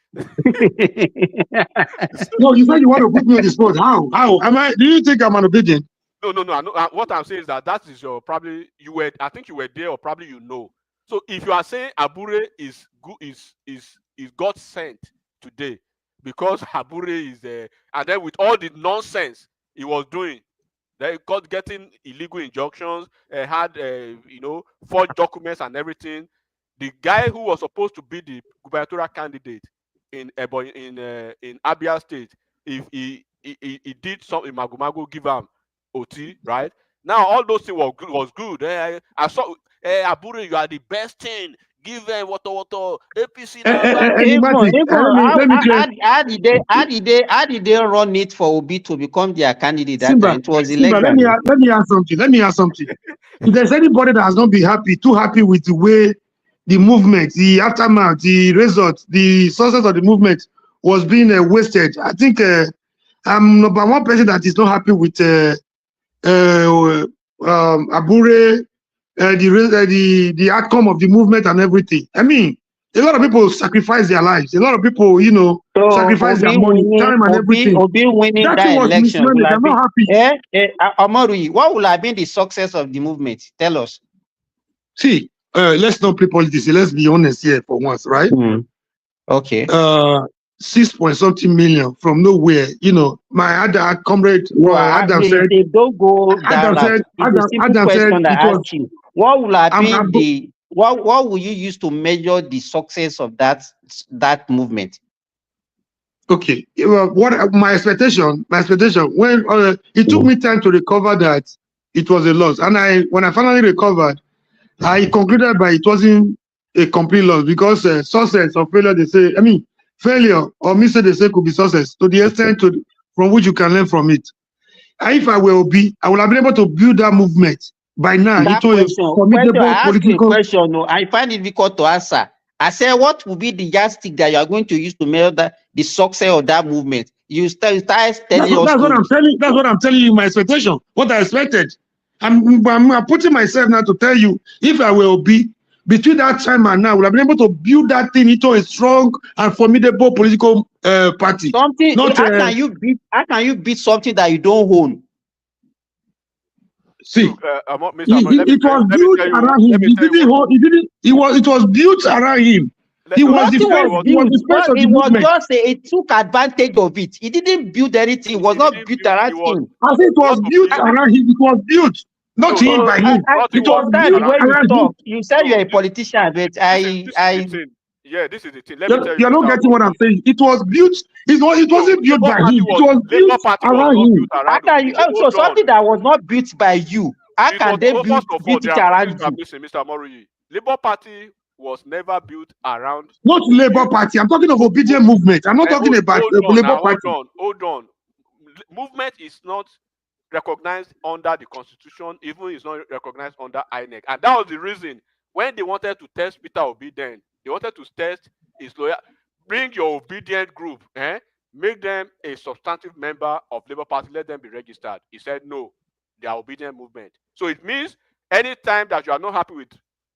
No, you said you want to put me on the spot. How? Am I? Do you think I'm an obedient? No. What I'm saying is that is your probably you were. I think you were there, or probably you know. So if you are saying Abure is good, is God sent today because Abure is there, and then with all the nonsense he was doing. They got getting illegal injunctions, had forged documents and everything. The guy who was supposed to be the gubernatorial candidate in Abia State, if he did some Magomago give him OT, right? Now all those things was good. I saw Abure, you are the best thing. Give them what APC now. Let me clear. How did they run it for Obi to become their candidate that Simba, time? It was Simba, illegal. let me ask something. If there's anybody that has not been too happy with the way the movement, the aftermath, the result, the success of the movement was being wasted, I think I'm number one person that is not happy with Abure, the outcome of the movement and everything. I mean, a lot of people sacrifice their lives. A lot of people, sacrifice their money, time, and everything. Obi winning That that was election will mismanaged. have I'm been, not happy. Amaru, what would have been the success of the movement? Tell us. See, let's not play politics. Let's be honest here for once, right? Okay. 6 point something million from nowhere. My other comrade Adam said. Don't go Adam that said. route. It's a simple Adam said question I it was. ask you. What will have been what will you use to measure the success of that movement? Okay. What my expectation when it took me time to recover that it was a loss, and when I finally recovered, I concluded by it wasn't a complete loss because success or failure failure or mistake they say could be success to the extent from which you can learn from it. And if I were Obi, I would have been able to build that movement by now into a formidable I asked you a political. question. I find it difficult to answer. I said, what will be the yardstick that you are going to use to measure the success of that movement? You start telling us. That's what I'm telling. That's what I'm telling you. My expectation, what I expected. I'm putting myself now to tell you, if I will be between that time and now, we'll have been able to build that thing into a strong and formidable political party. Something. How can you beat something that you don't own? See, it was built around him. It was built around him. He was the face of the movement. It took advantage of it. He didn't build anything. It was not built around him. I think it was built around him. It was built, not him by him. It was built around him. You said you're a politician, but Yeah, this is the thing. Let me tell you. You're not getting what I'm saying. It was built. It wasn't built by him. It was built around him. How can you? So something that was not built by you, how can they build it around you? Mr. Mori, Labour Party was never built around. Not Labour Party. I'm talking of obedient movement. I'm not talking about Labour Party. Hold on. Movement is not recognized under the Constitution, even it's not recognized under INEC, and that was the reason when they wanted to test Peter Obi. Then they wanted to test his lawyer. Bring your obedient group, make them a substantive member of Labour Party. Let them be registered. He said no. They are obedient movement. So it means anytime that you are not happy with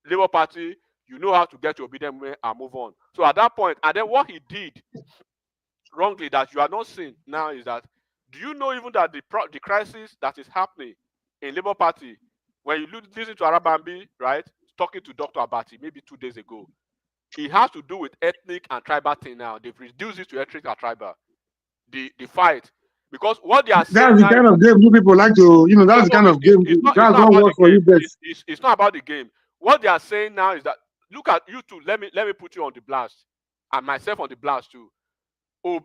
Labour Party, you know how to get your obedient movement and move on. So at that point, and then what he did wrongly that you are not seeing now is that, do you know even that the crisis that is happening in Labour Party, when you listen to Arabambi, right, talking to Dr. Abati maybe 2 days ago, it has to do with ethnic and tribal thing now. They've reduced it to ethnic and tribal. The fight. Because what they are saying. That's the kind of game you people like to, that's the kind of game. That's not work for you guys. It's not about the game. What they are saying now is that, look at you two. Let me put you on the blast, and myself on the blast too. All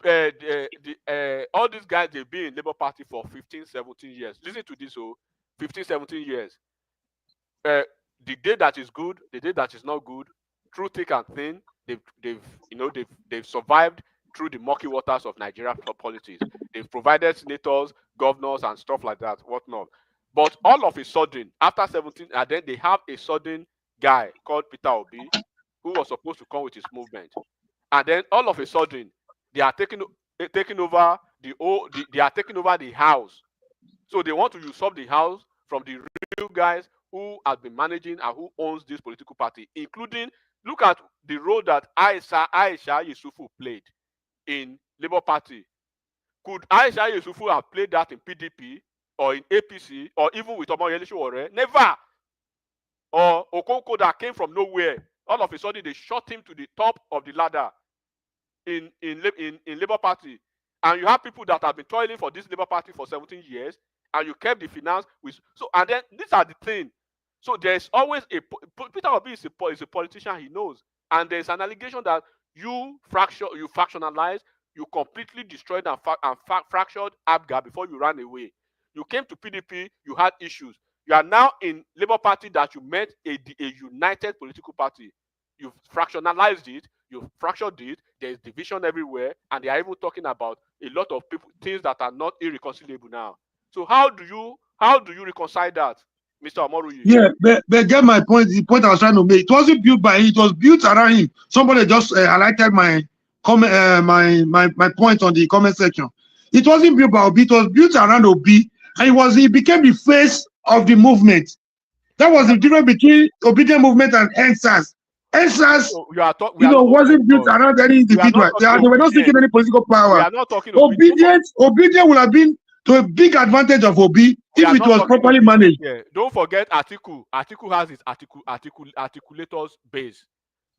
these guys, they've been in Labour Party for 15, 17 years. Listen to this, 15, 17 years. The day that is good, the day that is not good, through thick and thin, they've survived through the murky waters of Nigeria politics. They've provided senators, governors, and stuff like that, whatnot. But all of a sudden, after 17, and then they have a sudden guy called Peter Obi, who was supposed to come with his movement, and then all of a sudden, they are taking over they are taking over the house. So they want to usurp the house from the real guys who have been managing and who owns this political party, including, look at the role that Aisha Yusufu played in Labour Party. Could Aisha Yusufu have played that in PDP or in APC or even with Omoyele Sowore? Never. Or Okonkwo that came from nowhere. All of a sudden, they shot him to the top of the ladder in Labour Party. And you have people that have been toiling for this Labour Party for 17 years, and you kept the finance with. So, and then these are the things. So there's always Peter Obi is a politician, he knows. And there's an allegation that you fractionalized, you completely destroyed and fractured ABGA before you ran away. You came to PDP, you had issues. You are now in Labour Party that you meant a united political party. You've fractionalized it, you've fractured it, there's division everywhere, and they are even talking about a lot of people, things that are not irreconcilable now. So how do you reconcile that, Mr. Omoruyi? Yeah, but get my point. The point I was trying to make. It wasn't built by him. It was built around him. Somebody just highlighted my comment, my point on the comment section. It wasn't built by Obi. It was built around Obi, and he became the face of the movement. That was the difference between Obedient movement and NSAS. NSAS, wasn't built around any individual. They were not seeking any political power. We are not talking Obedient would have been to a big advantage of Obi if it was properly managed. Yeah. Don't forget Atiku. Atiku has his articulators base.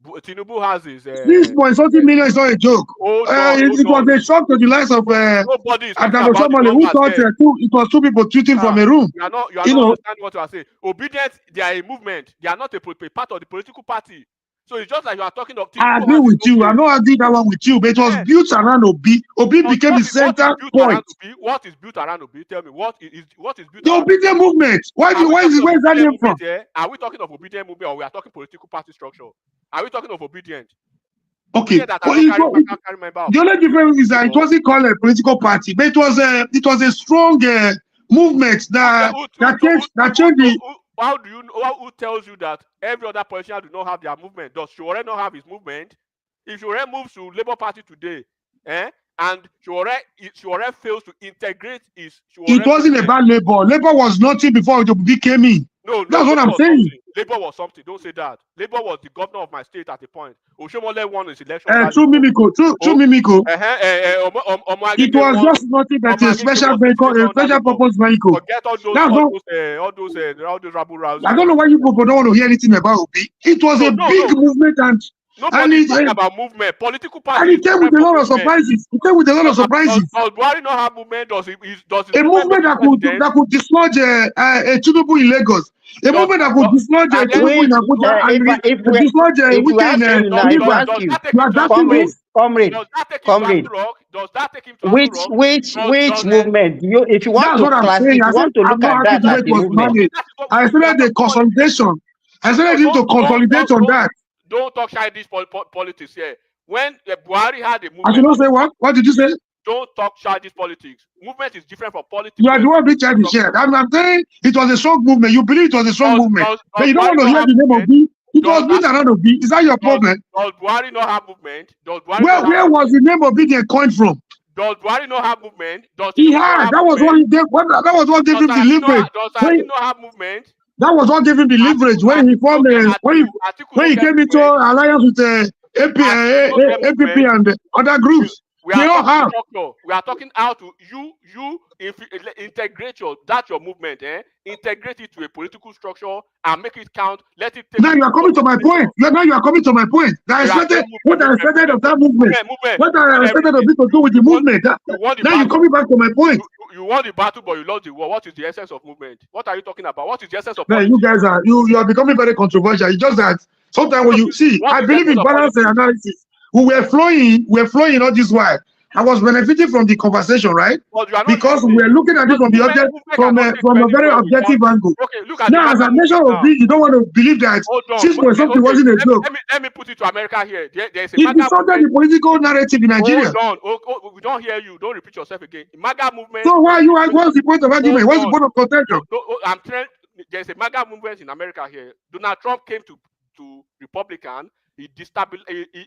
Tinubu has his 6.something million is not a joke. It was a shock to the likes of who thought it was two people tweeting from a room. You are not understanding what you are saying. Obedient, they are a movement. They are not a part of the political party. So it's just like you are talking of. I agree with you. I'm not arguing that one with you, but it was built around Obi. Obi became the center point. What is built around Obi? Tell me what is built. The Obedient movement. Where is that name from? Are we talking of Obedient movement or we are talking political party structure? Are we talking of Obedient? Okay. The only difference is that it wasn't called a political party, but it was a strong movement that changed the. How do you know? Who tells you that every other politician do not have their movement? Does Sowore not have his movement? If Sowore moves to Labour Party today, and Sowore fails to integrate his. It wasn't about Labour. Labour was nothing before it came in. No, that's what I'm saying. Labour was something. Don't say that. Labour was the governor of my state at the point. Oshomole won his election. True Mimiko. It was just nothing but a special purpose vehicle. Forget all those rabble rousers. I don't know why you people don't want to hear anything about Obi. It was a big movement and. Nobody is talking about movement. Political party. And it came with a lot of surprises. Does Buhari not have movement? Does a movement that could dislodge a Tinubu in Lagos? A movement that could dislodge a Tinubu in Abuja and dislodge Does that take him to which movement? If you want to classify, you want to look at that as the movement. I started the consolidation. I started him to consolidate on that. Don't talk childish politics here. When Buhari had a movement, I should not say what? What did you say? Don't talk childish politics. Movement is different from politics. You are the one being childish here. I'm saying it was a strong movement. You believe it was a strong movement, but you don't want to hear the name of B. It was built around of B. Is that your problem? Does Buhari not have movement? Where was the name of B get coined from? Does Buhari not have movement? He had. That was what he gave. That was what gave him the leverage. Does Atiku not have movement? That was what gave him the leverage when he formed when he came into alliance with APP and other groups. We are talking how to you integrate your movement, integrate it to a political structure and make it count. Let it take. Now you are coming to my point. Now you are coming to my point. What I expected of that movement. What I expected of it to do with the movement. Now you're coming back to my point. You won the battle, but you lost the war. What is the essence of movement? What are you talking about? What is the essence of? Man, you guys are becoming very controversial. It's just that sometimes when you see, I believe in balance and analysis. We were flowing all this while. I was benefiting from the conversation, right? Because we were looking at it from a very objective angle. Okay, now, as I mentioned, you don't want to believe that something wasn't a joke. Let me put it to America here. There's a it distorted the political narrative in Nigeria. Hold on. We don't hear you. Don't repeat yourself again. MAGA movement. So what's the point of argument? What's the point of contention? I'm telling there's a MAGA movement in America here. Donald Trump came to Republican. He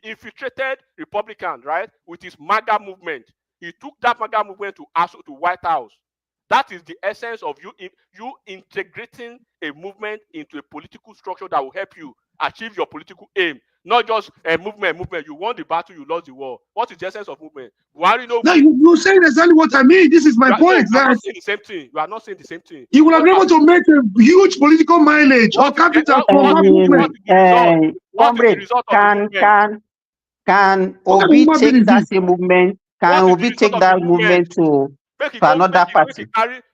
infiltrated Republican, right, with his MAGA movement. He took that MAGA movement to White House. That is the essence of you integrating a movement into a political structure that will help you achieve your political aim. Not just a movement. You won the battle, you lost the war. What is the essence of movement? Now you're saying exactly what I mean. This is my point. You are not saying the same thing. You are not saying the same thing. You will have been able to make a huge political mileage or capital from that movement. Can Obi take that same movement? Can Obi take that movement to another party?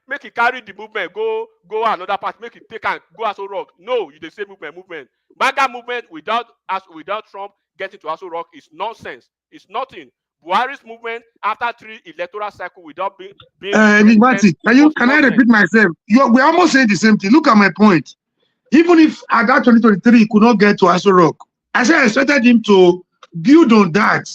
Make it carry the movement, go another party, make it take and go Aso Rock. No, you the same movement. MAGA movement without Trump getting to Aso Rock is nonsense. It's nothing. Buhari's movement after 3 electoral cycles without being Enigmatic, can I repeat myself? We're almost saying the same thing. Look at my point. Even if at that 2023 he could not get to Aso Rock, I said I expected him to build on that.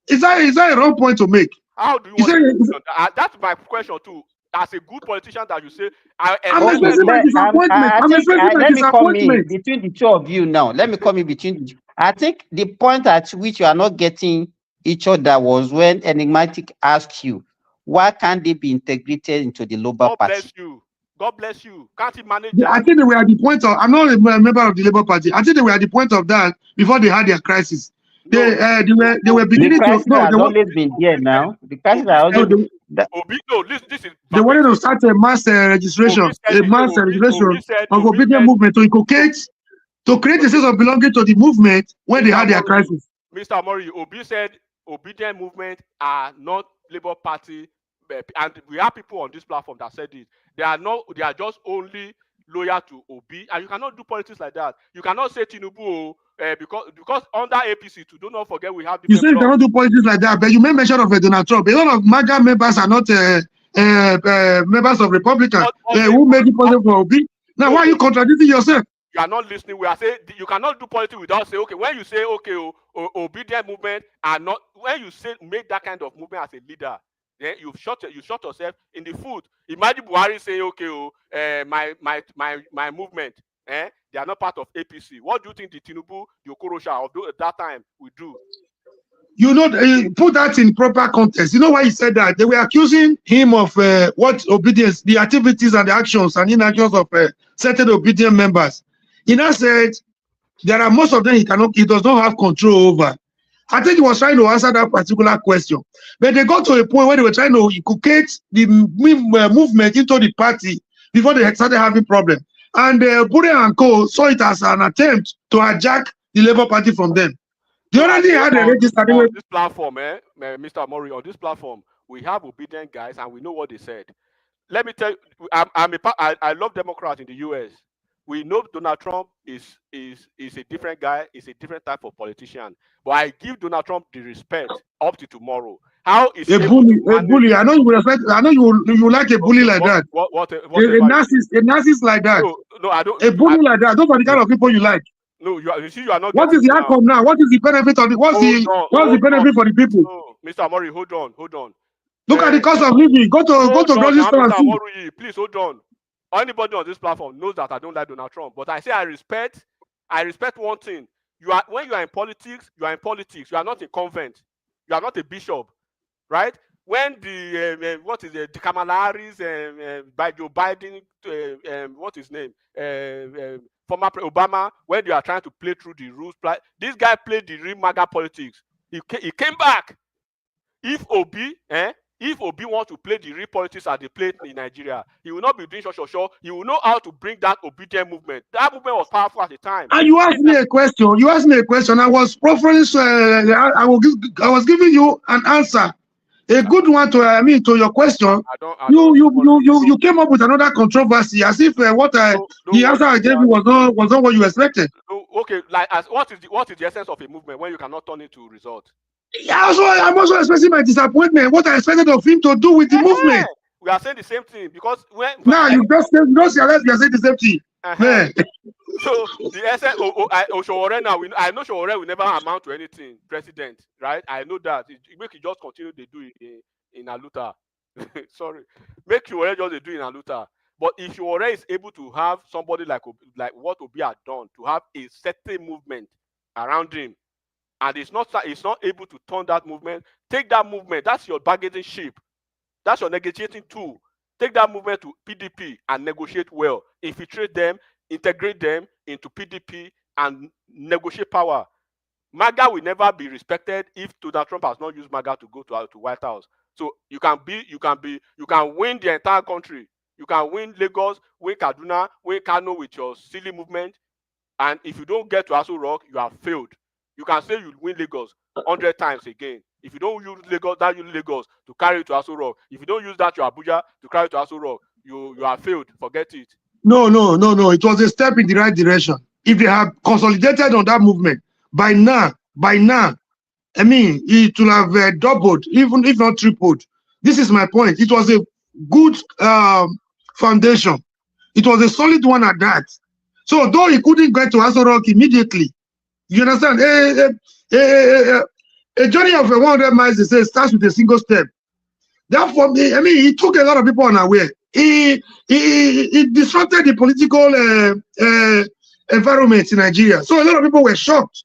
Is that a wrong point to make? How do you want to that's my question too. As a good politician that you say, I'm expressing my disappointment. Let me come in between the two of you now. Let me come in between. I think the point at which you are not getting each other was when Enigmatic asked you, why can't they be integrated into the Labour God Party? bless you. God bless you. Can't he manage I think they were at the point of, I'm not a member of the Labour Party. I think they were at the point of that before they had their crisis. They were beginning the crisis to. has always been there now. The crisis has always been. This is they wanted to start a mass registration, of obedient movement to inculcate, to create a sense of belonging to the movement when they had their crisis. Mr. Mori, Obi said obedient movement are not Labour Party, and we have people on this platform that said this. They are just only loyal to Obi, and you cannot do politics like that. You cannot say Tinubu because under APC too. Do not forget we have. You say you cannot do politics like that, but you made mention of Donald Trump. A lot of MAGA members are not members of Republicans who made it possible for Obi. Now, why are you contradicting yourself? You are not listening. We are saying you cannot do politics without saying, okay, when you say, okay, obedient movement are not, when you say make that kind of movement as a leader, then you shot yourself in the foot. Imagine Buhari saying, okay, my movement, they are not part of APC. What do you think the Tinubu, the Okorosha of that time will do? You know, put that in proper context. You know why he said that? They were accusing him of what obedience, the activities and the actions and inactions of certain obedient members. He now said there are most of them he does not have control over. I think he was trying to answer that particular question. But they got to a point where they were trying to inculcate the movement into the party before they started having problems. And Bure and Co. saw it as an attempt to hijack the Labour Party from them. They already had a register. On this platform, Mr. Mori, on this platform, we have obedient guys and we know what they said. Let me tell you, I love Democrats in the US. We know Donald Trump is a different guy, is a different type of politician. But I give Donald Trump the respect up to tomorrow. How is a bully? I know you will respect. I know you like a bully like that. A narcissist like that. No, I don't. A bully like that. Those are the kind of people you like. No, you are not. What is the outcome now? What is the benefit of the? What's the benefit for the people? No, Mr. Mori, hold on. Look at the cost of living. Go to grocery store and see. Mori, please hold on. Anybody on this platform knows that I don't like Donald Trump, but I say I respect one thing. When you are in politics, you are in politics. You are not a convent. You are not a bishop, right? When the Kamala Harris by Joe Biden, what is his name, former Obama, when they are trying to play through the rules, this guy played the real MAGA politics. He came back. If Obi wants to play the real politics as they played in Nigeria, he will not be doing sure. He will know how to bring that obedient movement. That movement was powerful at the time. And you asked me a question. I was proffering. I was giving you an answer, a good one to your question. You came up with another controversy as if the answer I gave you was not what you expected. Okay, what is the essence of a movement when you cannot turn it to result? I'm also expressing my disappointment. What I expected of him to do with the movement. We are saying the same thing because you just saying the same thing. So the essence Oshowore now, I know Oshowore will never amount to anything, president, right? I know that. Make it just continue to do it in Aluta. Sorry, make Oshowore just do it in Aluta. But if Oshowore is able to have somebody like what Obi had done, to have a certain movement around him, and it's not able to turn that movement, take that movement. That's your bargaining chip. That's your negotiating tool. Take that movement to PDP and negotiate well. Infiltrate them, integrate them into PDP and negotiate power. MAGA will never be respected if Donald Trump has not used MAGA to go to White House. So you can win the entire country. You can win Lagos, win Kaduna, win Kano with your silly movement. And if you don't get to Aso Rock, you have failed. You can say you win Lagos 100 times again. If you don't use Lagos to carry it to Aso Rock. If you don't use that to Abuja to carry it to Aso Rock, you have failed. Forget it. No. It was a step in the right direction. If they have consolidated on that movement, by now, I mean, it will have doubled, even if not tripled. This is my point. It was a good foundation. It was a solid one at that. So though he couldn't get to Aso Rock immediately, you understand? A journey of 100 miles, they say, starts with a single step. Therefore, I mean, he took a lot of people unaware. He disrupted the political environment in Nigeria. So a lot of people were shocked.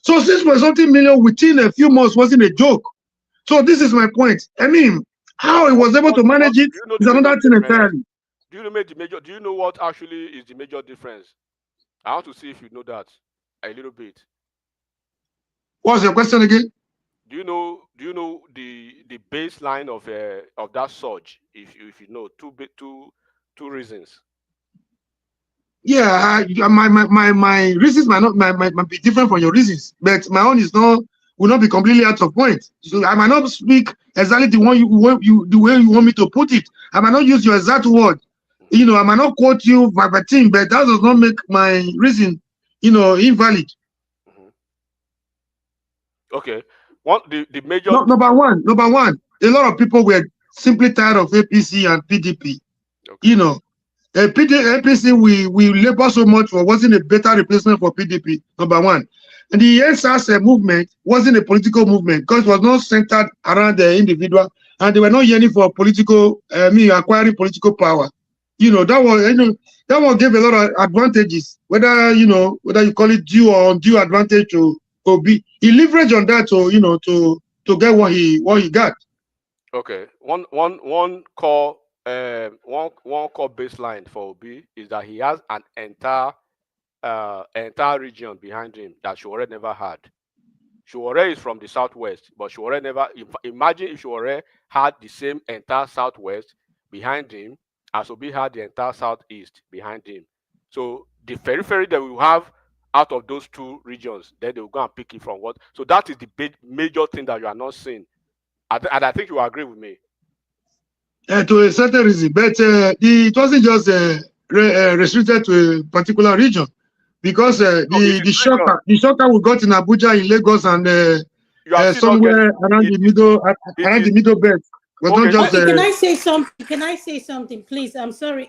So 6.something million within a few months wasn't a joke. So this is my point. I mean, how he was able to manage it is another thing entirely. Do you know what actually is the major difference? I want to see if you know that a little bit. What's your question again? Do you know the baseline of that surge? If you know two reasons. Yeah, my reasons might be different from your reasons, but my own will not be completely out of point. So I might not speak exactly the way you want me to put it. I might not use your exact word. You know, I might not quote you verbatim, but that does not make my reason, invalid. Okay. The major number one, a lot of people were simply tired of APC and PDP. Okay. You know, APC we labor so much for wasn't a better replacement for PDP. Number one, and the NSAS movement wasn't a political movement because it was not centered around the individual, and they were not yearning for political, acquiring political power. You know, that one gave a lot of advantages, whether you call it due or undue advantage to Obi. He leveraged on that to get what he got. Okay. One core baseline for Obi is that he has an entire region behind him that Shuore never had. Shuore is from the southwest, but Shuore never. Imagine if Shuore had the same entire southwest behind him as Obi had the entire southeast behind him. So the periphery that we have out of those two regions, then they will go and pick it from what. So that is the major thing that you are not seeing, and I think you agree with me. To a certain reason, but it wasn't just restricted to a particular region, because the shocker we got in Abuja, in Lagos, and somewhere around the middle belt was not just. Can I say something? Can I say something, please? I'm sorry.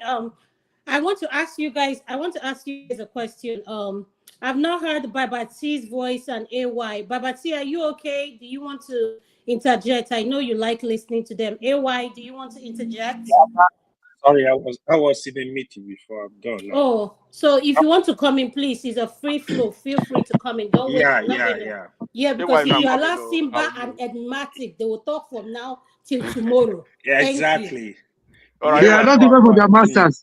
I want to ask you guys a question. I've not heard Babati's voice and AY. Babati, are you okay? Do you want to interject? I know you like listening to them. AY, do you want to interject? Sorry, I was in a meeting before I'm done now. Oh, so if you want to come in, please, it's a free flow. Feel free to come in. Don't wait. Yeah, because if you allow Simba and Edmatic, they will talk from now till tomorrow. Yeah, exactly. All right, they are not even for their masters.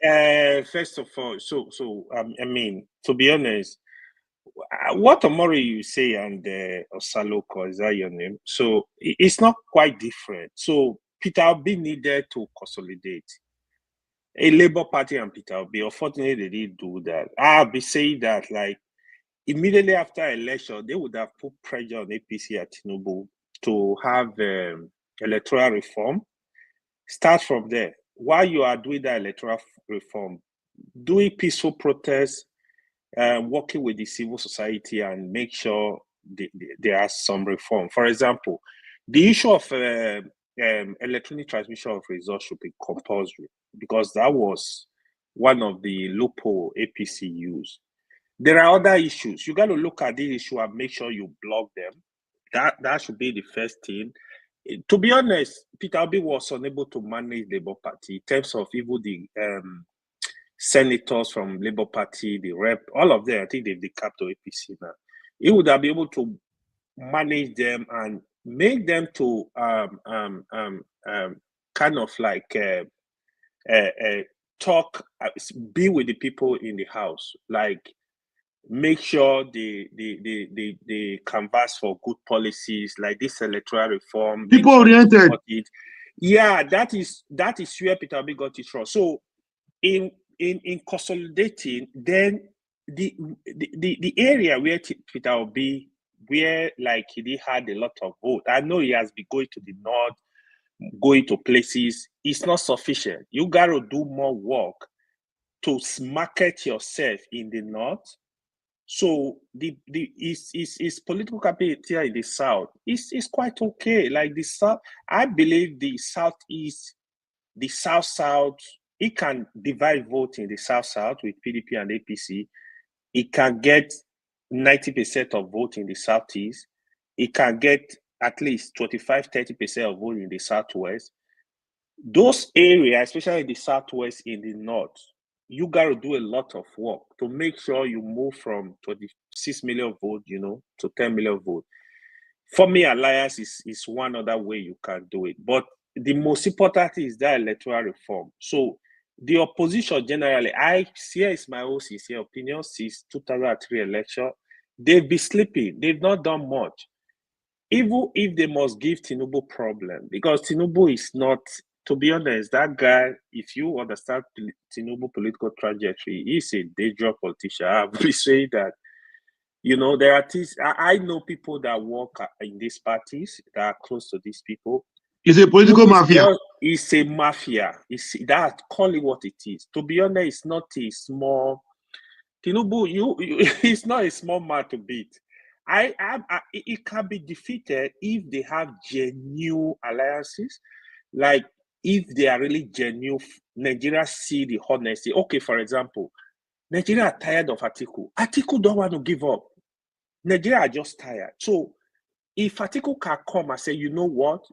First of all, I mean, to be honest, what Omori you say and Osaloko, is that your name? So it's not quite different. So Peter Obi needed to consolidate a Labour Party and Peter Obi. Unfortunately, they didn't do that. I'll be saying that like immediately after election, they would have put pressure on APC at Tinubu to have electoral reform. Start from there. While you are doing that electoral reform, doing peaceful protests, working with the civil society and make sure there are some reform. For example, the issue of electronic transmission of results should be compulsory because that was one of the loophole APC used. There are other issues. You got to look at this issue and make sure you block them. That should be the first thing. To be honest, Peter Obi was unable to manage the Labour Party in terms of even the senators from Labour Party, the rep, all of them. I think they've decapped to APC now. He would have been able to manage them and make them to kind of like talk, be with the people in the house, like make sure they canvas for good policies like this electoral reform. People oriented. Yeah, that is where Peter Obi got it wrong. So in consolidating, then the area where Peter Obi, where like he had a lot of vote. I know he has been going to the north, going to places. It's not sufficient. You got to do more work to market yourself in the north So his political capital in the South is quite okay. Like the South, I believe the Southeast, the South, it can divide vote in the South with PDP and APC. It can get 90% of vote in the Southeast. It can get at least 25-30% of vote in the Southwest. Those areas, especially the Southwest, in the North, you got to do a lot of work to make sure you move from 26 million vote, to 10 million vote. For me, alliance is one other way you can do it. But the most important thing is that electoral reform. So the opposition generally, here is my own sincere opinion, since 2003 election, they've been sleeping. They've not done much. Even if they must give Tinubu problem, because Tinubu is not, to be honest, that guy, if you understand Tinubu political trajectory, he's a dangerous politician. I will say that, there are things, I know people that work in these parties that are close to these people. It's a political mafia. It's a mafia. Call it what it is. To be honest, it's not a small, Tinubu, it's not a small man to beat. It can be defeated if they have genuine alliances, like if they are really genuine. Nigeria see the honesty. Okay, for example, Nigeria are tired of Atiku. Atiku don't want to give up. Nigeria are just tired. So if Atiku can come and say, you know what,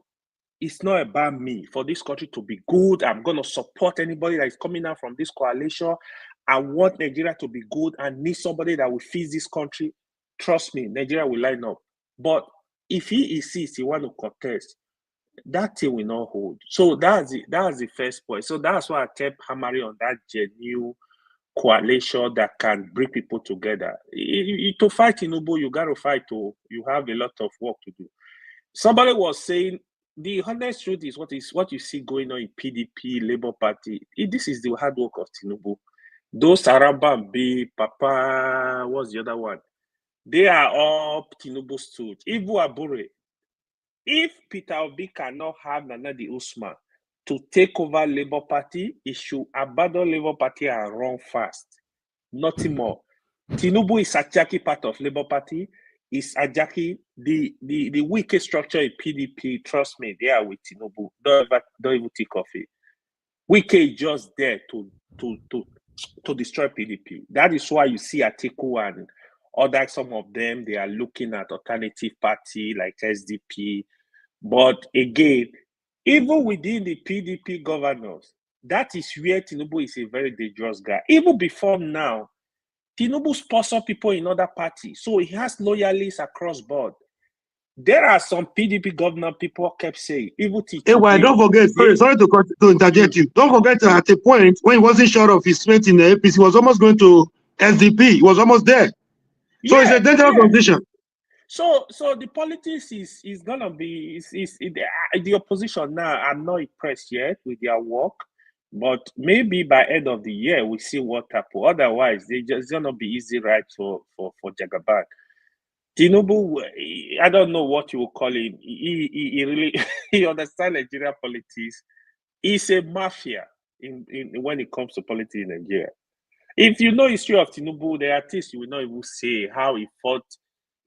it's not about me. For this country to be good, I'm going to support anybody that is coming out from this coalition. I want Nigeria to be good and need somebody that will fix this country. Trust me, Nigeria will line up. But if he insists he want to contest, that thing will not hold. So that's the first point. So that's why I kept hammering on that genuine coalition that can bring people together. To fight Tinubu, you got to fight. You have a lot of work to do. Somebody was saying the honest truth is what you see going on in PDP, Labour Party. This is the hard work of Tinubu. Those Arabambi, Papa, what's the other one? They are all Tinubu stooge. Ibu Abure. If Peter Obi cannot have Nanadi Usman to take over Labour Party, he should abandon Labour Party and run fast. Nothing more. Tinubu is Ajaki part of Labour Party. Is Ajaki the weakest structure in PDP? Trust me, they are with Tinubu. Don't even think of it. Wike is just there to destroy PDP. That is why you see Atiku and other, some of them, they are looking at alternative party like SDP. But again, even within the PDP governors, that is where Tinubu is a very dangerous guy. Even before now, Tinubu sponsors people in other parties. So he has loyalists across board. There are some PDP governor people kept saying, even Hey, well, don't forget, sorry to interject you. Don't forget at a point when he wasn't sure of his strength in the APC, he was almost going to SDP. He was almost there. So it's a dangerous condition. So the politics is gonna be the opposition now. I'm not impressed yet with their work, but maybe by end of the year we see what happens. Otherwise, they just gonna be easy ride for Jagaban. Tinubu, I don't know what you will call him. He really he understands Nigerian politics. He's a mafia in when it comes to politics in Nigeria. If you know history of Tinubu, the artist, you will not even say how he fought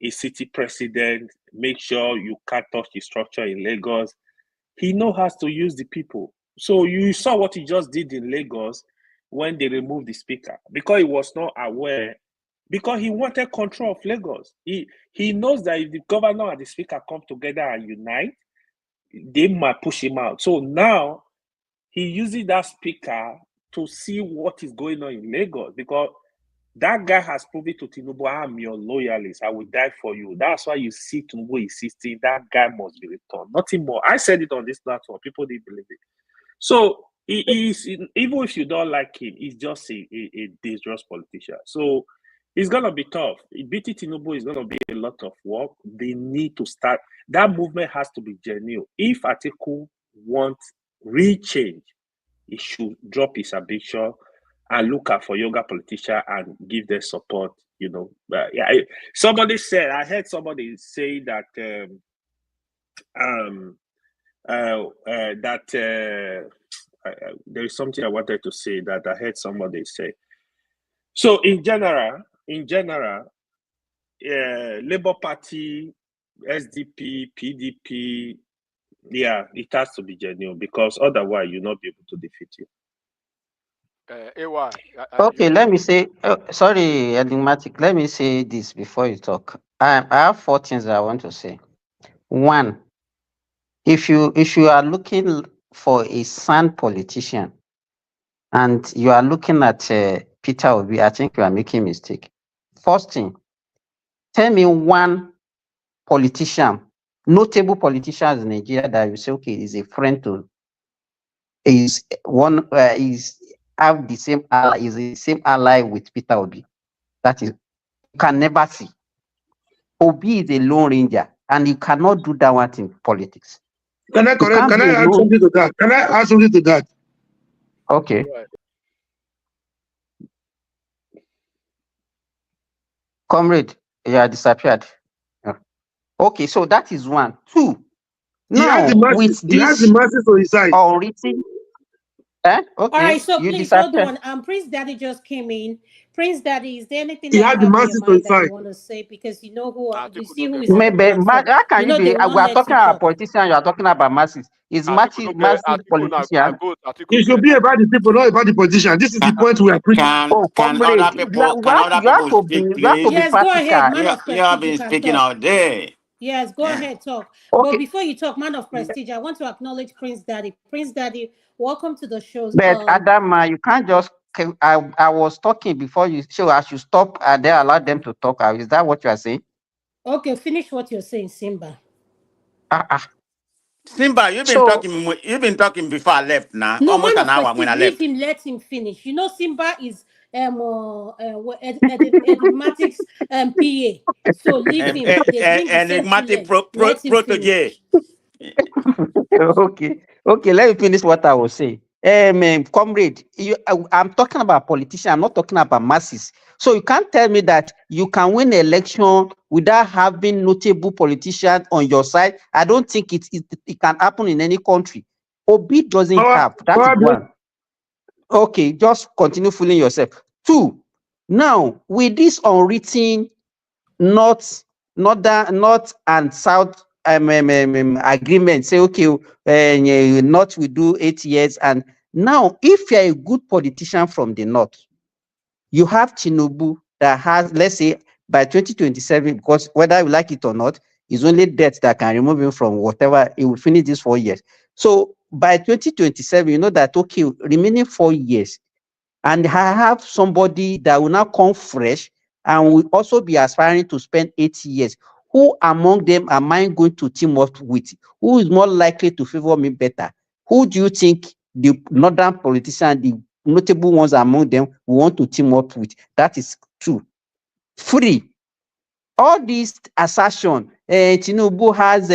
a city president, make sure you can't touch the structure in Lagos. He knows how to use the people. So you saw what he just did in Lagos when they removed the speaker, because he was not aware, because he wanted control of Lagos. He knows that if the governor and the speaker come together and unite, they might push him out. So now he uses that speaker to see what is going on in Lagos, because that guy has proven to Tinubu, I'm your loyalist, I will die for you. That's why you see Tinubu insisting that guy must be returned. Nothing more. I said it on this platform. People didn't believe it. So he is, even if you don't like him, he's just a dangerous politician. So it's going to be tough. Beating Tinubu is going to be a lot of work. They need to start. That movement has to be genuine. If Atiku wants real change, he should drop his ambition and look out for younger politicians and give them support. Somebody said, I heard somebody say that there is something I wanted to say that I heard somebody say. So in general, Labour Party, SDP, PDP, yeah, it has to be genuine because otherwise you'll not be able to defeat you. AY, Okay, let me say, sorry, enigmatic. Let me say this before you talk. I have 4 things that I want to say. One, if you are looking for a sound politician and you are looking at Peter Obi, I think you are making a mistake. First thing, tell me one politician, notable politician in Nigeria that you say, okay, is a friend to, is one, is have the same ally, is the same ally with Peter Obi. That is, you can never see. Obi is a lone ranger, and you cannot do that one in politics. Can I correct? Can I add something to that? Can I add something to that? Okay. Comrade, you are disappeared. Yeah. Okay, so that is one. Two. Now, with he has the this masses on his side. unwritten, okay, All right, so you please hold disappeared. on. Prince Daddy just came in. Prince Daddy, is there anything He that had you the have in masses your on mind his that you side. want to say? Because you know who you see who is on the Maybe, platform. how can you be? They We won't are let talking you about talk. politicians, you are talking about masses. Is massive politician? It should be about the people, not about the politician. This is the point we are preaching. Oh, comrade, you have to be Yes, go ahead, man practical. of prestige. You can talk. all day. Yes, go ahead, talk. Okay. But before you talk, man of prestige, I want to acknowledge Prince Daddy. Prince Daddy, welcome to the show. But Adama, you can't just. I was talking before you, so I should stop and then allow them to talk. Is that what you are saying? Okay, finish what you're saying, Simba. Simba, you've been talking before I left now. No, Almost man an of hour when I prestige, left. leave him, let him finish. You know, Simba is enigmatic's PA. So leave him. They bring the same Enigmatic children. Let him protege. finish. Okay. Let me finish what I was saying. Comrade, I'm talking about politicians. I'm not talking about masses. So you can't tell me that you can win an election without having notable politicians on your side. I don't think it can happen in any country. Obi doesn't have. That is one. Okay, just continue fooling yourself. Two, now with this unwritten north and south agreement, say okay, north will do 8 years, and now if you're a good politician from the north, you have Tinubu that has, let's say, by 2027, because whether you like it or not, is only death that can remove him from whatever. He will finish this 4 years. So by 2027, you know that okay, remaining 4 years, and I have somebody that will now come fresh and will also be aspiring to spend 8 years. Who among them am I going to team up with? Who is more likely to favor me better? Who do you think the northern politicians, the notable ones among them, will want to team up with? That is true. Three, all these assertion, Tinubu has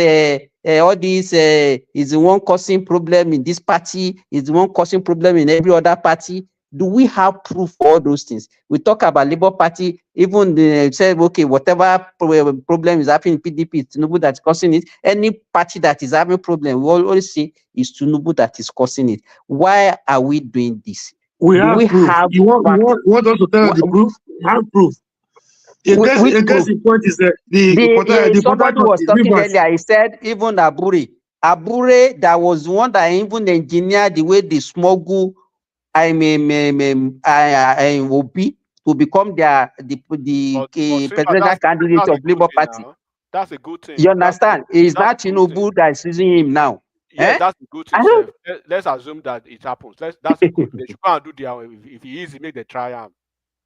all these, is the one causing problem in this party, is the one causing problem in every other party. Do we have proof for all those things? We talk about Labour Party, even they say, okay, whatever problem is happening in PDP, it's Tinubu that's causing it. Any party that is having problem, we always say it's Tinubu that is causing it. Why are we doing this? We have proof. You want us to tell us the proof? Have proof. In case the point is that somebody was talking earlier. He said even Abure that was the one that even engineered the way they smuggle Obi to become the presidential candidate of Labour Party. That's a good thing. You understand? It's not Tinubu that is using him now. Yeah, that's a good thing. Let's assume that it happens. That's a good thing. They should go and do their, if he easy, make the try.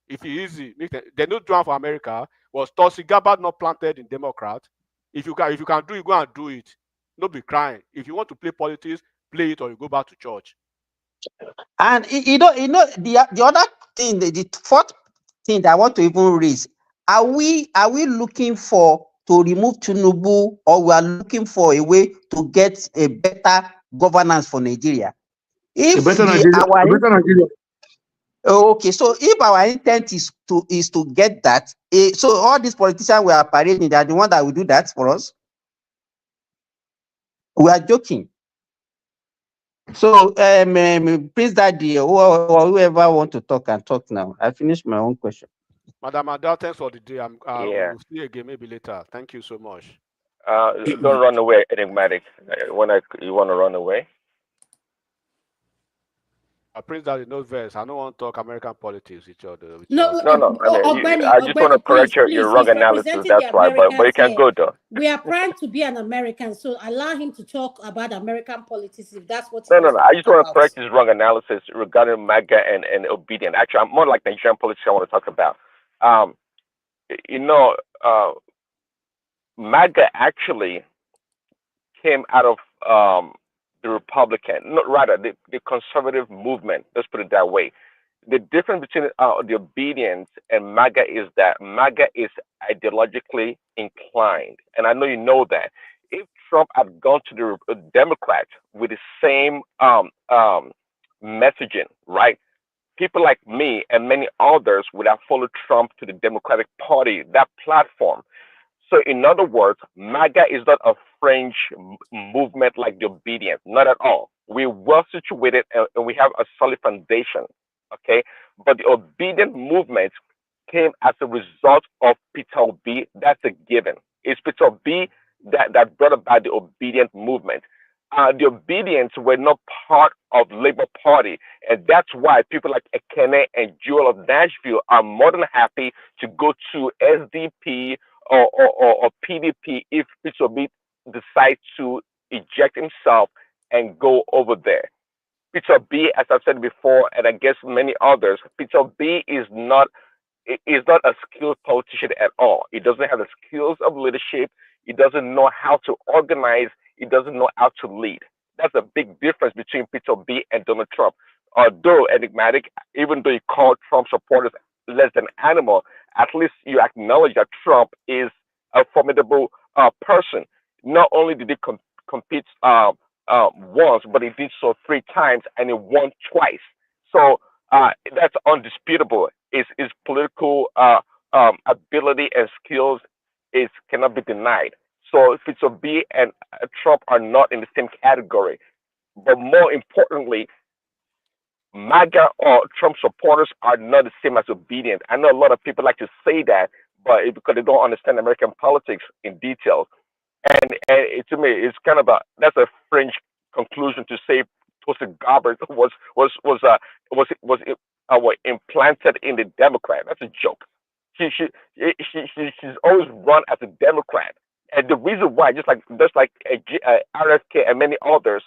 If he easy, they don't do it for America. Was Tulsi Gabbard not planted in Democrat? If you can do it, go and do it. Don't be crying. If you want to play politics, play it, or you go back to church. And the other thing, the fourth thing that I want to even raise: are we looking to remove Tinubu, or we are looking for a way to get a better governance for Nigeria? If a better Nigeria. Okay, so if our intent is to get that, so all these politicians we are parading, they are the one that will do that for us. We are joking. So, Prince Daddy, or whoever want to talk, and talk now. I finished my own question. Madam Adele, thanks for the day. Yeah. We'll see you again maybe later. Thank you so much. Don't run away, enigmatic. You want to run away? Prince Daddy knows verse. I don't want to talk American politics with each other. No, No. I mean, I just want to correct your wrong he's analysis. representing That's the why. But you Americans can here. go though. We are proud to be an American, so allow him to talk about American politics if that's what he No. wants to I just talk want to about. correct his wrong analysis regarding MAGA and obedient. Actually, I'm more like Nigerian politics. I want to talk about. You know, MAGA actually came out of the Republican, not rather the conservative movement. Let's put it that way. The difference between the obedience and MAGA is that MAGA is ideologically inclined, and I know you know that. If Trump had gone to the Democrats with the same messaging, right? People like me and many others would have followed Trump to the Democratic Party, that platform. So, in other words, MAGA is not a fringe movement like the obedient, not at all. We're well situated and we have a solid foundation, okay? But the obedient movement came as a result of Peter Obi. That's a given. It's Peter Obi that brought about the obedient movement. The obedience were not part of Labour Party, and that's why people like Ekene and Jewel of Nashville are more than happy to go to SDP or PDP if Peter Obi decides to eject himself and go over there. Peter B, as I've said before, and I guess many others, Peter B is not a skilled politician at all. He doesn't have the skills of leadership. He doesn't know how to organize. He doesn't know how to lead. That's a big difference between Peter B and Donald Trump. Although enigmatic, even though you call Trump supporters less than animal, at least you acknowledge that Trump is a formidable person. Not only did he compete once, but he did so 3 times and he won twice. So that's undisputable. His political ability and skills cannot be denied. So Peter B and Trump are not in the same category. But more importantly, MAGA or Trump supporters are not the same as obedient. I know a lot of people like to say that, but because they don't understand American politics in detail. To me, it's kind of that's a fringe conclusion to say Tulsi Gabbard was implanted in the Democrat. That's a joke. She's always run as a Democrat, and the reason why, just like RFK and many others,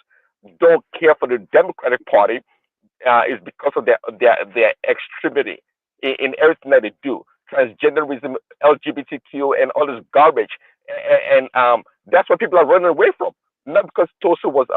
don't care for the Democratic Party is because of their extremity in everything that they do, transgenderism, LGBTQ, and all this garbage, and that's what people are running away from. Not because Tulsi was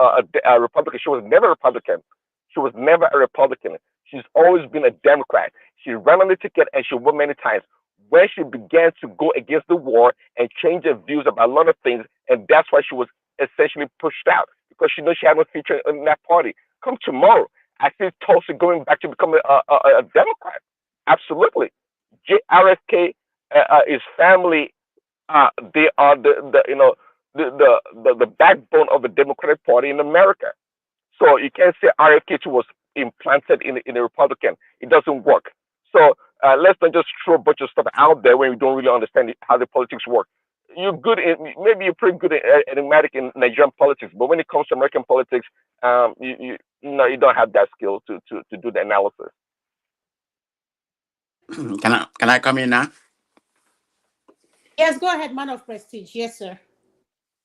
a Republican. She was never a Republican. She was never a Republican. She's always been a Democrat. She ran on the ticket and she won many times. When she began to go against the war and change her views about a lot of things, and that's why she was essentially pushed out because she knows she had no future in that party. Come tomorrow, I see Tulsi going back to become a Democrat. Absolutely. RFK, his family, they are the backbone of the Democratic Party in America. So you can't say RFK was implanted in a Republican. It doesn't work. So let's not just throw a bunch of stuff out there when we don't really understand how the politics work. Maybe you're pretty good at enigmatic in Nigerian politics, but when it comes to American politics, you don't have that skill to do the analysis. Can I come in now? Yes, go ahead, man of prestige. Yes, sir.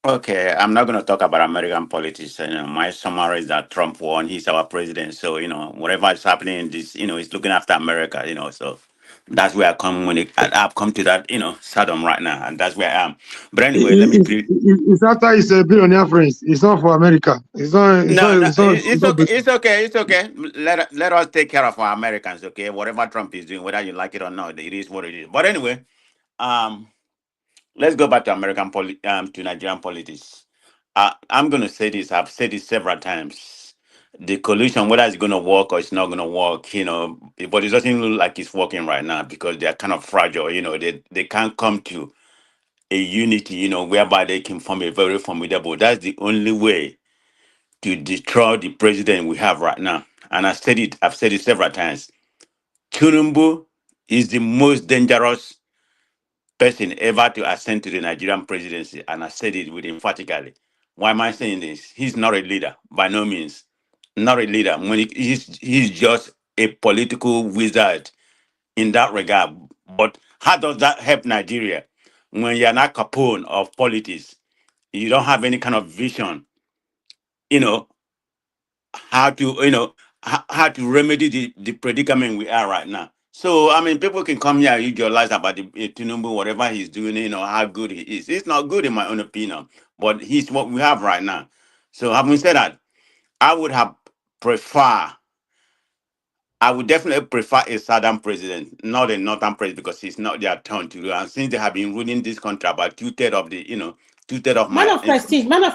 Okay, I'm not going to talk about American politics. My summary is that Trump won. He's our president. So, whatever is happening in this, he's looking after America, so that's where I come I've come to that, Saddam right now. And that's where I am. But anyway, let me please. It's after he's a billionaire, friends. It's not for America. It's okay. It's okay. Let us take care of our Americans, okay? Whatever Trump is doing, whether you like it or not, it is what it is. But anyway, let's go back to to Nigerian politics. I'm going to say this. I've said it several times. The coalition, whether it's going to work or it's not going to work, but it doesn't look like it's working right now because they're kind of fragile. They can't come to a unity, whereby they can form a very formidable. That's the only way to destroy the president we have right now. And I've said it several times. Tinubu is the most dangerous person ever to ascend to the Nigerian presidency, and I said it with emphatically. Why am I saying this? He's not a leader, by no means. Not a leader. When he's just a political wizard in that regard. But how does that help Nigeria? When you're not Capone of politics, you don't have any kind of vision, you know, how to, how to remedy the predicament we are right now. So, I mean, people can come here and idealize about the Tinubu, whatever he's doing, how good he is. It's not good in my own opinion, but he's what we have right now. So, having said that, I would definitely prefer a southern president, not a northern president, because it's not their turn to do. And since they have been ruling this country about 2/3 of the, 2/3 of Man my of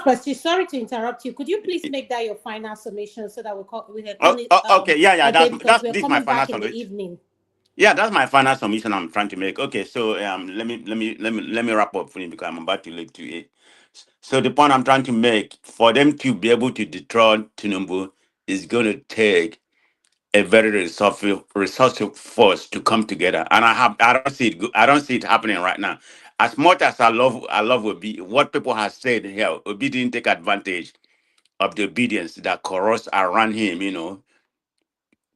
prestige. Sorry to interrupt you. Could you please make that your final summation so that we can call it? Okay, yeah, because we're this is coming my final back in the summation. evening. Yeah, that's my final submission I'm trying to make. Okay, so let me wrap up for you because I'm about to leave to it. So the point I'm trying to make, for them to be able to dethrone Tinubu, is going to take a very resourceful force to come together, and I don't see it. I don't see it happening right now. As much as I love Obi, what people have said here, Obi didn't take advantage of the obedience that corrupt around him,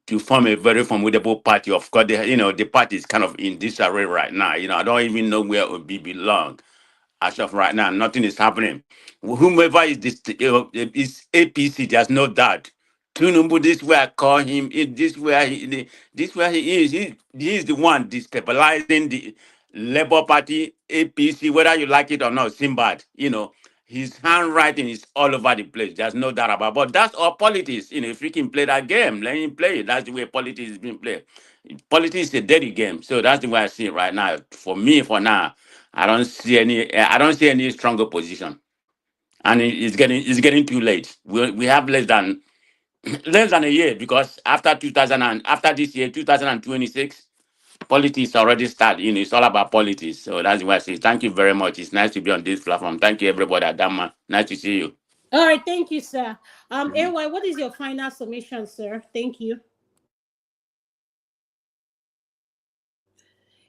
to form a very formidable party. Of course, the party is kind of in disarray right now. I don't even know where Obi belong. As of right now, nothing is happening. Whomever is this, is APC. There's no doubt. Tinubu, this way I call him. This where he is. He is the one destabilizing the Labour Party, APC, whether you like it or not. Simbad, his handwriting is all over the place. There's no doubt about it. But that's all politics. If you can play that game, let him play it. That's the way politics is being played. Politics is a dirty game. So that's the way I see it right now. For me, for now, I don't see any stronger position. And it's getting too late. We have less than a year, because after this year, 2026, politics already started. It's all about politics. So that's why I say thank you very much. It's nice to be on this platform. Thank you, everybody. Adama, nice to see you. All right, thank you, sir. AY, what is your final submission, sir? Thank you.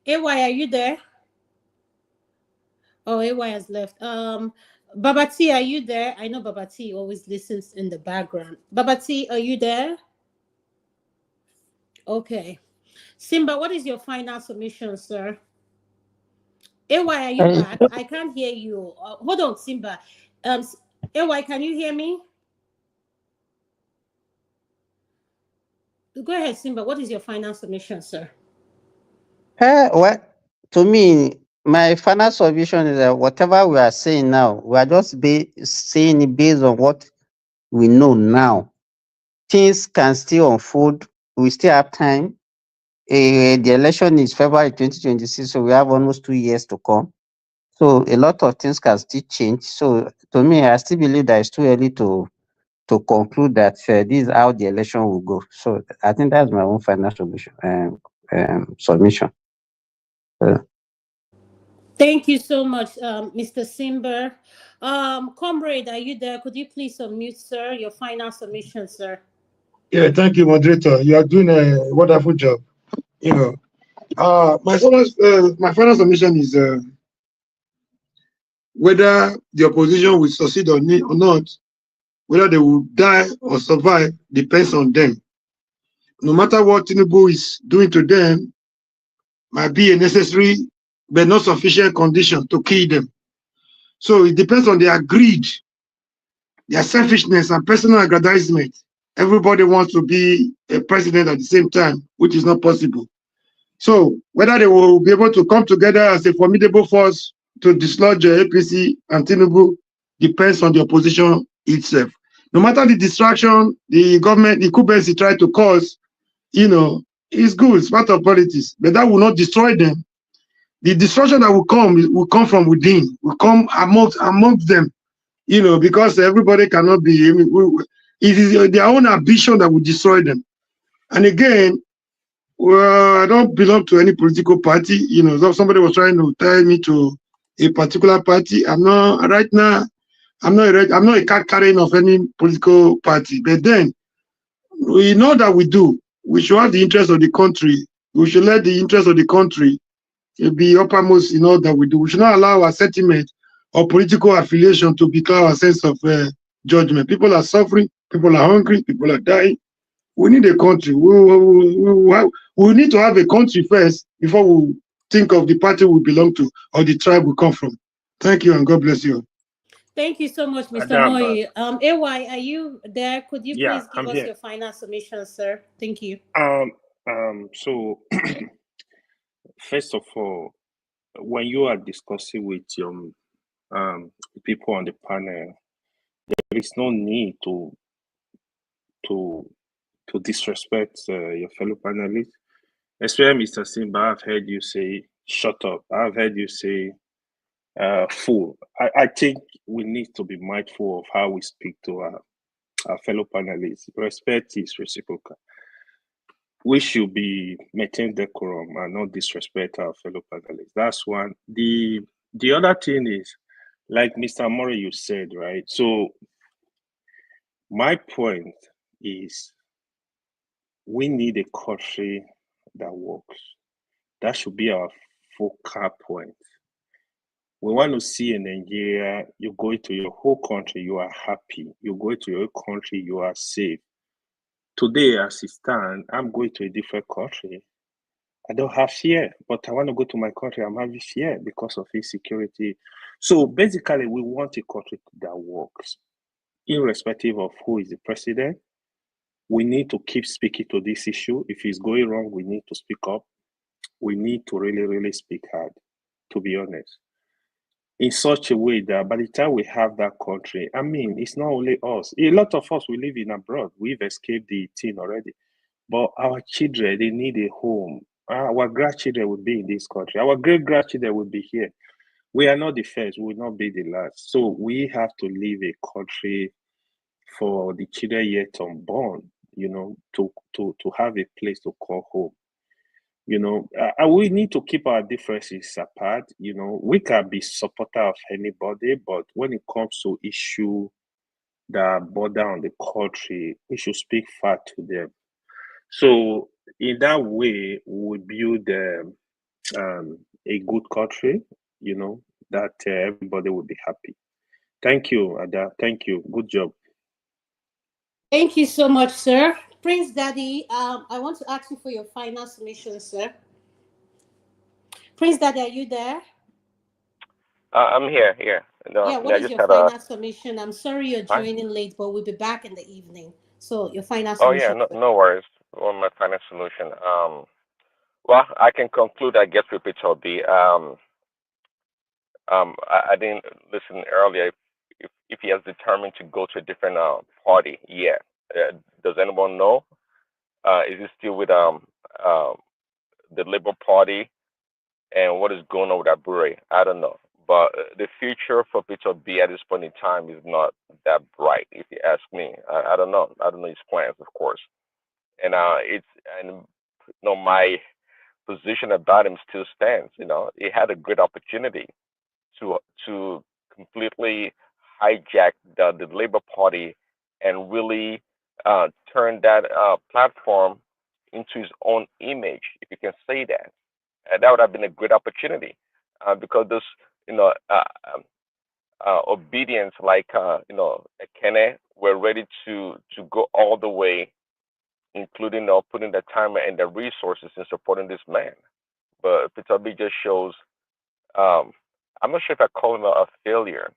AY, are you there? Oh, AY has left. Babati, are you there? I know Babati always listens in the background. Babati, are you there? Okay. Simba, what is your final submission, sir? AY, are you back? I can't hear you. Hold on, Simba. AY, can you hear me? Go ahead, Simba. What is your final submission, sir? Well, to me, my final submission is that whatever we are saying now, we are just saying it based on what we know now. Things can still unfold. We still have time. The election is February 2026, so we have almost 2 years to come. So a lot of things can still change. So to me, I still believe that it's too early to conclude that this is how the election will go. So I think that's my own final submission. Thank you so much, Mr. Simber. Comrade, are you there? Could you please unmute, sir? Your final submission, sir. Yeah, thank you, moderator. You are doing a wonderful job. My final submission is whether the opposition will succeed or not, whether they will die or survive depends on them. No matter what Tinubu is doing to them, might be a necessary but not sufficient condition to kill them. So it depends on their greed, their selfishness, and personal aggrandizement. Everybody wants to be a president at the same time, which is not possible. So whether they will be able to come together as a formidable force to dislodge APC and Tinubu depends on the opposition itself. No matter the distraction the government, the coups try to cause, it's good, it's part of politics, but that will not destroy them. The destruction that will come from within, will come amongst them, because everybody cannot be, it is their own ambition that will destroy them. And again, I don't belong to any political party. Somebody was trying to tie me to a particular party. I'm not a card carrying of any political party. But then we know that we should have the interest of the country We should let the interest of the country be uppermost in all that we do. We should not allow our sentiment or political affiliation to become our sense of judgment. People are suffering, people are hungry, people are dying. We need a country. We need to have a country first before we think of the party we belong to or the tribe we come from. Thank you and God bless you. Thank you so much, Mr. Adam, Moyi. AY, are you there? Could you yeah, please give I'm us here. your final submission, sir? Thank you. So first of all, when you are discussing with your people on the panel, there is no need to disrespect your fellow panelists. Especially Mr. Simba, I've heard you say shut up. I've heard you say fool. I think we need to be mindful of how we speak to our fellow panelists. Respect is reciprocal. We should be maintain decorum and not disrespect our fellow panelists. That's one. The other thing is, like Mr. Murray, you said, right? So my point is we need a country that works. That should be our focal point. We want to see in Nigeria, you go to your whole country, you are happy. You go to your country, you are safe. Today, as it stands, I'm going to a different country. I don't have fear, but I want to go to my country. I'm having fear because of insecurity. So basically, we want a country that works, irrespective of who is the president. We need to keep speaking to this issue. If it's going wrong, we need to speak up. We need to really, really speak hard, to be honest, in such a way that by the time we have that country, I mean, it's not only us. A lot of us, we live in abroad. We've escaped the thing already. But our children, they need a home. Our grandchildren will be in this country. Our great-grandchildren will be here. We are not the first. We will not be the last. So we have to leave a country for the children yet unborn, to have a place to call home. We need to keep our differences apart. We can be supporter of anybody, but when it comes to issue that border on the country, we should speak fair to them. So in that way, we build a good country, that everybody will be happy. Thank you, Ada. Thank you. Good job. Thank you so much, sir. Prince Daddy, I want to ask you for your final submission, sir. Prince Daddy, are you there? I'm here. No, Yeah, what I is just your had a. final submission? I'm sorry you're Hi. joining late, but we'll be back in the evening. So your final Oh yeah, submission. no worries. On my final solution. Well, I can conclude, I guess, with Peter B. I didn't listen earlier. If he has determined to go to a different party, yeah. Does anyone know? Is he still with the Labour Party? And what is going on with Abure? I don't know. But the future for Peter B at this point in time is not that bright, if you ask me. I don't know. I don't know his plans, of course. And my position about him still stands. He had a great opportunity to completely hijack the Labour Party and really turn that platform into his own image, if you can say that. And that would have been a great opportunity because this, obedience like Ekene were ready to go all the way, including putting the time and the resources in supporting this man. But Peter B just shows. I'm not sure if I call him a failure.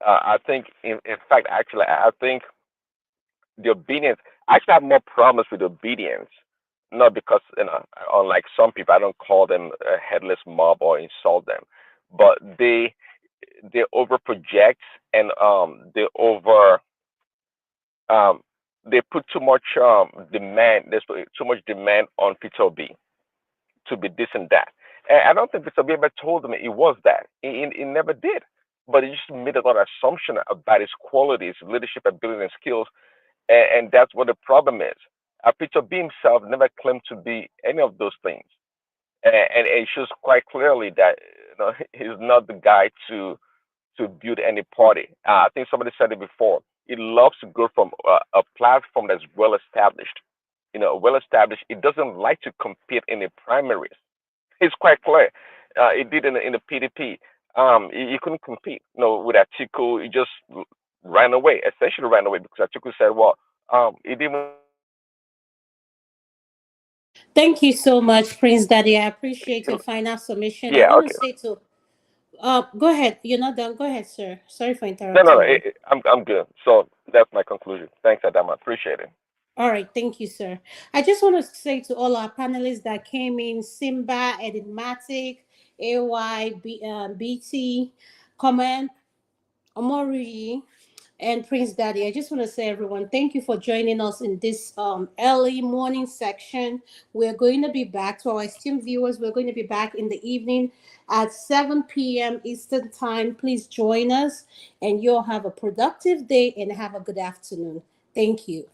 I think, in fact, actually, I think the obedience. I actually have more problems with obedience. Not because, unlike some people, I don't call them a headless mob or insult them, but they over project and they put too much demand. There's too much demand on Peter B to be this and that. And I don't think Peter B ever told him it was that. He never did. But he just made a lot of assumption about his qualities, leadership ability, and skills, and that's what the problem is. Peter B himself never claimed to be any of those things, and it shows quite clearly that he's not the guy to build any party. I think somebody said it before. He loves to go from a platform that's well established well established. It doesn't like to compete in the primaries. It's quite clear. It did in the PDP. He couldn't compete. With Atiku, he just ran away. Essentially ran away because Atiku said, "Well, he didn't." Thank you so much, Prince Daddy. I appreciate your final submission. I Yeah. want to Okay. say to, go ahead. You're not done. Go ahead, sir. Sorry for No. interrupting you. I'm good. So that's my conclusion. Thanks, Adama. Appreciate it. All right, thank you, sir. I just want to say to all our panelists that came in, Simba, Enigmatic, AY, BT, Comment, Omori, and Prince Daddy. I just want to say, everyone, thank you for joining us in this early morning section. We're going to be back to our esteemed viewers. We're going to be back in the evening at 7 p.m. Eastern Time. Please join us, and you'll have a productive day and have a good afternoon. Thank you.